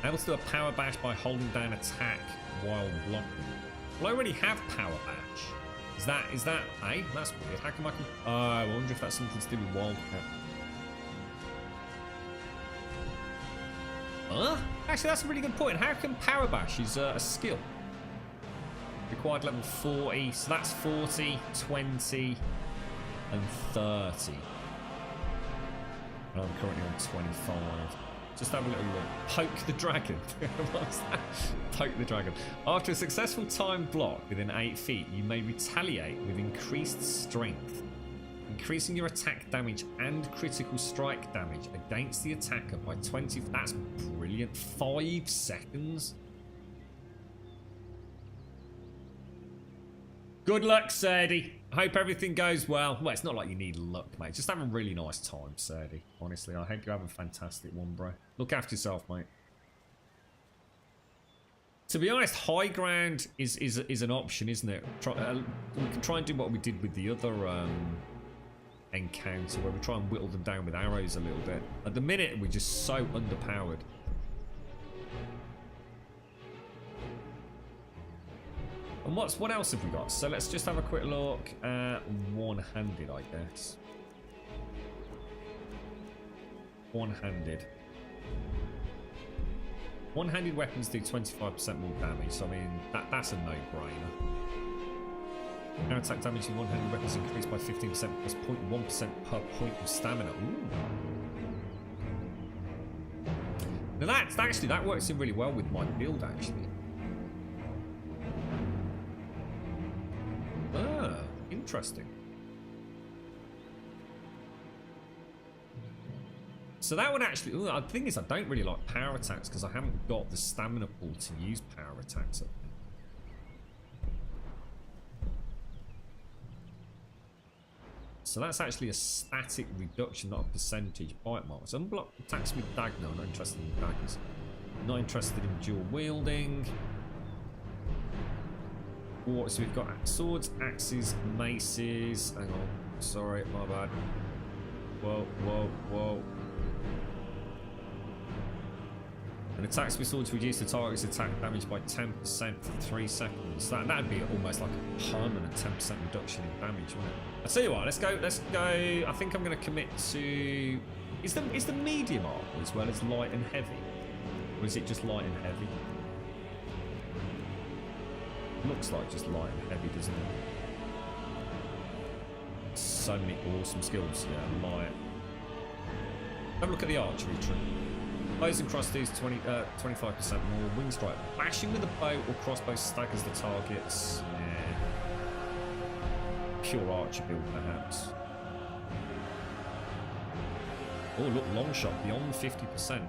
Able to do a power bash by holding down attack while blocking. Well, I already have power bash. Is that that's weird. How come I can? Oh, I wonder if that's something to do with Wildcat. Huh? Actually, that's a really good point. How come power bash is a skill? Required level 40, so that's 40, 20, and 30. And I'm currently on 25. Just have a little look. Poke the dragon. What's that? Poke the dragon. After a successful timed block within 8 feet, you may retaliate with increased strength, increasing your attack damage and critical strike damage against the attacker by 20. That's brilliant. 5 seconds. Good luck, Sadie. Hope everything goes well. Well, it's not like you need luck, mate. Just have a really nice time, Sadie. Honestly, I hope you have a fantastic one, bro. Look after yourself, mate. To be honest, high ground is an option, isn't it? We can try and do what we did with the other encounter, where we try and whittle them down with arrows a little bit. At the minute, we're just so underpowered. And what else have we got? So let's just have a quick look at one-handed, I guess. One-handed. One-handed weapons do 25% more damage, so I mean, that's a no-brainer. Air attack damage in one-handed weapons increased by 15% plus 0.1% per point of stamina. Ooh. Now that works in really well with my build, actually. Ah, interesting. So that would actually... Ooh, the thing is, I don't really like power attacks because I haven't got the stamina pool to use power attacks. So that's actually a static reduction, not a percentage. Bite marks. Unblock attacks with dagger. No, not interested in daggers. Not interested in dual wielding. So we've got swords, axes, maces. Hang on. Sorry, my bad. Whoa, whoa, whoa. And attacks with swords reduce the target's attack damage by 10% for 3 seconds. That'd be almost like a permanent 10% reduction in damage, wouldn't it? I'll tell you what, let's go. I think I'm going to commit to... Is the medium armor as well as light and heavy? Or is it just light and heavy? Looks like just light and heavy, doesn't it? So many awesome skills. Yeah, light. Have a look at the archery tree. Bows and crossbows 25% more. Wing strike. Bashing with a bow or crossbow staggers the targets. Yeah. Pure archer build, perhaps. Oh, look, long shot beyond 50%.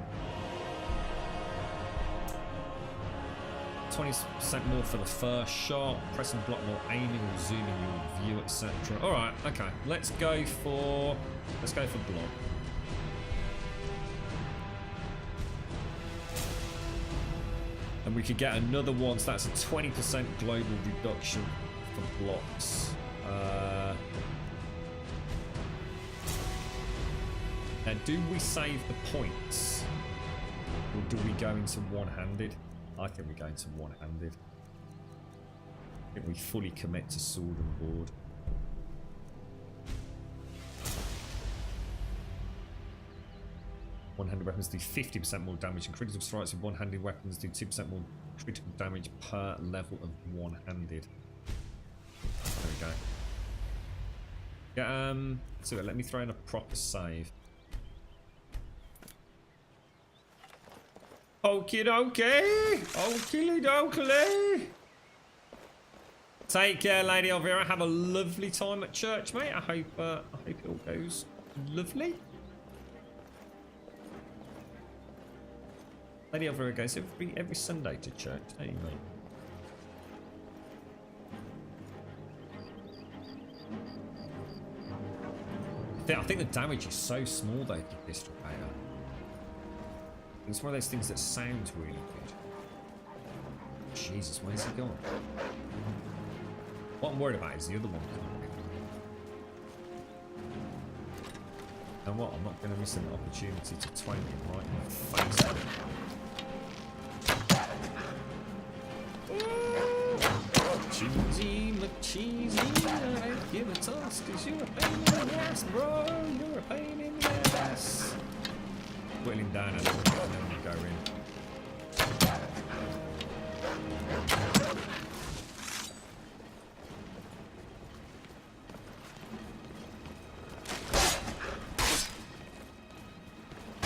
20% more for the first shot. Pressing block while aiming or zooming your view, etc. All right, okay. Let's go for block. And we could get another one, so that's a 20% global reduction for blocks. Now, do we save the points? Or do we go into one-handed? I think we go into one-handed. I think we fully commit to sword and board. One-handed weapons do 50% more damage, and critical strikes with one-handed weapons do 2% more critical damage per level of one-handed. There we go. Yeah, so let me throw in a proper save. Okie dokie! Okie dokie! Take care, Lady Elvira. Have a lovely time at church, mate. I hope it all goes lovely. Lady Elvira goes every Sunday to church, don't you, mate? I think the damage is so small though, the pistol player. It's one of those things that sounds really good. Jesus, where's he gone? What I'm worried about is the other one coming. And what? I'm not going to miss an opportunity to twang him right in the face. Cheesy, McCheesy, I ain't give a toss, cause you're a pain in the ass, bro. You're a pain in the ass. Whittle him down and then we go in. I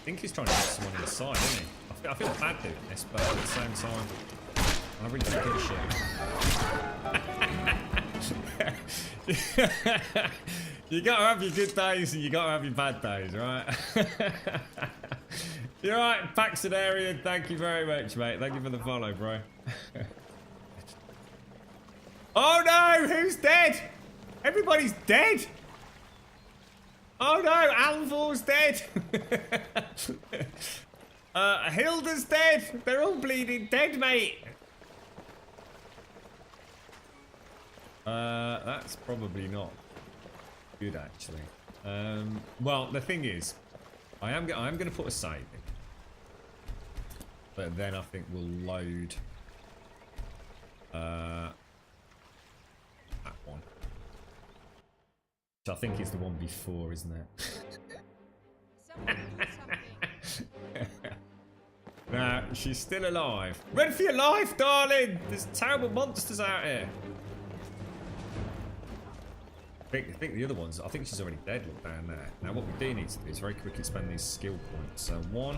think he's trying to get someone inside, isn't he? I feel bad doing this, but at the same time, I really don't give a shit. You gotta have your good days and you gotta have your bad days, right? You're right, Paxidarian. Thank you very much, mate. Thank you for the follow, bro. Oh no! Who's dead? Everybody's dead! Oh no! Alvor's dead! Hilda's dead! They're all bleeding dead, mate! That's probably not good, actually. Well, the thing is, I am going to put a save in, but then I think we'll load that one, which I think is the one before, isn't it? Nah, she's still alive. Run for your life, darling! There's terrible monsters out here. I think the other ones, I think she's already dead, look down there. Now what we do need to do is very quickly spend these skill points. So 1,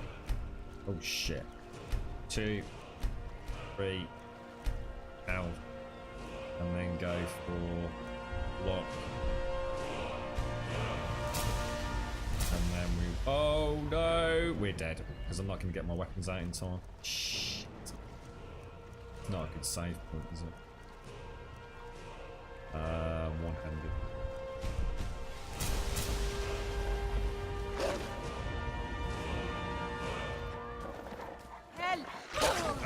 oh shit, 2, 3, out, and then go for block. And then we, oh no, we're dead, because I'm not going to get my weapons out in time. Shit. It's not a good save point, is it? One-handed.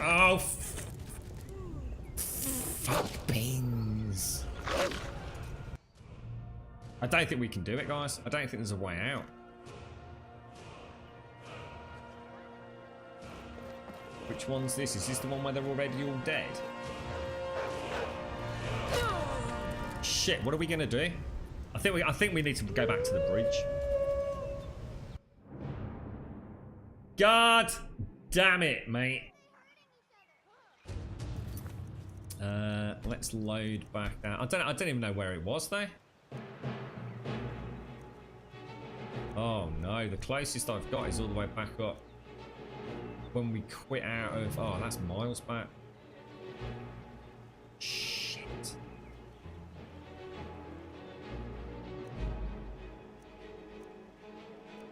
Oh, fuck beans. I don't think we can do it, guys. I don't think there's a way out. Which one's this? Is this the one where they're already all dead? Shit, what are we gonna do? I think we need to go back to the bridge. God damn it, mate. Let's load back down. I don't even know where it was though. Oh no, the closest I've got is all the way back up when we quit out of, oh, that's miles back. Shit.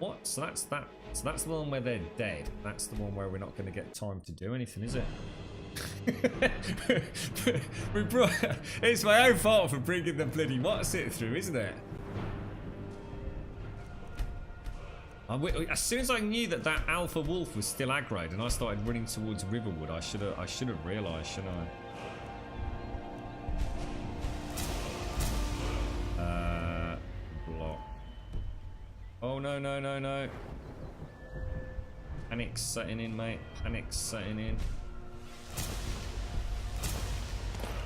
What what? So that's that. So that's the one where they're dead. That's the one where we're not going to get time to do anything, is it? It's my own fault for bringing the bloody what's it through, isn't it? As soon as I knew that that alpha wolf was still aggroed and I started running towards Riverwood, I should have realised, shouldn't I? Block. Oh no no no no! Panic's setting in, mate. Panic's setting in.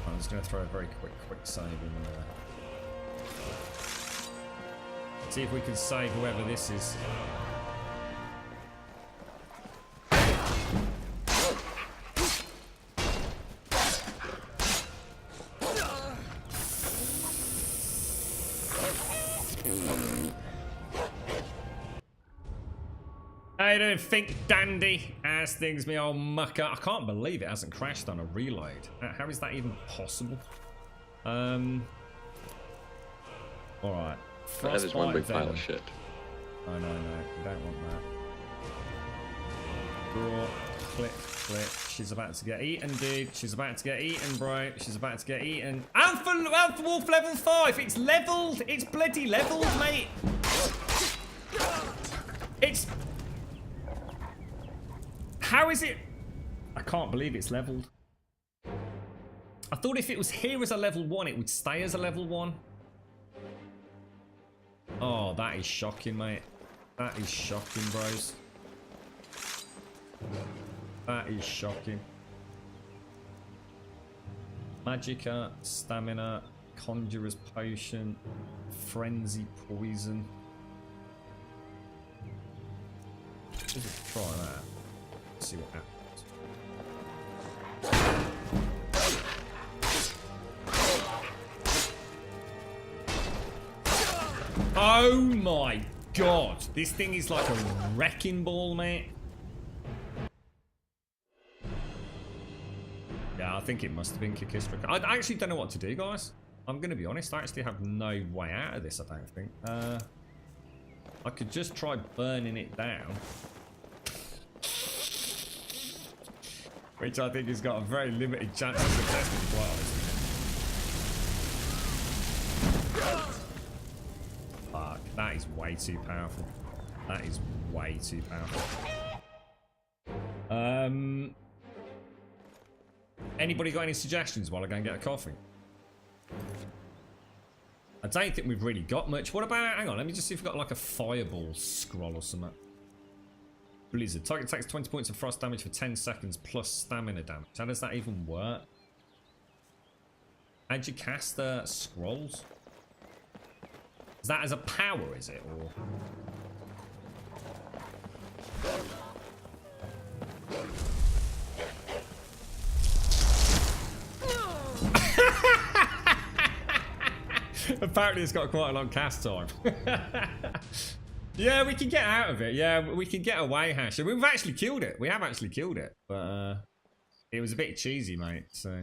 I'm just going to throw a very quick save in there. See if we can save whoever this is. How you doing, Think Dandy? As things, me old mucker. I can't believe it hasn't crashed on a reload. How is that even possible? Alright. That is one big pile of shit. Oh, no, we don't want that. Draw, click. She's about to get eaten, dude. She's about to get eaten, bro. She's about to get eaten. Alpha Wolf level 5. It's leveled. It's bloody leveled, mate. It's... How is it? I can't believe it's leveled. I thought if it was here as a level 1, it would stay as a level 1. Oh, that is shocking, mate. That is shocking, bros. That is shocking. Magicka, stamina, conjurer's potion, frenzy poison. Let's just try that. See what happens. Oh my god, this thing is like a wrecking ball, mate. Yeah, I think it must have been Kikistra. I actually don't know what to do, guys. I'm gonna be honest, I actually have no way out of this, I don't think. I could just try burning it down. Which I think has got a very limited chance of success, to be quite honest. Fuck, that is way too powerful. That is way too powerful. Anybody got any suggestions while I go and get a coffee? I don't think we've really got much. What about, hang on, let me just see if we've got like a fireball scroll or something. Blizzard. Target takes 20 points of frost damage for 10 seconds plus stamina damage. How does that even work? How'd you cast scrolls? Is that as a power, is it? Or... Apparently it's got quite a long cast time. Yeah, we can get out of it. Yeah, we can get away, Hash. We've actually killed it. We have actually killed it. But it was a bit cheesy, mate. So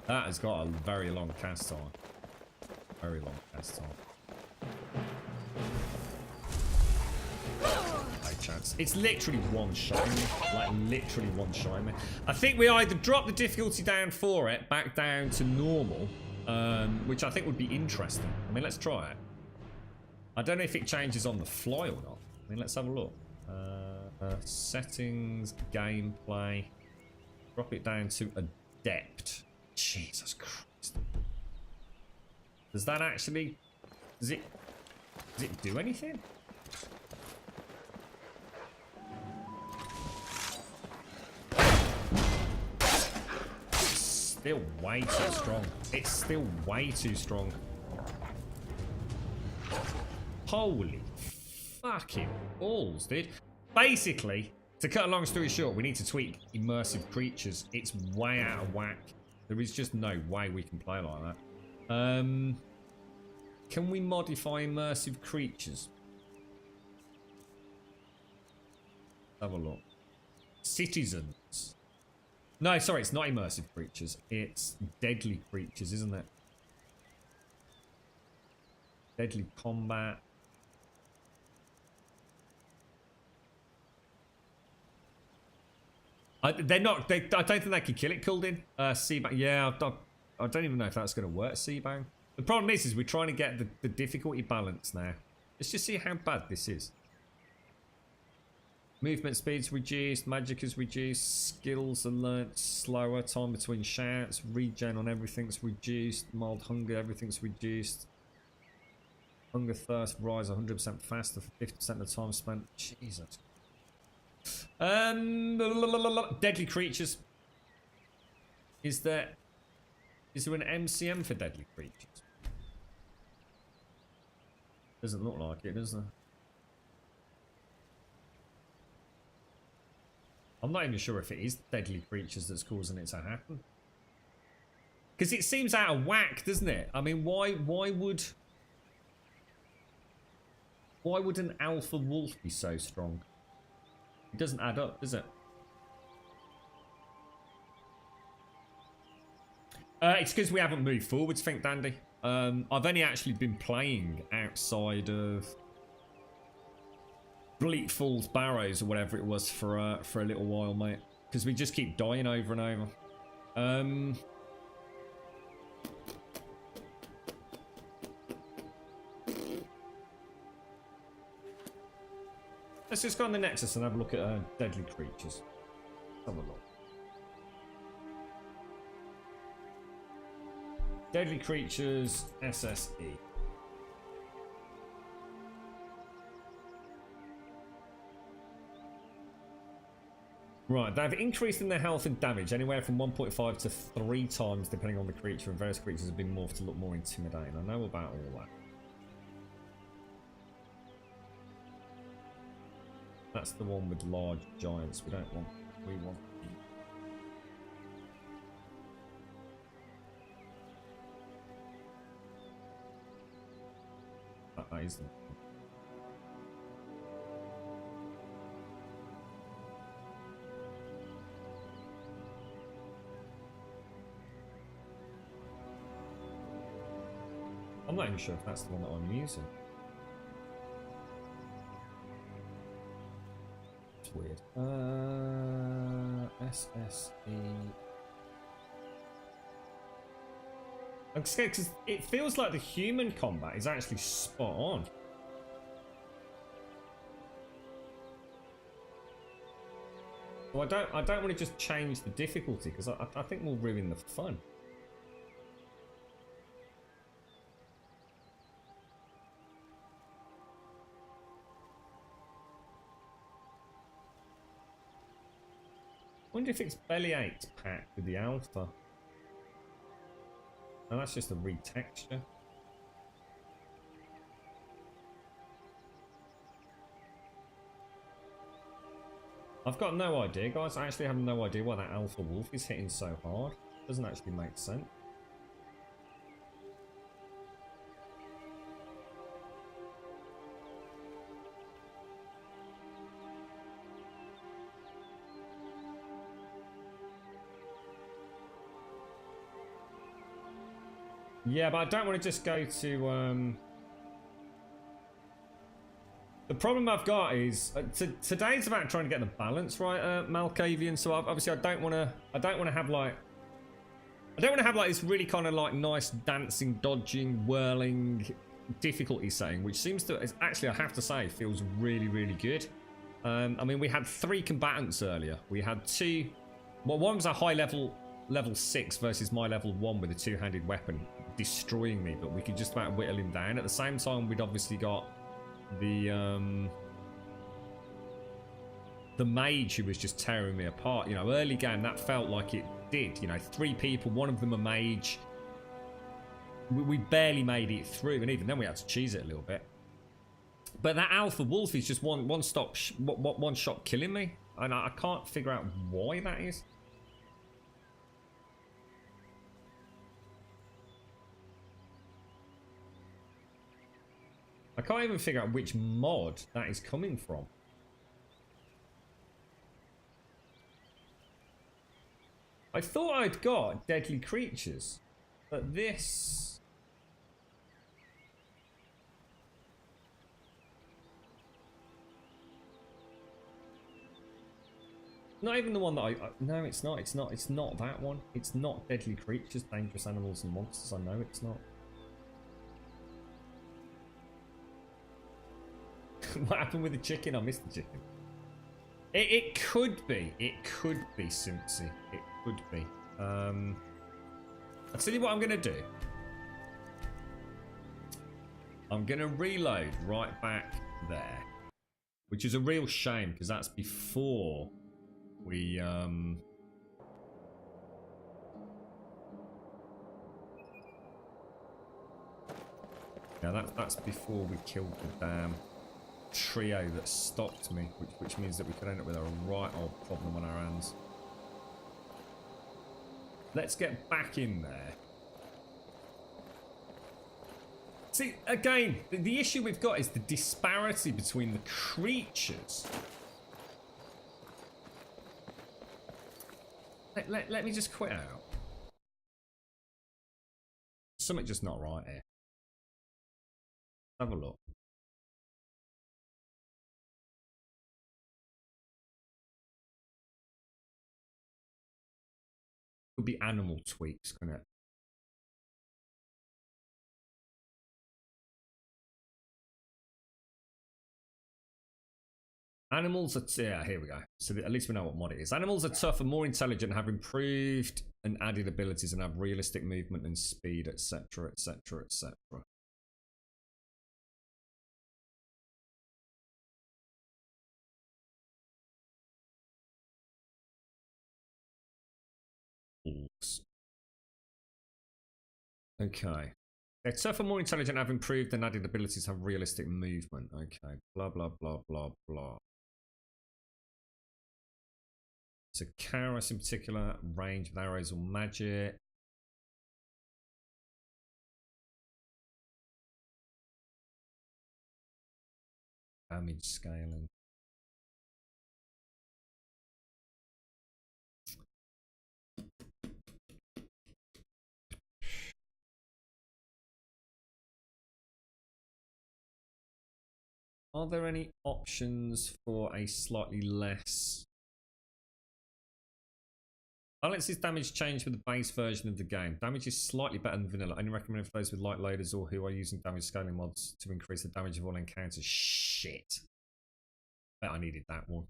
that has got a very long cast time. Very long cast time. No chance. It's literally one shot. Like literally one shot. I think we either drop the difficulty down for it, back down to normal. Which I think would be interesting. I mean, let's try it. I don't know if it changes on the fly or not. I mean, let's have a look. Settings, gameplay. Drop it down to adept. Jesus Christ. Does that actually... Does it do anything? Still way too strong. It's still way too strong. Holy fucking balls, dude. Basically, to cut a long story short, we need to tweak immersive creatures. It's way out of whack. There is just no way we can play like that. Can we modify immersive creatures? Have a look. Citizens. No, sorry, it's not immersive creatures. It's deadly creatures, isn't it? Deadly combat. They're not. I don't think they can kill it. Kuldin. Seabang. Yeah, I don't even know if that's going to work. Seabang. The problem is we're trying to get the difficulty balance now. Let's just see how bad this is. Movement speed's reduced. Magic is reduced. Skills are learnt slower. Time between shouts. Regen on everything's reduced. Mild hunger. Everything's reduced. Hunger thirst rise 100% faster for 50% of the time spent. Jesus. Deadly creatures. Is there an MCM for deadly creatures? Doesn't look like it, does there? I'm not even sure if it is deadly creatures that's causing it to happen. Because it seems out of whack, doesn't it? I mean, why would an alpha wolf be so strong? It doesn't add up, does it? It's because we haven't moved forwards, think Dandy. I've only actually been playing outside of Bleak Falls Barrows or whatever it was for a little while, mate. Because we just keep dying over and over. Let's just go on the Nexus and have a look at deadly creatures. Have a look. Deadly creatures, SSE. Right, they've increased in their health and damage anywhere from 1.5 to 3 times depending on the creature, and various creatures have been morphed to look more intimidating. I know about all that. That's the one with large giants. We don't want. We want. That isn't. I'm not even sure if that's the one that I'm using. Weird. SSE. I'm scared because it feels like the human combat is actually spot on. So I don't want to just change the difficulty because I think we'll ruin the fun. I wonder if it's Bellyache packed with the alpha. No, that's just a retexture. I've got no idea, guys. I actually have no idea why that alpha wolf is hitting so hard. Doesn't actually make sense. Yeah, but I don't want to just go to... The problem I've got is today's about trying to get the balance right, Malkavian. So obviously I don't want to have like this really kind of like nice dancing, dodging, whirling difficulty setting, which seems to actually, I have to say, feels really, really good. I mean, we had 3 combatants earlier. We had 2. Well, one was a high level 6 versus my level 1 with a 2-handed weapon, destroying me, but we could just about whittle him down. At the same time, we'd obviously got the mage who was just tearing me apart. You know, early game that felt like it did. You know, 3 people, one of them a mage. We barely made it through, and even then we had to cheese it a little bit. But that alpha wolf is just one shot killing me, and I can't figure out why that is. I can't even figure out which mod that is coming from. I thought I'd got deadly creatures, but this... Not even the one that no, it's not. It's not. It's not that one. It's not deadly creatures, dangerous animals and monsters. I know it's not. What happened with the chicken? I missed the chicken. It could be. It could be Simpsy. It could be. I'll tell you what I'm gonna do. I'm gonna reload right back there, which is a real shame because that's before we yeah, that's before we killed the damn trio that stopped me, which means that we could end up with a right old problem on our hands. Let's get back in there. See, again, the issue we've got is the disparity between the creatures. Let me just quit out. Something just not right here. Have a look. Could be animal tweaks, couldn't it? Animals are yeah, here we go. So at least we know what mod it is. Animals are tougher, more intelligent, have improved and added abilities, and have realistic movement and speed, etc., etc., etc. Okay. They're tougher, more intelligent, have improved and added abilities, have realistic movement. Okay. Blah, blah, blah, blah, blah. So Karas in particular, range with arrows or magic. Damage scaling. Are there any options for a slightly less... Balances damage change with the base version of the game. Damage is slightly better than vanilla. Only recommended for those with light loaders or who are using damage scaling mods to increase the damage of all encounters. Shit. Bet I needed that one.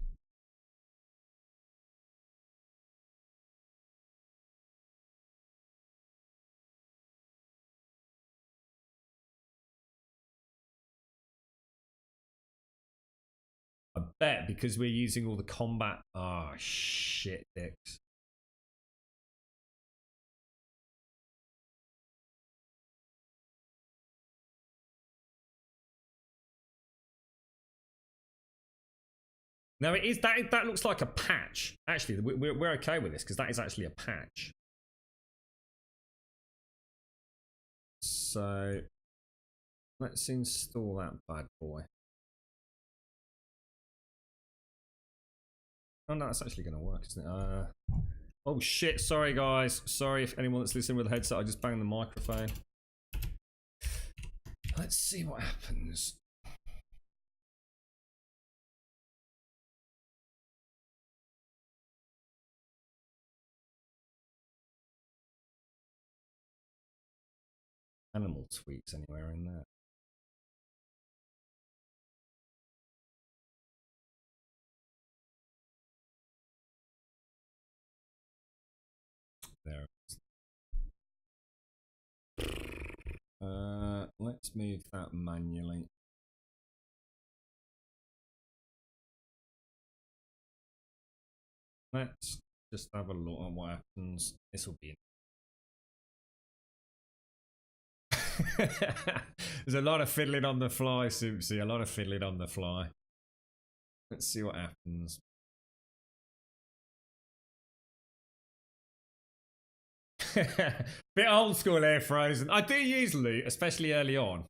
I bet because we're using all the combat. Oh, shit, dicks. No, it is that looks like a patch. Actually, we're okay with this because that is actually a patch. So let's install that bad boy. Oh no, that's actually going to work, isn't it? Oh shit! Sorry guys. Sorry if anyone that's listening with a headset. I just banged the microphone. Let's see what happens. Animal tweaks anywhere in there? There it is. Let's move that manually. Let's just have a look at what happens. This will be. There's a lot of fiddling on the fly, Simpsy. A lot of fiddling on the fly. Let's see what happens. Bit old school here, Frozen. I do use loot, especially early on.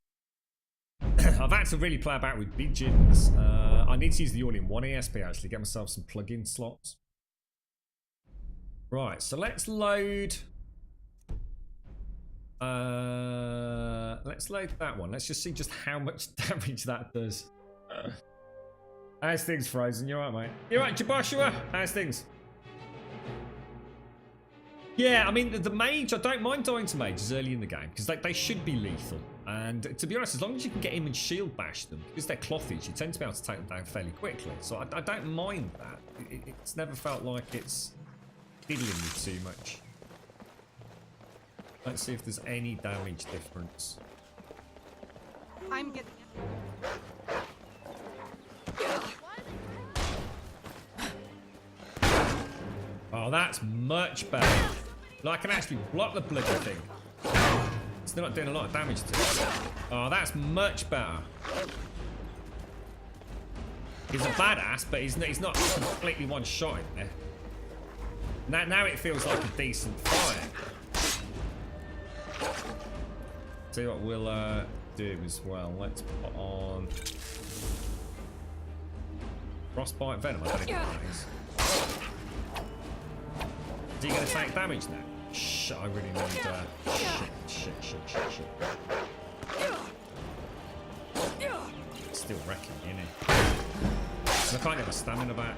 I've had to really play about with pigeons. I need to use the all-in-one ESP actually, get myself some plug-in slots. Right, so let's load. Let's load that one. Let's just see just how much damage that does. How's things, Frozen? You alright, mate? You alright, Joshua? How's things? Yeah, I mean, the mage, I don't mind dying to mages early in the game, because they should be lethal. And to be honest, as long as you can get him and shield bash them, because they're clothies, you tend to be able to take them down fairly quickly. So I don't mind that. It's never felt like it's diddling me too much. Let's see if there's any damage difference. I'm getting Oh, that's much better. Like, I can actually block the bloody thing. Still not doing a lot of damage to it. Oh, that's much better. He's a badass, but he's not completely one-shot in there. Now it feels like a decent fight. See what we'll do as well. Let's put on Frostbite Venom. I don't think that is. Is he going to take damage now? Shh, I really need shit. Still wrecking, isn't he? I can't get my stamina back.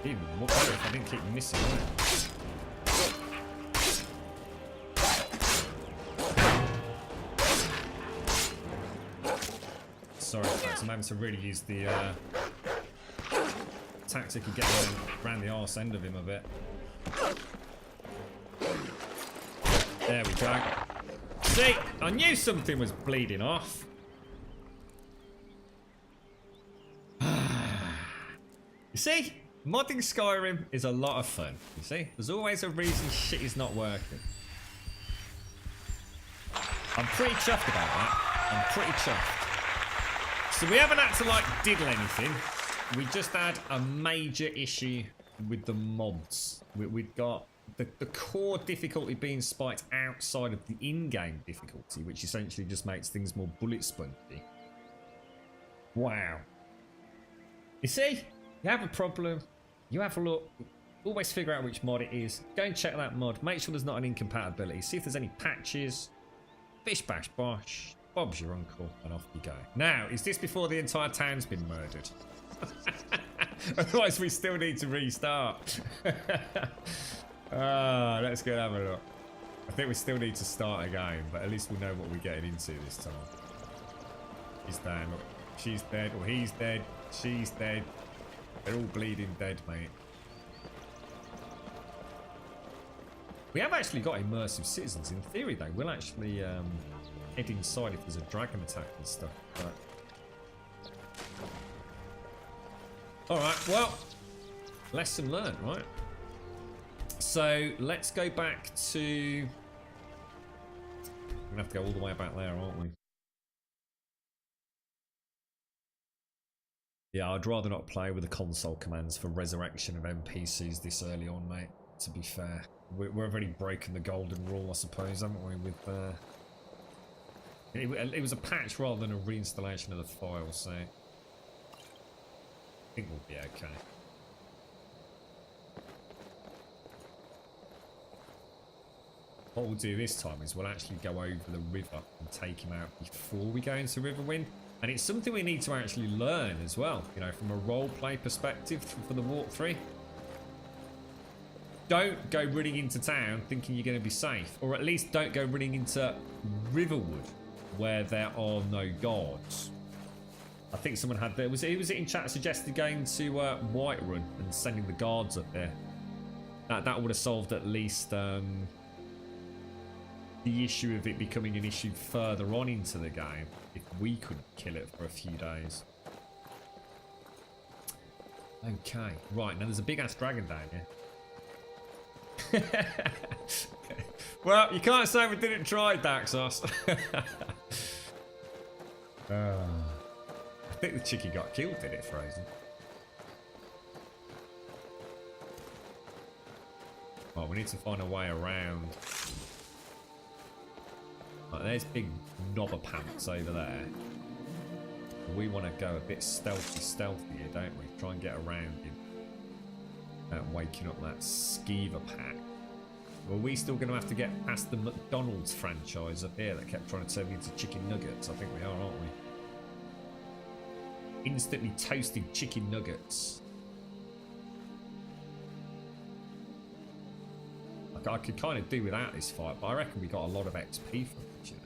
Even what better if I didn't keep missing it? Sorry, folks, I'm having to really use the tactic of getting around the arse end of him a bit. There we go. See, I knew something was bleeding off. You see, modding Skyrim is a lot of fun. You see, there's always a reason shit is not working. I'm pretty chuffed about that. I'm pretty chuffed. So we haven't had to like diddle anything. We just had a major issue with the mods. We've got the core difficulty being spiked outside of the in-game difficulty, which essentially just makes things more bullet spongy. Wow. You see, you have a problem, you have a look, always figure out which mod it is, go and check that mod, make sure there's not an incompatibility, see if there's any patches, bish bash bosh, Bob's your uncle, and off you go. Now, is this before the entire town's been murdered? Otherwise we still need to restart. Let's go and have a look. I think we still need to start again, but at least we know what we're getting into this time. He's down, look. She's dead, or he's dead, she's dead. They're all bleeding dead, mate. We have actually got immersive citizens. In theory, they will actually head inside if there's a dragon attack and stuff. But alright, well, lesson learned, right? So, let's go back to... We're going to have to go all the way back there, aren't we? Yeah, I'd rather not play with the console commands for resurrection of NPCs this early on, mate, to be fair. We've already broken the golden rule, I suppose, haven't we, with... It was a patch rather than a reinstallation of the file, so... I think we'll be okay. What we'll do this time is we'll actually go over the river and take him out before we go into Riverwind. And it's something we need to actually learn as well, you know, from a roleplay perspective for the walkthrough. Don't go running into town thinking you're going to be safe. Or at least don't go running into Riverwood where there are no guards. I think someone had there. Was it in chat suggested going to Whiterun and sending the guards up there? That would have solved at least the issue of it becoming an issue further on into the game if we couldn't kill it for a few days. Okay, right, now there's a big ass dragon down here. Well, you can't say we didn't try, Daxos. I think the chickie got killed, did it, Frozen? Well, we need to find a way around. Right, there's big knobber pants over there. We want to go a bit stealthy here, don't we? Try and get around him. Waking up that skeever pack. Or are we still going to have to get past the McDonald's franchise up here that kept trying to turn me into chicken nuggets? I think we are, aren't we? Instantly toasted chicken nuggets. Like, I could kind of do without this fight, but I reckon we got a lot of XP from it, you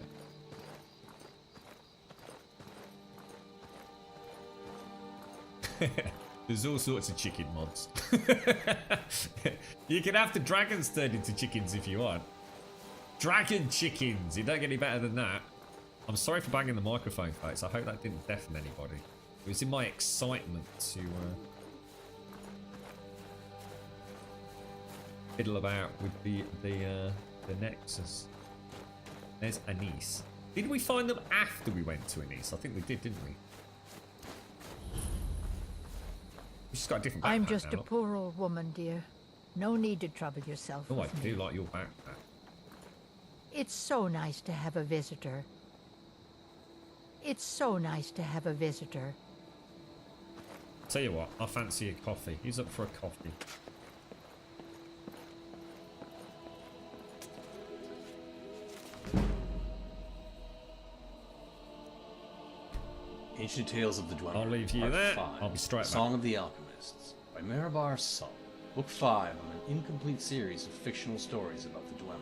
know. There's all sorts of chicken mods. You can have the dragons turned into chickens if you want. Dragon chickens! You don't get any better than that. I'm sorry for banging the microphone, folks. I hope that didn't deafen anybody. It was in my excitement to fiddle about with the Nexus. There's Anise. Did we find them after we went to Anise? I think we did, didn't we? She's got a different backpack. I'm just now. a poor old woman, dear. No need to trouble yourself. Oh, I with do me. like your backpack. It's so nice to have a visitor. It's so nice to have a visitor. Tell you what, I fancy a coffee. Who's up for a coffee? Ancient Tales of the Dwemer. I'll leave you Part there. 5, I'll be straight back. Song of the Alchemists by Mirabar Sol. Book 5 of an incomplete series of fictional stories about the Dwemer.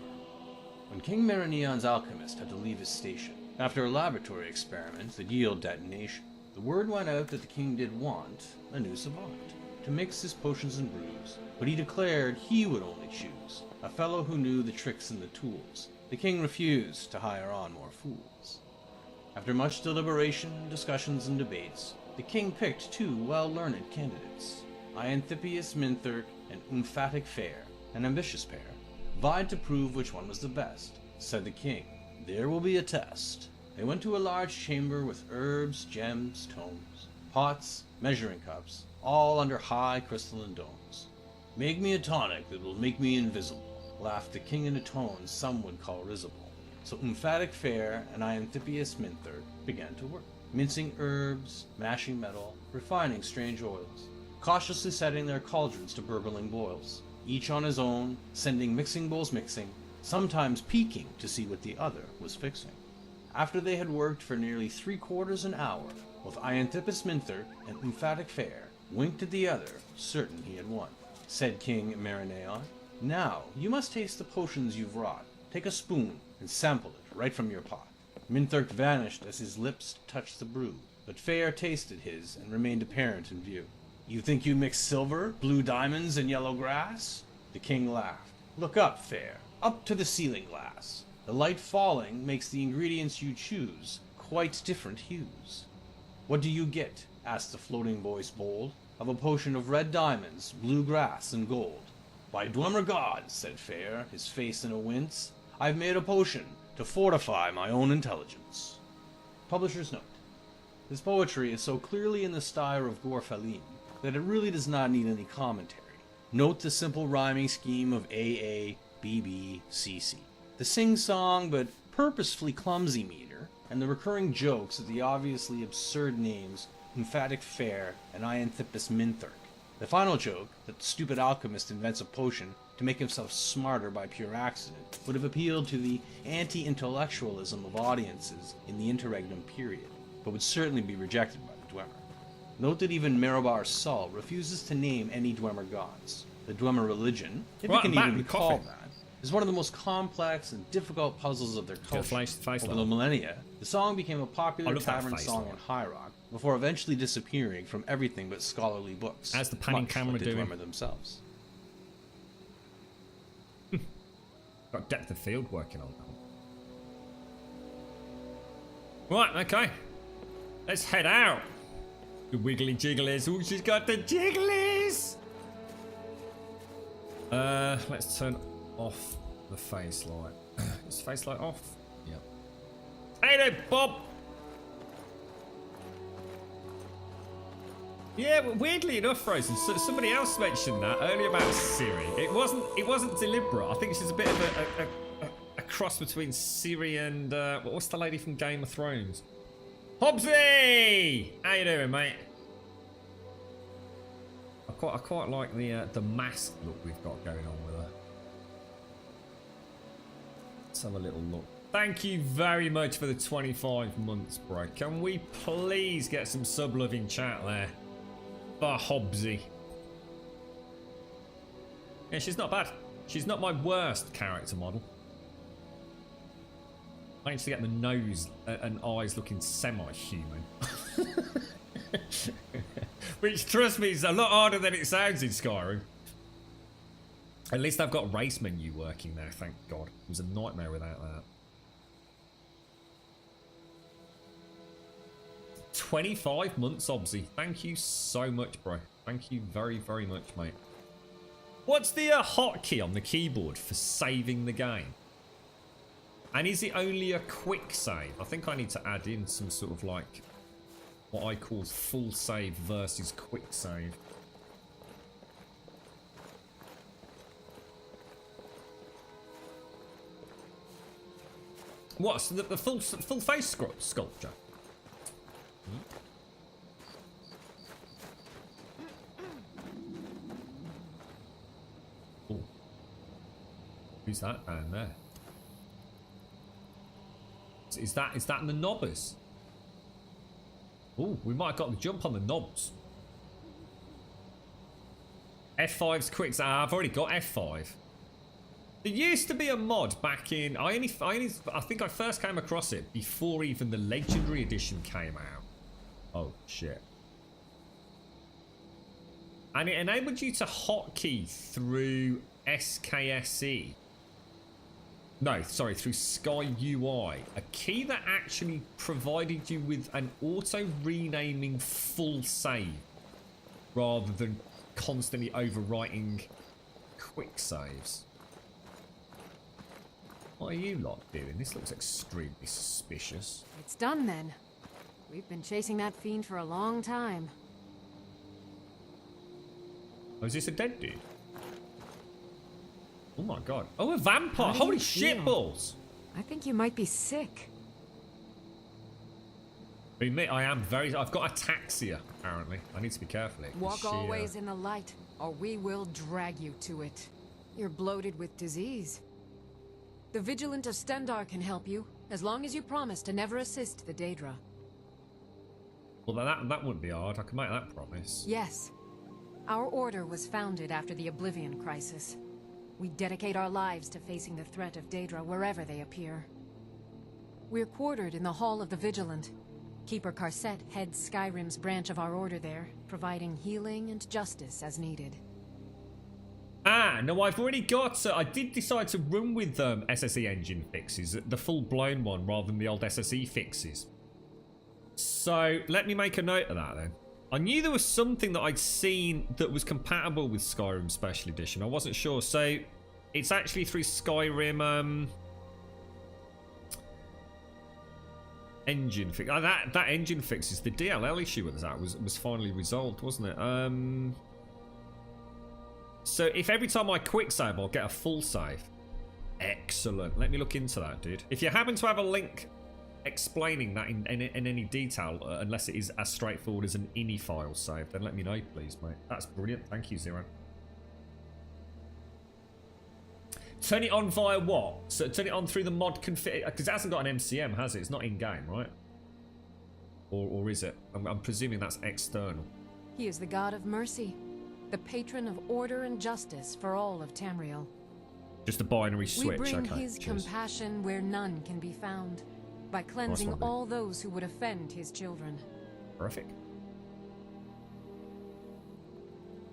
When King Merineon's alchemist had to leave his station, after a laboratory experiment that yielded detonation, the word went out that the king did want a new savant to mix his potions and brews, but he declared he would only choose a fellow who knew the tricks and the tools. The king refused to hire on more fools. After much deliberation, discussions, and debates, the king picked 2 well-learned candidates. Ianthippius Minthirk and Umphatic Fair, an ambitious pair, vied to prove which one was the best. Said the king, "There will be a test." They went to a large chamber with herbs, gems, tomes, pots, measuring cups, all under high crystalline domes. "Make me a tonic that will make me invisible," laughed the king in a tone some would call risible. So Umphatic Fair and Ianthippius Minthirk began to work, mincing herbs, mashing metal, refining strange oils, cautiously setting their cauldrons to burbling boils, each on his own, sending mixing bowls mixing, sometimes peeking to see what the other was fixing. After they had worked for nearly 3/4 an hour, both Ianthippius Minthirk and Umphatic Fair winked at the other, certain he had won. Said King Merineon, "Now you must taste the potions you've wrought. Take a spoon and sample it right from your pot." Minthirk vanished as his lips touched the brew, but Fair tasted his and remained apparent in view. "You think you mix silver, blue diamonds, and yellow grass?" The king laughed. "Look up, Fair, up to the ceiling glass. The light falling makes the ingredients you choose quite different hues." "What do you get?" asked the floating voice bold. "Of a potion of red diamonds, blue grass, and gold." "By Dwemer gods," said Fair, his face in a wince, "I've made a potion to fortify my own intelligence." Publisher's note. This poetry is so clearly in the style of Gorfaline that it really does not need any commentary. Note the simple rhyming scheme of AA, BB, CC. The sing-song but purposefully clumsy meter, and the recurring jokes of the obviously absurd names Umphatic Fair and Ianthippius Minthirk. The final joke, that the stupid alchemist invents a potion to make himself smarter by pure accident, would have appealed to the anti-intellectualism of audiences in the interregnum period, but would certainly be rejected by the Dwemer. Note that even Mirabar Sol refuses to name any Dwemer gods. The Dwemer religion, if it can even be called that, is one of the most complex and difficult puzzles of their culture. Over the millennia, the song became a popular tavern song in High Rock, before eventually disappearing from everything but scholarly books. How's the panning camera like the doing? Dwemer themselves. Got depth of field working on that. Right, okay. Let's head out. The wiggly jigglies. Oh, she's got the jigglies. Let's turn off the face light. Is the face light off? Yep. Hey there, Bob. Yeah, but weirdly enough, Frozen, somebody else mentioned that earlier about Siri. It wasn't deliberate. I think she's a bit of a cross between Siri and what's the lady from Game of Thrones? Hobbsy! How you doing, mate? I quite like the mask look we've got going on with her. Let's have a little look. Thank you very much for the 25 months, bro. Can we please get some sub-loving chat there? For Hobbsy. Yeah, she's not bad. She's not my worst character model. I need to get the nose and eyes looking semi-human. Which, trust me, is a lot harder than it sounds in Skyrim. At least I've got race menu working now, thank God. It was a nightmare without that. 25 months, Obsy. Thank you so much, bro. Thank you very, very much, mate. What's the hotkey on the keyboard for saving the game? And is it only a quick save? I think I need to add in some sort of like what I call full save versus quick save. What's the full face sculpture? Oh, who's that down there? Is that in the knobbers? Oh, we might have got the jump on the knobs. F5's quick. I've already got F5. There used to be a mod back in. I think I first came across it before even the Legendary Edition came out. Oh shit! And it enabled you to hotkey through SKSE. No, sorry, through Sky UI. A key that actually provided you with an auto-renaming full save rather than constantly overwriting quick saves. What are you lot doing? This looks extremely suspicious. It's done then. We've been chasing that fiend for a long time. Oh, is this a dead dude? Oh my god. Oh, a vampire. Holy shit balls. I think you might be sick. Admit, I've got ataxia, apparently. I need to be careful here. Walk always in the light, or we will drag you to it. You're bloated with disease. The Vigilant of Stendar can help you, as long as you promise to never assist the Daedra. Well, that wouldn't be hard. I can make that promise. Yes. Our order was founded after the Oblivion Crisis. We dedicate our lives to facing the threat of Daedra wherever they appear. We're quartered in the Hall of the Vigilant. Keeper Carset heads Skyrim's branch of our order there, providing healing and justice as needed. Ah, no, I've already got... I did decide to run with SSE engine fixes, the full-blown one, rather than the old SSE fixes. So, let me make a note of that, then. I knew there was something that I'd seen that was compatible with Skyrim Special Edition. I wasn't sure. So, it's actually through Skyrim engine fix. That engine fix is the DLL issue with that was finally resolved, wasn't it? So, if every time I quick save, I'll get a full save. Excellent. Let me look into that, dude. If you happen to have a link explaining that in any detail, unless it is as straightforward as an ini file save, then let me know, please, mate. That's brilliant. Thank you, Zero. Turn it on via what? So turn it on through the mod config, because it hasn't got an MCM, has it? It's not in game, right? Or is it? I'm presuming that's external. He is the god of mercy, the patron of order and justice for all of Tamriel. Just a binary switch. We bring okay, his cheers. compassion where none can be found, by cleansing all those who would offend his children. Perfect.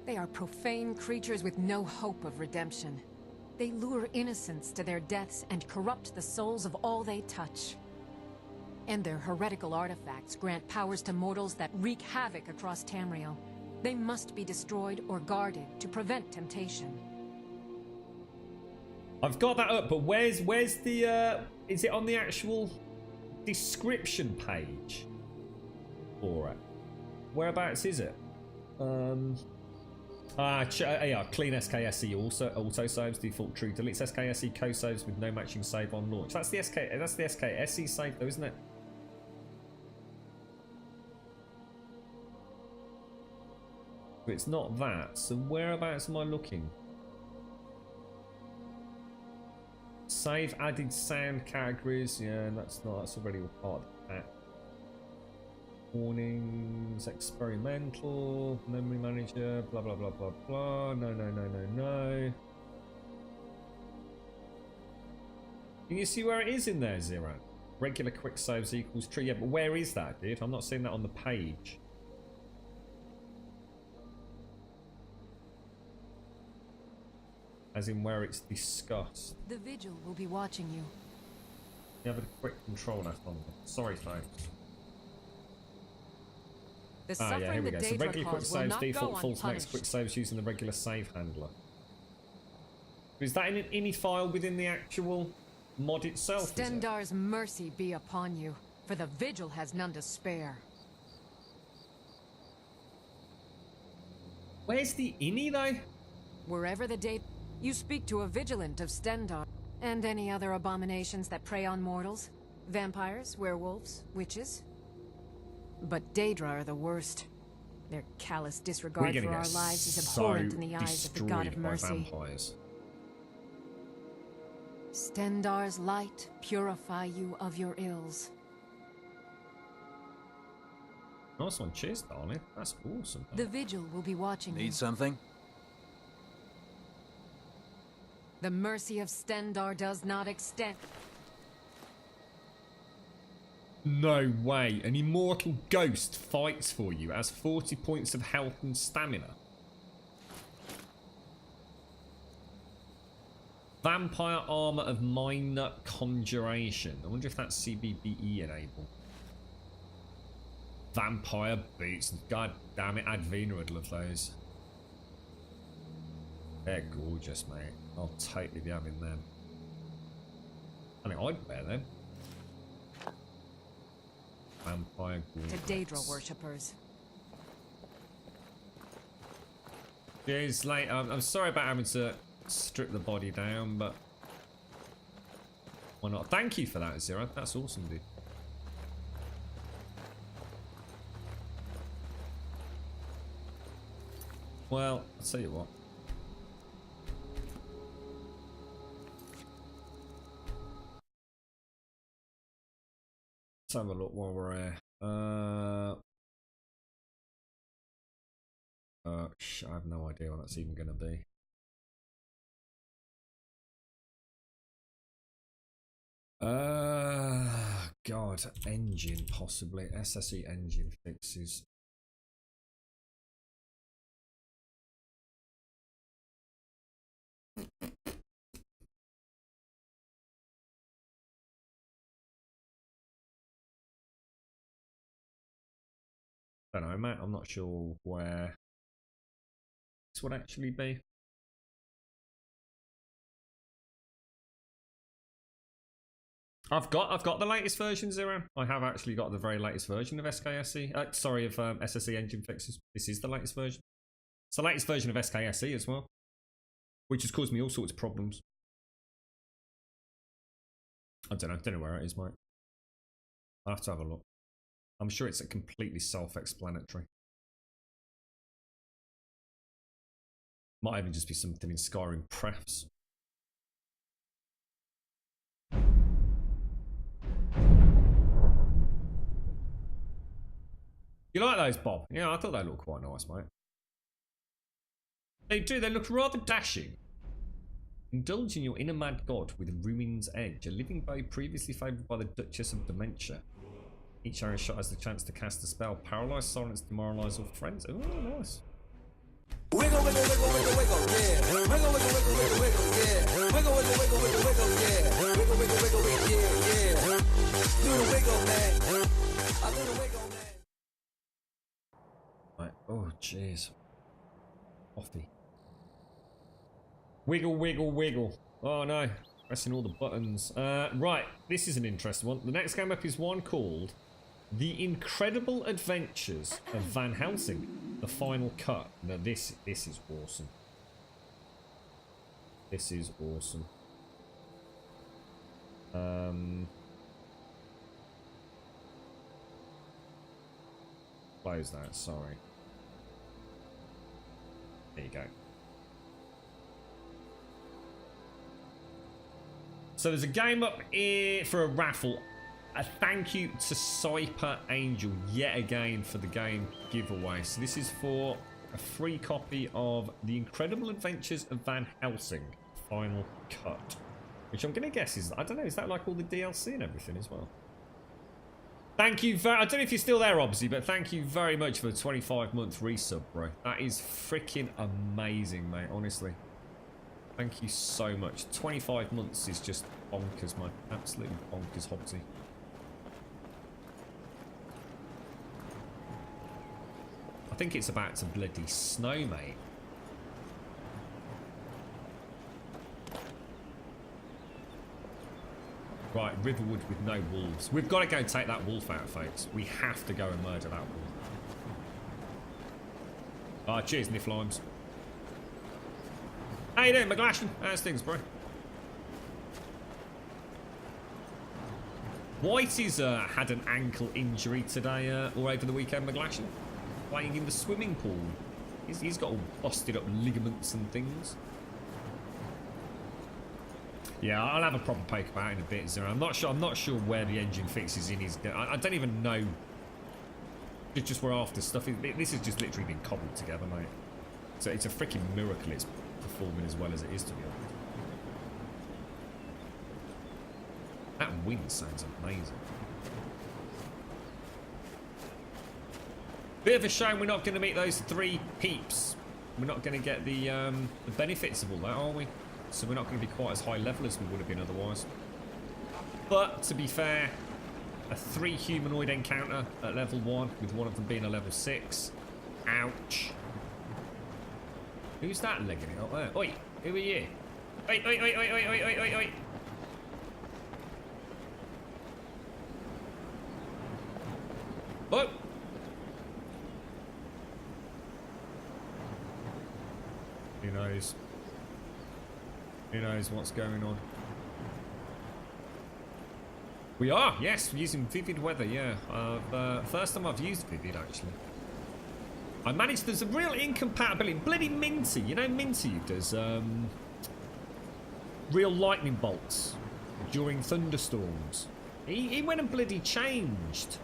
They are profane creatures with no hope of redemption. They lure innocents to their deaths and corrupt the souls of all they touch. And their heretical artifacts grant powers to mortals that wreak havoc across Tamriel. They must be destroyed or guarded to prevent temptation. I've got that up, but where's the is it on the actual description page for it? Whereabouts is it? Yeah, clean SKSE auto saves, default true, deletes SKSE co-saves with no matching save on launch. That's the SKSE save though, isn't it? But it's not that, so whereabouts am I looking? Save added sound categories. Yeah, that's already all part of that. Warnings, experimental, memory manager, blah blah blah blah blah. No. Can you see where it is in there, Zero? Regular quick saves equals true. Yeah, but where is that, dude? I'm not seeing that on the page. As in where it's discussed. The Vigil will be watching you. You have a quick control F on. Sorry, folks. Yeah, here we go. So regular quick saves, default false makes unpunished. quick saves using the regular save handler. Is that in an ini file within the actual mod itself? Stendar's mercy be upon you, for the Vigil has none to spare. Where's the ini though? Wherever the day you speak to a vigilant of Stendar, and any other abominations that prey on mortals, vampires, werewolves, witches. But Daedra are the worst. Their callous disregard for our lives is abhorrent in the eyes of the God of mercy. Stendar's light purify you of your ills. Nice one, cheers, darling. That's awesome. The Vigil will be watching you. Need something? The mercy of Stendar does not extend. No way. An immortal ghost fights for you, has 40 points of health and stamina. Vampire armor of minor conjuration. I wonder if that's CBBE enabled. Vampire boots. God damn it, Advena would love those. They're gorgeous, mate. I'll totally be having them. I mean, I'd wear them. Vampire boots. To Daedra worshippers. Cheers, late. I'm sorry about having to strip the body down, but why not? Thank you for that, Zero. That's awesome, dude. Well, I'll tell you what. Let's have a look while we're here. I have no idea what that's even going to be. God, engine possibly. SSE engine fixes. I don't know, mate. I'm not sure where this would actually be. I've got the latest version, Zero. I have actually got the very latest version of SKSE. of SSE engine fixes. This is the latest version. It's the latest version of SKSE as well, which has caused me all sorts of problems. I don't know where it is, mate. I'll have to have a look. I'm sure it's completely self-explanatory. Might even just be something in Skyrim prefs. You like those, Bob? Yeah, I thought they looked quite nice, mate. They do, they look rather dashing. Indulge in your inner mad god with Ruin's Edge, a living bow previously favoured by the Duchess of Dementia. Each arrow shot has the chance to cast a spell, paralyze, silence, demoralize, or friends. Oh, nice. Wiggle, wiggle, wiggle, wiggle, wiggle, yeah. Wiggle, wiggle, wiggle, wiggle, wiggle, yeah. Wiggle, wiggle, wiggle, wiggle, wiggle, yeah. Wiggle, wiggle, wiggle, wiggle, yeah. Do the wiggle, man. I do the wiggle, man. Right. Oh, jeez. Coffee. Wiggle, wiggle, wiggle. Oh no. Pressing all the buttons. Right. This is an interesting one. The next game up is one called The Incredible Adventures of Van Helsing. The Final Cut. Now this is awesome. This is awesome. Close that, sorry. There you go. So there's a game up here for a raffle. A thank you to Cyper Angel yet again for the game giveaway. So this is for a free copy of The Incredible Adventures of Van Helsing Final Cut, which I'm gonna guess is, I don't know, is that like all the DLC and everything as well? Thank you very, I don't know if you're still there, Obviously, but thank you very much for the 25-month resub, bro. That is freaking amazing, mate, honestly. Thank you so much. 25 months is just bonkers, man. Absolutely bonkers, Hobbsy. I think it's about to bloody snow, mate. Right, Riverwood with no wolves. We've got to go take that wolf out, folks. We have to go and murder that wolf. Ah, cheers, Niflimes. How you doing, McGlashan? How's things, bro? Whitey's had an ankle injury today or over the weekend, McGlashan. Playing in the swimming pool. He's got all busted up ligaments and things. Yeah, I'll have a proper poke about it in a bit, Zero. I'm not sure where the engine fix is in his. I don't even know. It's just where after stuff. This has just literally been cobbled together, mate. So it's a freaking miracle it's performing as well as it is, to be honest. That wind sounds amazing. Bit of a shame we're not going to meet those 3 peeps. We're not going to get the benefits of all that, are we? So we're not going to be quite as high level as we would have been otherwise. But to be fair, a 3 humanoid encounter at level 1, with one of them being a level 6. Ouch. Who's that legging it up there? Oi, who are you? Oi, oi, oi, oi, oi, oi, oi, oi, oi. Oh! Who knows? Who knows what's going on? We are, yes, we're using Vivid Weather, yeah. First time I've used Vivid, actually. I managed, there's a real incompatibility. Bloody Minty, you know Minty does real lightning bolts during thunderstorms. He went and bloody changed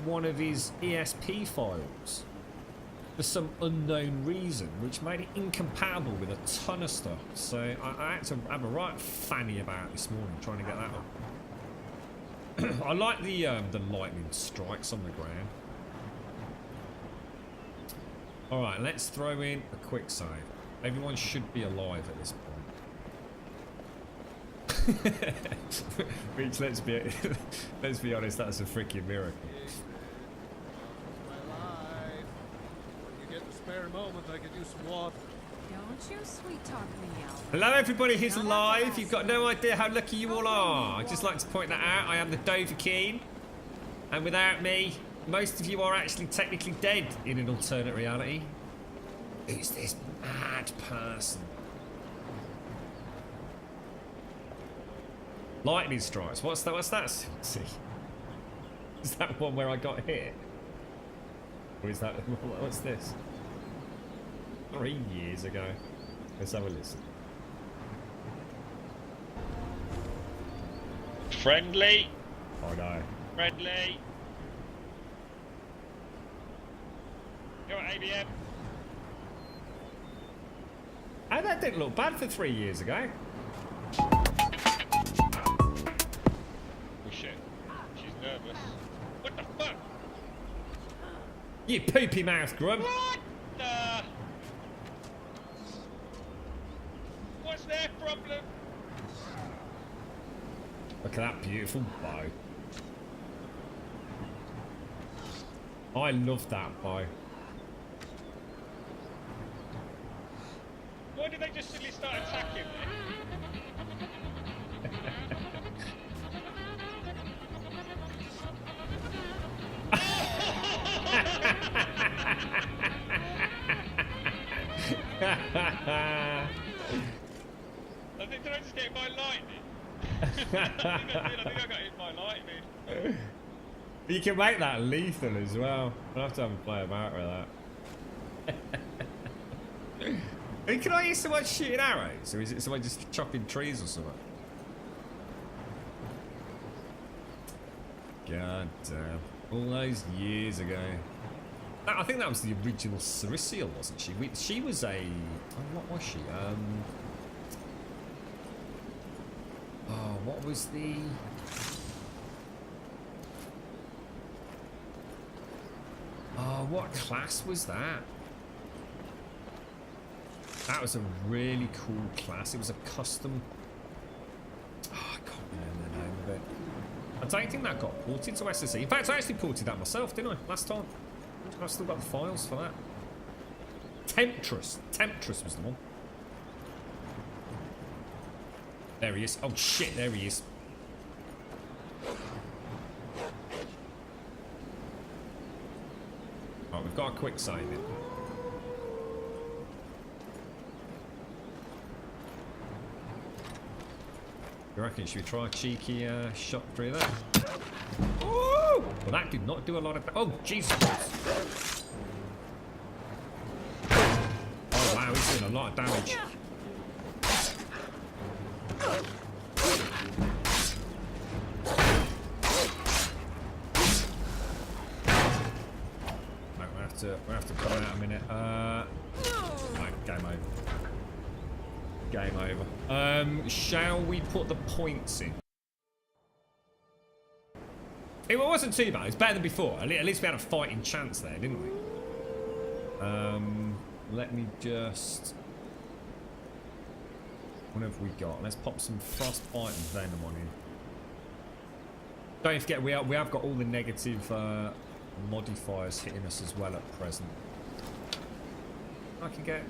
one of his ESP files for some unknown reason, which made it incompatible with a ton of stuff. So I had to have a right fanny about this morning trying to get that up. I like the lightning strikes on the ground. All right, let's throw in a quick save. Everyone should be alive at this point. Which, let's be honest, that's a freaking miracle. Spare moment, I could use some water. Don't you sweet talk me out. Hello everybody who's alive. You've got no idea how lucky you all are. I'd just like to point that out. I am the Dovahkiin. And without me, most of you are actually technically dead in an alternate reality. Who's this mad person? Lightning strikes. What's that? What's that? See? Is that one where I got hit? Or is that... What's this? 3 years ago. Let's have a listen. Friendly. Oh no. Friendly. You're at ABM. Oh, that didn't look bad for 3 years ago. Oh shit. She's nervous. What the fuck? You poopy mouth grub. What the? What's their problem? Look at that beautiful bow. I love that bow. Why did they just suddenly start attacking me? I think, did I just get hit by lightning? I think I got hit by lightning. You can make that lethal as well. I'll have to have a play about with that. Hey, can I use someone shooting arrows? Or is it someone just chopping trees or something? God damn. All those years ago. I think that was the original Cericial, wasn't she? She was a... Oh, what was she? Oh, what was the... Oh, what class was that? That was a really cool class. It was a custom... Oh, I can't remember the name of it. I don't think that got ported to SSE. In fact, I actually ported that myself, didn't I? Last time. I've still got the files for that. Temptress. Temptress was the one. There he is. Oh, shit. There he is. Right, we've got a quick save in. You reckon, should we try a cheeky shot through that? Ooh! Well, that did not do a lot of... Oh, Jesus! Oh, wow, he's doing a lot of damage. Right, we'll have to come out a minute. Right, game over. Game over. Shall we put the points in? It wasn't too bad. It's better than before. At least we had a fighting chance there, didn't we? Let me just... What have we got? Let's pop some frostbite and venom on in. Don't forget, we have got all the negative modifiers hitting us as well at present. I can get...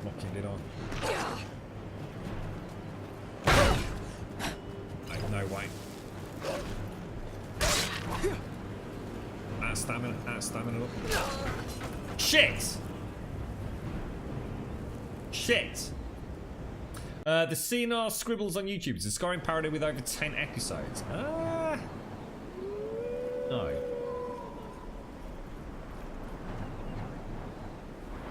Blocking lid on. No way. That's stamina, look. Shit! Shit! The Senile Scribbles on YouTube. It's a Skyrim parody with over 10 episodes. No.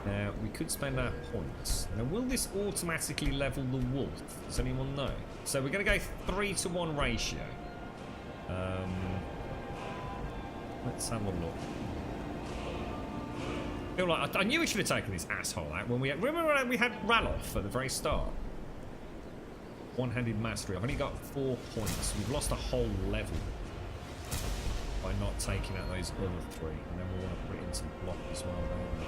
Now, we could spend our points. Now, will this automatically level the wolf? Does anyone know? So we're going to go 3-to-1 ratio. Let's have a look. I feel like I knew we should have taken this asshole out when we had, remember when we had Ralof at the very start? One-handed mastery. I've only got 4 points. We've lost a whole level by not taking out those other 3, and then we want to put it into block as well, don't we?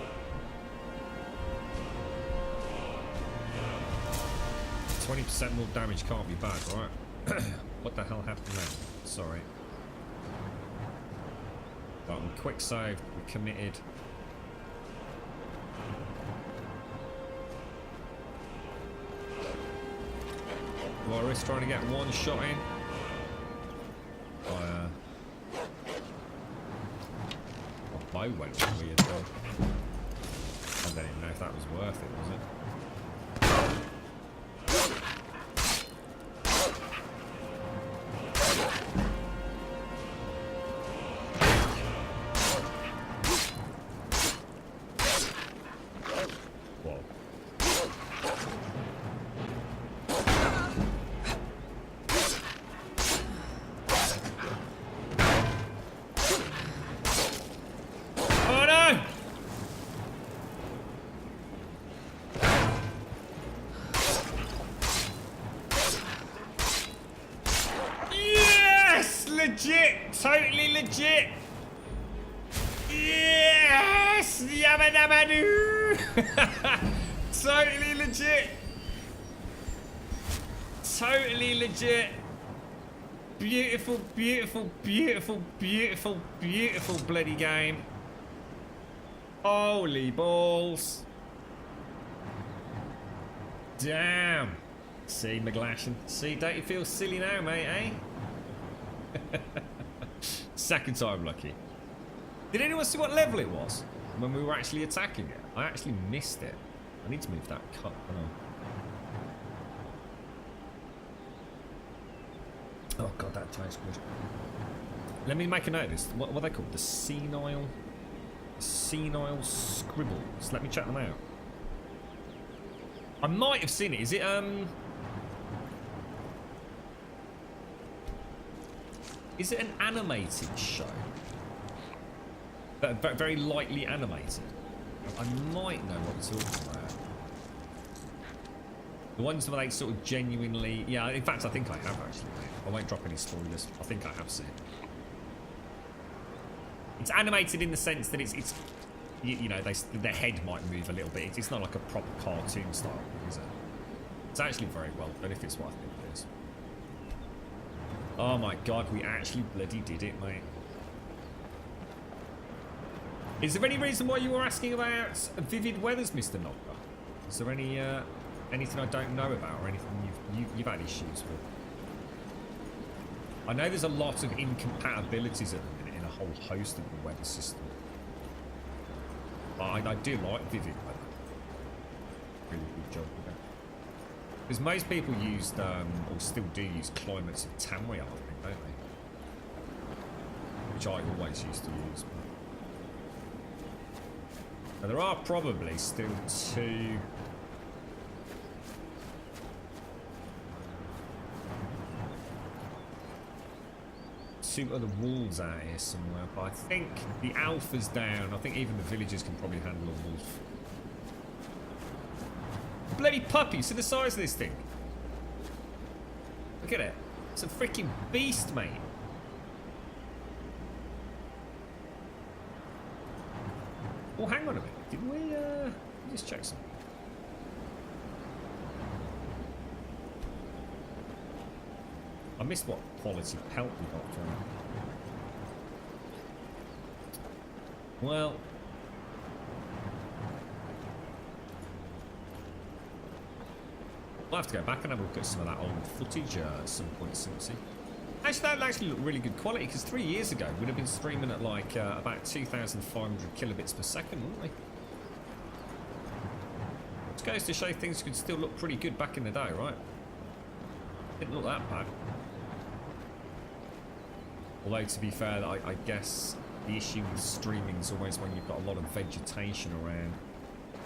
20% more damage can't be bad, right? What the hell happened there? Sorry. Right, we quick saved, we committed. Loris trying to get one shot in. My bow went weird though. I don't even know if that was worth it, was it? Legit! Totally legit! Yes! Yabba dabba doo! Totally legit! Totally legit! Beautiful, beautiful, beautiful, beautiful, beautiful bloody game. Holy balls. Damn. See, McGlashan. See, don't you feel silly now, mate, eh? Second time lucky. Did anyone see what level it was when we were actually attacking it? I actually missed it. I need to move that cut. Oh god, that tastes good. Let me make a note of this. What are they called? The Senile Scribbles. Let me check them out. I might have seen it. Is it Is it an animated show? But very lightly animated. I might know what you're talking about. The ones where they sort of genuinely... Yeah, in fact, I think I have actually. I won't drop any spoilers. I think I have seen it. It's animated in the sense that it's you know, their head might move a little bit. It's not like a proper cartoon style, is it? It's actually very well done, if it's what I think it is. Oh my god, we actually bloody did it, mate. Is there any reason why you were asking about vivid weathers, Mr. Knocker? Is there any anything I don't know about, or anything you've had issues with? I know there's a lot of incompatibilities at the minute in a whole host of the weather system. I do like vivid weather. Really good job with that. Because most people used, or still do use, climates of Tamriel, I think, don't they? Which I always used to use. But there are probably still two other wolves out here somewhere, but I think the alpha's down. I think even the villagers can probably handle a wolf. Bloody puppy, see the size of this thing? Look at it. It's a freaking beast, mate. Oh, hang on a minute. Didn't we, just check something? I missed what quality pelt we got from it. Well, I'll have to go back and have a look at some of that old footage at some point, Simpsy. Actually, that actually looked really good quality, because 3 years ago we'd have been streaming at like about 2,500 kilobits per second, wouldn't we? Which goes to show things could still look pretty good back in the day, right? Didn't look that bad. Although, to be fair, I guess the issue with streaming is always when you've got a lot of vegetation around.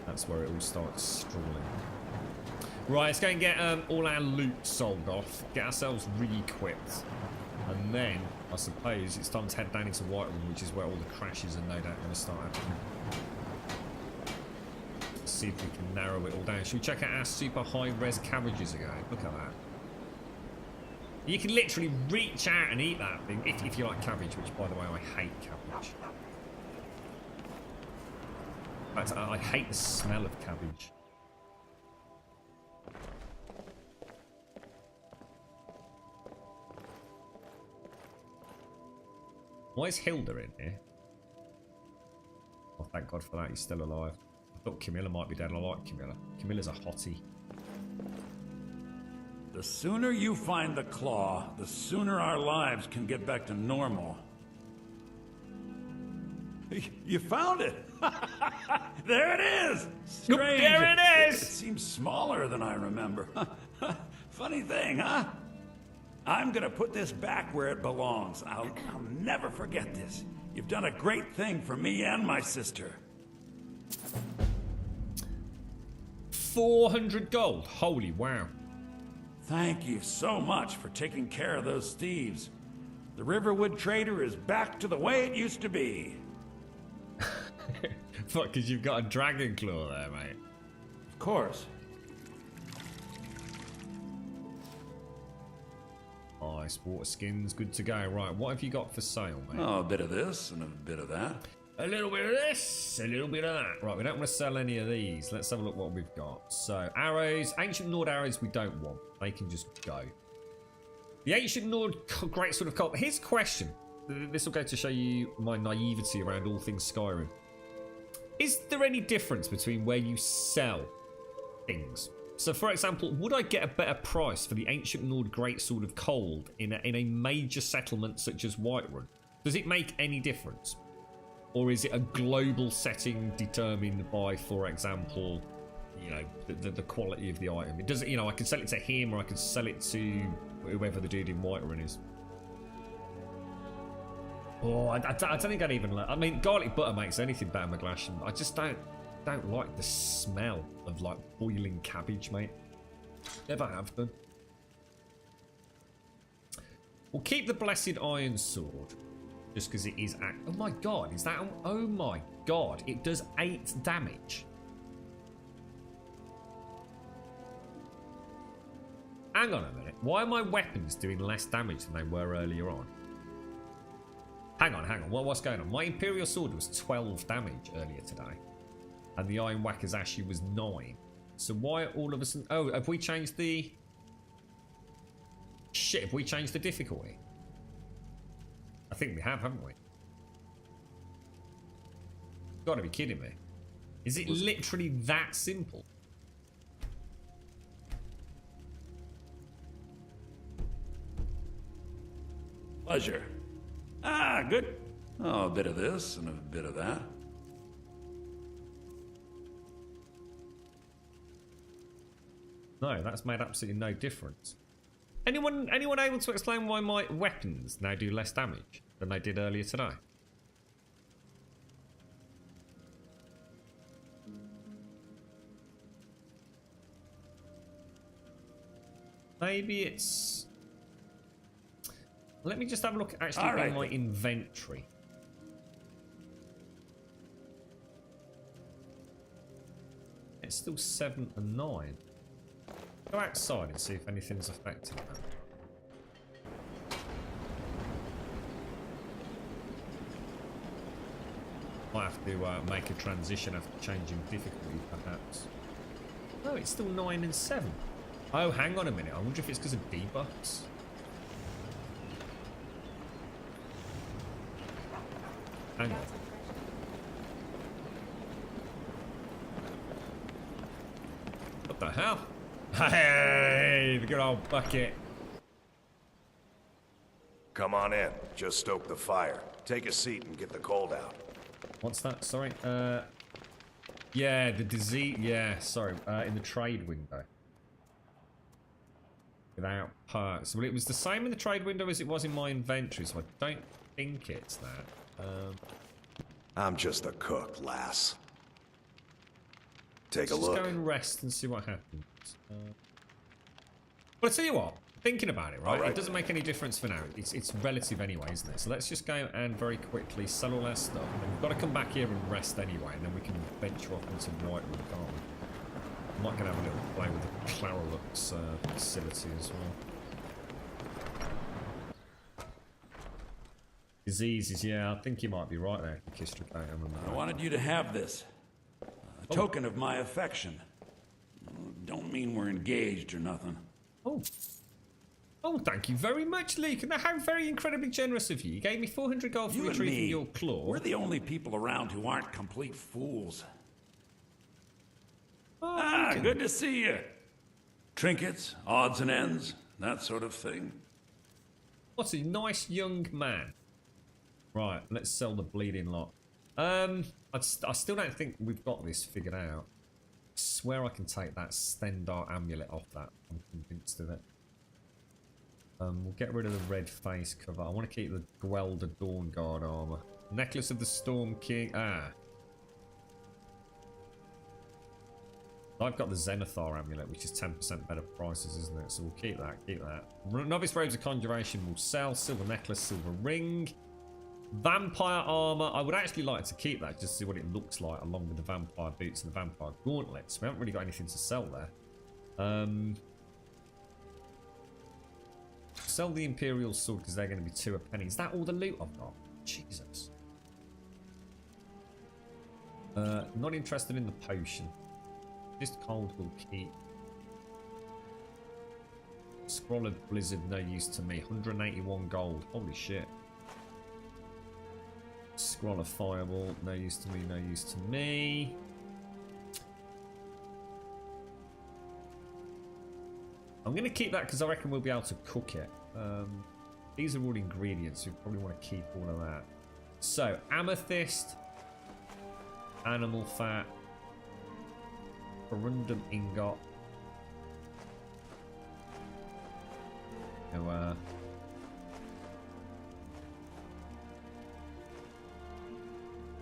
That's where it all starts struggling. Right, let's go and get all our loot sold off, get ourselves re-equipped, and then, I suppose, it's time to head down into Whiterun, which is where all the crashes are no doubt going to start happening. Let's see if we can narrow it all down. Should we check out our super high-res cabbages again? Look at that. You can literally reach out and eat that thing, if you like cabbage, which, by the way, I hate cabbage. In fact, I hate the smell of cabbage. Why is Hilda in here? Oh, thank God for that, he's still alive. I thought Camilla might be dead. I like Camilla. Camilla's a hottie. The sooner you find the claw, the sooner our lives can get back to normal. You found it! There it is! Strange. There it is! It seems smaller than I remember. Funny thing, huh? I'm gonna put this back where it belongs. I'll never forget this. You've done a great thing for me and my sister. 400 gold. Holy wow. Thank you so much for taking care of those thieves. The Riverwood Trader is back to the way it used to be. Fuck, because you've got a dragon claw there, mate. Of course. Nice, water skins, good to go. Right, what have you got for sale, mate? Oh, a bit of this and a bit of that. A little bit of this, a little bit of that. Right, we don't want to sell any of these. Let's have a look what we've got. So, arrows, ancient Nord arrows we don't want. They can just go. The ancient Nord great sort of cult. Here's a question. This will go to show you my naivety around all things Skyrim. Is there any difference between where you sell things? So, for example, would I get a better price for the ancient Nord greatsword of cold in a major settlement such as Whiterun? Does it make any difference? Or is it a global setting determined by, for example, you know, the quality of the item? It doesn't, you know, I can sell it to him or I can sell it to whoever the dude in Whiterun is. Oh, I don't think I'd even... I mean, garlic butter makes anything better, McGlash. I just don't... don't like the smell of like boiling cabbage, mate. Never have done. We'll keep the blessed iron sword. Just because it is... Oh my god, is that... Oh my god, it does 8 damage. Hang on a minute. Why are my weapons doing less damage than they were earlier on? Hang on. What's going on? My Imperial Sword was 12 damage earlier today. And the Iron Whacker's Ashy was 9. So why all of a sudden... Oh, have we changed the... Shit, have we changed the difficulty? I think we have, haven't we? You've got to be kidding me. Is it literally that simple? Pleasure. Ah, good. Oh, a bit of this and a bit of that. No, that's made absolutely no difference. Anyone able to explain why my weapons now do less damage than they did earlier today? Maybe it's... Let me just have a look actually at my inventory. It's still 7 and 9. Go outside and see if anything's affecting that. Might have to make a transition after changing difficulty, perhaps. No, it's still 9 and 7. Oh, hang on a minute. I wonder if it's because of debuffs. Hang on. What the hell? Hey, the good old bucket. Come on in. Just stoke the fire. Take a seat and get the cold out. What's that? Sorry. Yeah, the disease. Yeah, sorry. In the trade window. Without parts. Well, it was the same in the trade window as it was in my inventory, so I don't think it's that. I'm just a cook, lass. Take a Let's look. just go and rest and see what happens. But I tell you what, thinking about it, right? It doesn't make any difference for now. It's relative anyway, isn't it? So let's just go and very quickly sell all our stuff. And we've got to come back here and rest anyway, and then we can venture off into Whitewood, can't we? I might gonna have a little play with the Clarolux facility as well. Diseases, yeah, I think you might be right there, I wanted you to have this. A token of my affection. Don't mean we're engaged or nothing. Oh, thank you very much, Luke. And how very incredibly generous of you. You gave me 400 gold for You and retrieving me, your claw. we're the only people around who aren't complete fools. Oh, good to see you. Trinkets, odds and ends, that sort of thing. What's a nice young man. Right, let's sell the bleeding lot. I still don't think we've got this figured out. I swear I can take that Stendar amulet off that. I'm convinced of it. We'll get rid of the red face cover. I want to keep the Gwelder Dawnguard armor. Necklace of the Storm King. I've got the Zenithar amulet, which is 10% better prices, isn't it? So we'll keep that, Novice Robes of Conjuration will sell. Silver necklace, silver ring. Vampire armor. I would actually like to keep that just to see what it looks like along with the vampire boots and the vampire gauntlets. We haven't really got anything to sell there. Sell the Imperial sword because they're going to be 2 a penny. Is that all the loot I've got? Jesus. Not interested in the potion. Just cold will keep. Scroll of Blizzard, no use to me. 181 gold. Holy shit. Scroll of Fireball, no use to me, no use to me. I'm going to keep that because I reckon we'll be able to cook it. These are all ingredients, so we probably want to keep all of that. So, amethyst, animal fat, corundum ingot.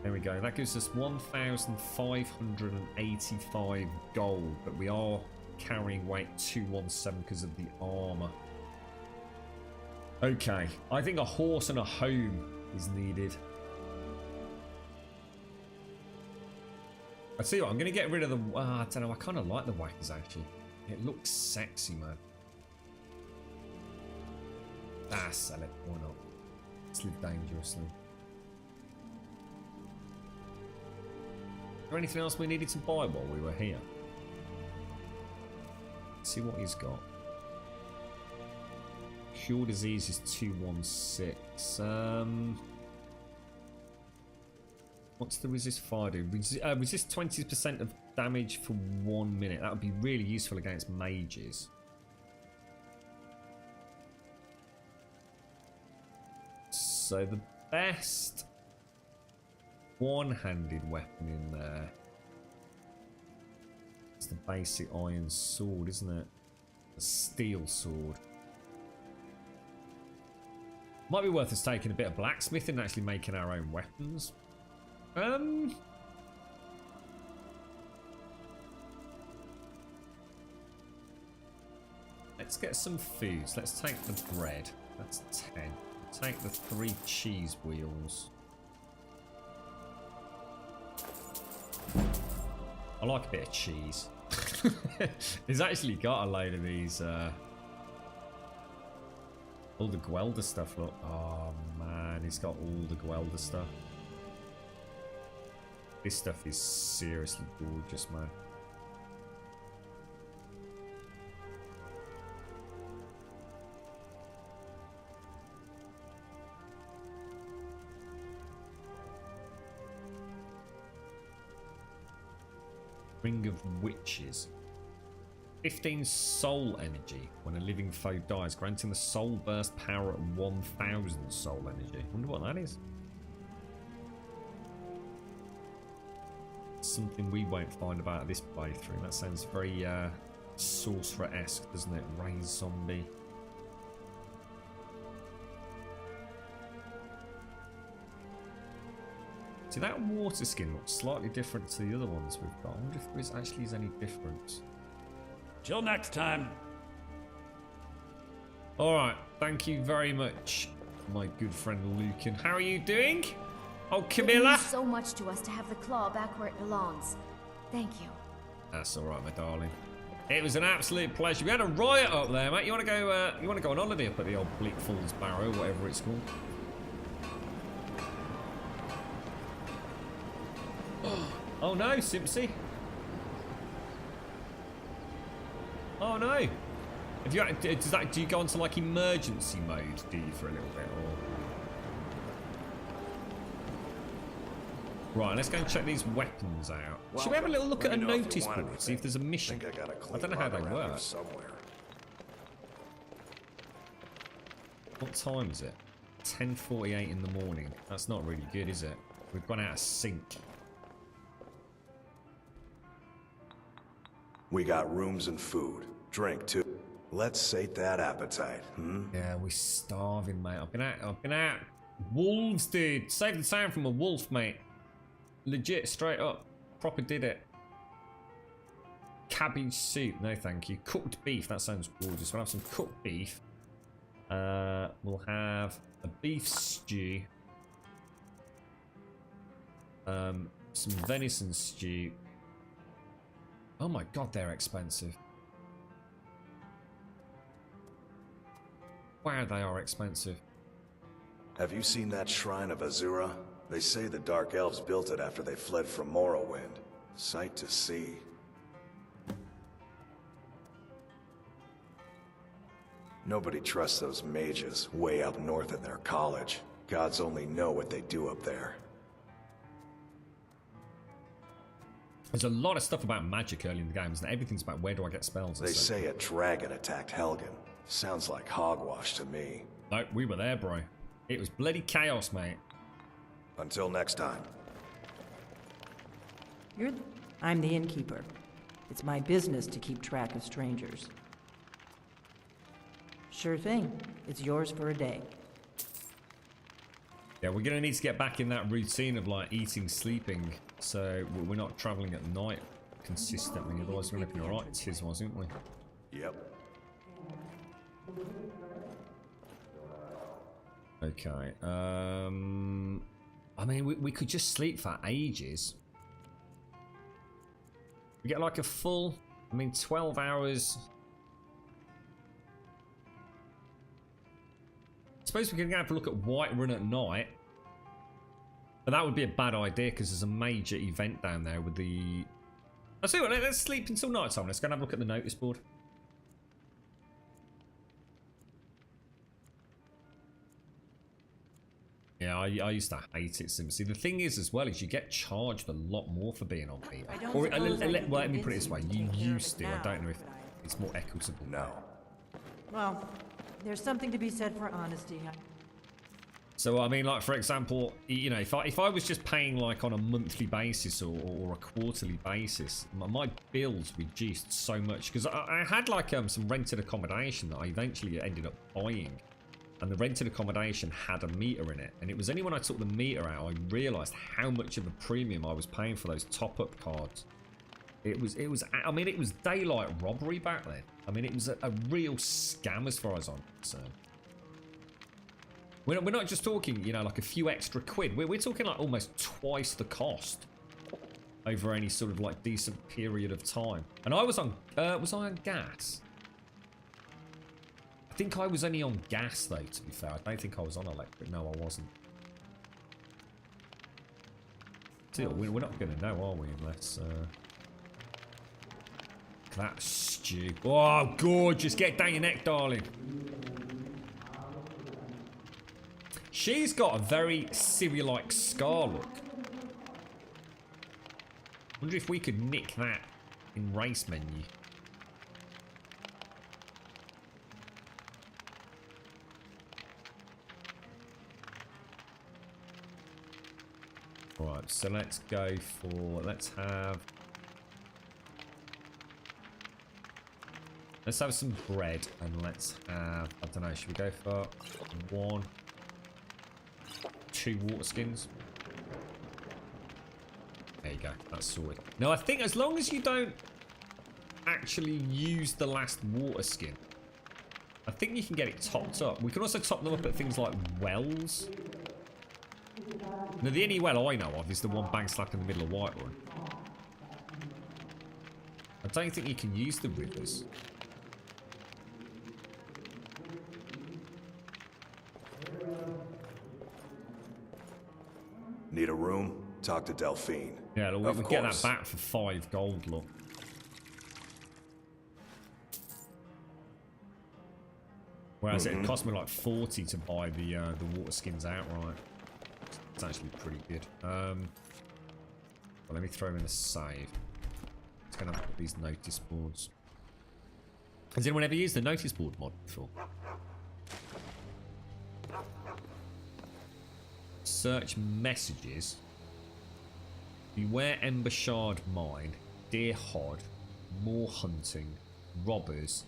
No, There we go. That gives us 1,585 gold, but we are carrying weight 217 because of the armor. Okay, I think a horse and a home is needed. I tell you what, I'm going to get rid of the... I don't know, I kind of like the whackers actually. It looks sexy, man. Sell it. Why not? Let's live dangerously. Is there anything else we needed to buy while we were here? Let's see what he's got. Cure disease is 216. What's the resist fire do? Resist 20% of damage for 1 minute. That would be really useful against mages. So the best one-handed weapon in there is the basic iron sword, isn't it? A steel sword. Might be worth us taking a bit of blacksmithing and actually making our own weapons. Let's get some foods. Let's take the bread. That's 10. Take the 3 cheese wheels. I like a bit of cheese. He's actually got a load of these. All the Gwelder stuff. Look. Oh man, he's got all the Gwelder stuff. This stuff is seriously gorgeous, man. Ring of Witches. 15 soul energy when a living foe dies, granting the soul burst power at 1,000 soul energy. Wonder what that is. Something we won't find about this playthrough. That sounds very sorcerer-esque, doesn't it? Raise zombie. See, that water skin looks slightly different to the other ones we've got. I wonder if there actually is any difference. Till next time. Alright, thank you very much, my good friend Lucan. How are you doing? Oh, Camilla! It means so much to us to have the claw back where it belongs. Thank you. That's alright, my darling. It was an absolute pleasure. We had a riot up there, mate. You want to go? You want to go on holiday up at the old Bleak Falls Barrow, whatever it's called? Oh no, Simpsy. Oh no. Have you, do you go into like emergency mode, do you, for a little bit? Or... Right, let's go and check these weapons out. Well, should we have a little look at a notice board, see if there's a mission? I don't know how they work. What time is it? 10:48 in the morning. That's not really good, is it? We've gone out of sync. We got rooms and food. Drink, too. Let's sate that appetite, Yeah, we're starving, mate. I've been out. Wolves, dude. Save the town from a wolf, mate. Legit, straight up. Proper did it. Cabbage soup. No, thank you. Cooked beef. That sounds gorgeous. We'll have some cooked beef. We'll have a beef stew. Some venison stew. Oh my god, they're expensive. Wow, they are expensive. Have you seen that shrine of Azura? They say the Dark Elves built it after they fled from Morrowind. Sight to see. Nobody trusts those mages way up north in their college. Gods only know what they do up there. There's a lot of stuff about magic early in the game, and everything's about where do I get spells. They say a dragon attacked Helgen. Sounds like hogwash to me. No, we were there, bro. It was bloody chaos, mate. Until next time. I'm the innkeeper. It's my business to keep track of strangers. Sure thing. It's yours for a day. Yeah, we're gonna need to get back in that routine of like eating, sleeping, so we're not traveling at night consistently. Otherwise, we're gonna be alright, Tiz, wasn't we? Yep. Okay. I mean, we could just sleep for ages. We get like a full, 12 hours. I suppose we can have a look at Whiterun at night. But that would be a bad idea because there's a major event down there with the... I'll see what, let's sleep until night time. Let's go and have a look at the notice board. Yeah, I used to hate it, Sim. See, the thing is, as well, is you get charged a lot more for being on meter. Or, well, let me put it this way. You used to. I don't know if it's more equitable now. Well, there's something to be said for honesty. So, I mean, like, for example, you know, if I was just paying, like, on a monthly basis or a quarterly basis, my bills reduced so much. Because I had, like, some rented accommodation that I eventually ended up buying. And the rented accommodation had a meter in it. And it was only when I took the meter out, I realised how much of a premium I was paying for those top-up cards. It was daylight robbery back then. I mean, it was a real scam as far as I'm concerned. We're not just talking, you know, like a few extra quid. We're talking like almost twice the cost over any sort of like decent period of time. And I was on gas? I think I was only on gas though, to be fair. I don't think I was on electric. No, I wasn't. Still, we're not going to know, are we? Unless... that stew. Oh, gorgeous. Get down your neck, darling. She's got a very Siri-like scar look. Wonder if we could nick that in race menu. Right, so let's go for, let's have some bread and let's have, I don't know, should we go for 2 water skins? There you go, that's sorted. Now I think as long as you don't actually use the last water skin, I think you can get it topped up. We can also top them up at things like wells. Now, the only well I know of is the one bang slap in the middle of Whiterun. I don't think you can use the rivers. Need a room? Talk to Delphine. Yeah, we can get that back for 5 gold, look. Whereas it cost me like 40 to buy the water skins outright. It's actually pretty good. Well, let me throw in a save. It's going to put these notice boards. Has anyone ever used the notice board mod before? Search messages. Beware Ember Shard Mine. Deer Hod. More hunting. Robbers.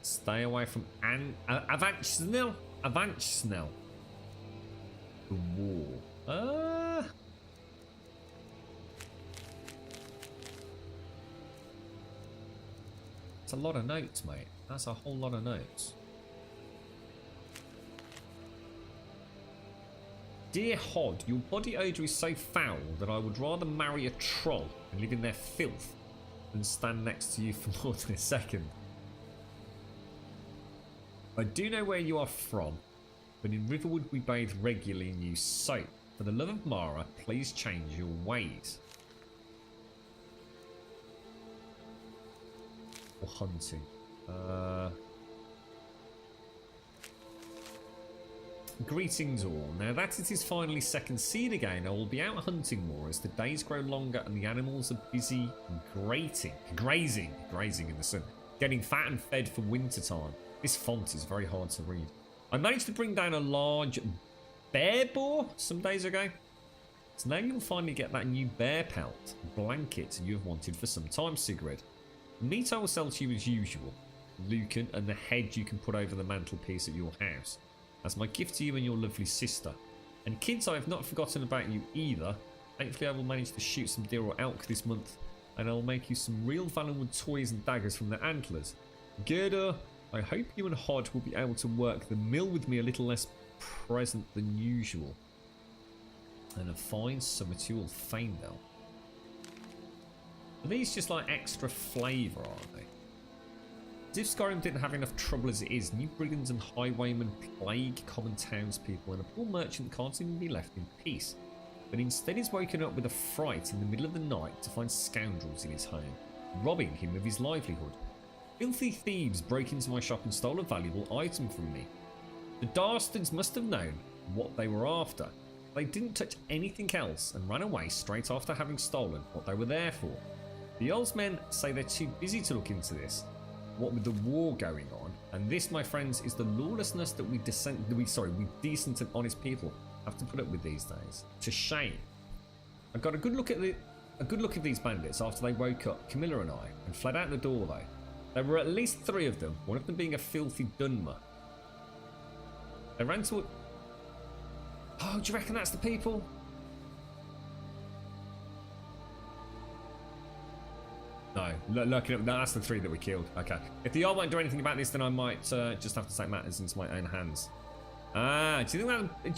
Stay away from Avanch Snell. The war. That's a lot of notes, mate. That's a whole lot of notes. Dear Hod, your body odour is so foul that I would rather marry a troll and live in their filth than stand next to you for more than a second. I do know where you are from, but in Riverwood we bathe regularly and use soap. For the love of Mara, please change your ways. Or hunting. Greetings all. Now that it is finally second seed again, I will be out hunting more as the days grow longer and the animals are busy grazing in the sun, getting fat and fed for winter time. This font is very hard to read. I managed to bring down a large bear boar some days ago. So now you'll finally get that new bear pelt blanket you have wanted for some time, Sigrid. Meat I will sell to you as usual. Lucan and the head you can put over the mantelpiece at your house. That's my gift to you and your lovely sister. And kids, I have not forgotten about you either. Thankfully, I will manage to shoot some deer or elk this month, and I'll make you some real Valenwood toys and daggers from their antlers. Gerda, I hope you and Hod will be able to work the mill with me a little less present than usual. And a fine summer to you all, Faendel. Are these just like extra flavour, are they? As if Skyrim didn't have enough trouble as it is, new brigands and highwaymen plague common townspeople, and a poor merchant can't even be left in peace. But instead is woken up with a fright in the middle of the night to find scoundrels in his home, robbing him of his livelihood. Filthy thieves broke into my shop and stole a valuable item from me. The dastards must have known what they were after. They didn't touch anything else and ran away straight after having stolen what they were there for. The Earl's men say they're too busy to look into this, what with the war going on, and this, my friends, is the lawlessness that we decent and honest people have to put up with these days. It's a shame. I got a good look at these bandits after they woke up, Camilla and I, and fled out the door though. There were at least 3 of them, one of them being a filthy Dunmer. They ran to. Oh, do you reckon that's the people? No, looking up, no, that's the 3 that we killed. Okay. If the Jarl won't do anything about this, then I might just have to take matters into my own hands. Ah, do you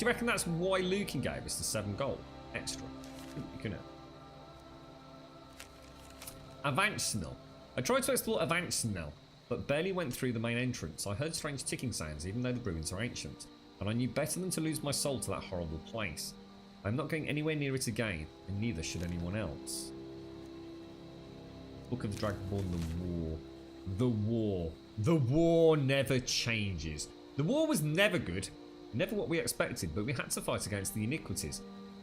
reckon that's why Lucan gave us the 7 gold extra? You can. Avanchnell. I tried to explore Avanchnell, but barely went through the main entrance. I heard strange ticking sounds, even though the ruins are ancient, and I knew better than to lose my soul to that horrible place. I'm not going anywhere near it again, and neither should anyone else. Book of the Dragonborn, the war. The war. The war never changes. The war was never good, never what we expected, but we had to fight against the iniquities.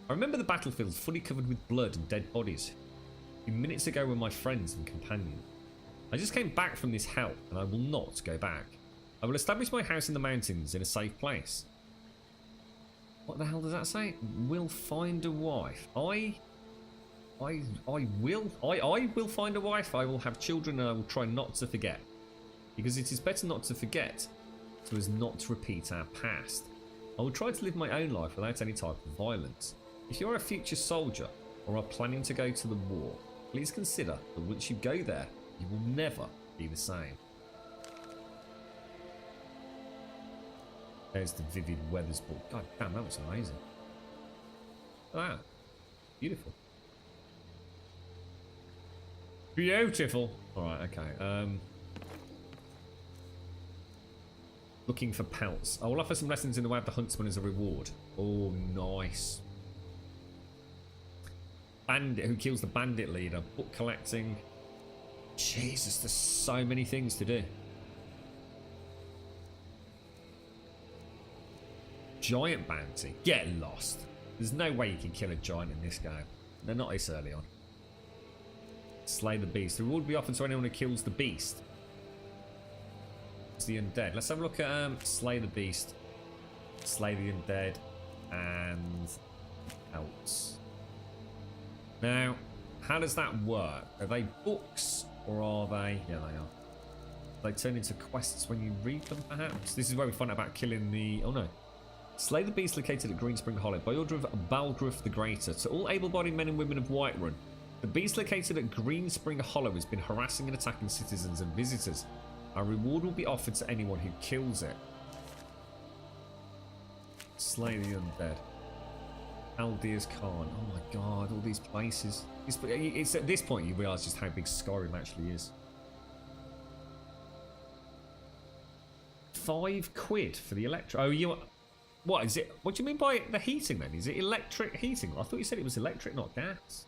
I remember the battlefield fully covered with blood and dead bodies. A few minutes ago were my friends and companions. I just came back from this hell, and I will not go back. I will establish my house in the mountains in a safe place. What the hell does that say? Will find a wife. I will find a wife. I will have children, and I will try not to forget, because it is better not to forget, so as not to repeat our past. I will try to live my own life without any type of violence. If you are a future soldier or are planning to go to the war, please consider that once you go there, you will never be the same. There's the Vivid Weathers book. God damn, that was amazing. Wow. Beautiful. Beautiful. Alright, okay. Looking for pelts. I will offer some lessons in the way of the huntsman as a reward. Oh, nice. Bandit who kills the bandit leader. Book collecting. Jesus, there's so many things to do. Giant bounty. Get lost. There's no way you can kill a giant in this game. They're not this early on. Slay the beast. The reward will be offered to anyone who kills the beast. It's the undead. Let's have a look at slay the beast, slay the undead, and pelts. Now, how does that work? Are they books or are they? Yeah, they are. They turn into quests when you read them, perhaps. This is where we find out about killing the. Oh no. Slay the beast located at Greenspring Hollow by order of Balgruuf the Greater. To all able-bodied men and women of Whiterun, the beast located at Greenspring Hollow has been harassing and attacking citizens and visitors. A reward will be offered to anyone who kills it. Slay the undead. Aldir's Khan. Oh my god, all these places. It's at this point you realise just how big Skyrim actually is. £5 for the electric. Oh, you. What is it? What do you mean by the heating then? Is it electric heating? I thought you said it was electric, not gas.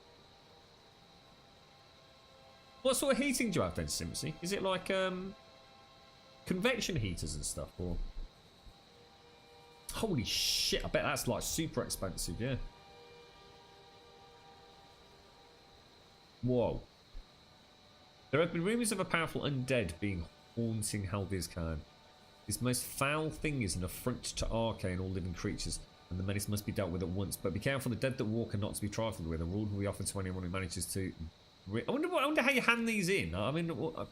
What sort of heating do you have then, Simpsy? Is it like convection heaters and stuff, or? Holy shit! I bet that's like super expensive, yeah. Whoa. There have been rumours of a powerful undead being haunting Haldir's Khan. This most foul thing is an affront to Arche and all living creatures, and the menace must be dealt with at once. But be careful, the dead that walk are not to be trifled with. A reward will be offered to anyone who manages to. I wonder how you hand these in. I mean, you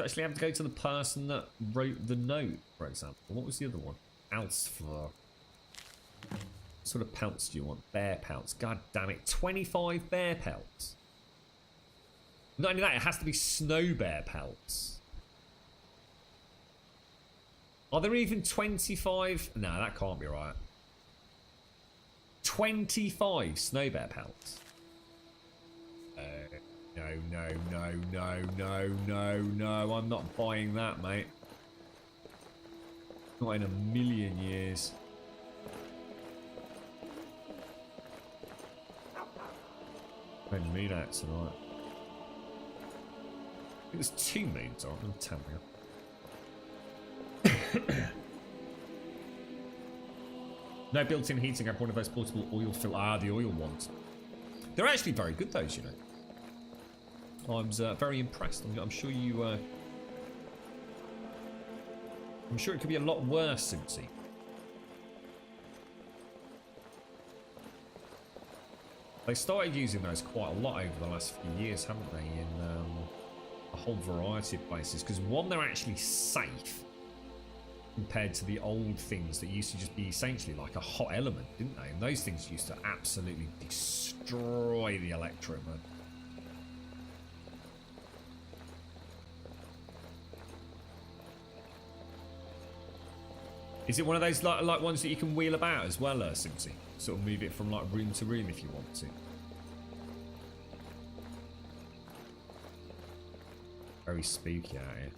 actually have to go to the person that wrote the note, for example. What was the other one? Alsfar. What sort of pelts do you want? Bear pelts. God damn it. 25 bear pelts. Not only that, it has to be snow bear pelts. Are there even 25? No, that can't be right. 25 snow bear pelts. No. I'm not buying that, mate. Not in a million years. When moon out tonight. I think there's 2 moons on them, tell me. No built-in heating. I have one of those portable oil fill. Ah, the oil ones. They're actually very good, those, you know. I was very impressed. I'm sure you. I'm sure it could be a lot worse, Simpsy. They started using those quite a lot over the last few years, haven't they? In a whole variety of places. Because one, they're actually safe compared to the old things that used to just be essentially like a hot element, didn't they? And those things used to absolutely destroy the electro, man. Is it one of those like ones that you can wheel about as well, Simpsy? Sort of move it from like room to room if you want to. Very spooky out here.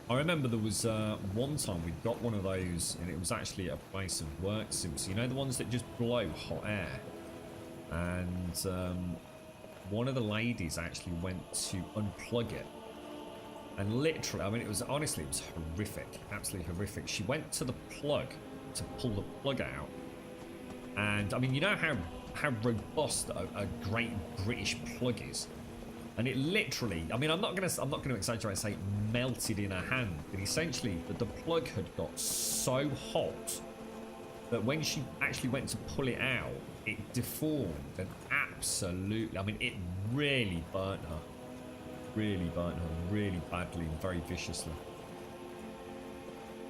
I remember there was one time we got one of those, and it was actually at a place of work, Simpsy. You know, the ones that just blow hot air. And one of the ladies actually went to unplug it, and literally, I mean, it was honestly, it was horrific, absolutely horrific. She went to the plug to pull the plug out, and I mean, you know how robust a Great British plug is, and it literally, I mean, I'm not gonna exaggerate and say it melted in her hand, but essentially the plug had got so hot that when she actually went to pull it out, it deformed and absolutely, I mean, it really burnt her. Really badly and very viciously.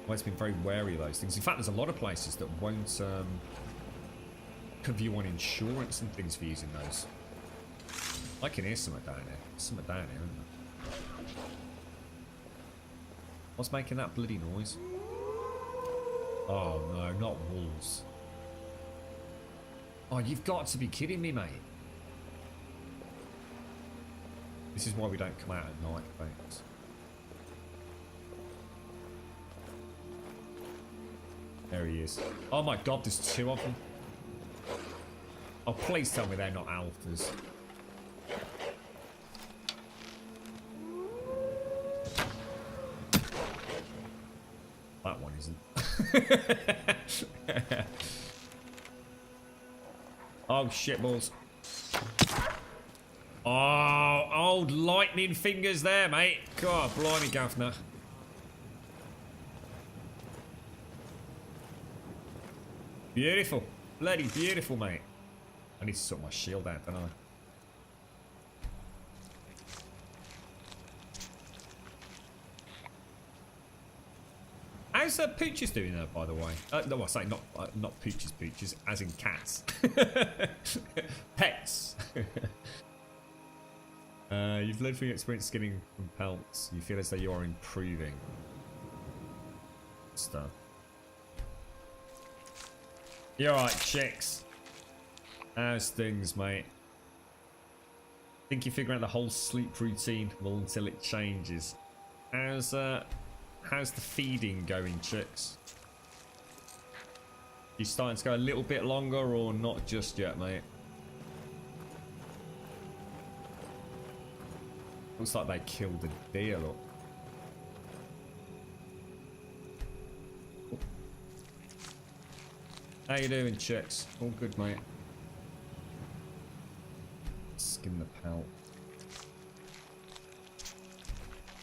I've always been very wary of those things. In fact, there's a lot of places that won't cover you on insurance and things for using those. I can hear something down here. There's something down here, isn't there? What's making that bloody noise? Oh no, not wolves. Oh, you've got to be kidding me, mate. This is why we don't come out at night, folks. There he is. Oh my god, there's 2 of them. Oh, please tell me they're not alphas. That one isn't. Oh, shit balls. Oh, old lightning fingers there, mate. God, blimey, Gaffner. Beautiful. Bloody beautiful, mate. I need to sort my shield out, don't I? How's Pooches doing there, by the way? No, I say not Pooches, as in cats. Pets. You've learned from your experience skinning from pelts. You feel as though you are improving. Stuff. You're alright, chicks. How's things, mate? Think you're figuring out the whole sleep routine? Well, until it changes. How's the feeding going, chicks? You starting to go a little bit longer or not just yet, mate? Looks like they killed the deer, look. How you doing, chicks? All good, mate. Skin the pelt.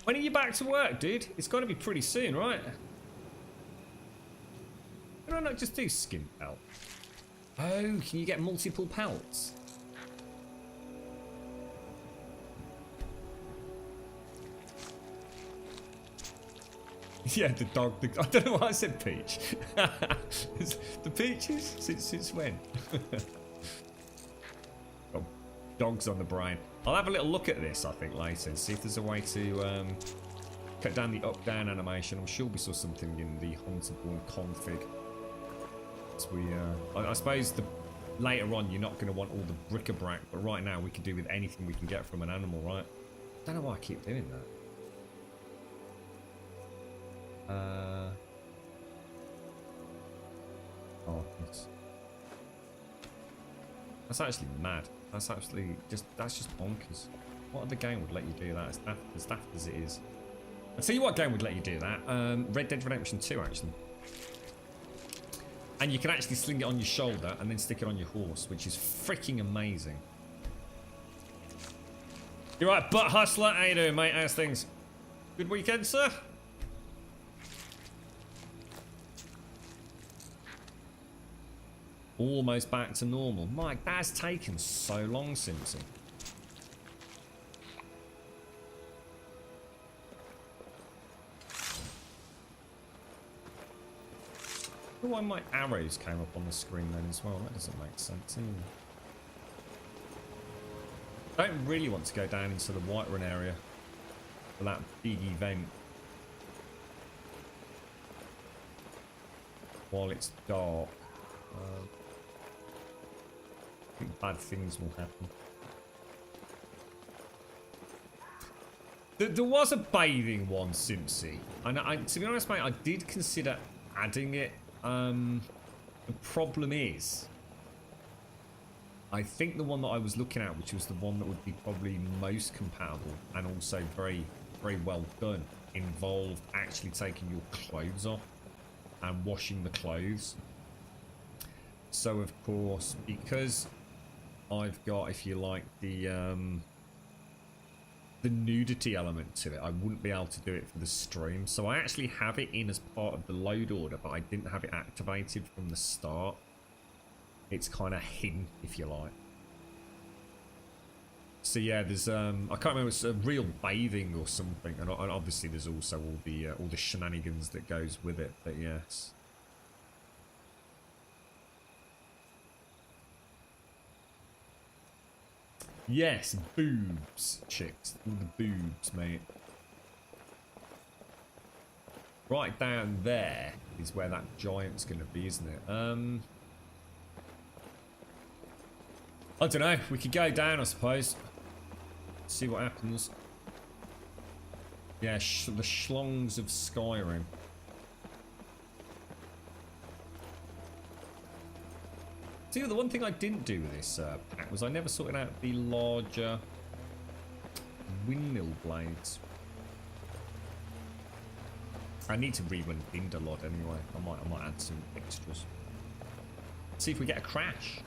When are you back to work, dude? It's got to be pretty soon, right? Why don't I not just do skin pelt? Oh, can you get multiple pelts? Yeah, the dog. I don't know why I said peach. The peaches? Since when? Oh, dogs on the brain. I'll have a little look at this, I think, later, and see if there's a way to cut down the up-down animation. I'm sure we saw something in the Hunterborn config. So I suppose later on you're not going to want all the bric-a-brac, but right now we can do with anything we can get from an animal, right? I don't know why I keep doing that. Oh, that's actually mad. That's actually that's just bonkers. What other game would let you do that? As daft as it is. I'll tell you what game would let you do that. Red Dead Redemption 2, actually. And you can actually sling it on your shoulder and then stick it on your horse, which is freaking amazing. You're right, Butt Hustler. How you doing, mate? How's things? Good weekend, sir? Almost back to normal. Mike, that's taken so long, Simpson. I wonder why my arrows came up on the screen then as well. That doesn't make sense either. I don't really want to go down into the Whiterun area for that big event while it's dark. I think bad things will happen. There was a bathing one, Simpsy. And to be honest, mate, I did consider adding it. The problem is, I think the one that I was looking at, which was the one that would be probably most compatible and also very, very well done, involved actually taking your clothes off and washing the clothes. So of course, because I've got, if you like, the nudity element to it, I wouldn't be able to do it for the stream. So I actually have it in as part of the load order, but I didn't have it activated from the start. It's kind of hidden, if you like. So yeah, there's I can't remember, it's a real bathing or something, and obviously there's also all the shenanigans that goes with it. But yes. Yes, boobs, chicks. All the boobs, mate. Right down there is where that giant's going to be, isn't it? I don't know. We could go down, I suppose. See what happens. Yeah, the schlongs of Skyrim. See, the one thing I didn't do with this pack was I never sorted out the larger windmill blades. I need to rerun Binderlod anyway. I might add some extras. See if we get a crash.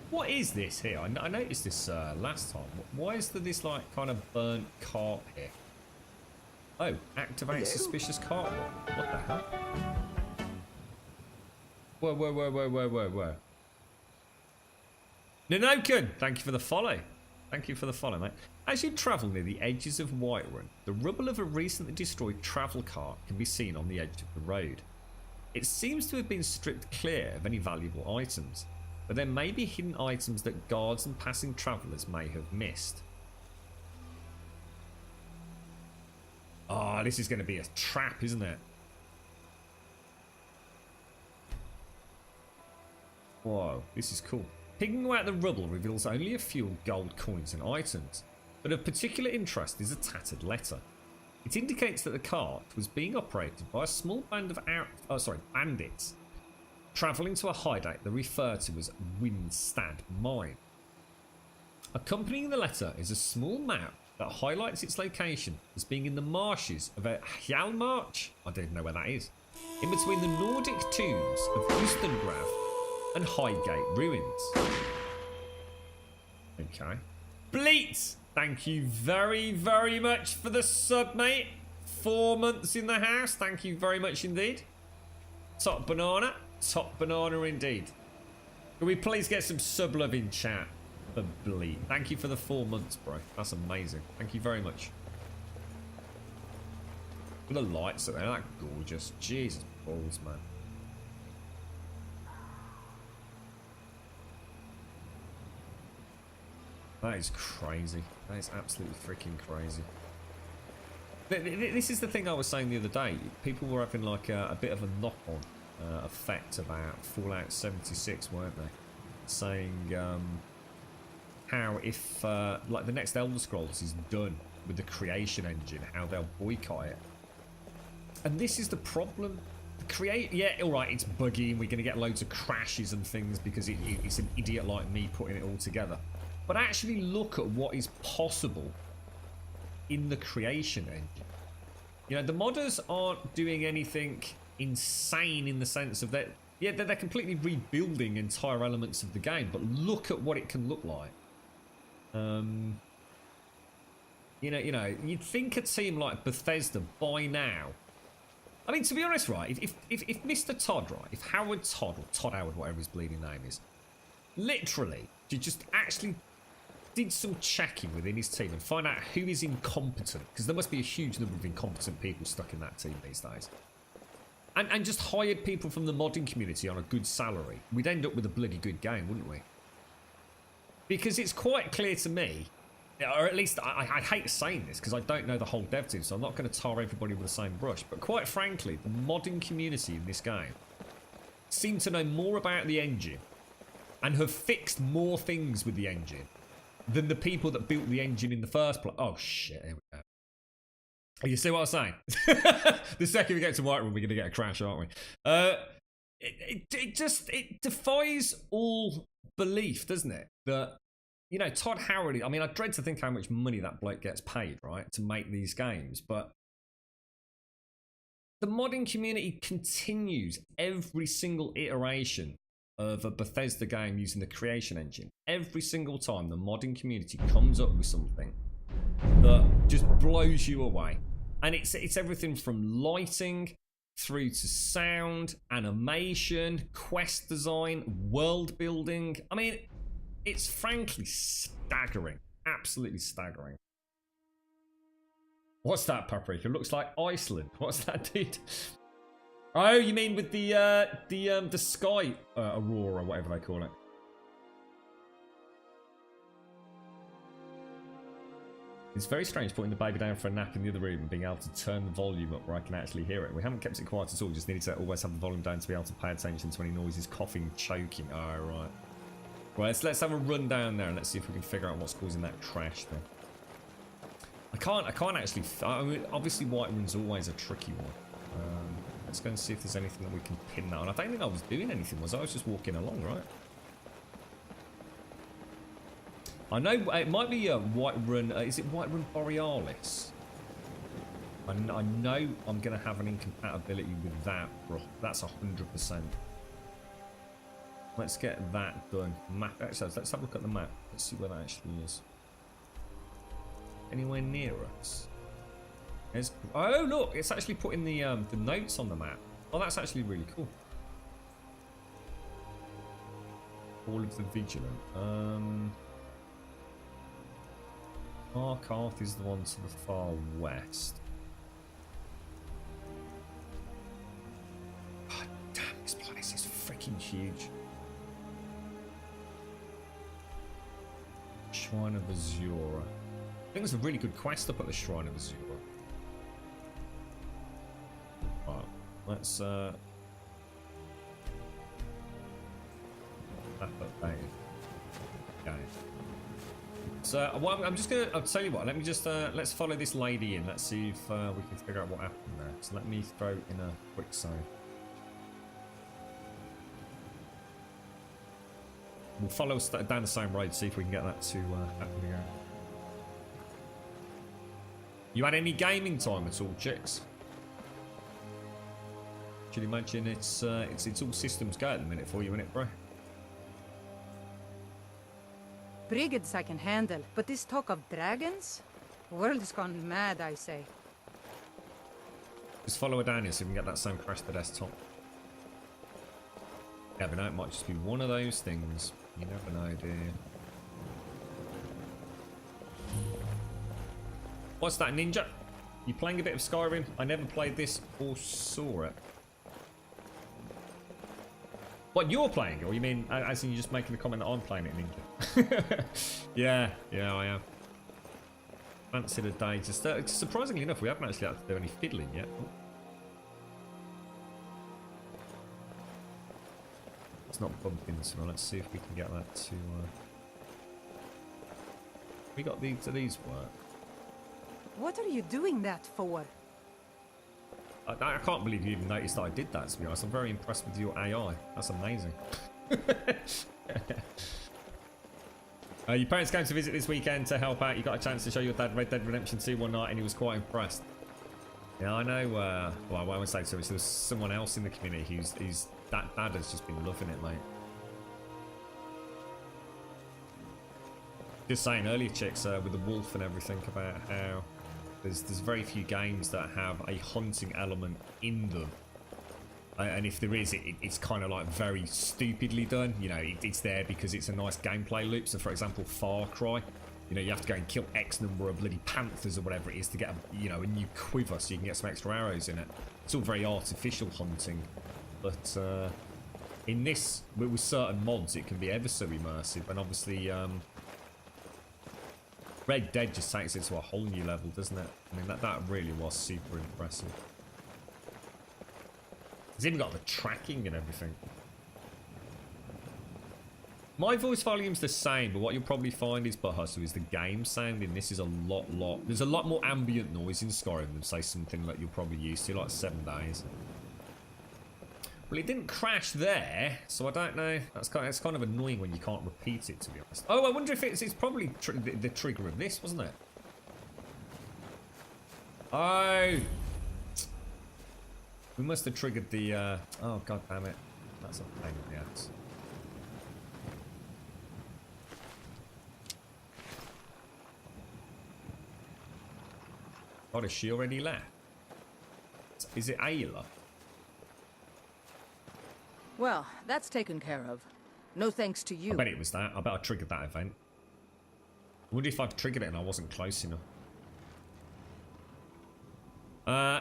What is this here? I noticed this last time. Why is there this like kind of burnt cart here? Oh, activate suspicious cart. What the hell? Whoa. Nanoken, thank you for the follow. Thank you for the follow, mate. As you travel near the edges of Whiterun, the rubble of a recently destroyed travel cart can be seen on the edge of the road. It seems to have been stripped clear of any valuable items, but there may be hidden items that guards and passing travellers may have missed. Oh, this is going to be a trap, isn't it? Whoa, this is cool. Picking out the rubble reveals only a few gold coins and items, but of particular interest is a tattered letter. It indicates that the cart was being operated by a small band of bandits travelling to a hideout they refer to as Windstad Mine. Accompanying the letter is a small map that highlights its location as being in the marshes of a Hjalmarch, I don't know where that is, in between the Nordic tombs of Ustengrav and Highgate ruins. Okay. Bleat! Thank you very, very much for the sub, mate. 4 months in the house. Thank you very much indeed. Top banana. Top banana indeed. Can we please get some sub love in chat? Unbelievable. Thank you for the 4 months, bro. That's amazing. Thank you very much. The lights are there, that gorgeous. Jesus balls, man. That is crazy. That is absolutely freaking crazy. This is the thing I was saying the other day. People were having like a bit of a knock-on effect about Fallout 76, weren't they? Saying how if like the next Elder Scrolls is done with the creation engine, how they'll boycott it. And this is the problem. Yeah, alright, it's buggy and we're going to get loads of crashes and things because it's an idiot like me putting it all together. But actually look at what is possible in the creation engine. You know, the modders aren't doing anything insane in the sense of that, yeah, they're completely rebuilding entire elements of the game, but look at what it can look like. You know, you'd think a team like Bethesda by now, I mean, to be honest, right, if Mr. Todd, right, if Howard Todd, or Todd Howard, whatever his bleeding name is, literally, you just actually did some checking within his team and find out who is incompetent, because there must be a huge number of incompetent people stuck in that team these days, and just hired people from the modding community on a good salary, we'd end up with a bloody good game, wouldn't we? Because it's quite clear to me, or at least I hate saying this because I don't know the whole dev team, so I'm not going to tar everybody with the same brush, but quite frankly, the modding community in this game seem to know more about the engine and have fixed more things with the engine than the people that built the engine in the first place. Oh shit, here we go. You see what I'm saying? The second we get to Whiterun, we're going to get a crash, aren't we? It defies all belief, doesn't it? That, you know, Todd Howard, I mean, I dread to think how much money that bloke gets paid, right, to make these games, but the modding community continues every single iteration of a Bethesda game using the creation engine. Every single time the modding community comes up with something that just blows you away. And it's everything from lighting through to sound, animation, quest design, world building. I mean, it's frankly staggering. Absolutely staggering. What's that, Paprika? Looks like Iceland. What's that, dude? Oh, you mean with the sky aurora, whatever they call it. It's very strange putting the baby down for a nap in the other room and being able to turn the volume up where I can actually hear it. We haven't kept it quiet at all, just needed to always have the volume down to be able to pay attention to any noises, coughing, choking. Oh, right. Well, let's have a run down there and let's see if we can figure out what's causing that crash then. I can't actually, I mean, obviously Whiterun's always a tricky one. Let's go and see if there's anything that we can pin that on. I don't think I was doing anything, was I? I was just walking along, right? I know it might be a Whiterun. Is it Whiterun Borealis? I know I'm going to have an incompatibility with that, bro. That's 100%. Let's get that done. Map. Actually, let's have a look at the map. Let's see where that actually is. Anywhere near us? Oh look, it's actually putting the notes on the map. Oh, that's actually really cool. All of the Vigilant. Markarth is the one to the far west. Oh, damn, this place is freaking huge. Shrine of Azura. I think there's a really good quest up at the Shrine of Azura. Right, let's map up there. Okay. So well, I'm just gonna. I'll tell you what. Let me just let's follow this lady in. Let's see if we can figure out what happened there. So let me throw in a quick save. We'll follow down the same road. See if we can get that to happen again. You had any gaming time at all, chicks? Should imagine it's all systems go at the minute for you, isn't it, bro? Brigands I can handle, but this talk of dragons? The world has gone mad, I say. Just follow her down here so we can get that same crash to the desktop. Yeah, but no, it might just be one of those things. You never know, dear. What's that, Ninja? You playing a bit of Skyrim? I never played this or saw it. What, you're playing? Or you mean, as in you're just making the comment that I'm playing it, Ninja? yeah, I am. Fancy the day. Just surprisingly enough, we haven't actually had to do any fiddling yet. It's not bumping, so let's see if we can get that to... We got these, do these work? What are you doing that for? I can't believe you even noticed that I did that, to be honest. I'm very impressed with your AI. That's amazing. Your parents came to visit this weekend to help out. You got a chance to show your dad Red Dead Redemption 2 one night and he was quite impressed. Yeah, I know. Well, I won't say so. There was someone else in the community who's that dad has just been loving it, mate. Just saying earlier, chicks, with the wolf and everything, about how there's very few games that have a hunting element in them. And if there is, it's kind of like very stupidly done. You know, it's there because it's a nice gameplay loop. So, for example, Far Cry, you know, you have to go and kill X number of bloody panthers or whatever it is to get a new quiver so you can get some extra arrows in it. It's all very artificial hunting. But in this, with certain mods, it can be ever so immersive. And obviously, Red Dead just takes it to a whole new level, doesn't it? I mean, that really was super impressive. It's even got the tracking and everything. My voice volume's the same, but what you'll probably find is, Bahusu, is the game sound in this is a lot... There's a lot more ambient noise in Skyrim than, say, something that you're probably used to, like 7 Days. Well, it didn't crash there, so I don't know. It's kind of annoying when you can't repeat it, to be honest. Oh, I wonder if it's probably the trigger of this, wasn't it? Oh! We must have triggered the, oh, god damn it. That's a pain in the ass. God, is she already left? Is it Ayla? Well, that's taken care of. No thanks to you. I bet it was that. I bet I triggered that event. I wonder if I've triggered it and I wasn't close enough.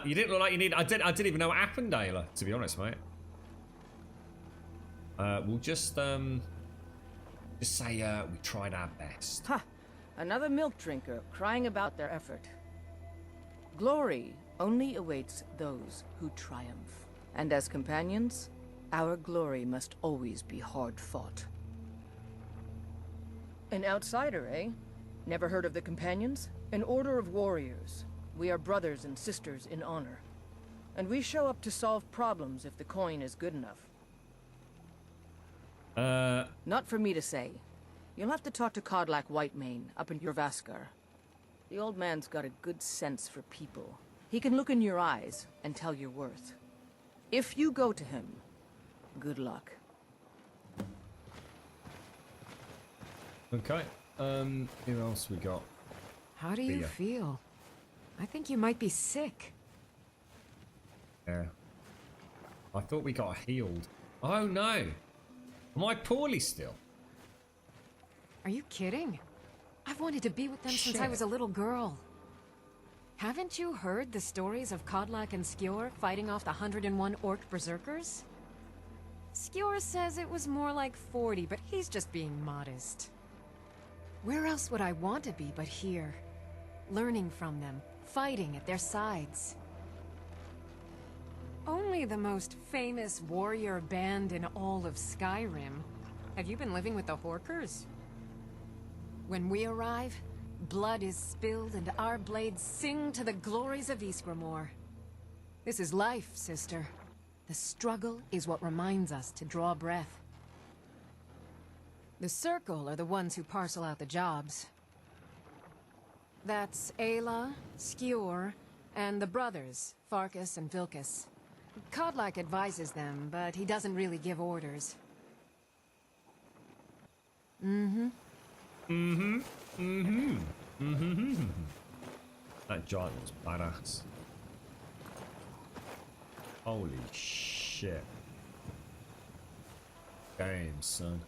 You didn't look like you need... I didn't even know what happened, Ayla, to be honest, mate. We'll just say we tried our best. Ha! Another milk drinker crying about their effort. Glory only awaits those who triumph. And as companions, our glory must always be hard fought. An outsider, eh? Never heard of the Companions? An order of warriors. We are brothers and sisters in honor. And we show up to solve problems if the coin is good enough. Not for me to say. You'll have to talk to Kodlak Whitemane up in Jorvaskar. The old man's got a good sense for people. He can look in your eyes and tell your worth. If you go to him, good luck. Okay. Who else we got? How do you feel? I think you might be sick. Yeah. I thought we got healed. Oh no. Am I poorly still? Are you kidding? I've wanted to be with them since I was a little girl. Haven't you heard the stories of Kodlak and Skjor fighting off the 101 orc berserkers? Skjor says it was more like 40, but he's just being modest. Where else would I want to be but here? Learning from them, fighting at their sides. Only the most famous warrior band in all of Skyrim. Have you been living with the Horkers? When we arrive, blood is spilled and our blades sing to the glories of Ysgramor. This is life, sister. The struggle is what reminds us to draw breath. The Circle are the ones who parcel out the jobs. That's Ayla, Skjor, and the brothers, Farkas and Vilkas. Kodlak advises them, but he doesn't really give orders. That giant was badass. Holy shit. Damn, son.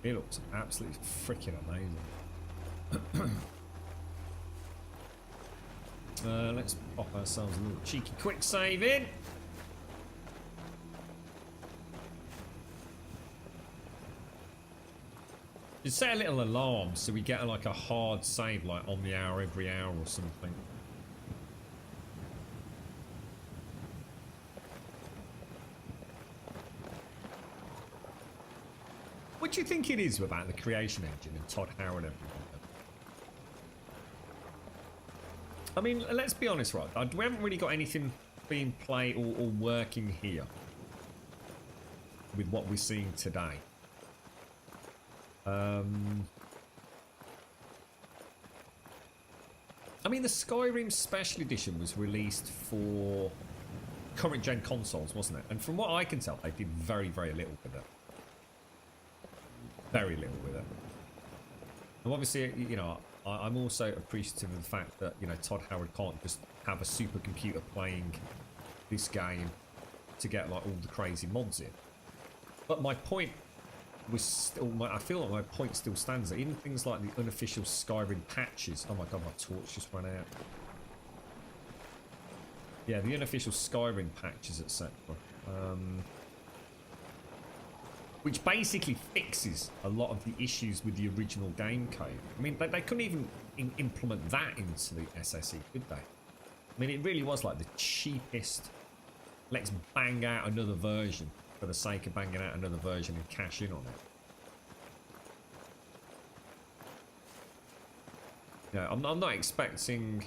It looks absolutely freaking amazing. Let's pop ourselves a little cheeky quick save in. Just set a little alarm so we get like a hard save, like on the hour, every hour or something. What do you think it is about the creation engine and Todd Howard and everything? I mean, let's be honest, right? We haven't really got anything being played or working here with what we're seeing today. I mean, the Skyrim Special Edition was released for current gen consoles, wasn't it? And from what I can tell, they did very, very little with it. Very little with it. And obviously, you know, I'm also appreciative of the fact that, you know, Todd Howard can't just have a supercomputer playing this game to get like all the crazy mods in. But my point was still, I feel like my point still stands there. Even things like the unofficial Skyrim patches. Oh my god, my torch just ran out. Yeah, the unofficial Skyrim patches, etc. Which basically fixes a lot of the issues with the original game code. I mean, they couldn't even implement that into the SSE, could they? I mean, it really was like the cheapest, let's bang out another version for the sake of banging out another version and cash in on it. Yeah, I'm not expecting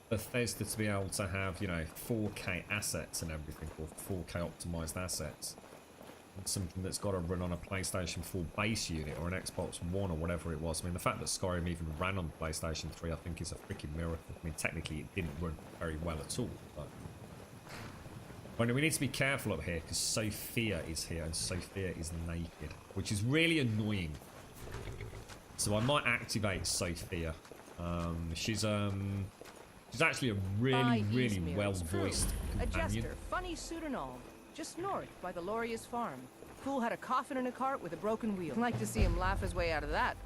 Bethesda to be able to have, you know, 4K assets and everything, or 4K optimized assets. Something that's got to run on a PlayStation 4 base unit or an Xbox One or whatever it was. I mean, the fact that Skyrim even ran on PlayStation 3, I think, is a freaking miracle. I mean, technically, it didn't run very well at all. But we need to be careful up here because Sophia is here and Sophia is naked, which is really annoying. So I might activate Sophia. She's actually a really well-voiced companion. A jester, funny suit and all. Just north by the Loria's farm. Fool had a coffin in a cart with a broken wheel. I'd like to see him laugh his way out of that.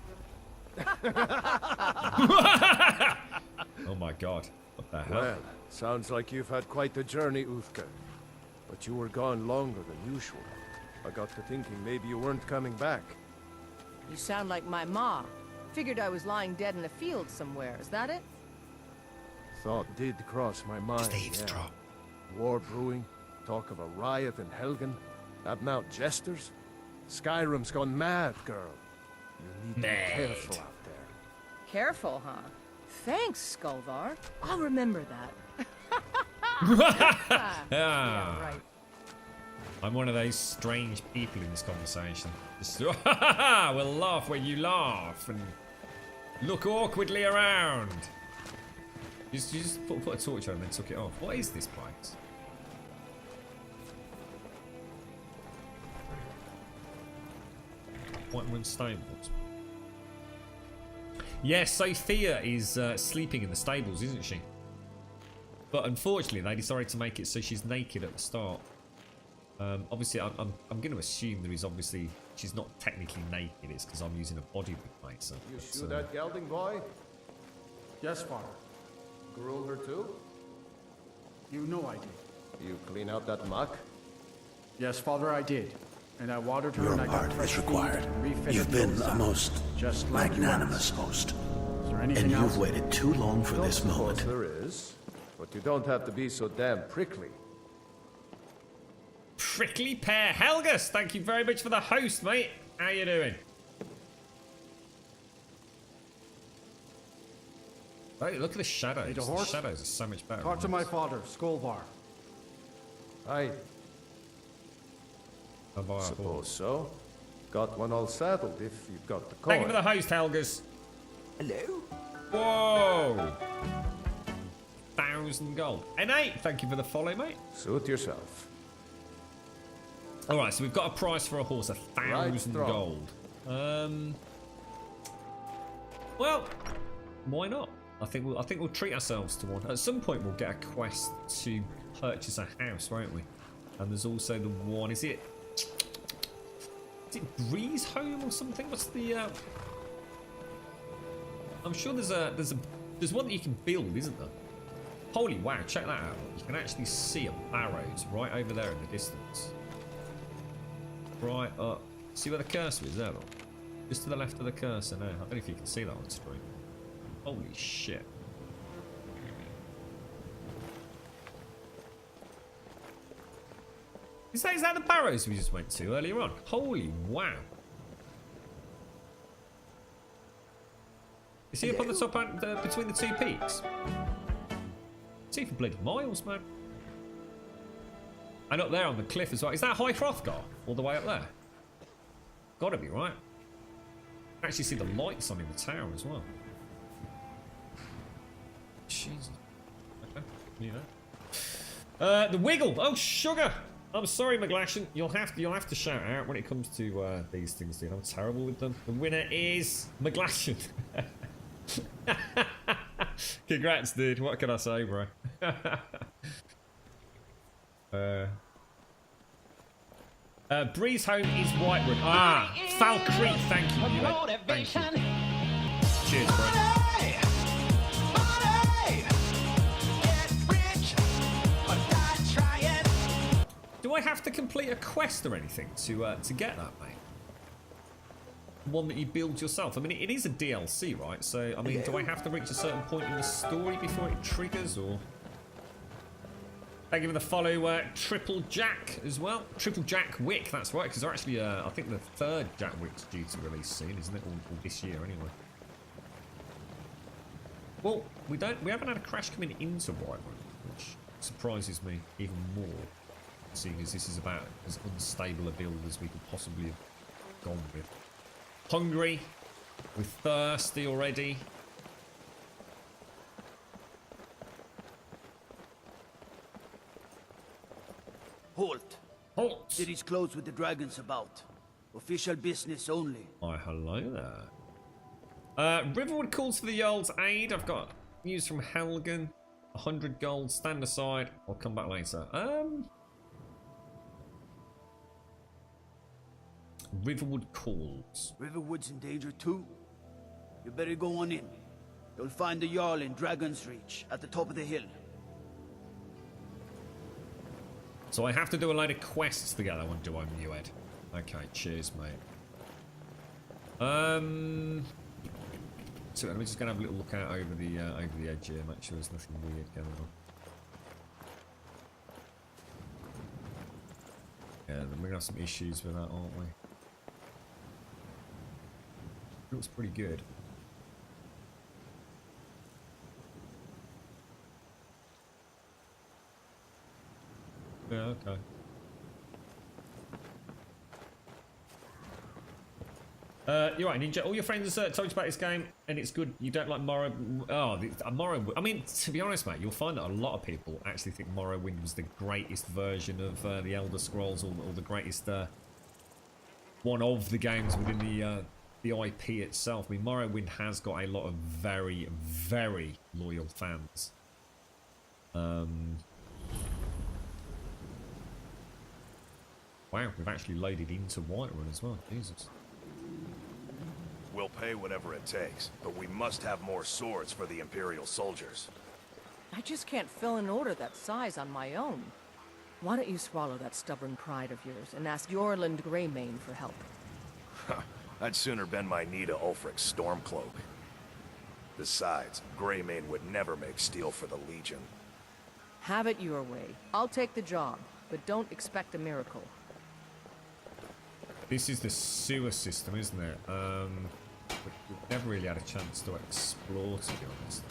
Oh my god. What the hell? Well, sounds like you've had quite the journey, Uthka. But you were gone longer than usual. I got to thinking maybe you weren't coming back. You sound like my ma. Figured I was lying dead in a field somewhere. Is that it? Thought did cross my mind, yeah. War brewing. Talk of a riot in Helgen, adding out jesters. Skyrim's gone mad, girl. You need to be careful out there. Careful, huh? Thanks, Skullvar. I'll remember that. Yeah, right. I'm one of those strange people in this conversation. Just, we'll laugh when you laugh and look awkwardly around. You just put a torch on and then took it off. What is this place? Whiteman Stables. Yes, Sophia is sleeping in the stables, isn't she? But unfortunately, they decided to make it so she's naked at the start. Obviously, I'm going to assume there is obviously she's not technically naked. It's because I'm using a body replacer. You shoot that gelding boy? Yes, Father. Gruel her too? You know I did. You clean out that muck? Yes, Father, I did. And I watered her Your and I part got fresh is required. feed and refitted You've been those a most just like magnanimous host. Is there anything And else? you've waited too long for this moment. There is, but you don't have to be so damn prickly. Prickly pear. Helgus, thank you very much for the host, mate. How you doing? Oh, look at the shadows. Need a The horse? shadows are so much better. Talk to my father, Skullvar. Aye. Suppose Suppose so. Got one all saddled if you've got the coin. Thank you for the host, Helgus. Hello? Whoa! 1,000 gold. N8, thank you for the follow, mate. Suit yourself. Alright, so we've got a price for a horse, 1,000 Right gold. Well, why not? I think we'll treat ourselves to one. At some point we'll get a quest to purchase a house, won't we? And there's also the one, is it Is it Breeze Home or something? What's the? I'm sure there's one that you can build, isn't there? Holy wow! Check that out. You can actually see a Barrows right over there in the distance. Right up. See where the cursor is there, look. Just to the left of the cursor now. I don't know if you can see that on screen. Holy shit. Is that the Barrows we just went to earlier on? Holy wow. You see up on the top between the two peaks? See for bloody miles, man. And up there on the cliff as well. Is that High Hrothgar? All the way up there? Gotta be, right? Actually see the lights on in the tower as well. Jesus. Okay. You know. The Wiggle. Oh, sugar. I'm sorry, McGlashan. You'll have to shout out when it comes to these things, dude. I'm terrible with them. The winner is McGlashan. Congrats, dude. What can I say, bro? Breeze Home is Whitewood. Ah, Falkreek. Thank you. Thank you. Cheers, bro. Do I have to complete a quest or anything to get that, mate? One that you build yourself. I mean, it is a DLC, right? So, I mean, do I have to reach a certain point in the story before it triggers, or? Thank you for the follow, Triple Jack as well. Triple Jack Wick, that's right, because they're actually, I think the third Jack Wick's due to release soon, isn't it? Or this year, anyway. Well, we haven't had a crash coming into Whitewood, which surprises me even more, seeing as this is about as unstable a build as we could possibly have gone with. Hungry, we're thirsty already. Halt. Halt. City's closed with the dragons about. Official business only. Oh, hello there. Riverwood calls for the Jarl's aid. I've got news from Helgen. 100 gold. Stand aside. I'll come back later. Riverwood calls. Riverwood's in danger too. You better go on in. You'll find the Jarl in Dragon's Reach at the top of the hill. So I have to do a load of quests to get that one, do I, Mewed? Okay, cheers, mate. So we're just gonna have a little look out over the edge here, make sure there's nothing weird going on. Yeah, then we're gonna have some issues with that, aren't we? Looks pretty good. Yeah, okay. You're right, Ninja. All your friends told you about this game, and it's good. You don't like Morrowind. Oh, Morrowind. I mean, to be honest, mate, you'll find that a lot of people actually think Morrowind was the greatest version of the Elder Scrolls, or the greatest one of the games within the IP itself. I mean, Morrowind has got a lot of very, very loyal fans. Wow, we've actually loaded into Whiterun as well. Jesus. We'll pay whatever it takes, but we must have more swords for the Imperial soldiers. I just can't fill an order that size on my own. Why don't you swallow that stubborn pride of yours and ask Yorland Greymane for help? I'd sooner bend my knee to Ulfric's Stormcloak. Besides, Greymane would never make steel for the Legion. Have it your way. I'll take the job, but don't expect a miracle. This is the sewer system, isn't it? We've never really had a chance to explore, to be honest.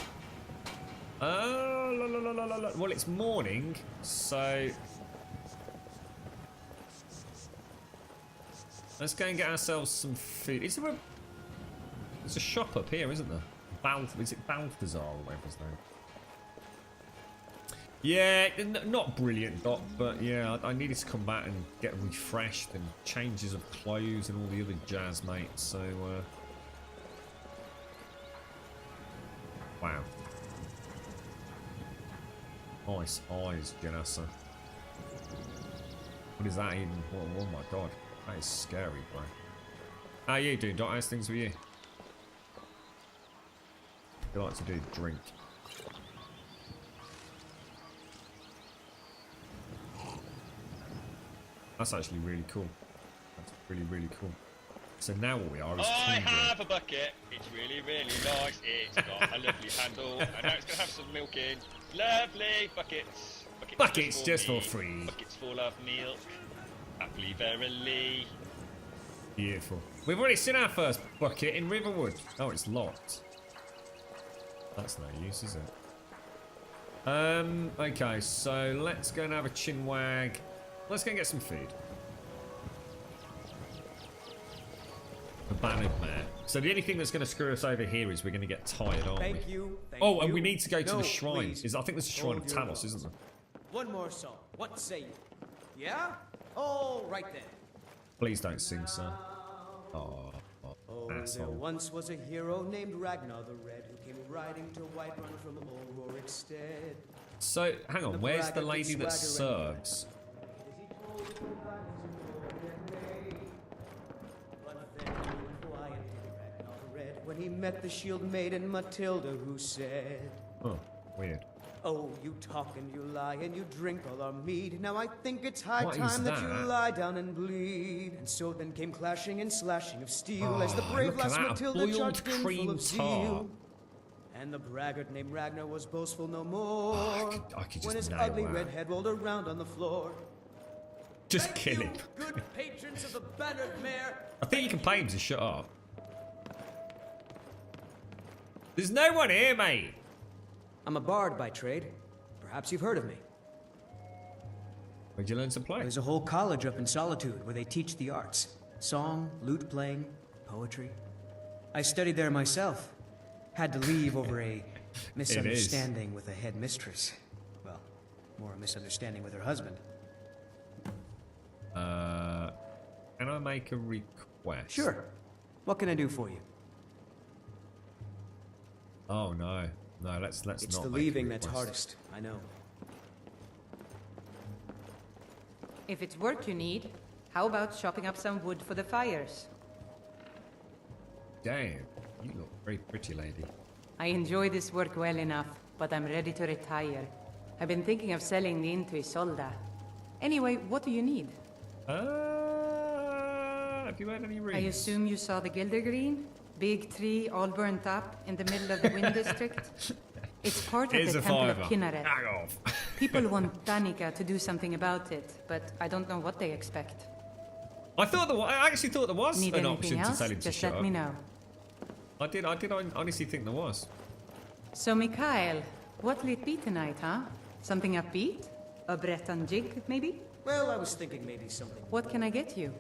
Well, it's morning, so let's go and get ourselves some food. Is there there's a shop up here, isn't there? Is it Balthazar or whatever his name? Yeah, not brilliant, Doc, but yeah, I needed to come back and get refreshed and changes of clothes and all the other jazz, mate, so, wow. Nice eyes, Janessa. What is that even? Oh my god. That is scary, bro. How you doing? Don't ask things with you. You like to do drink. That's actually really cool. That's really, really cool. So now what we are is I teamwork. have a bucket. It's really, really nice. It's got a lovely handle. And now it's going to have some milk in. Lovely buckets. Buckets just me. for free. Buckets full of milk. Happily, verily. Beautiful. We've already seen our first bucket in Riverwood. Oh, it's locked. That's no use, is it? Okay, so let's go and have a chinwag. Let's go and get some food. Abandoned mare. So the only thing that's going to screw us over here is we're going to get tired, aren't we? Thank you. Oh, and we need to go to No, the shrine. please. I think there's a shrine of Hold your Talos, nose. isn't there? One more song. What say you? Yeah? All right then. Please don't sing, sir. Oh, There asshole. once was a hero named Ragnar the Red who came riding to Whiterun from old Rorik's stead. So, hang on, The where's the braggart lady that swagger and serves? When he met the shield maiden Matilda, who said, Oh, weird. "Oh, you talk and you lie and you drink all our mead. Now I think it's high What is time that you that? lie down and bleed." And so then came clashing and slashing of steel as the Oh, brave look at lass that, a Matilda boiled charged in full cream of zeal. tart. And the braggart named Ragnar was boastful no more. I could when just his nail ugly that. red head rolled around on the floor. Just kill him. Good patrons of the bannered mare. I think you can pay him to shut up. There's no one here, mate. I'm a bard by trade. Perhaps you've heard of me. Where'd you learn to play? There's a whole college up in Solitude where they teach the arts. Song, lute playing, poetry. I studied there myself. Had to leave over a misunderstanding with a headmistress. Well, more a misunderstanding with her husband. Can I make a request? Sure. What can I do for you? Oh no, no. Let's It's not. the make a leaving that's request. hardest, I know. If it's work you need, how about chopping up some wood for the fires? Damn, you look very pretty, lady. I enjoy this work well enough, but I'm ready to retire. I've been thinking of selling the into Isolda. Anyway, what do you need? Have you had any I rings? assume you saw the Gildergreen? Big tree, all burnt up, in the middle of the Wind District? It's part of Here's the a Temple fiver. of Kinneret. Hang off. People want Danica to do something about it, but I don't know what they expect. I actually thought there was Need an anything option to else? tell him to Just shut let up. me know. I did honestly think there was. So, Mikhail, what'll it be tonight, huh? Something upbeat? A Breton jig, maybe? Well, I was thinking maybe something. What can I get you?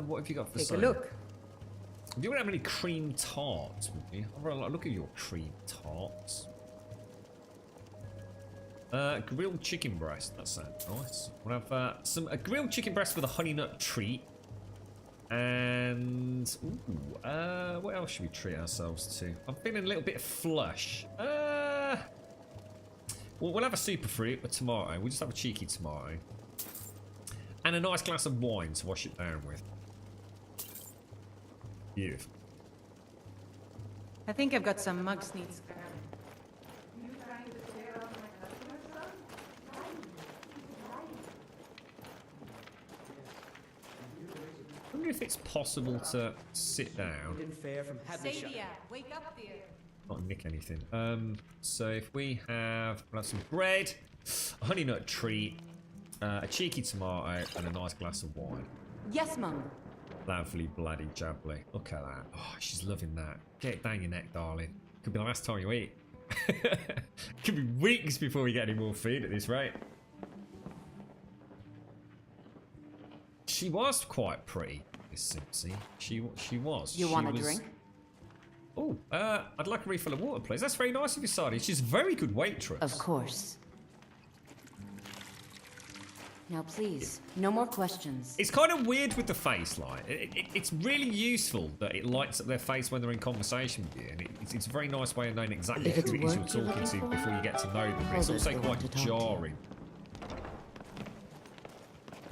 What have you got for Take a sale? look. You don't have any cream tarts with you. I'll have a look at your cream tarts. Grilled chicken breast. That sounds nice. We'll have a grilled chicken breast with a honey nut treat. And what else should we treat ourselves to? I'm feeling a little bit flush. We'll have a super fruit, a tomato. We'll just have a cheeky tomato. And a nice glass of wine to wash it down with. Beautiful. I think I've got some mug sneaks. I wonder if it's possible to sit down. Sadia, wake up there. Not nick anything. So if we'll have some bread, a honey nut treat, a cheeky tomato, and a nice glass of wine. Yes, Mum. Lovely bloody jubbly. Look at that. Oh, she's loving that. Get it down your neck, darling. Could be the last time you eat. Could be weeks before we get any more food at this rate. She was quite pretty, Miss Simpsy. She was. You want a drink? Oh, I'd like a refill of water, please. That's very nice of you, Sadie. She's a very good waitress. Of course. Now please, no more questions. It's kind of weird with the face light. It's really useful that it lights up their face when they're in conversation with you, and it's a very nice way of knowing exactly who it is you're talking to before you get to know them. But it's also quite jarring.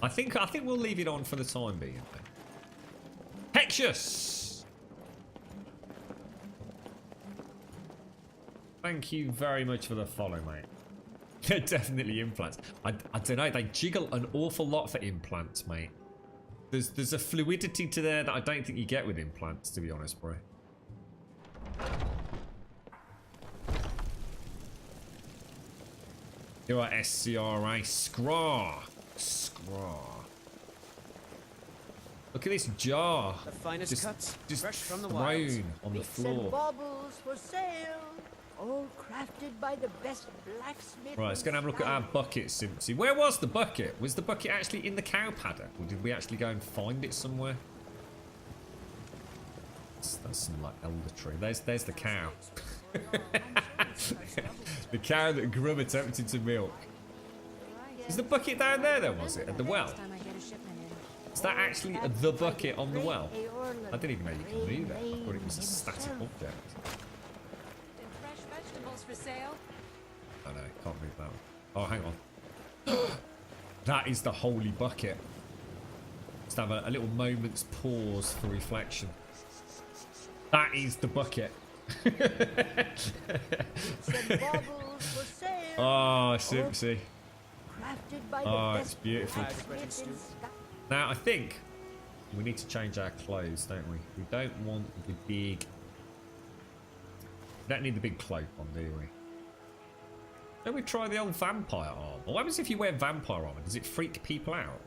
I think we'll leave it on for the time being. Hexius! Thank you very much for the follow, mate. They're definitely implants. I don't know, they jiggle an awful lot for implants, mate. There's a fluidity to there that I don't think you get with implants, to be honest, bro. You're right, SCRA. Scraw. Look at this jar. The finest cuts, just fresh from the thrown wilds. on the Bits and floor. baubles for sale. All crafted by the best blacksmith. Right, let's go and have a look at our bucket, Simpsy. Where was the bucket? Was the bucket actually in the cow paddock? Or did we actually go and find it somewhere? That's some, like, elder tree. There's the cow. The cow that Grub attempted to milk. Is the bucket down there, then, was it? At the well? Is that actually the bucket on the well? I didn't even know you could do that. I thought it was a static object. For sale? Oh no, can't move that one. Oh, hang on. That is the holy bucket. Let's have a little moment's pause for reflection. That is the bucket. Oh, Simpsy. Oh, it's beautiful. Now, I think we need to change our clothes, don't we? We don't want the big... We don't need the big cloak on, do we? Don't we try the old vampire armor? What happens if you wear vampire armor? Does it freak people out?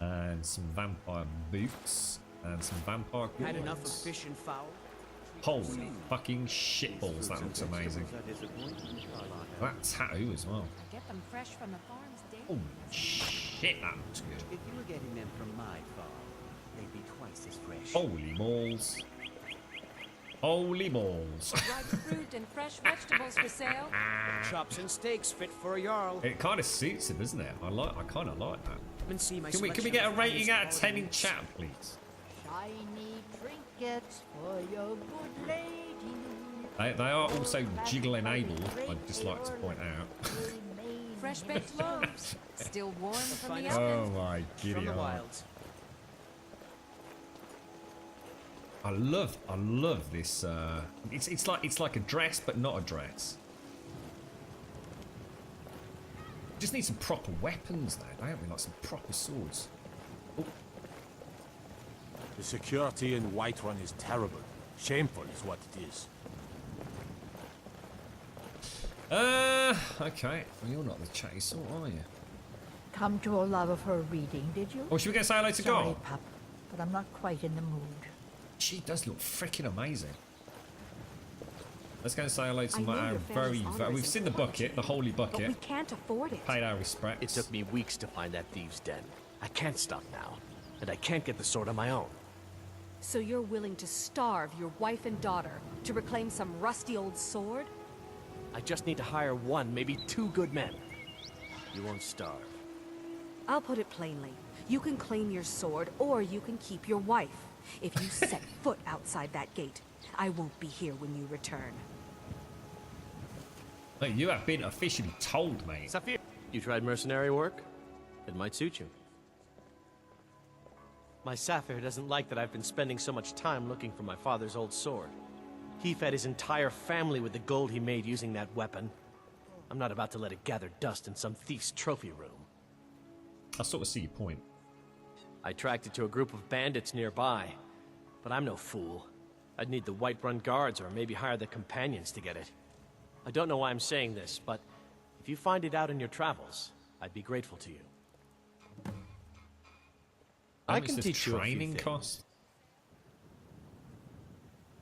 Or... And some vampire boots. And some vampire Had enough of gloves. fish and fowl? Holy fucking shitballs, that looks amazing. That tattoo as well. Get them fresh from the farms daily. Holy shit, that looks good. If you were getting them from my farm, they'd be twice as fresh. Holy balls. Holy balls. Dried fruit and fresh vegetables for sale. Chops and steaks fit for a jarl. It kind of suits him, doesn't it? I kind of like that. Come and see my Can we selection get a of rating finest out of 10 in qualities. chat, please? Shiny trinkets for your good lady. They are also jiggle enabled, I'd just like to point out. Fresh baked loaves. Still warm from the Oh oven. my giddy From the aunt. wilds. I love this. It's like a dress, but not a dress. Just need some proper weapons, though, don't we? Like some proper swords. Oh. The security in Whiterun is terrible. Shameful is what it is. Okay. Well, you're not the chatty sort, are you? Come to a love of her reading, did you? Oh, should we go say hello to Sorry, God? pup, but I'm not quite in the mood. She does look freaking amazing. Let's go and say hello to I know our your family's honor We've is seen the bucket, the holy But we bucket. can't afford it. Paid our respects. It took me weeks to find that thieves' den. I can't stop now. And I can't get the sword on my own. So you're willing to starve your wife and daughter to reclaim some rusty old sword? I just need to hire one, maybe two good men. You won't starve. I'll put it plainly. You can claim your sword, or you can keep your wife. If you set foot outside that gate, I won't be here when you return. Hey, you have been officially told, mate. Safir, you tried mercenary work? It might suit you. My Safir doesn't like that I've been spending so much time looking for my father's old sword. He fed his entire family with the gold he made using that weapon. I'm not about to let it gather dust in some thief's trophy room. I sort of see your point. I tracked it to a group of bandits nearby, but I'm no fool. I'd need the Whiterun guards or maybe hire the companions to get it. I don't know why I'm saying this, but if you find it out in your travels, I'd be grateful to you. I can teach you a few training things. cost.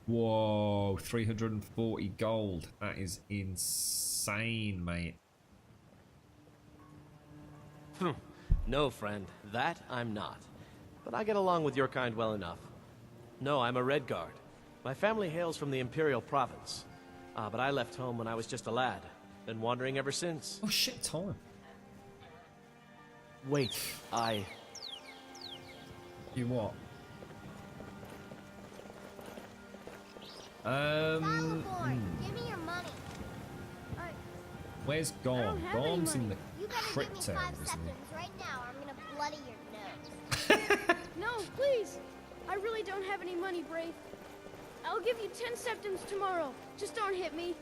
Whoa, 340 gold. That is insane, mate. No, friend, that I'm not. But I get along with your kind well enough. No, I'm a Red Guard. My family hails from the Imperial Province. But I left home when I was just a lad. Been wandering ever since. Oh shit, time. Wait, You what? Give me your money. Where's I Gorm? don't have any Gorm's in money. the You better give me crypto, 5 isn't septims right now, or I'm gonna bloody your nose. No, please. I really don't have any money, Brave. I'll give you 10 septims tomorrow. Just don't hit me.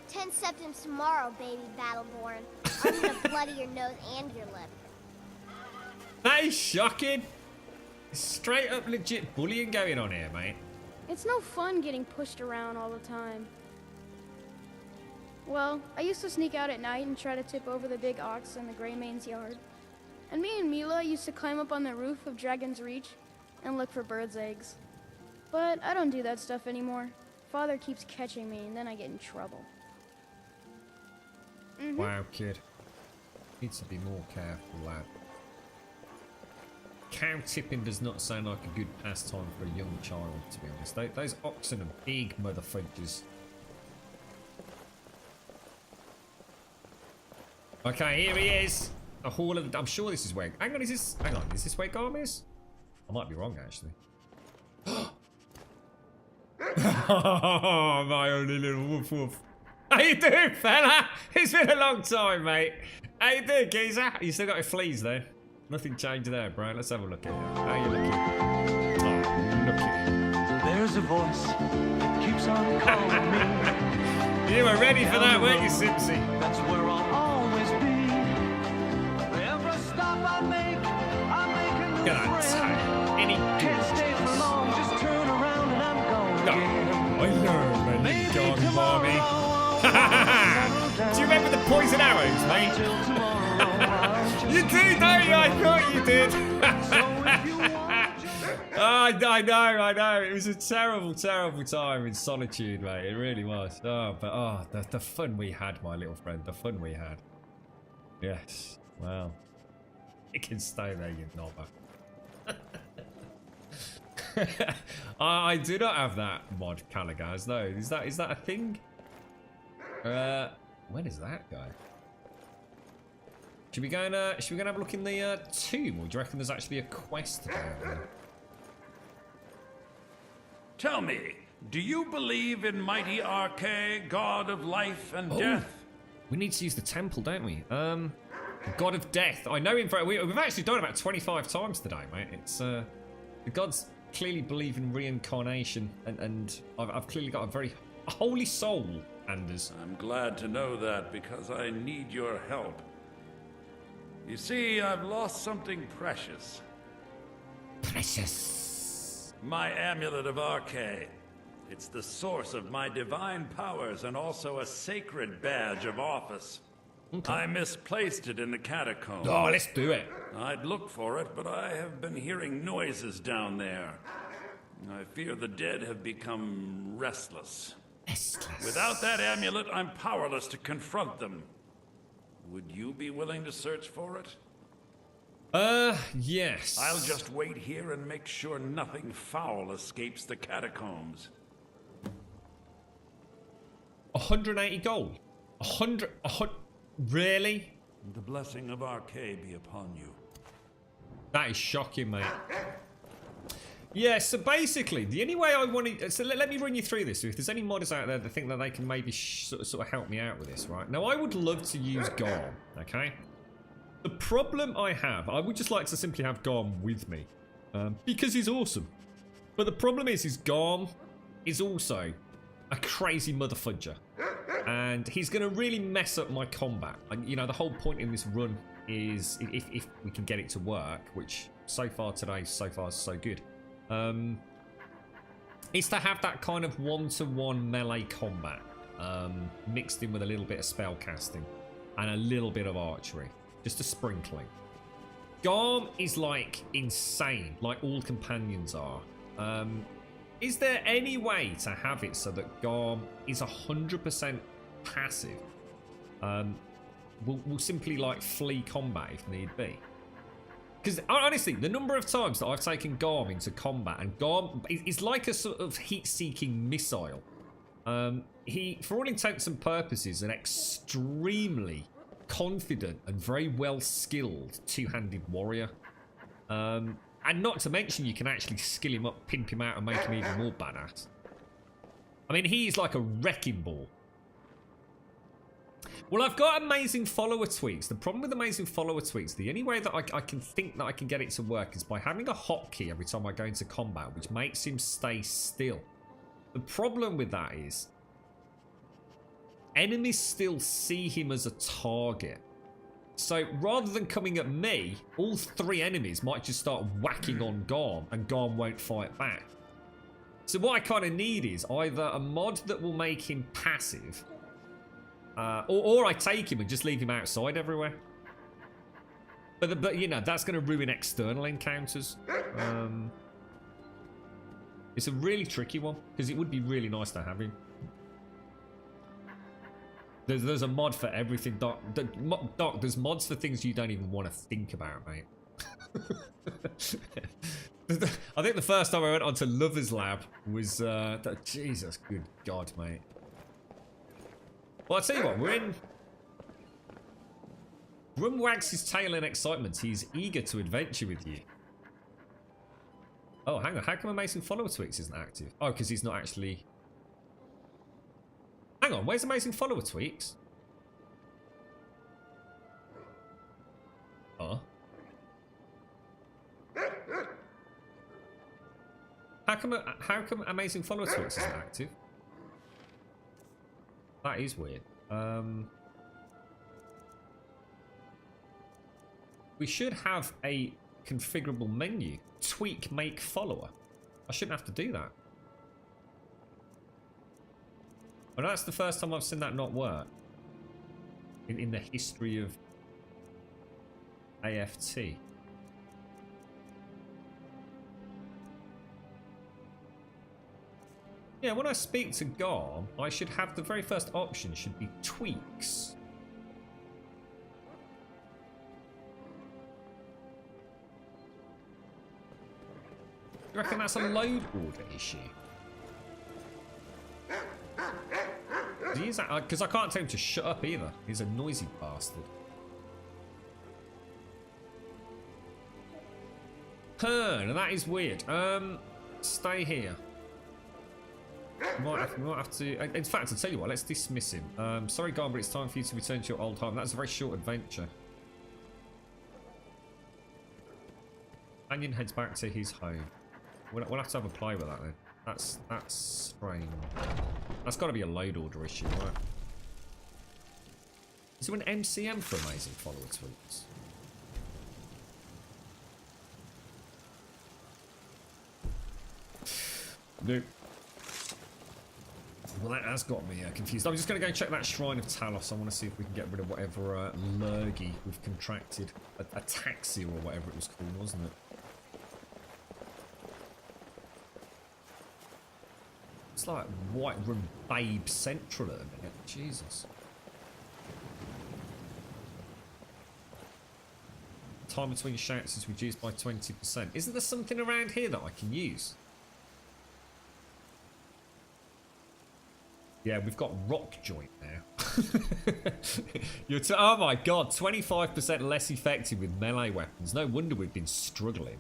10 septims tomorrow, baby Battleborn. I'm gonna bloody your nose and your lip. That is shocking. Straight up legit bullying going on here, mate. It's no fun getting pushed around all the time. Well, I used to sneak out at night and try to tip over the big ox in the Greymane's yard. And me and Mila used to climb up on the roof of Dragon's Reach and look for birds' eggs. But I don't do that stuff anymore. Father keeps catching me and then I get in trouble. Wow, kid. Needs to be more careful, lad. Cow tipping does not sound like a good pastime for a young child, to be honest. Those oxen are big motherfuckers. Okay, here he is. The Hall of the... I'm sure this is where... Hang on, is this... Hang on, is this where Garm is? I might be wrong, actually. Oh, my only little woof woof. How you doing, fella? It's been a long time, mate. How you doing, geezer? You still got your fleas, though. Nothing changed there, Brian. Let's have a look at you. How you looking? Oh, look at you. There's a voice that keeps on calling me. You were ready for that, weren't you, Simpsy? That's where I'll always be. Every stop I make a new Look at that time. Any Can't stay for long, just turn around and I'm gone again. I know, man. You gone, Barmy. Do you remember the poison arrows, mate? You do, don't you? I thought you did. Oh, I know. It was a terrible, terrible time in solitude, mate. It really was. Oh, but the fun we had, my little friend. The fun we had. Yes. Well, you can stay there, you knobber. I do not have that mod, Caligars. No, is that a thing? When is that guy? Should we go and have a look in the tomb, or do you reckon there's actually a quest to go there? Tell me, do you believe in mighty Arche, god of life and death? We need to use the temple, don't we? God of death. I know him for... We've actually done it about 25 times today, mate. It's the gods clearly believe in reincarnation, and I've clearly got a holy soul, Anders. I'm glad to know that, because I need your help. You see, I've lost something precious. Precious. My amulet of Arche. It's the source of my divine powers and also a sacred badge of office. Okay. I misplaced it in the catacombs. Oh, let's do it. I'd look for it, but I have been hearing noises down there. I fear the dead have become restless. Without that amulet, I'm powerless to confront them. Would you be willing to search for it? Yes. I'll just wait here and make sure nothing foul escapes the catacombs. 180 gold. 100. Really? The blessing of Arche be upon you. That is shocking, mate. Yeah, so basically, the only way I want to... So let me run you through this. So if there's any modders out there that think that they can maybe sort of help me out with this, right? Now, I would love to use Gorm, okay? The problem I have, I would just like to simply have Gorm with me. Because he's awesome. But the problem is Gorm is also a crazy motherfudger. And he's going to really mess up my combat. And, you know, the whole point in this run is, if we can get it to work, which so far today, so far so good, is to have that kind of one-to-one melee combat mixed in with a little bit of spell casting and a little bit of archery, just a sprinkling. Garm is like insane, like all companions are. Is there any way to have it so that Garm is 100% passive? We'll simply like flee combat if need be. Because honestly, the number of times that I've taken Garm into combat, and Garm is like a sort of heat-seeking missile. He, for all intents and purposes, an extremely confident and very well skilled two-handed warrior. And not to mention you can actually skill him up, pimp him out and make him even more badass. I mean, he's like a wrecking ball. Well, I've got amazing follower tweaks. The problem with amazing follower tweaks, the only way that I can think that I can get it to work is by having a hotkey every time I go into combat, which makes him stay still. The problem with that is enemies still see him as a target. So rather than coming at me, all 3 enemies might just start whacking on Garm and Garm won't fight back. So what I kind of need is either a mod that will make him passive, or I take him and just leave him outside everywhere. But you know, that's going to ruin external encounters. It's a really tricky one, because it would be really nice to have him. There's a mod for everything, Doc. Doc, there's mods for things you don't even want to think about, mate. I think the first time I went onto Lover's Lab was... Jesus, good God, mate. Well, I'll tell you what, we're in... Rum wags his tail in excitement. He's eager to adventure with you. Oh, hang on. How come Amazing Follower Tweaks isn't active? Oh, because he's not actually... Hang on, where's Amazing Follower Tweaks? Oh. How come Amazing Follower Tweaks isn't active? That is weird. We should have a configurable menu. Tweak make follower. I shouldn't have to do that. But that's the first time I've seen that not work. In the history of AFT. Yeah, when I speak to Garm, I should have the very first option should be tweaks. You reckon that's a load order issue? Because I can't tell him to shut up either. He's a noisy bastard. Now that is weird. Stay here. We might have to... In fact, I'll tell you what, let's dismiss him. Sorry, Garm, but it's time for you to return to your old home. That's a very short adventure. Onion heads back to his home. We'll have to have a play with that then. That's strange. That's got to be a load order issue, right? Is there an MCM for Amazing Follower Tweets? Nope. Well, that has got me confused. I'm just going to go check that Shrine of Talos. I want to see if we can get rid of whatever lurgy we've contracted. Ataxia or whatever it was called, wasn't it? It's like Whiterun Babe Central at a minute. Jesus. Time between shouts is reduced by 20%. Isn't there something around here that I can use? Yeah, we've got Rock Joint now. Oh my god, 25% less effective with melee weapons. No wonder we've been struggling.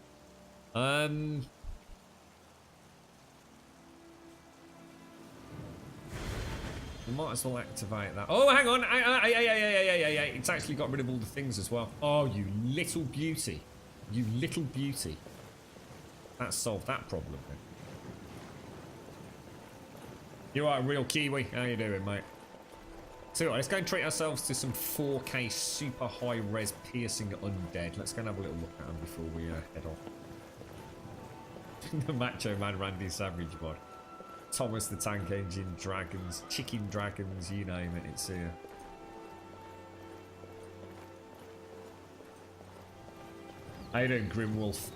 We might as well activate that. Oh, hang on. It's actually got rid of all the things as well. Oh, you little beauty. You little beauty. That solved that problem then. You are a real Kiwi. How you doing, mate? So let's go and treat ourselves to some 4K super high res piercing undead. Let's go and have a little look at them before we head off. The Macho Man Randy Savage mod. Thomas the Tank Engine, dragons, chicken dragons, you name it, it's here. How you doing, Grimwolf?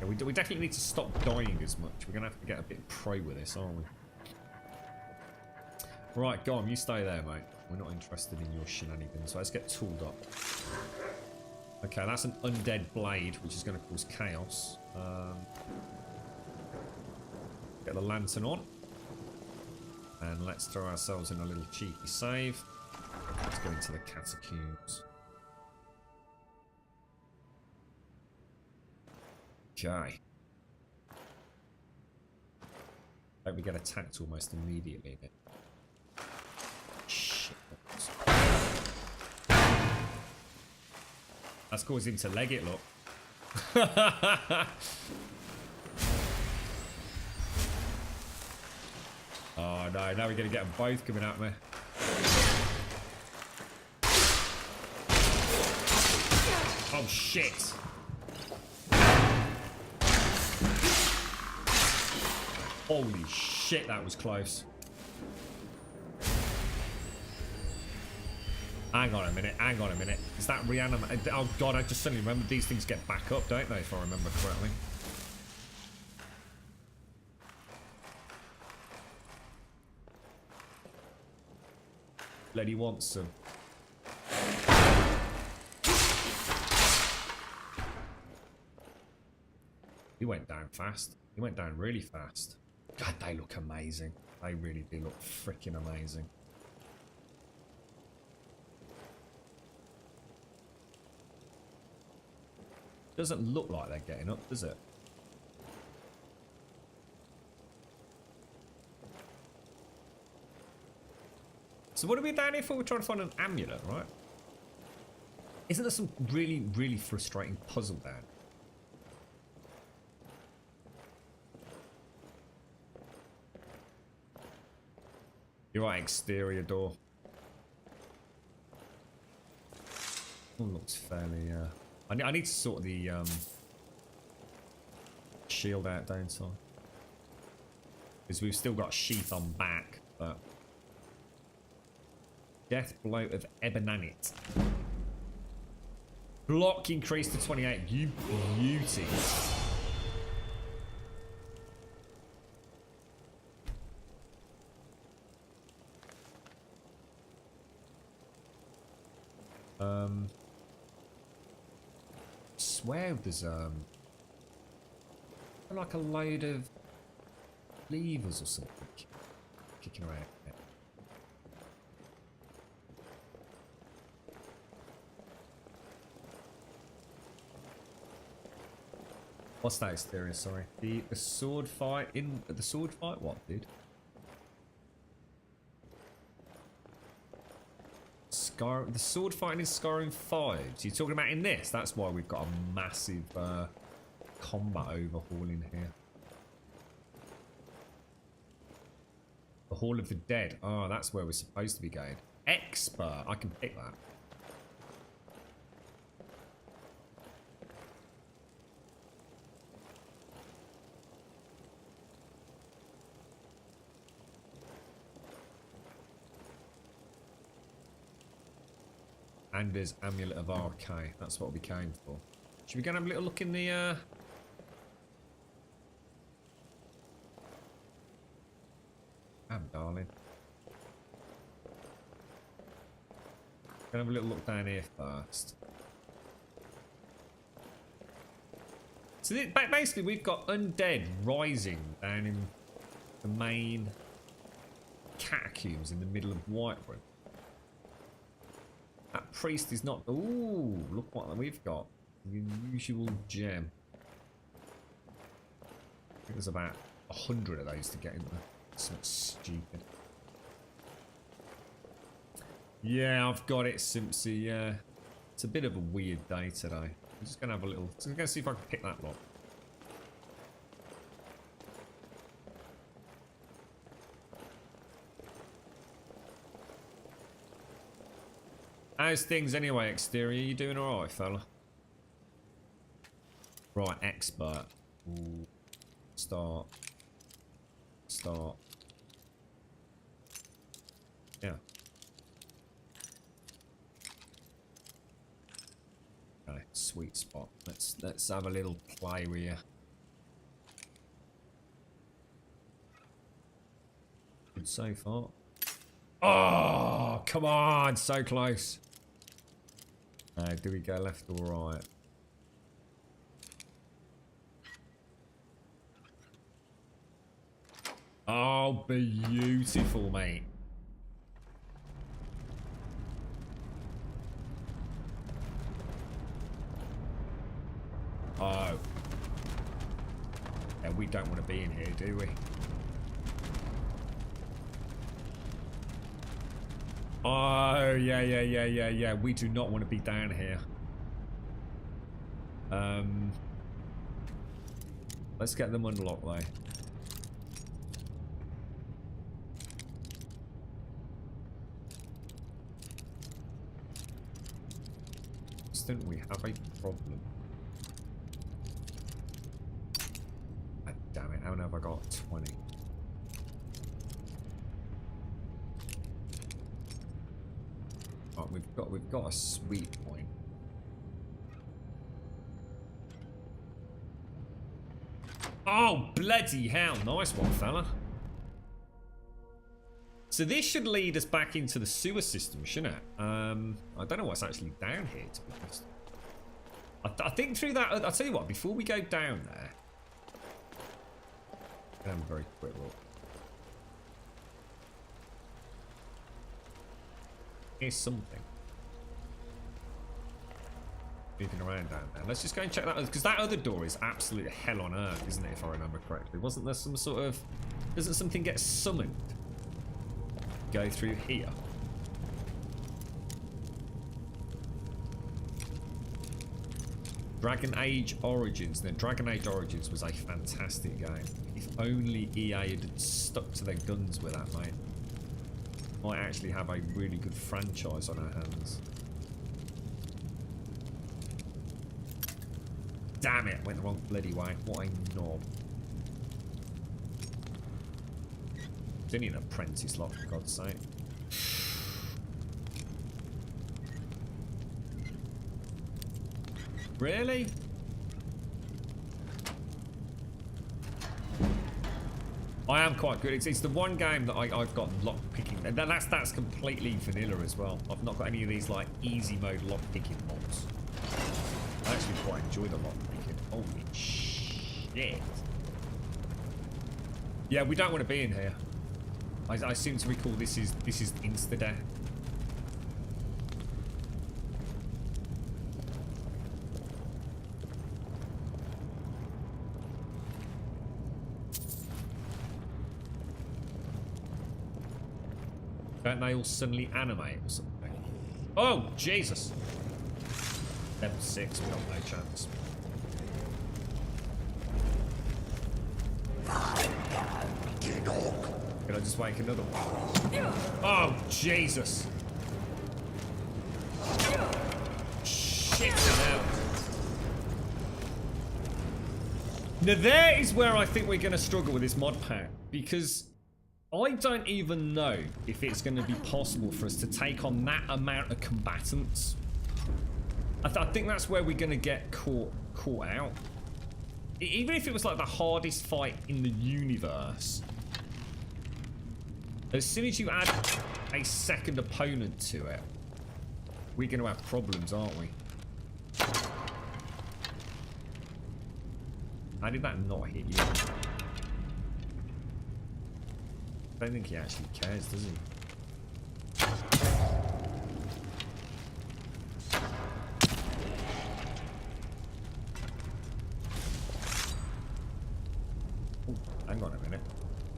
Yeah, we definitely need to stop dying as much. We're going to have to get a bit pro with this, aren't we? Right, go on, you stay there, mate. We're not interested in your shenanigans, so let's get tooled up. Okay, that's an undead blade, which is going to cause chaos. Get the lantern on. And let's throw ourselves in a little cheeky save. Let's go into the catacombs. Okay. Hope we get attacked almost immediately then. Shit. That's caused him to leg it, look. Oh no, now we're gonna get them both coming at me. Oh shit. Holy shit, that was close. Hang on a minute, hang on a minute. Is that reanimate? Oh god, I just suddenly remembered these things get back up, don't they, if I remember correctly. Lady wants some. He went down fast. He went down really fast. God, they look amazing. They really do look freaking amazing. Doesn't look like they're getting up, does it? So what are we down here for? We're trying to find an amulet, right? Isn't there some really, really frustrating puzzle down? You're right, exterior door. Oh, looks fairly, I need to sort the, shield out downside. Because we've still got sheath on back, but... Death blow of Ebenanit. Block increased to 28. You beauty. Swear there's like a load of levers or something kicking around. What's that exterior? Sorry, the sword fight in the sword fight. What, dude? The sword fighting in Skyrim 5. So you're talking about in this? That's why we've got a massive combat overhaul in here. The Hall of the Dead. Oh, that's where we're supposed to be going. Expert. I can pick that. And there's Amulet of Arcay. That's what we came for. Should we go and have a little look in the Damn, darling. Gonna have a little look down here first. So basically we've got undead rising down in the main catacombs in the middle of Whiterun. That priest is not... Ooh, look what we've got. The unusual gem. I think there's about 100 of those to get in there. Something stupid. Yeah, I've got it, Simpsy, yeah. It's a bit of a weird day today. I'm just going to have a little... I'm going to see if I can pick that lock. How's things anyway, exterior? You doing alright, fella? Right, expert. Ooh. Start. Yeah. Okay, sweet spot. Let's have a little play with you. Good so far. Oh, come on, so close. Do we go left or right? Oh, beautiful, mate. Oh. Yeah, we don't want to be in here, do we? Oh, yeah. We do not want to be down here. Let's get them unlocked, though. Don't we have a problem? Oh, damn it, how many have I got? 20. Oh, we've got a sweet point. Oh, bloody hell. Nice one, fella. So this should lead us back into the sewer system, shouldn't it? I don't know what's actually down here, to be honest. I think through that... I'll tell you what, before we go down there... Have a very quick look. Here's something. Moving around down there. Let's just go and check that, because that other door is absolute hell on earth, isn't it, if I remember correctly? Wasn't there some sort of... Doesn't something get summoned? Go through here. Dragon Age Origins. Then Dragon Age Origins was a fantastic game. If only EA had stuck to their guns with that, mate. Might actually have a really good franchise on our hands. Damn it, went the wrong bloody way. What a knob. It's only an apprentice lot, for God's sake. Really? I am quite good. It's the one game that I've got lock picking. And that's completely vanilla as well. I've not got any of these like easy mode lock picking mods. I actually quite enjoy the lock picking. Holy shit! Yeah, we don't want to be in here. I seem to recall this is insta-death. Don't they all suddenly animate or something? Oh, Jesus! Level 6, we got no chance. Can I just wake another one? Oh, Jesus! Shit hell. Now there is where I think we're going to struggle with this mod pack, because I don't even know if it's going to be possible for us to take on that amount of combatants. I think that's where we're going to get caught out. Even if it was like the hardest fight in the universe, as soon as you add a second opponent to it, we're going to have problems, aren't we? How did that not hit you? I don't think he actually cares, does he? Oh, hang on a minute.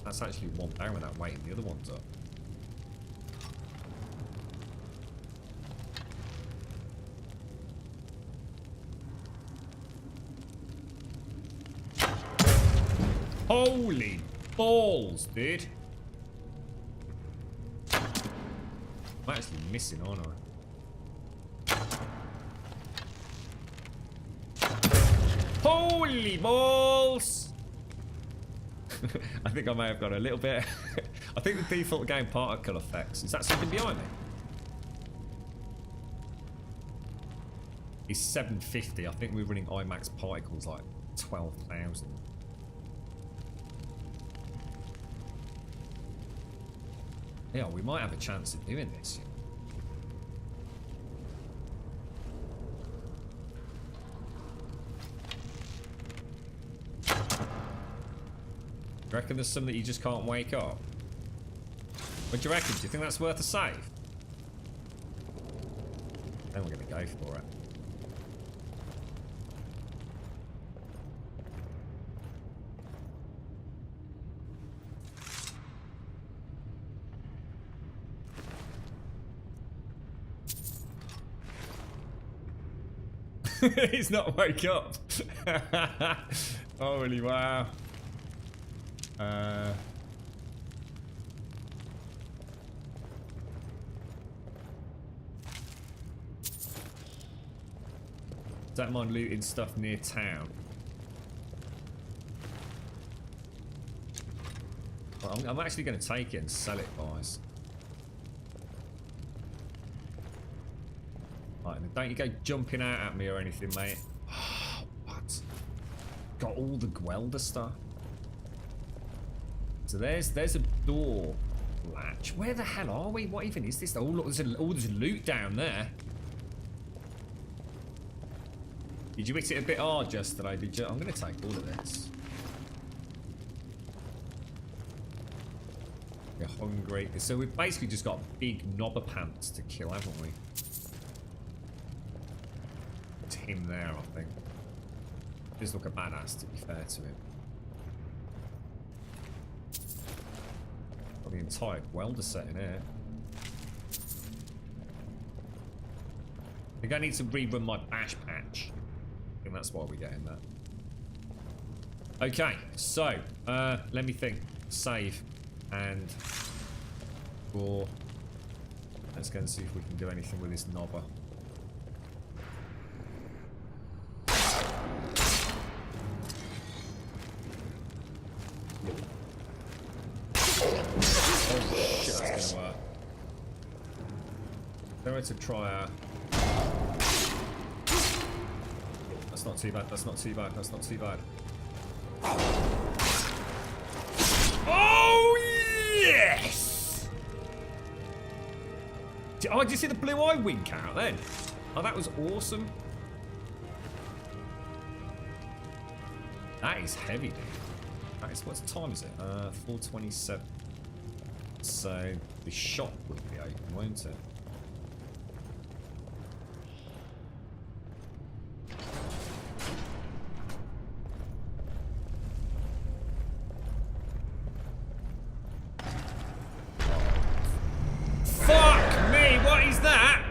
That's actually one down without waiting the other ones up. Holy balls, dude. I'm actually missing, aren't I? Holy balls! I think I may have got a little bit... I think the default game particle effects. Is that something behind me? It's 750. I think we're running IMAX particles like 12,000. Yeah, we might have a chance of doing this. you reckon there's some that you just can't wake up? What do you reckon? Do you think that's worth a save? Then we're going to go for it. He's not woke up. Holy wow. Don't mind looting stuff near town. Well, I'm actually going to take it and sell it, boys. Right, don't you go jumping out at me or anything, mate. What? Got all the Gwelder stuff. So there's a door latch. Where the hell are we? What even is this? Oh, look, there's loot down there. Did you hit it a bit hard yesterday? Did you? I'm going to take all of this. You're hungry. So we've basically just got big knobber pants to kill, haven't we? It's him there, I think. He does look a badass, to be fair to him. Got the entire welder set in here. I think I need to rerun my bash patch. I think that's why we're getting that. Okay, so let me think. Save and for. Let's go and see if we can do anything with this knobber. Oh shit, that's gonna work. There it's a try out. That's not too bad, that's not too bad, that's not too bad. Oh yes! Oh, did you see the blue eye wink out then? Oh, that was awesome. That is heavy, dude. That is, what time is it? 4:27. So the shop will be open, won't it? Fuck me, what is that?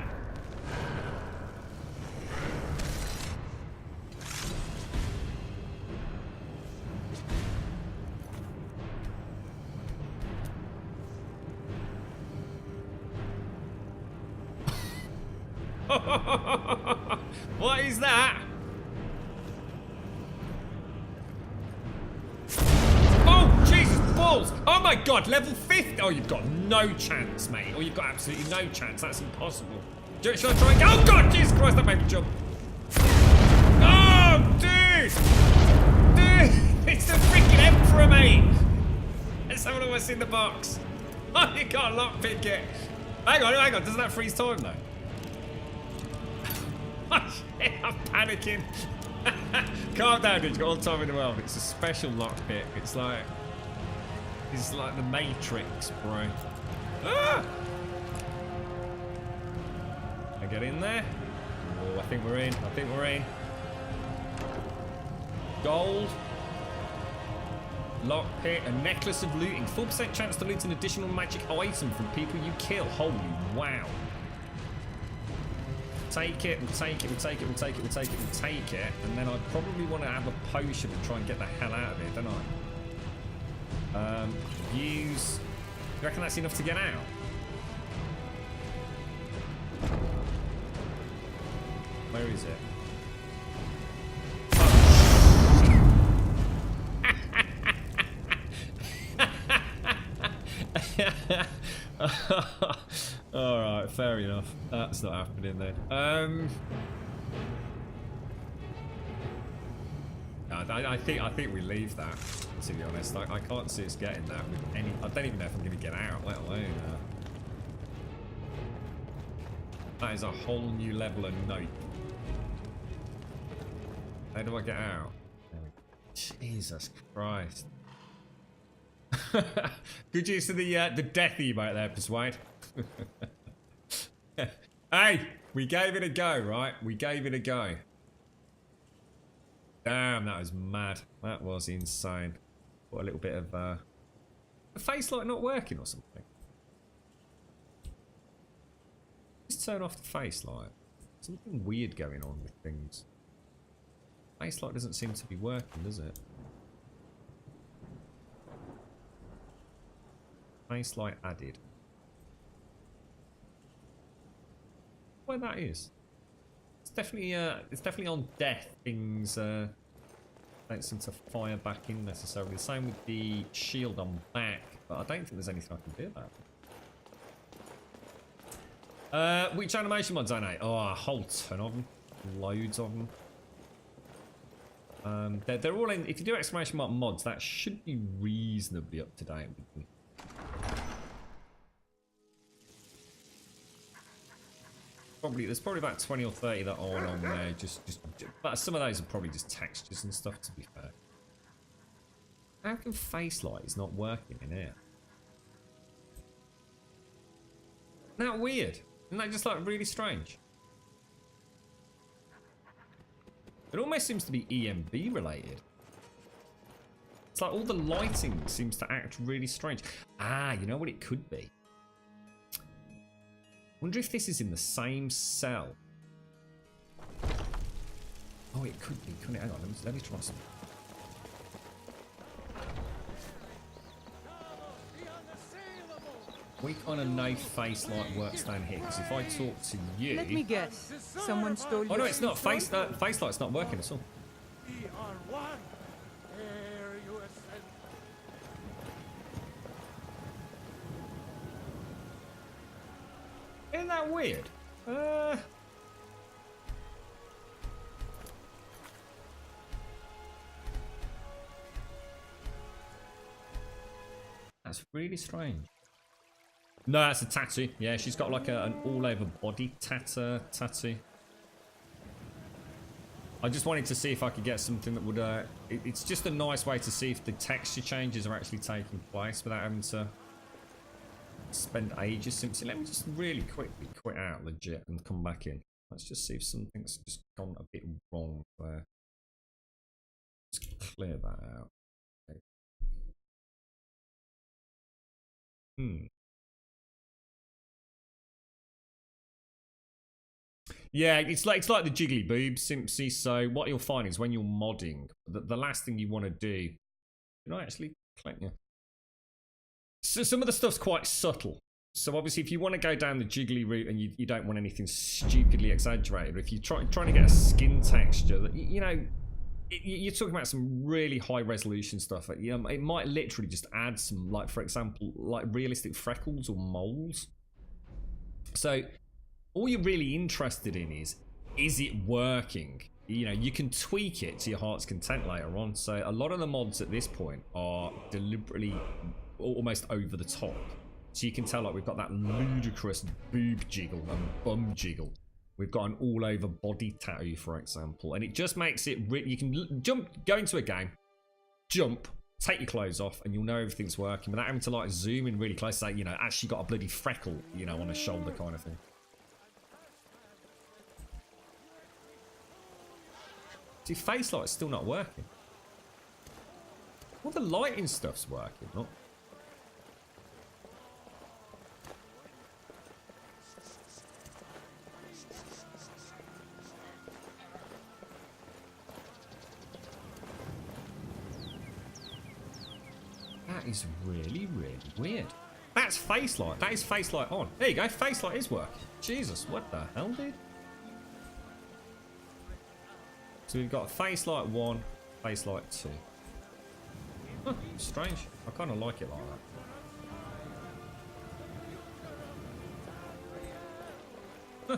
What is that? Oh, Jesus balls! Oh my god, level 50! Oh, you've got no chance, mate. Oh, you've got absolutely no chance. That's impossible. Should I try and go? Oh god, Jesus Christ, that made me jump. Oh, dude! Dude! It's the freaking Emperor, mate! Let's have a look what's in the box. Oh, you can't lockpick it. Hang on. Doesn't that freeze time, though? Oh shit, I'm panicking. Calm down, dude. You've got all the time in the world. It's a special lockpick. It's like the Matrix, bro. Ah! I get in there. Oh, I think we're in. Gold. Lockpick. A necklace of looting. 4% chance to loot an additional magic item from people you kill. Holy wow. Take it, we'll take it, and then I'd probably want to have a potion and try and get the hell out of it, don't I? Use. Do you reckon that's enough to get out? Where is it? Alright, fair enough. That's not happening then. I think we leave that, to be honest. I can't see us getting that with any. I don't even know if I'm going to get out, let alone. That is a whole new level of note. How do I get out? Jesus Christ. Good use of the death emote there, Persuade. Hey, we gave it a go, right? We gave it a go. Damn, that was mad. That was insane. What a little bit of the face light not working or something. Just turn off the face light. Something weird going on with things. Face light doesn't seem to be working, does it? Face light added. Where that is? It's definitely on death. Things don't seem to fire back in necessarily. The same with the shield on back, but I don't think there's anything I can do about it. Which animation mods, Anne? Oh, a whole ton of them. Loads of them. They're all in. If you do exclamation mark mods, that should be reasonably up to date. There's probably about 20 or 30 that are on there. But some of those are probably just textures and stuff. To be fair, how come face light is not working in here? Isn't that weird? Isn't that just like really strange? It almost seems to be EMB related. It's like all the lighting seems to act really strange. Ah, you know what it could be? Wonder if this is in the same cell. Oh, it could be. Couldn't it? Hang on, let me try some. We kind of know face light works down here, because if I talk to you... Let me guess. Someone stole Oh no, it's not. Face light's not working at all. We are one. Ere you ascend. Isn't that weird? That's really strange. No, that's a tattoo. Yeah, she's got like an all-over body tattoo. I just wanted to see if I could get something that would... it's just a nice way to see if the texture changes are actually taking place without having to spend ages simply. Let me just really quickly quit out legit and come back in. Let's just see if something's just gone a bit wrong there. Let's clear that out. Okay. Yeah, it's like the jiggly boobs, Simpsy. So what you'll find is when you're modding, the last thing you want to do... Can I actually collect you? So some of the stuff's quite subtle. So obviously if you want to go down the jiggly route and you don't want anything stupidly exaggerated, if you're trying to get a skin texture, that you know, you're talking about some really high resolution stuff. It might literally just add some, like for example, like realistic freckles or moles. So all you're really interested in is it working? You know, you can tweak it to your heart's content later on. So a lot of the mods at this point are deliberately almost over the top. So you can tell, like, we've got that ludicrous boob jiggle and bum jiggle. We've got an all-over body tattoo, for example. And it just makes it... You can go into a game, jump, take your clothes off, and you'll know everything's working without having to, like, zoom in really close, say, you know, actually got a bloody freckle, you know, on a shoulder kind of thing. See, face light's still not working. All the lighting stuff's working, not... That is really, really weird. That's face light. That is face light on. There you go. Face light is working. Jesus, what the hell, dude? So we've got face light 1, face light 2. Huh, strange. I kind of like it like that. Huh.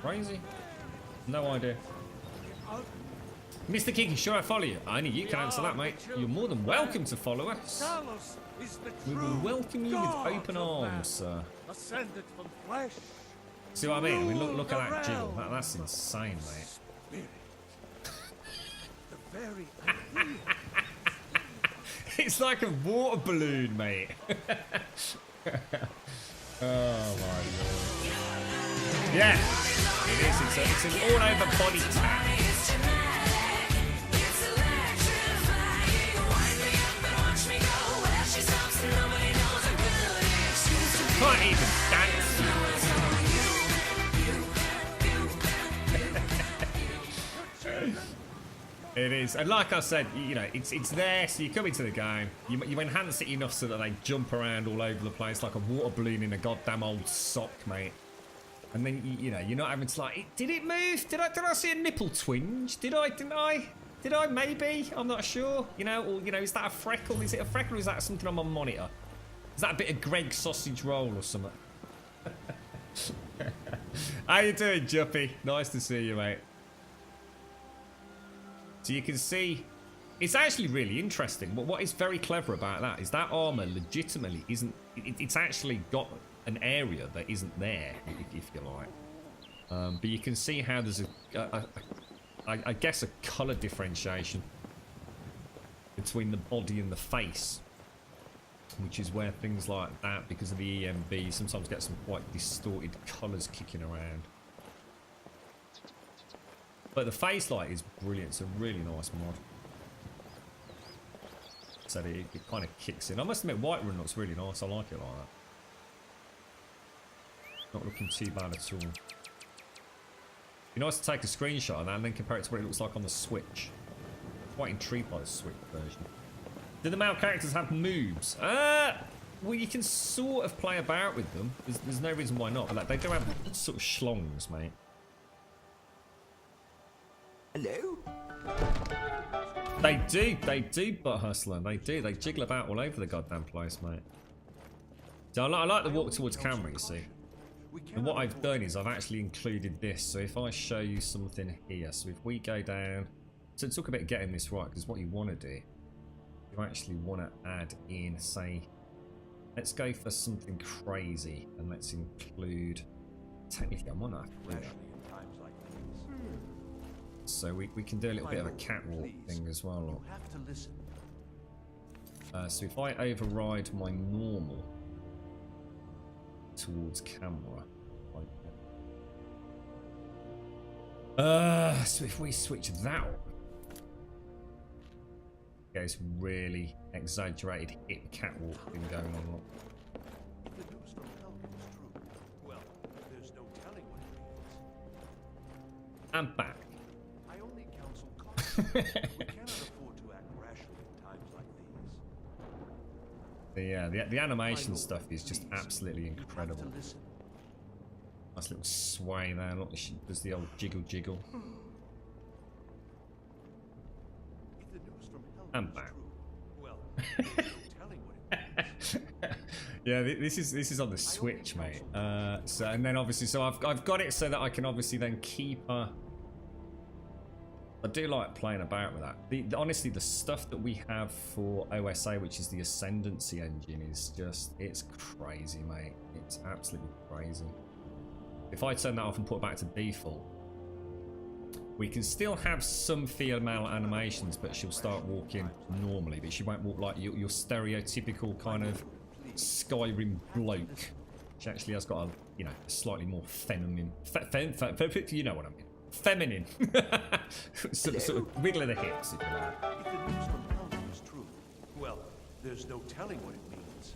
Crazy. No idea. Mr. Kiki, should I follow you? Only you can answer that, mate. You're more than welcome to follow us. We will welcome you with open arms, sir. Ascended from flesh. See what I mean? I mean, look at that jiggle. That's insane, mate. The very It's like a water balloon, mate. Oh my god. Yeah, it is. It's an all-over body tap. Can't even dance. It is, and like I said, you know, it's there, so you come into the game, you enhance it enough so that they jump around all over the place like a water balloon in a goddamn old sock, mate. And then you know, you're not having to like, did it move? Did I see a nipple twinge? Didn't I? Maybe. I'm not sure. You know, or you know, is that a freckle? Is it a freckle, or is that something on my monitor? Is that a bit of Greg sausage roll or something? How you doing, Juppy? Nice to see you, mate. So you can see, it's actually really interesting. But what is very clever about that is that armor legitimately isn't. It's actually got an area that isn't there, if you like. But you can see how there's I guess a color differentiation between the body and the face, which is where things like that, because of the EMB, sometimes get some quite distorted colors kicking around. But the face light is brilliant. It's a really nice mod. So it kind of kicks in. I must admit, Whiterun looks really nice. I like it like that. Not looking too bad at all. Be nice to take a screenshot of that and then compare it to what it looks like on the Switch. Quite intrigued by the Switch version. Do the male characters have moves? Well, you can sort of play about with them. There's no reason why not. But like, they do have sort of schlongs, mate. Hello? They do, Butt Hustler. They do. They jiggle about all over the goddamn place, mate. So I like the walk towards camera, you see. And what I've done is I've actually included this. So if I show you something here, so if we go down, so talk about getting this right, because what you want to do, you actually want to add in, say, let's go for something crazy, and let's include. Technically, I might not have to do that. So we can do a little bit of a catwalk thing as well. Look. So if I override my normal towards camera, so if we switch that up, there's really exaggerated hip catwalk thing going on. Look. I'm back. We cannot afford to act rashly in times like these. The animation stuff is just absolutely incredible. Nice little sway there. Look, she does the old jiggle jiggle. I'm back. Yeah, this is on the Switch, mate. So and then obviously, so I've got it so that I can obviously then keep her. I do like playing about with that. Honestly, the stuff that we have for OSA, which is the Ascendancy engine, is just, it's crazy, mate. It's absolutely crazy. If I turn that off and put it back to default, we can still have some female animations, but she'll start walking normally, but she won't walk like your stereotypical kind of Skyrim bloke. She actually has got a, you know, a slightly more feminine, you know what I mean. Feminine. sort of wiggle of the hips, if you like. If the news from Helgen is true, well, there's no telling what it means.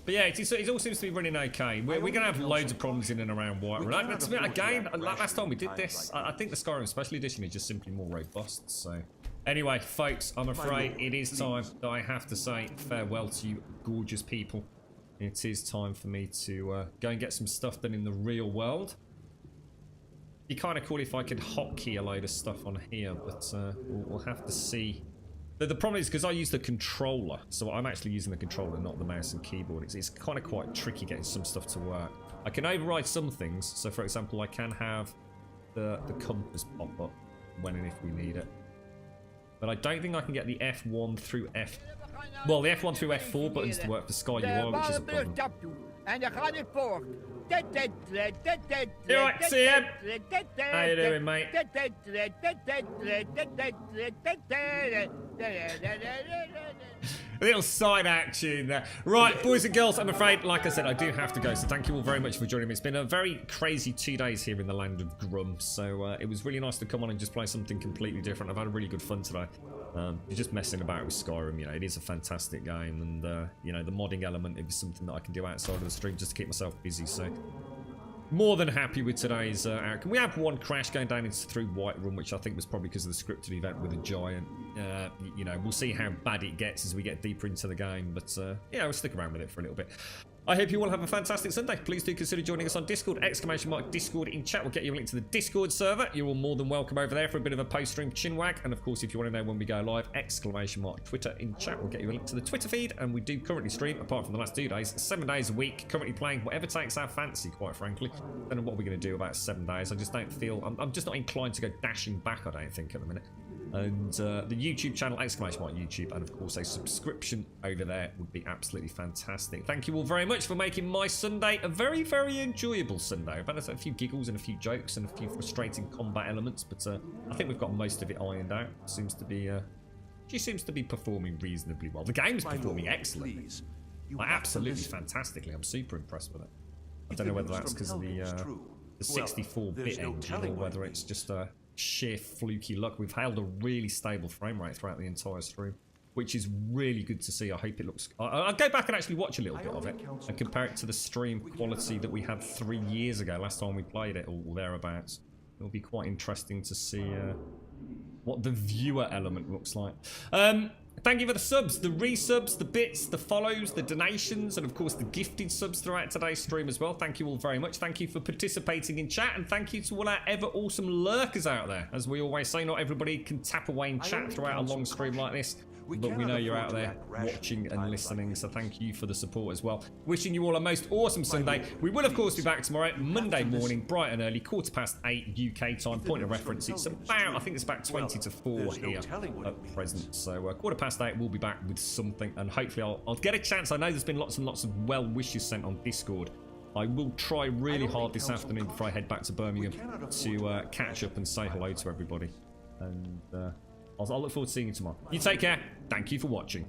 But yeah, it all seems to be running okay. We're going to have loads of problems in and around Whiterun. Again, last time we did this, I think the Skyrim Special Edition is just simply more robust. So, anyway, folks, I'm afraid it is time that I have to say farewell to you gorgeous people. It is time for me to go and get some stuff done in the real world. It'd be kind of cool if I could hotkey a load of stuff on here, but we'll have to see. The problem is because I use the controller, so I'm actually using the controller, not the mouse and keyboard. It's kind of quite tricky getting some stuff to work. I can override some things, so for example, I can have the compass pop up when and if we need it. But I don't think I can get the F1 through the F1 through F4 buttons to work for Sky UI, which is a problem. You alright, CM? How you doing, mate? A little side action there. Right, boys and girls, I'm afraid, like I said, I do have to go. So thank you all very much for joining me. It's been a very crazy 2 days here in the land of Grum. So it was really nice to come on and just play something completely different. I've had a really good fun today. You're just messing about with Skyrim. You know, it is a fantastic game. And, you know, the modding element, it was something that I can do outside of the stream just to keep myself busy. So more than happy with today's outcome. We had one crash going down into through Whiterun, which I think was probably because of the scripted event with a giant. You know, we'll see how bad it gets as we get deeper into the game. But, yeah, we'll stick around with it for a little bit. I hope you all have a fantastic Sunday. Please do consider joining us on Discord. ! Discord in chat will get you a link to the Discord server. You're all more than welcome over there for a bit of a post-stream chinwag. And of course, if you want to know when we go live, ! Twitter in chat will get you a link to the Twitter feed. And we do currently stream, apart from the last 2 days, 7 days a week. Currently playing whatever takes our fancy, quite frankly. I don't know what we're going to do about 7 days. I just don't feel... I'm just not inclined to go dashing back, I don't think, at the minute. And the YouTube channel, ! YouTube, and of course a subscription over there would be absolutely fantastic. Thank you all very much for making my Sunday a very, very enjoyable Sunday. I've had a few giggles and a few jokes and a few frustrating combat elements, but I think we've got most of it ironed out. Seems to be, she seems to be performing reasonably well. The game's performing excellently, like absolutely fantastically. I'm super impressed with it. I don't know whether that's because of the 64-bit engine or whether it's just sheer fluky luck. We've held a really stable frame rate throughout the entire stream, which is really good to see. I hope it looks... I'll go back and actually watch a little bit of it and compare it to the stream quality that we had 3 years ago, last time we played it, or thereabouts. It'll be quite interesting to see what the viewer element looks like. Thank you for the subs, the resubs, the bits, the follows, the donations, and of course the gifted subs throughout today's stream as well. Thank you all very much. Thank you for participating in chat, and thank you to all our ever awesome lurkers out there. As we always say, not everybody can tap away in chat throughout a long stream like this, but we know you're out there watching and listening, so thank you for the support as well. Wishing you all a most awesome Sunday. We will of course be back tomorrow, Monday morning, bright and early, 8:15 UK time. Point of reference, it's about, I think it's about 20 to 4 here at present. So 8:15 we'll be back with something, and hopefully I'll get a chance. I know there's been lots and lots of well wishes sent on Discord. I will try really hard this afternoon before I head back to Birmingham to catch up and say hello to everybody. And I'll look forward to seeing you tomorrow. You take care. Thank you for watching.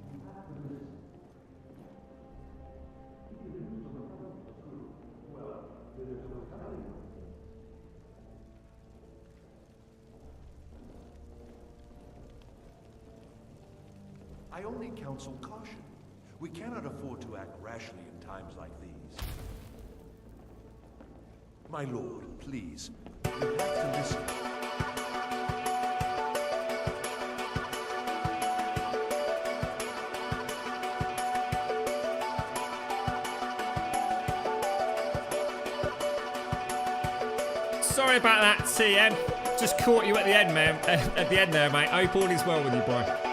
I only counsel caution. We cannot afford to act rashly in times like these. My lord, please. You have to listen. Sorry about that, TM. Just caught you at the end, man. At the end there, mate. Hope all is well with you, bro.